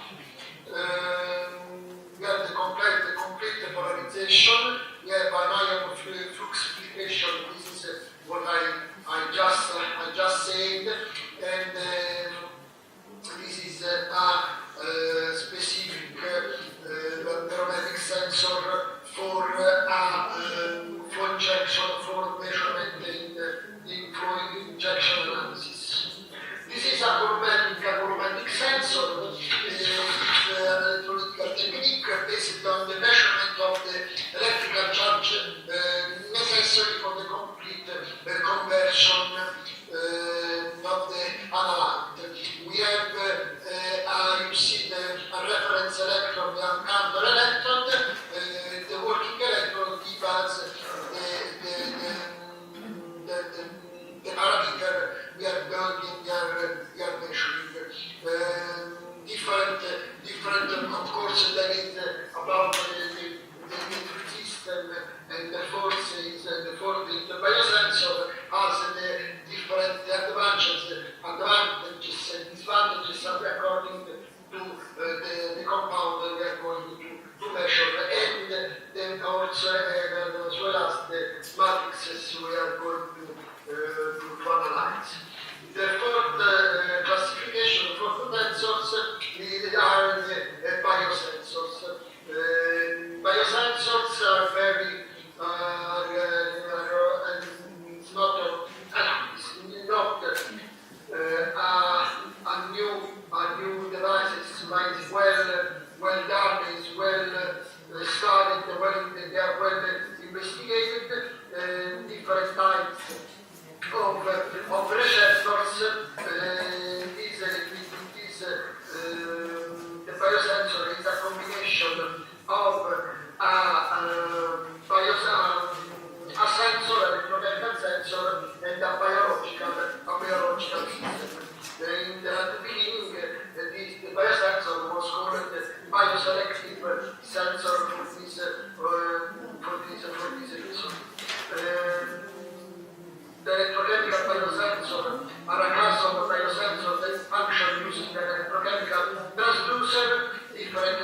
We have the complete polarization. We have an ion fluxification. This is what I just said, and this is a specific barometric sensor for injection, for measurement in fluid injection analysis. This is a barometric sensor. It's an electrolytical technique based on the measurement of the electrical charge necessary for the complete conversion of the analyte. We have, you see a reference electron, the uncounted electron, the working electron gives us the parameter we are building, we are measuring. Different, of course, there is about the metric system and the forces and the biosensor has the different advantages and disadvantages according to the compound we are going to measure, and then also as well as the matrices we are going to analyze. The fourth classification for the sensors are the biosensors. Biosensors are very it's not a new device. It's well done. It's well studied. They are well investigated. Different types of receptors. The biosensor is a combination of a sensor, electrochemical sensor, and a biological system. At the beginning, the biosensor was called the bioselective sensor for this reason. The electrochemical biosensor are a class of biosensors that function using an electrochemical transducer, different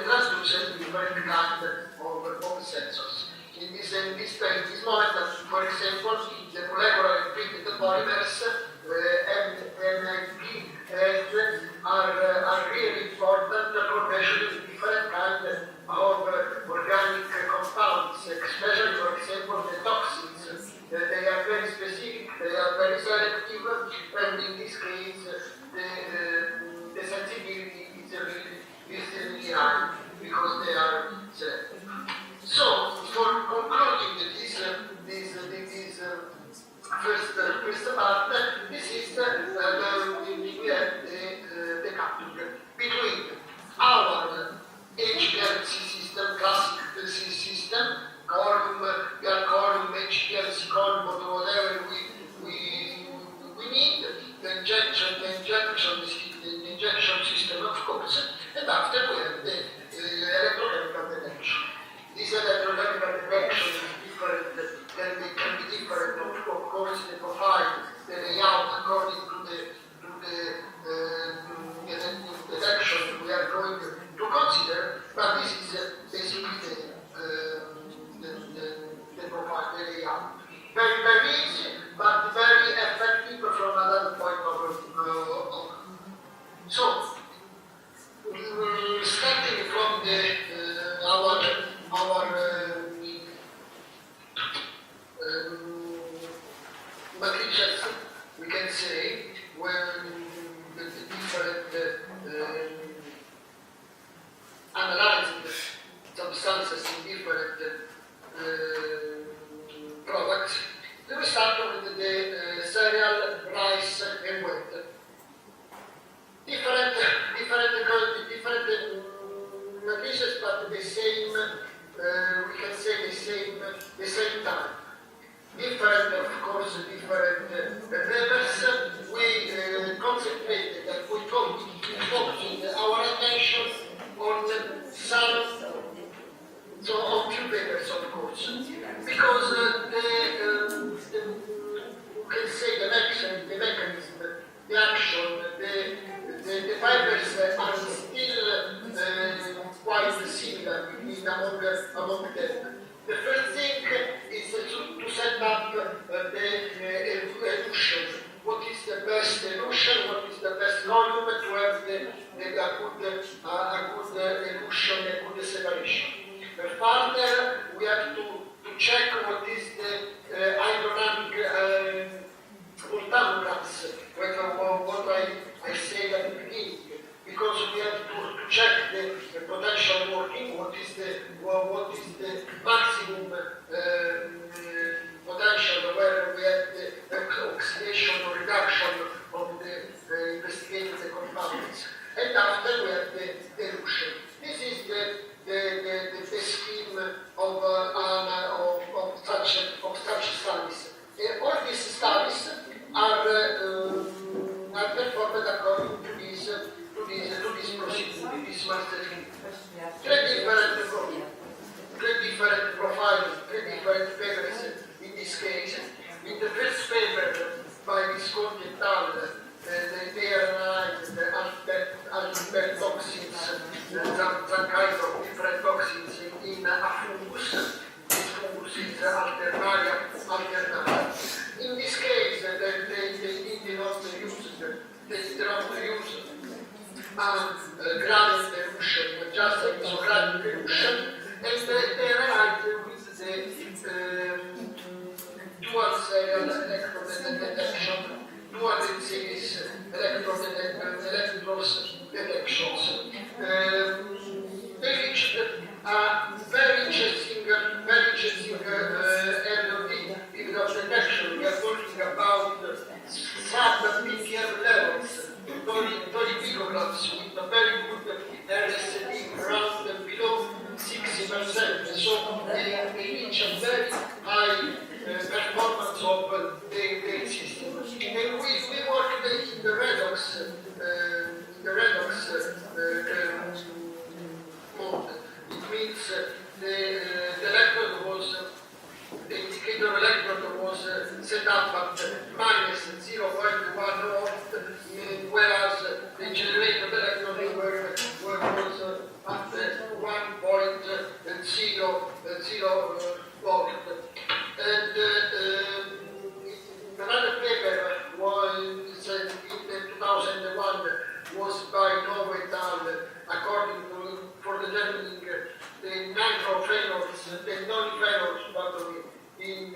kind of sensors. In this moment, for example, the molecular encrypted polymers, MIP, are really important for measuring different kinds of organic compounds, especially, for example, the toxins. They are very specific, they are very selective, and in this case, the sensitivity is really high because they are selective. So, for concluding this first part, this is we have the coupling between our HPLC system, classic system, column, we are column, HPLC column, whatever we need, the injection system, of course, and after we have the electrochemical detection. This electrochemical detection can be different, of course, the profile, the layout according to the detection we are going to consider, but this is basically the profile, the layout. Very, very easy, but very effective from another point of view. So, starting from our matrices, we can say, when the different analyzing substances in different products, then we start with the cereal, rice, and wheat. Different matrices, but the same, we can say the same time. Different, of course, different levels. We concentrated and we focused our attention on some, so on few papers, of course, because the this mastering. Three different profiles, three different papers in this case. In the first paper by Visconti et al., they analyzed the toxins, some kinds of different toxins in a fungus. This fungus is Alternaria alternata. In this case, they did not use gradient elution, just a isocratic elution, and they analyzed with the dual serial electrode detection, dual series electrodes detections. They reached a very interesting LOD of detection. We are talking about sub-ppm levels, 30 picograms with a very good RSD around below 60%. So they reach a very high performance of the system. And we worked in the redox mode. It means the electrode was, the indicator electrode was set up at minus 0.1 volt, whereas the generated electrode was at 1.0 volt. And another paper was in 2001 was by Novo et al. According to, for determining the nitrophenols, the non-phenols, but in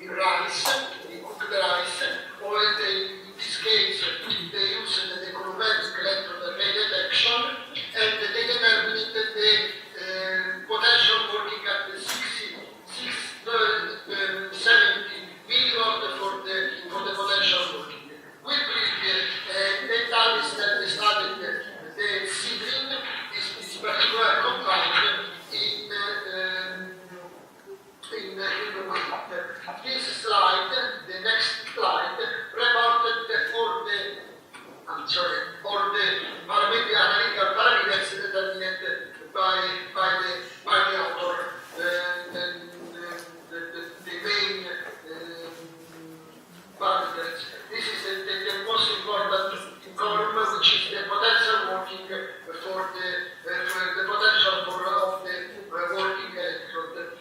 rice, in cooked rice, or in this case, they used the colorimetric electrode detection, and they determined the potential working at 70 milliwatt for the potential working. We believe the time is that they started the seedling, this particular compound, in the wind. This slide, the next slide, reported all the analytical parameters determined by the author. The main parameters. This is the most important column, which is the potential working for the potential of the working electrode.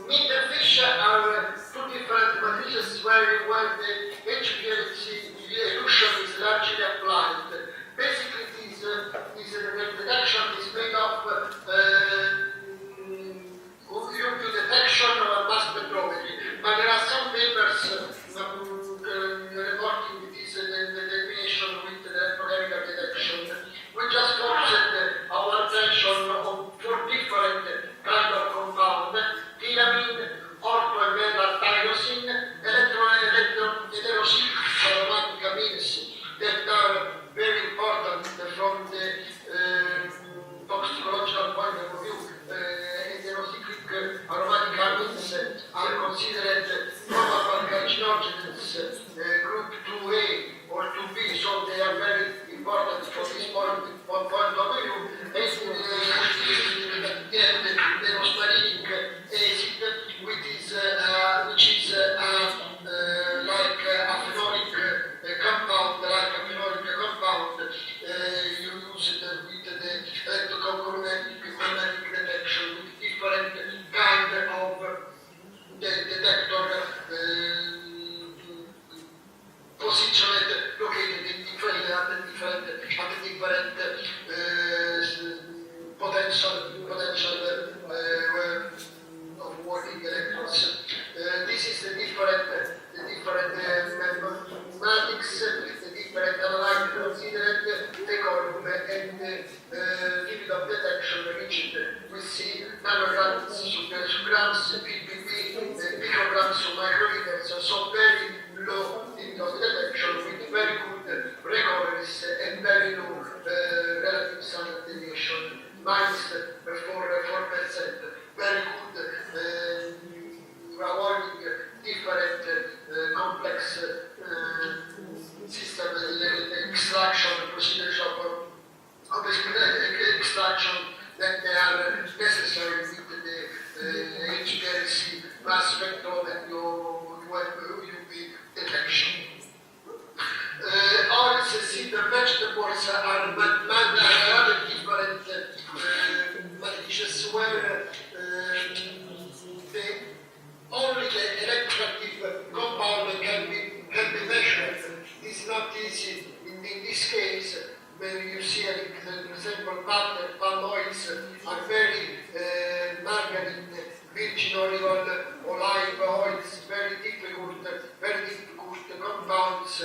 Meat are two different matrices where the HPLC elution is largely applied. Basically, this detection is made of UV detection or mass spectrometry, but there are some papers reporting this definition with the electrochemical detection. We just focused our attention on four different kinds of compound: thiamine, ortho-metal-tyrosine, electro-heterocyclic aromatic amines that are very important from the toxicological point of view. Heterocyclic aromatic amines are considered probable carcinogens, group 2A or 2B, so they are very important from this point of view. And the rosmarinic acid, which is like a phenolic compound, you use it with the electrochromatic detection with different kind of detector positioned, located in different potential of working electrons. This is the different mathematics, the different analytic considered, the column and the field of detection reached. We see nanograms, grams, ppb, picograms, microliters, so very low field of detection with very good recoveries and very low relative standard deviation, minus 4%. Very good, avoiding different complex system, HPLC aspect of UV detection. Oils, seeds, and vegetables are rather different malicious where only the electroactive compound can be measured. It's not easy. In this case, when you see, for example, butter, palm oils are very margarine, virgin olive oils, very difficult compounds.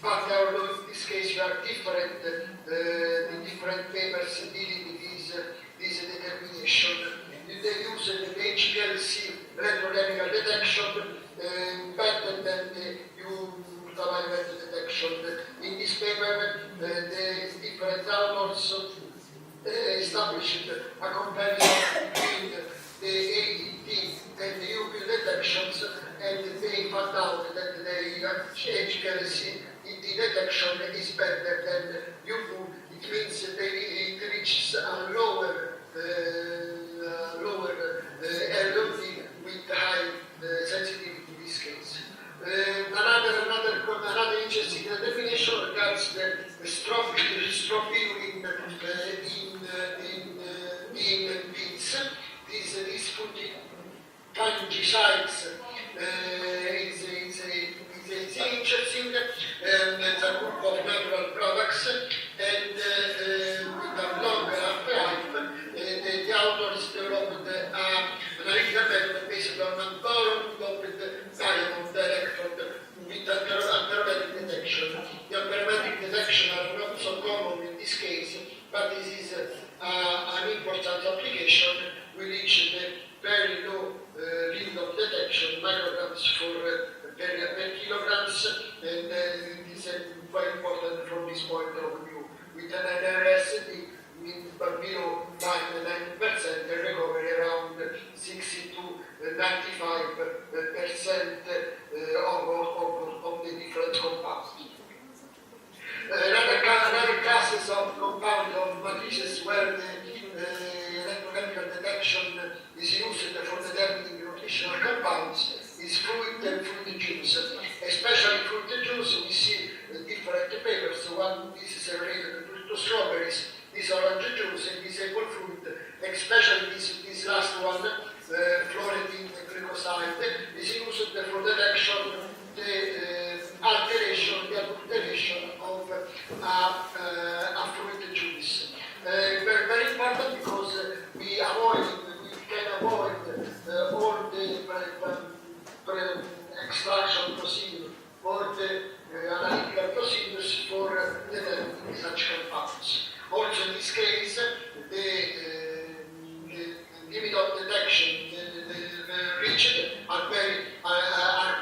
But although in this case you are different, the different papers dealing with this determination. They use the HPLC electrochemical detection better than the ultraviolet detection. In this paper, the different authors established a comparison between the AET and the UV detections, and they found out that the HPLC detection is better than UV. It means it reaches a lower LOD with high sensitivity in this case. Another interesting definition regards the strophiolin in beans. These fungicides is interesting. It's a group of natural products and with a longer half-life. The authors developed an analytical method based on boron doped diamond electrode with aromatic detection. The aromatic detection are not so common in this case, but this is an important application. We reach the very low limit of detection, micrograms per kilograms, and it is very important from this point of view. With an NRS, below 9% recovery around 60 to 95% of the different compounds. Another classes of compound of matrices where the electrochemical detection is used for determining nutritional compounds is fruit and fruit juice. Especially fruit juice, we see different papers. One this is related to strawberries. This orange juice and this apple fruit, especially this last one, fluoridine glycoside, is used for detection the adulteration of a fruit juice. Very important because we can avoid all the extraction procedure or the analytical procedures for determining such compounds. Also in this case, the limit of detection reached are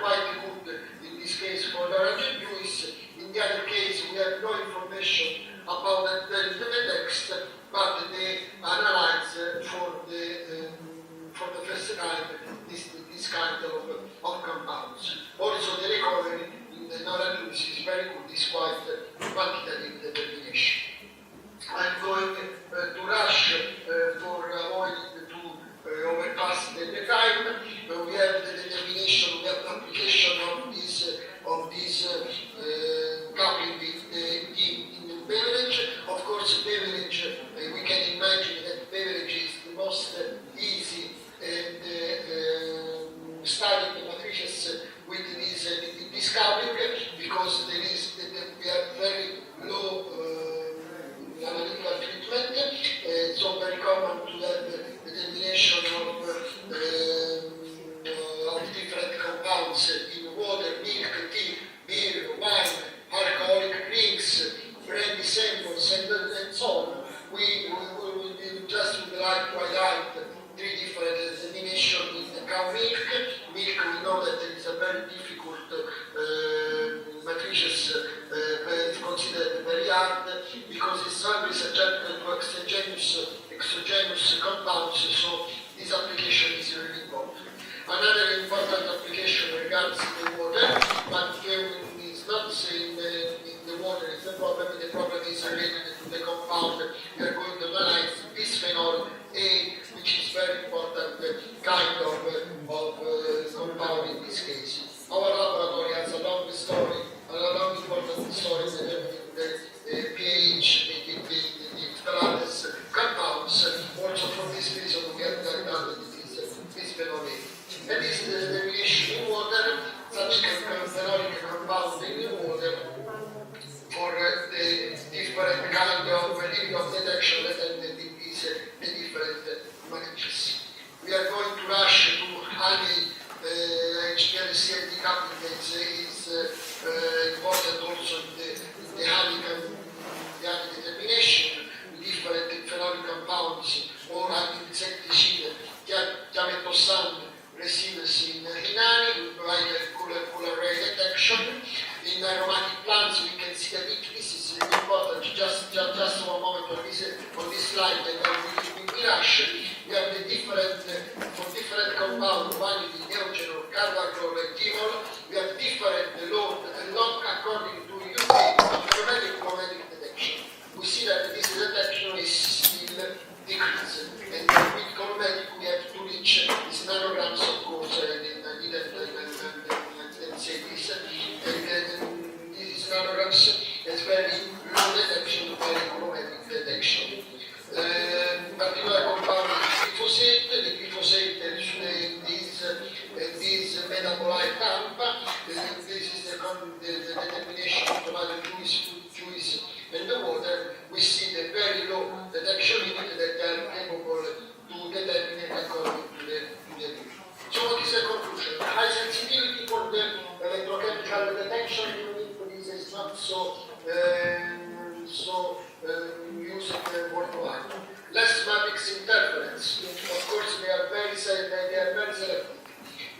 quite good in this case for the orange juice. In the other case, we have no information about the text, but they analyze for the first time this kind of compounds. Also, the recovery in the orange juice is very good. It's quite quantitative determination. I'm going to rush for avoiding to overpass the time. We have the determination, we have the application of this coupling with the beverage. Of course, beverage, we can imagine that beverage is the most easy and studying the matrices with this coupling because we have very low analytical treatment, so very common to have determination of different compounds in water, milk, tea, beer, wine, alcoholic drinks, brandy samples, and so on. We just would like to highlight three different examinations in the cow milk. Milk, we know that it is a very difficult matricious, it's considered very hard because it's always subject to exogenous compounds, so this application is really important. Another important application regards the water, but it's not in the water is the problem is related to the compound. We are going to analyze bisphenol A, which is very important kind of deviation in water, such as phenolic compound in water, for the different kind of limit of detection and the different manages. We are going to rush to any HPLC and decoupling is important also in the honey determination, different phenolic compounds or anti-insecticide, thiametossan residues in honey, we provide a cooler ray detection. In aromatic plants, we can see that this is important. Just one moment on this slide, and then we rush. We have the different compounds, one is Gheorghe or carbachol and thymol. We have different load, not according to UV, chromatic detection. We see that this detection is still decreasing, and with chromatic we have to reach these nanograms, of course, and I didn't say this. And these nanograms is very low detection, very chromatic detection. Particular compound is glyphosate. The glyphosate this metabolite AMPA. This is the determination of tomato juice and the water. We see the very low detection limit that they are capable to determine according to the So what is the conclusion? High sensitivity for the electrochemical detection unit is not so used worldwide. Less matrix interference. Of course, they are very selective.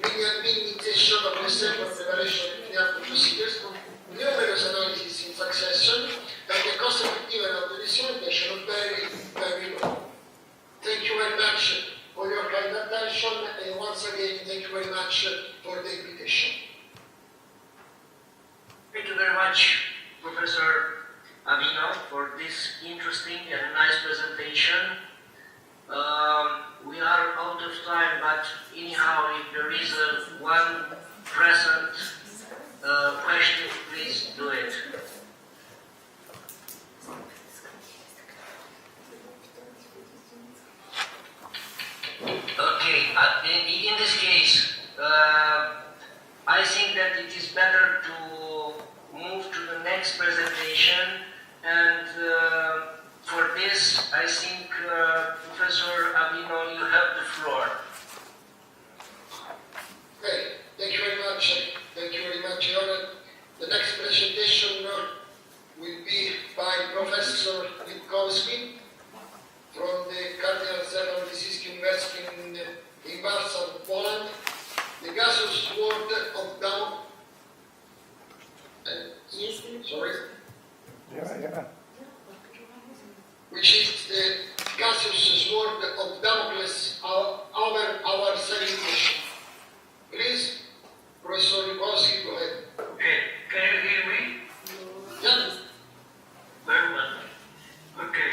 Minimization of the sample preparation in up to 2 years. Numerous analyses in succession, and the cost effectiveness of the instrumentation is very low. Thank you very much for your kind attention, and once again, thank you very much for the invitation. Thank you very much, Professor Avino, for this interesting and nice presentation. We are out of time, but anyhow, if there is one present question, please do it. Okay, in this case, I think that it is better to move to the next presentation, and for this, I think, Professor Avino, you have the floor. Okay, thank you very much. Thank you very much, Ioana. The next presentation will be by Professor Gheorghe from the Cardinal Stefan Wyszyński University in Warsaw, Poland. The gaseous world of Damocles. Which is the gaseous sword of Damocles over our civilization. Please, Professor Gheorghe, go ahead. Okay, can you hear me? Yeah. Very well. Okay.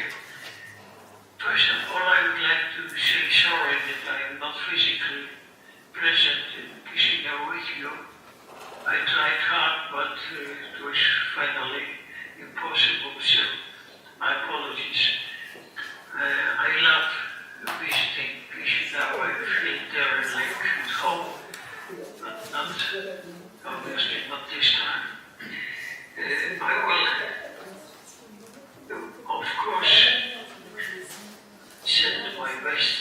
First of all, I would like to say sorry that I am not physically present in Chisinau with you. I tried hard, but it was finally impossible, so my apologies. I love visiting Chisinau. I feel there like at home, but not, obviously not this time. I will, of course, send my best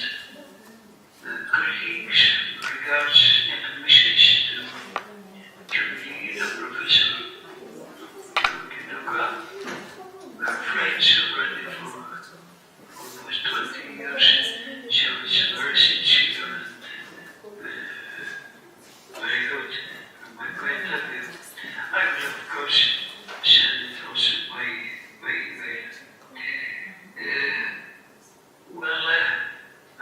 greetings, regards, and a message to the Professor DUCA. We are friends already for almost 20 years, so it's very sincere and very good. I'm quite happy. I will, of course, send it also by email. Well, I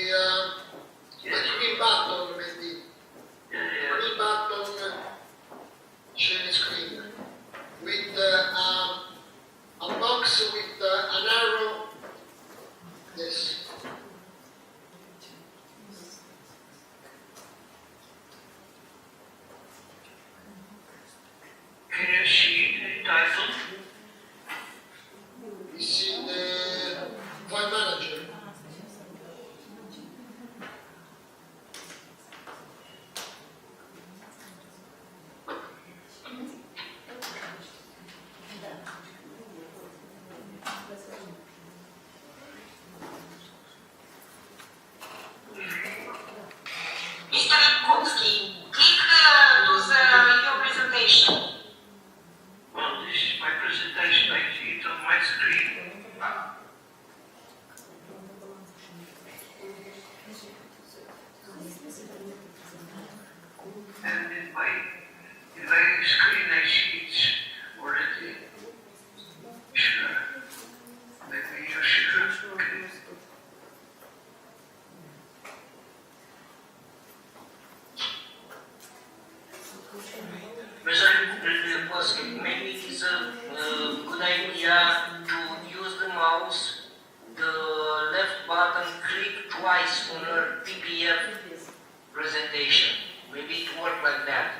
the green button maybe. Green button share the screen with a box with an arrow. Yes. Can you see the title? It's in the file manager. Mr. Gheorghe, click to your presentation. Well, this is my presentation. I see it on my screen. And in my screen I see it's already. Sure. Maybe you should. Okay. Maybe it's a good idea to use the mouse, the left button, click twice on your PDF presentation. Maybe it works like that.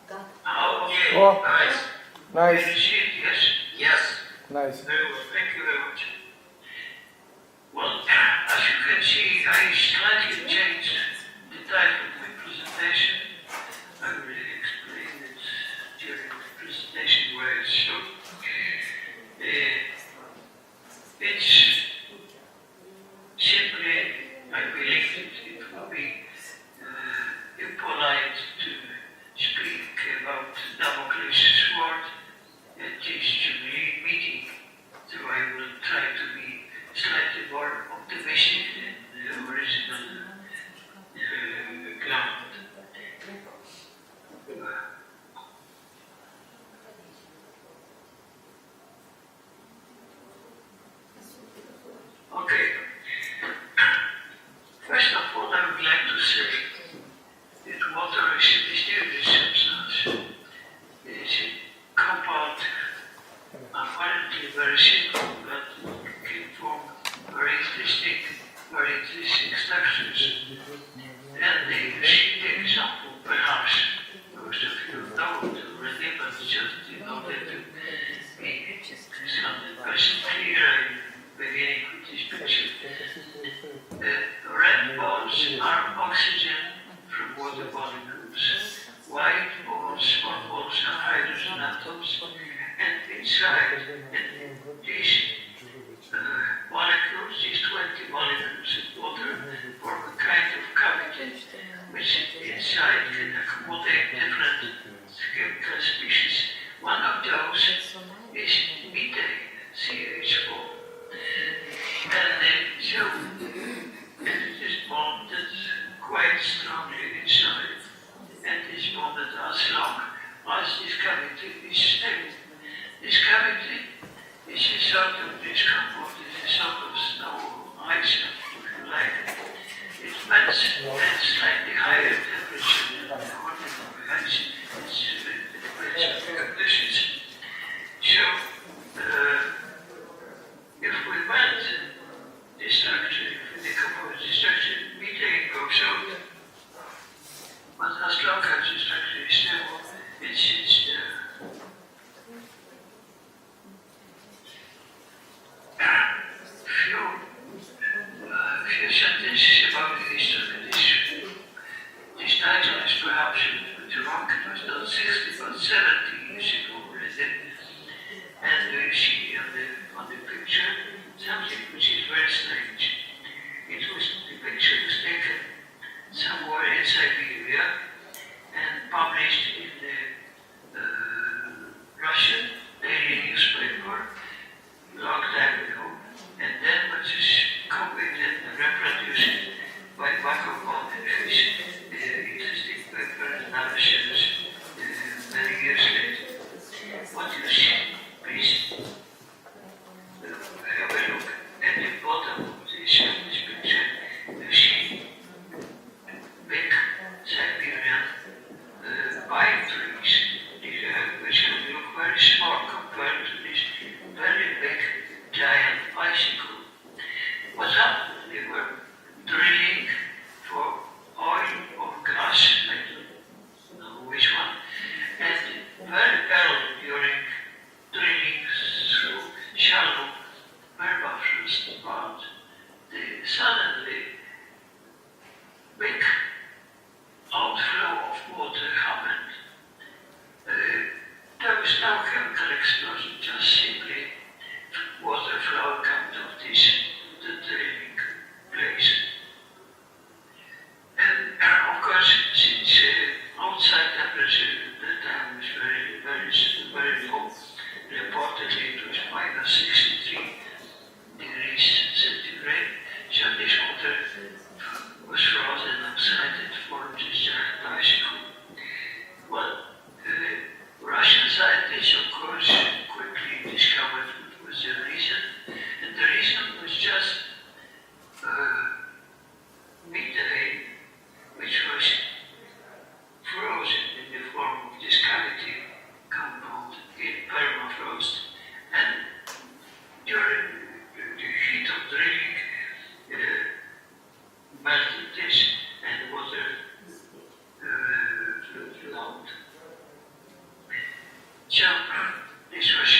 Okay, Oh, nice. nice. Can you see it? Yes? Yes. Nice. Very well, thank you very much. Well, as you can see, I slightly changed the title of my presentation. I will explain it during the presentation where it's shown. It's simply, I believe it will be impolite to speak about Damocles' sword at this meeting, so I will try to be slightly more optimistic than the original ground. Okay. First of all, I would like to say that water is a mysterious substance. It is a compound, apparently very simple, but can form very interesting structures. And the sheet example, perhaps most of you know it already, but just in order to be 100% clear in beginning with this picture. The red balls are oxygen from water molecules. White balls, small balls are hydrogen atoms. And inside these molecules, these 20 molecules of water, form a kind of cavity, which inside can accommodate different chemical species. One of those is methane, CH4. And so it is bonded quite strongly inside, and is bonded as long as this cavity is stable. This cavity is a sort of this compound, is a sort of snow ice, if you like. It melts at slightly higher temperature than the ordinary convection. It's temperature conditions. So, if we melt the structure, if we decompose the structure, methane goes out. But as long as the structure is stable, it sits there. Few sentences about the history of this was the reason. And the reason was just methane, which was frozen in the form of this cavity compound in permafrost. And during the heat of drilling, melted this and water flowed. So this was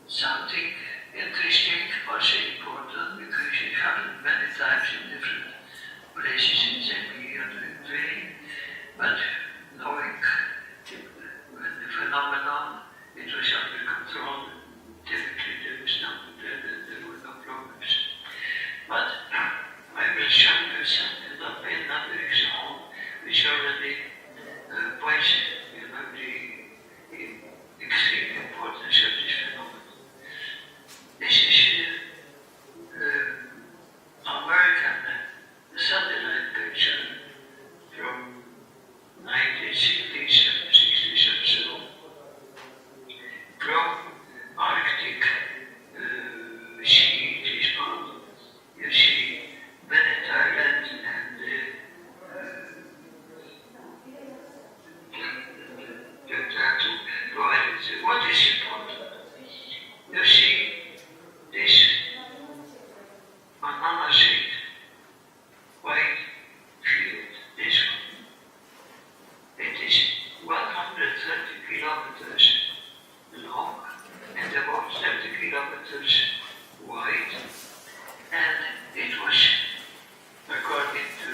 something interesting, also important, because it happened many times in different places in Zambia and drilling. But knowing the phenomenon, it was under control. Typically, there were no problems. But I will show you another example, which already points, the extreme importance of this phenomenon. This is American satellite picture from 1960s or so, from Arctic Sea. It is called, you see, Bennett Island and what is important? You see, this banana shaped white field, this one, it is 130 kilometers long and about 30 kilometers wide, and it was, according to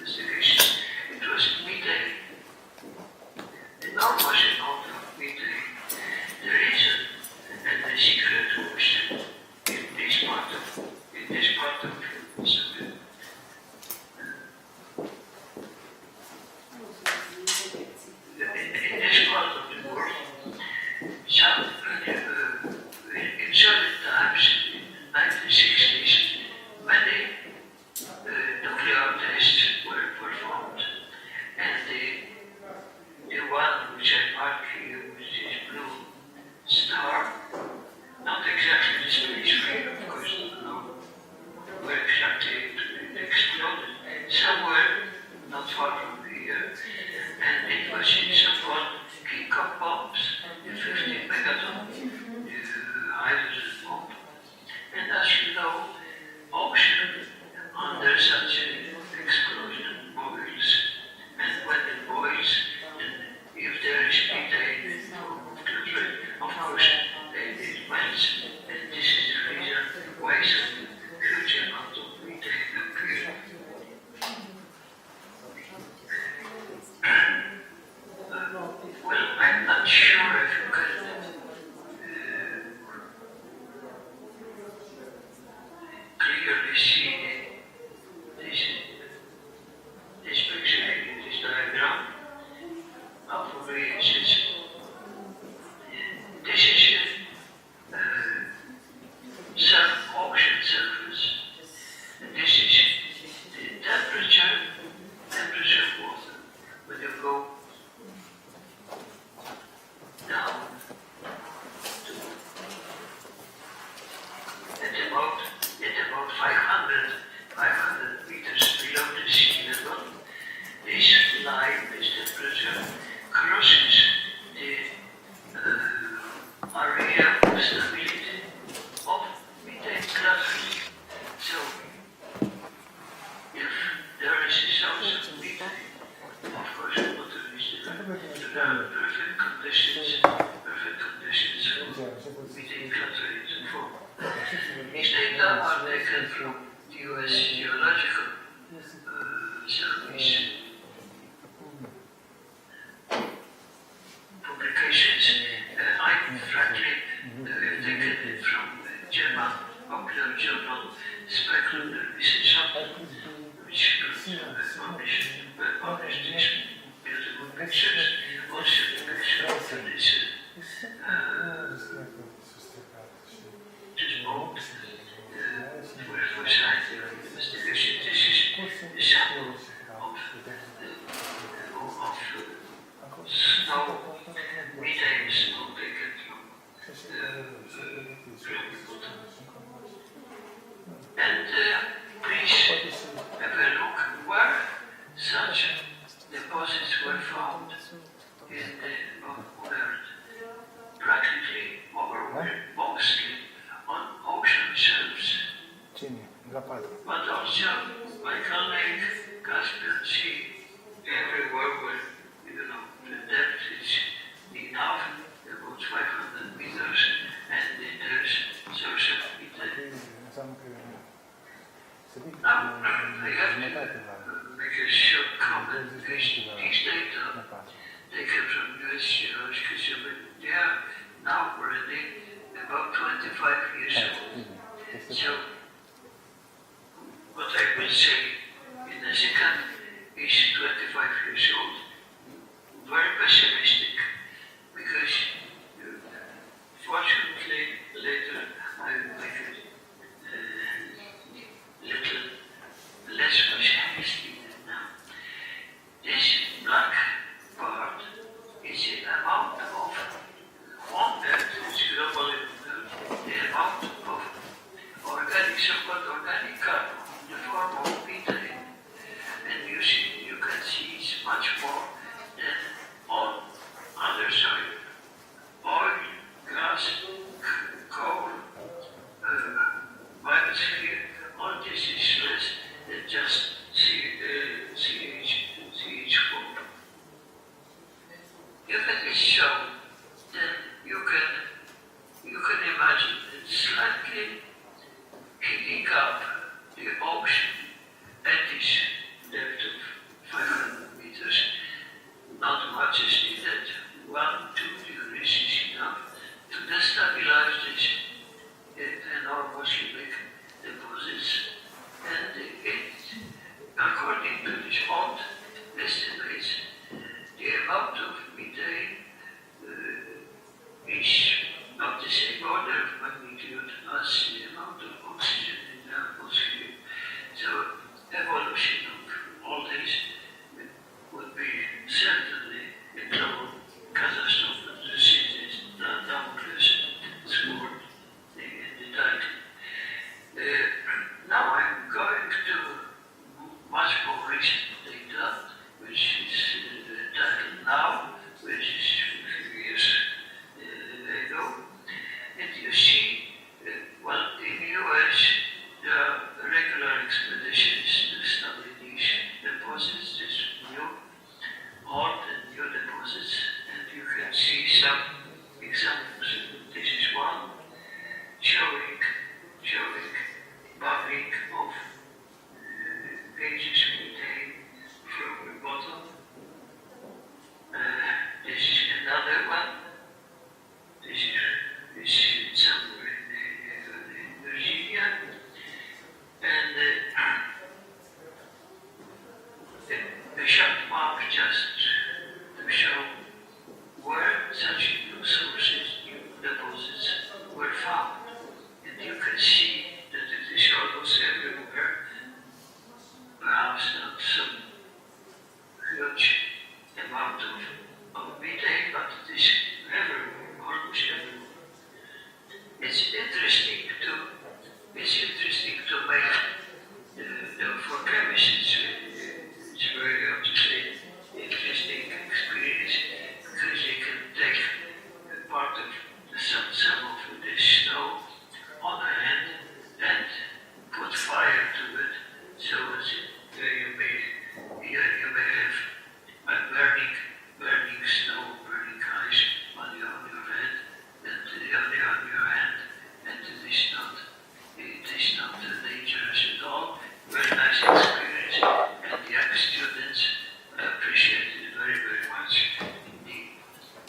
investigation, it was methane, enormous amount of methane. The reason and the secret was in this part of the world, some in certain times, in 1960s, many nuclear tests were performed, and the one which I mark here with this blue star, not exactly the space ray, of course, no, where exactly it exploded, somewhere not far from here, and it was in somewhat key bombs, the 15 megaton hydrogen bomb. And as you know, ocean under such an explosion boils, and when it boils, and if there is methane of course it melts, and this is the reason why some huge amount of methane appear. Well, I'm not sure if you can clearly see this picture, this diagram. Hopefully it's this is some ocean surface. And this is the temperature of water when you go down to at about 500 meters below the sea level. This line, this temperature, crosses the area of stability of methane gravity. So, if there is a source of methane, of course, water is there are perfect conditions for methane gravity to form. These data are taken from the US Geological Service publications. I'm frankly taken it from the German popular journal Spectral Wissenschaft, which published these beautiful pictures. Also the picture of this boat for scientific investigation. This is a sample of snow they are now already about 25 years old. So, what I will say in a second is 25 years old, very pessimistic, because fortunately later I will make it little less pessimistic than now. This black part is the amount of, on Earth, it's globally the amount of organic, so-called organic carbon in the form of methane. And you can see it's much more than on other side. Oil, gas, coal, biosphere, all this is less than just CH4. If it is so, then you can imagine that slightly heating up the ocean at this depth of 500 meters, not much is needed. 1-2 degrees is enough to destabilize this enormously big deposits. And it, according to this old estimates, the amount of methane is not the same order of magnitude as the amount of oxygen in the atmosphere. So evolution of all this would be certainly a global catastrophe to see this Damocles sword in the title. Now I'm going to much more recent data, which is titled Now, which is a few years ago. And you see, well, in the US, there are regular expeditions to study these deposits, these new, old and new deposits, and you can see some examples. This is one showing bubbling of gases methane from the bottom. This is another one. This is somewhere in Virginia, and a short map just to show where such new sources, new deposits were found. And you can see that it is almost everywhere, perhaps not some huge amount of methane, but it is everywhere, almost everywhere. It's interesting to make, for chemists, it's very obviously interesting experience, because they can take part of some of this snow on a hand and put fire to it, so you may have a burning snow, burning ice on your head, and on your hand, and it is not dangerous at all. Very nice experience, and the ex-students appreciate it very, very much indeed.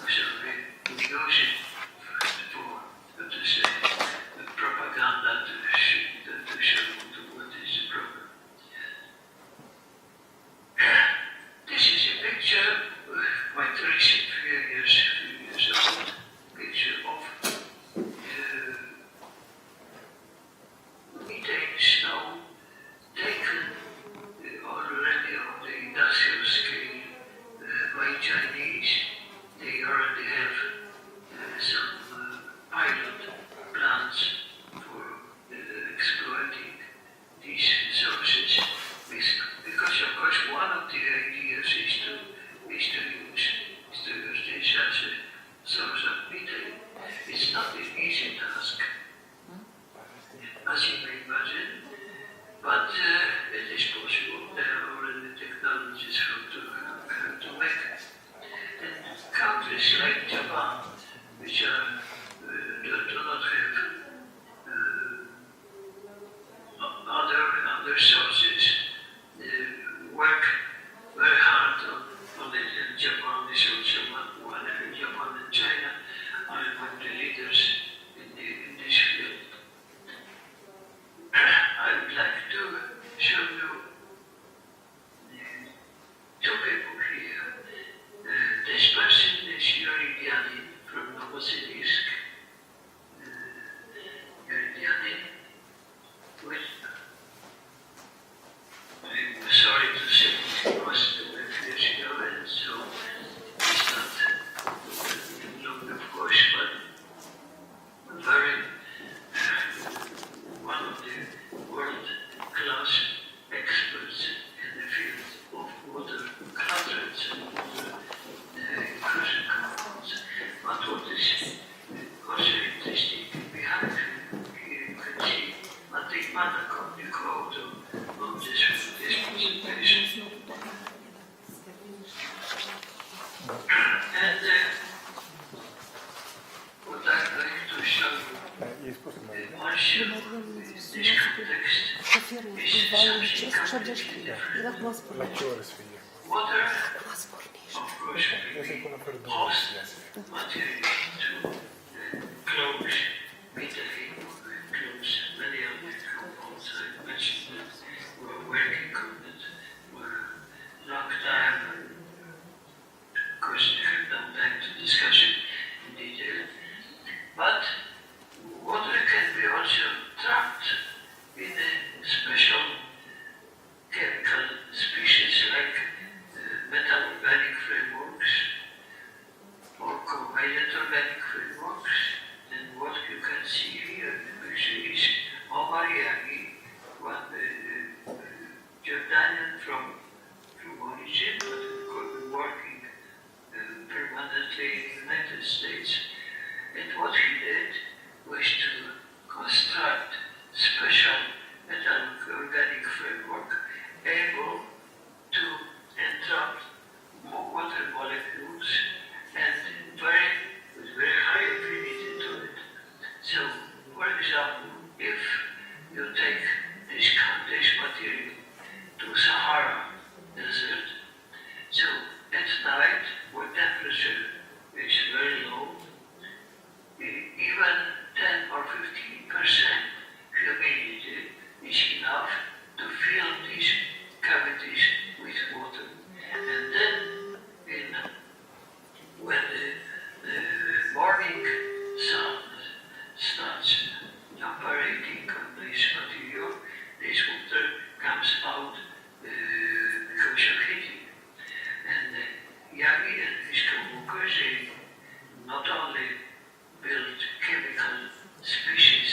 So we use it for, to say, the propaganda to show what is the problem. This is a picture, quite recent, few years old, picture of methane snow taken already on the industrial scale by Chinese. They already have some pilot plants for exploiting these sources, because of course one of the ideas is to use this as a source of methane. It's not an easy task, as you may imagine, but it is possible. There are already technologies to make it. And countries like Japan, which do not have other sources, work very hard on it. And Japan is also one. Japan and China show you once you, this context is something completely different. Water, of course, host material to close methane, close many other compounds I mentioned that were working on it, were long time. Of course, we have no time to discuss it in detail. But water can be also trapped in a special chemical species like metal organic frameworks or covalent organic frameworks. And what you can see here in the picture is Omariagi, one Jordanian from origin, but working permanently in the United States. And what he did was to construct special metal organic framework able to entrap water molecules and with very high affinity to it. So, for example, if you take this material to Sahara desert, so at night where temperature is very low, even 10 or 15% humidity is enough to fill these cavities with water. And then when the morning sun starts operating on this material, this water comes out because of heating. And Gheorghe and his co-workers, they not only built chemical species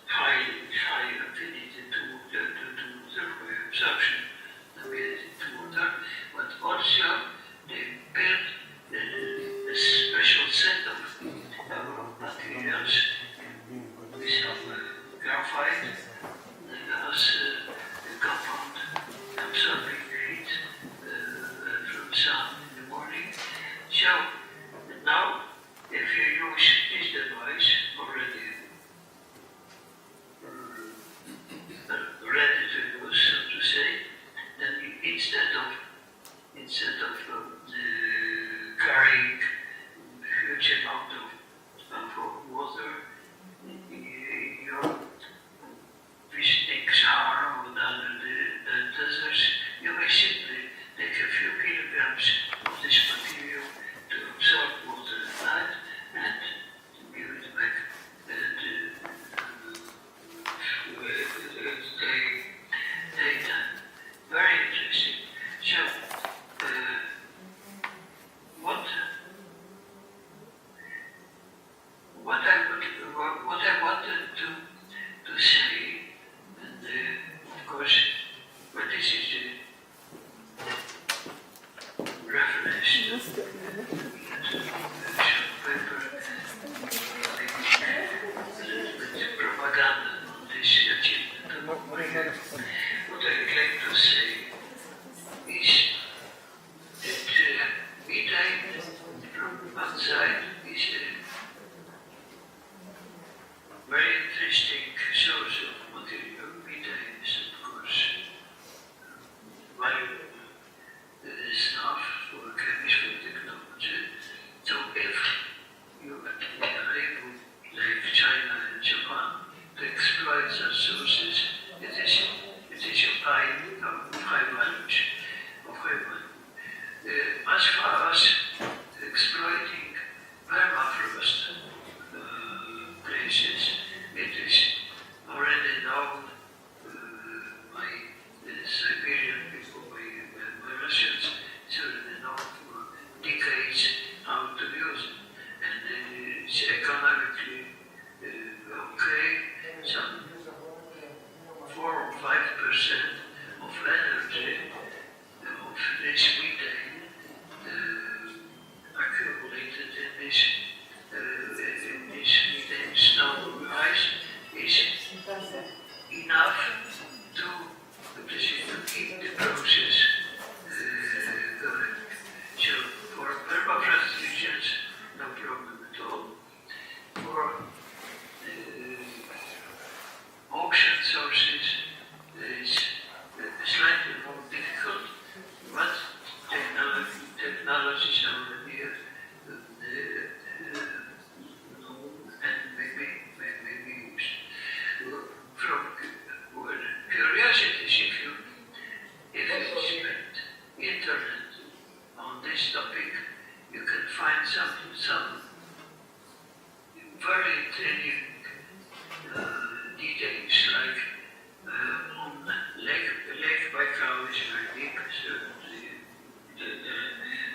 high affinity to water for absorption to water, but also they built a special set of materials with some graphite that has a compound absorbing heat from sun in the morning. So now, if you use this device already ready to use, so to say, then instead of carrying a huge amount of water, you're visiting Sahara or the deserts, you may simply take a few kilograms of this material to absorb water at night and give it back daytime. Very interesting. So, what I wanted to say, and of course, but this is the reference to propaganda on this achievement of Warheads. What I would like to say is that methane from outside is a very interesting source of material. Methane is, of course, valuable stuff for chemistry technology. So if you are able, like China and Japan, to exploit such sources, it is of high values. As far as exploiting permafrost places, it is already known by the Siberian people, by Russians, it's already known for decades how to use it. And it's economically okay. Some 4 or 5% of energy of this methane accumulated in this methane snow ice is enough to keep the process going. So for permafrost regions, no problem at all. find some very intriguing details, like on Lake Baikal, which I think the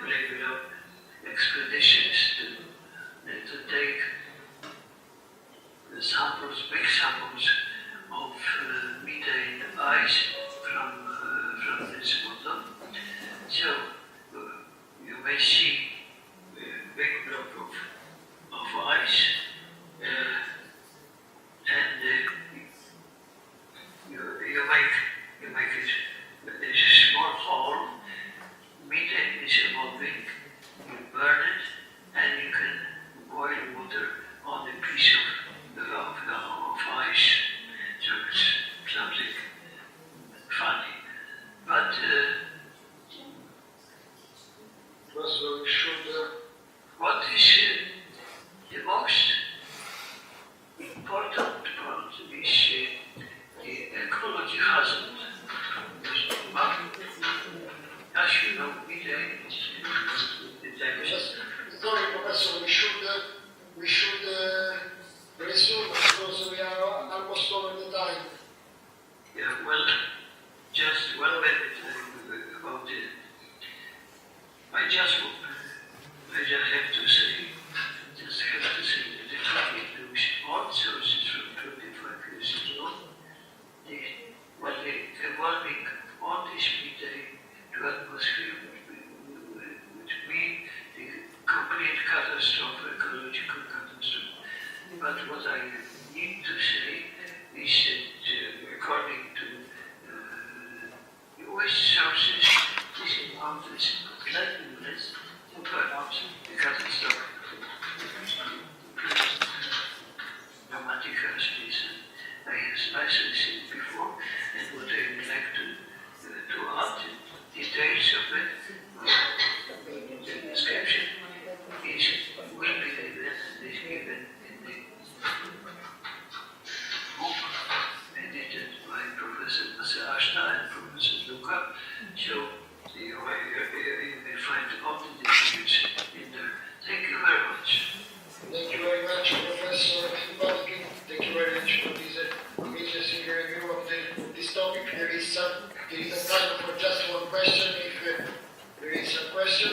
regular expeditions to take the samples, big samples of methane ice from this water. So you may see a big block of ice, and you make it. There's a small hole. Methane is evolving. You burn it, and you can boil water on a piece of ice. So it's something funny. But So we should, what is the most important part is the ecology hazard. As you know, methane is sorry, Professor, we should resume because we are almost over the time. Yeah, well, just one minute about it. I just have to say that the traffic news all sources from 25 years ago, the evolving all this methane to atmosphere would mean the complete catastrophe, ecological catastrophe. But what I need to say is that according to US sources, this amount is slightly less than perhaps the catastrophe. Dramatic as this, as I said before, and what I would like to add details of it, the description will be given in the book edited by Professor Ashna and Professor DUCA. So you may find all the details in there. Thank you very much. Thank you very much, Professor Gheorghe. Thank you very much for this interesting review of this topic. There is a time for just one question, if there is a question.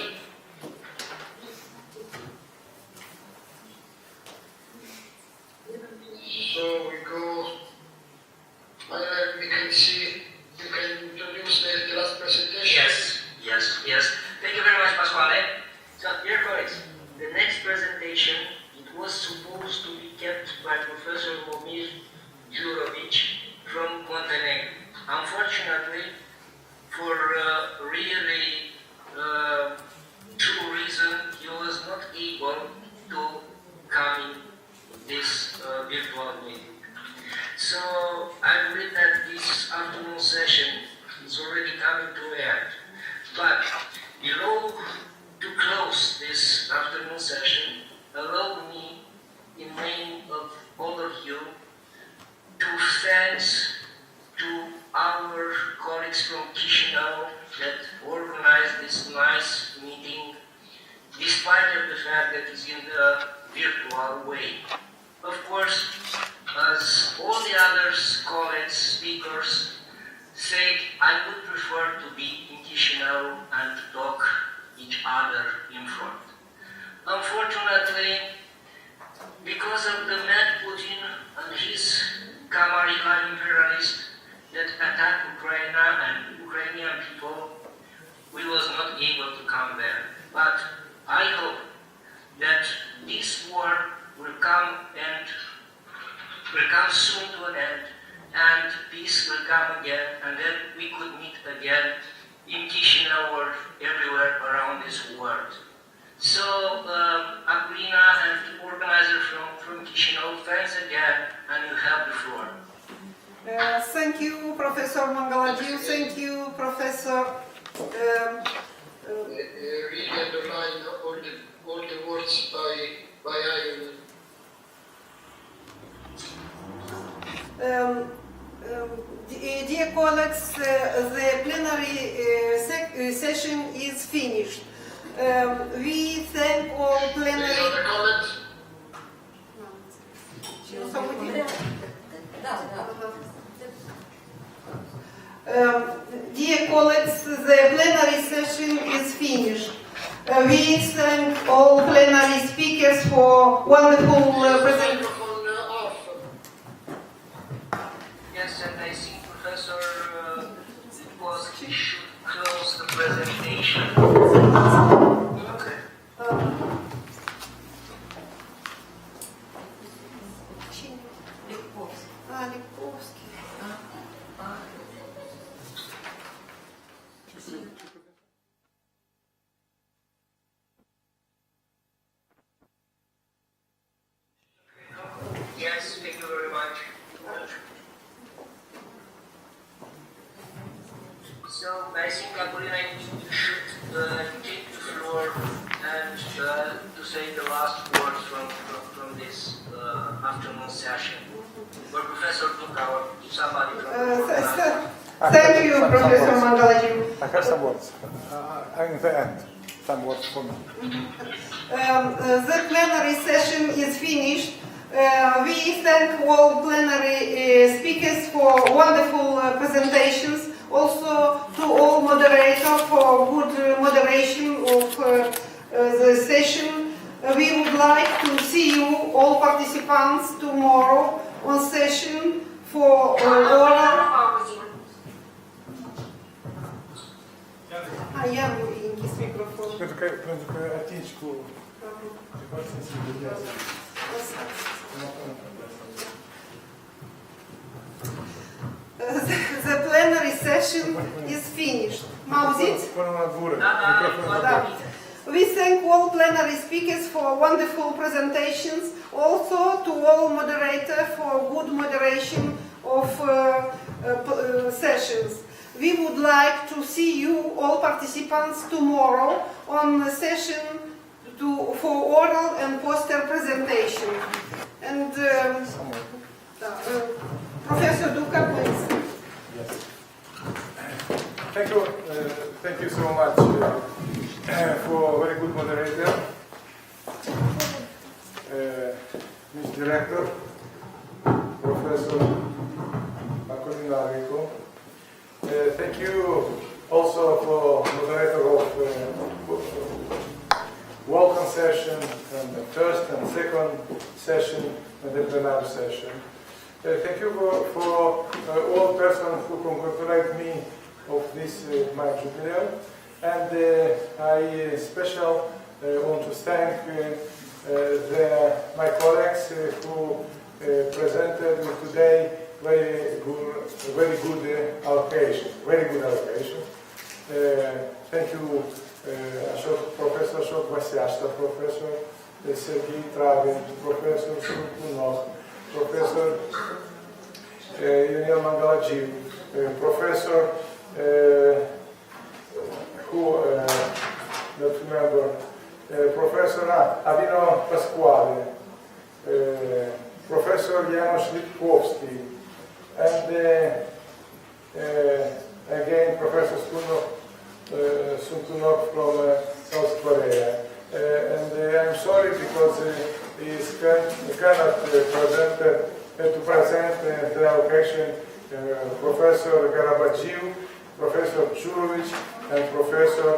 So we go, we can see, you can introduce the last presentation. Yes. Thank you very much, Pasquale. So, dear colleagues, the next presentation, it was supposed to be kept by Professor Momir Gheorghe from Montenegro. Unfortunately, for really true reason, he was not able to come in this virtual meeting. So I believe that this afternoon session is already coming to an end. But to close this afternoon session, allow me, in name of all of you, to thanks to our colleagues from Chisinau that organized this nice meeting, despite of the fact that it's in the virtual way. Of course, as all the other colleagues, speakers said, I would prefer to be in Chisinau and to talk each other in front. Unfortunately, because of the mad Putin and his Kamarila imperialists that attacked Ukraine and Ukrainian people, we was not able to come there. But I hope that this war will come soon to an end, and peace will come again, and then we could meet again in Chisinau or everywhere around this world. So, Abrina and the organizer from Chisinau, thanks again, and you have the floor. Thank you, Professor Mangaladiu. Thank you, Professor. Really underline all the words by Ireland. Dear colleagues, the plenary session is finished. We thank all plenary. Any other comments? Dear colleagues, the plenary session is finished. We thank all plenary speakers for wonderful presentation. Yes, and I think Professor Gheorghe should close the presentation. Okay. Yes, thank you very much. So I think Apolina, you should take the floor and to say the last words from this afternoon session. Or Professor DUCA or somebody from Thank you, Professor Mangalajiu. I have some words. In the end, some words for me. The plenary session is finished. We thank all plenary speakers for wonderful presentations. Also to all moderators for good moderation of the session. We would like to see you, all participants, tomorrow on session for oral. Я închis microfonul. Pentru că atingi cu... The plenary session is finished. Mă auziți? Da. We thank all plenary speakers for wonderful presentations, also to all moderators for good moderation of sessions. We would like to see you, all participants, tomorrow on the session for oral and poster presentation. And Professor DUCA, please. Yes. Thank you so much for very good moderator, Ms. Director, Professor Academician. Thank you also for moderator of welcome session and the first and second session and the plenary session. Thank you for all persons who congratulate me of this my jubilee, and I especially want to thank my colleagues who presented today very good allocation. Thank you, Professor Gheorghe, Professor Serghei Travin, Professor Sunkunov, Professor Ionel Mangalajiu, Professor who not remember, Professor Avino Pasquale, Professor Janusz Litkowski, and again Professor Sunkunov from South Korea. And I'm sorry because he cannot present the allocation Professor Garabajiu, Professor Churovic, and Professor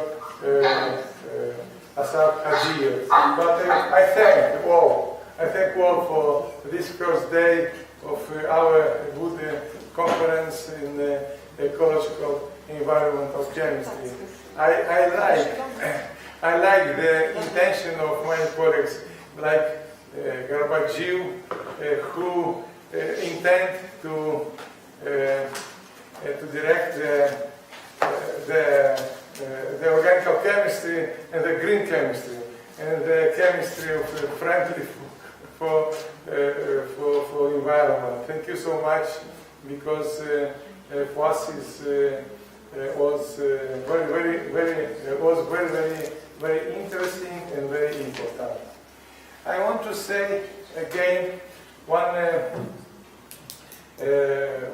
Asaf Hajiev. But I thank all for this first day of our good conference in ecological environmental chemistry. I like the intention of my colleagues, like Garabajiu, who intend to direct the organic chemistry and the green chemistry and the chemistry of friendly for environment. Thank you so much, because for us was very interesting and very important. I want to say again one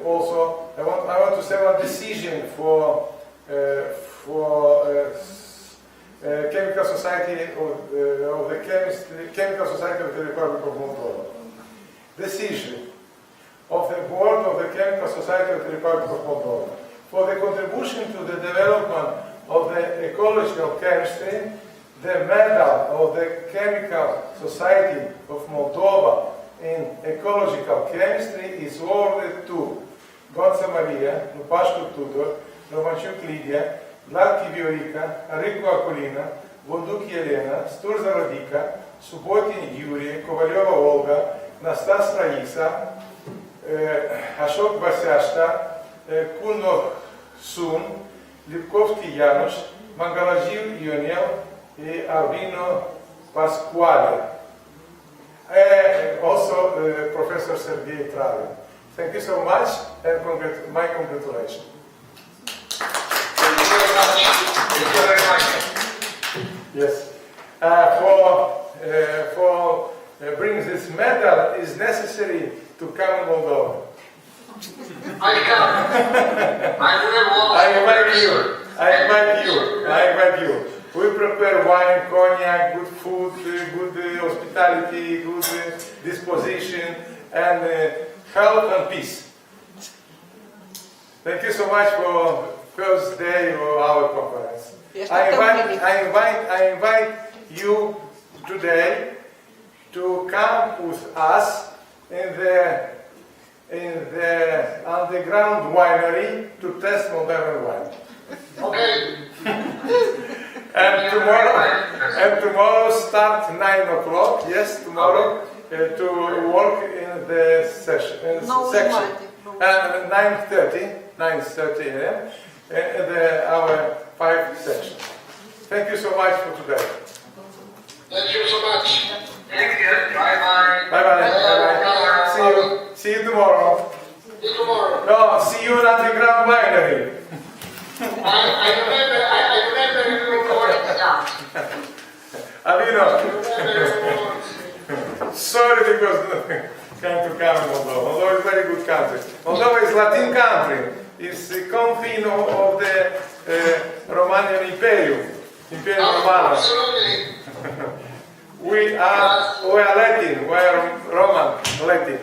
also I want to say one decision for Chemical Society of the Chemical Society of the Republic of Moldova. Decision of the Board of the Chemical Society of the Republic of Moldova for the contribution to the development of the ecological chemistry. The medal of the Chemical Society of Moldova in ecological chemistry is awarded to Gonța Maria, Lupașcu Tudor, Romanciuc Lidia, Gheorghe Viorica, Aricu Aculina, Bonduc Elena, Sturza Radica, Subotin Iurie, Kovaliova Olga, Nastas Raisa, Ashok Baseashta, Kuno Sun, Lipkovski Janusz, Mangalajiu Ionel, Albino Pasquale. Also Professor Sergei Travin. Thank you so much and my congratulations. Thank you very much. Thank you very much. Yes. For bringing this medal is necessary to come in Moldova. I come. I invite you. We prepare wine, cognac, good food, good hospitality, good disposition, and health and peace. Thank you so much for first day of our conference. I invite you today to come with us in the underground winery to test Moldovan wine. Okay. And tomorrow start 9 o'clock. Yes, tomorrow to work in the section. Section. And 9:30 a.m. Our 5 sections. Thank you so much for today. Thank you so much. Thank you. Bye bye. Bye bye. See you tomorrow. See you tomorrow. No, see you in underground winery. I remember you recording that. Avino. Sorry because can't come in Moldova. Moldova is a very good country. Moldova is Latin country. It's the confine of the Romanian Imperium. Imperium Romano. Absolutely. We are Latin. We are Roman Latin.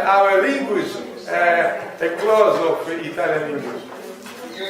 Our language a close of Italian English. You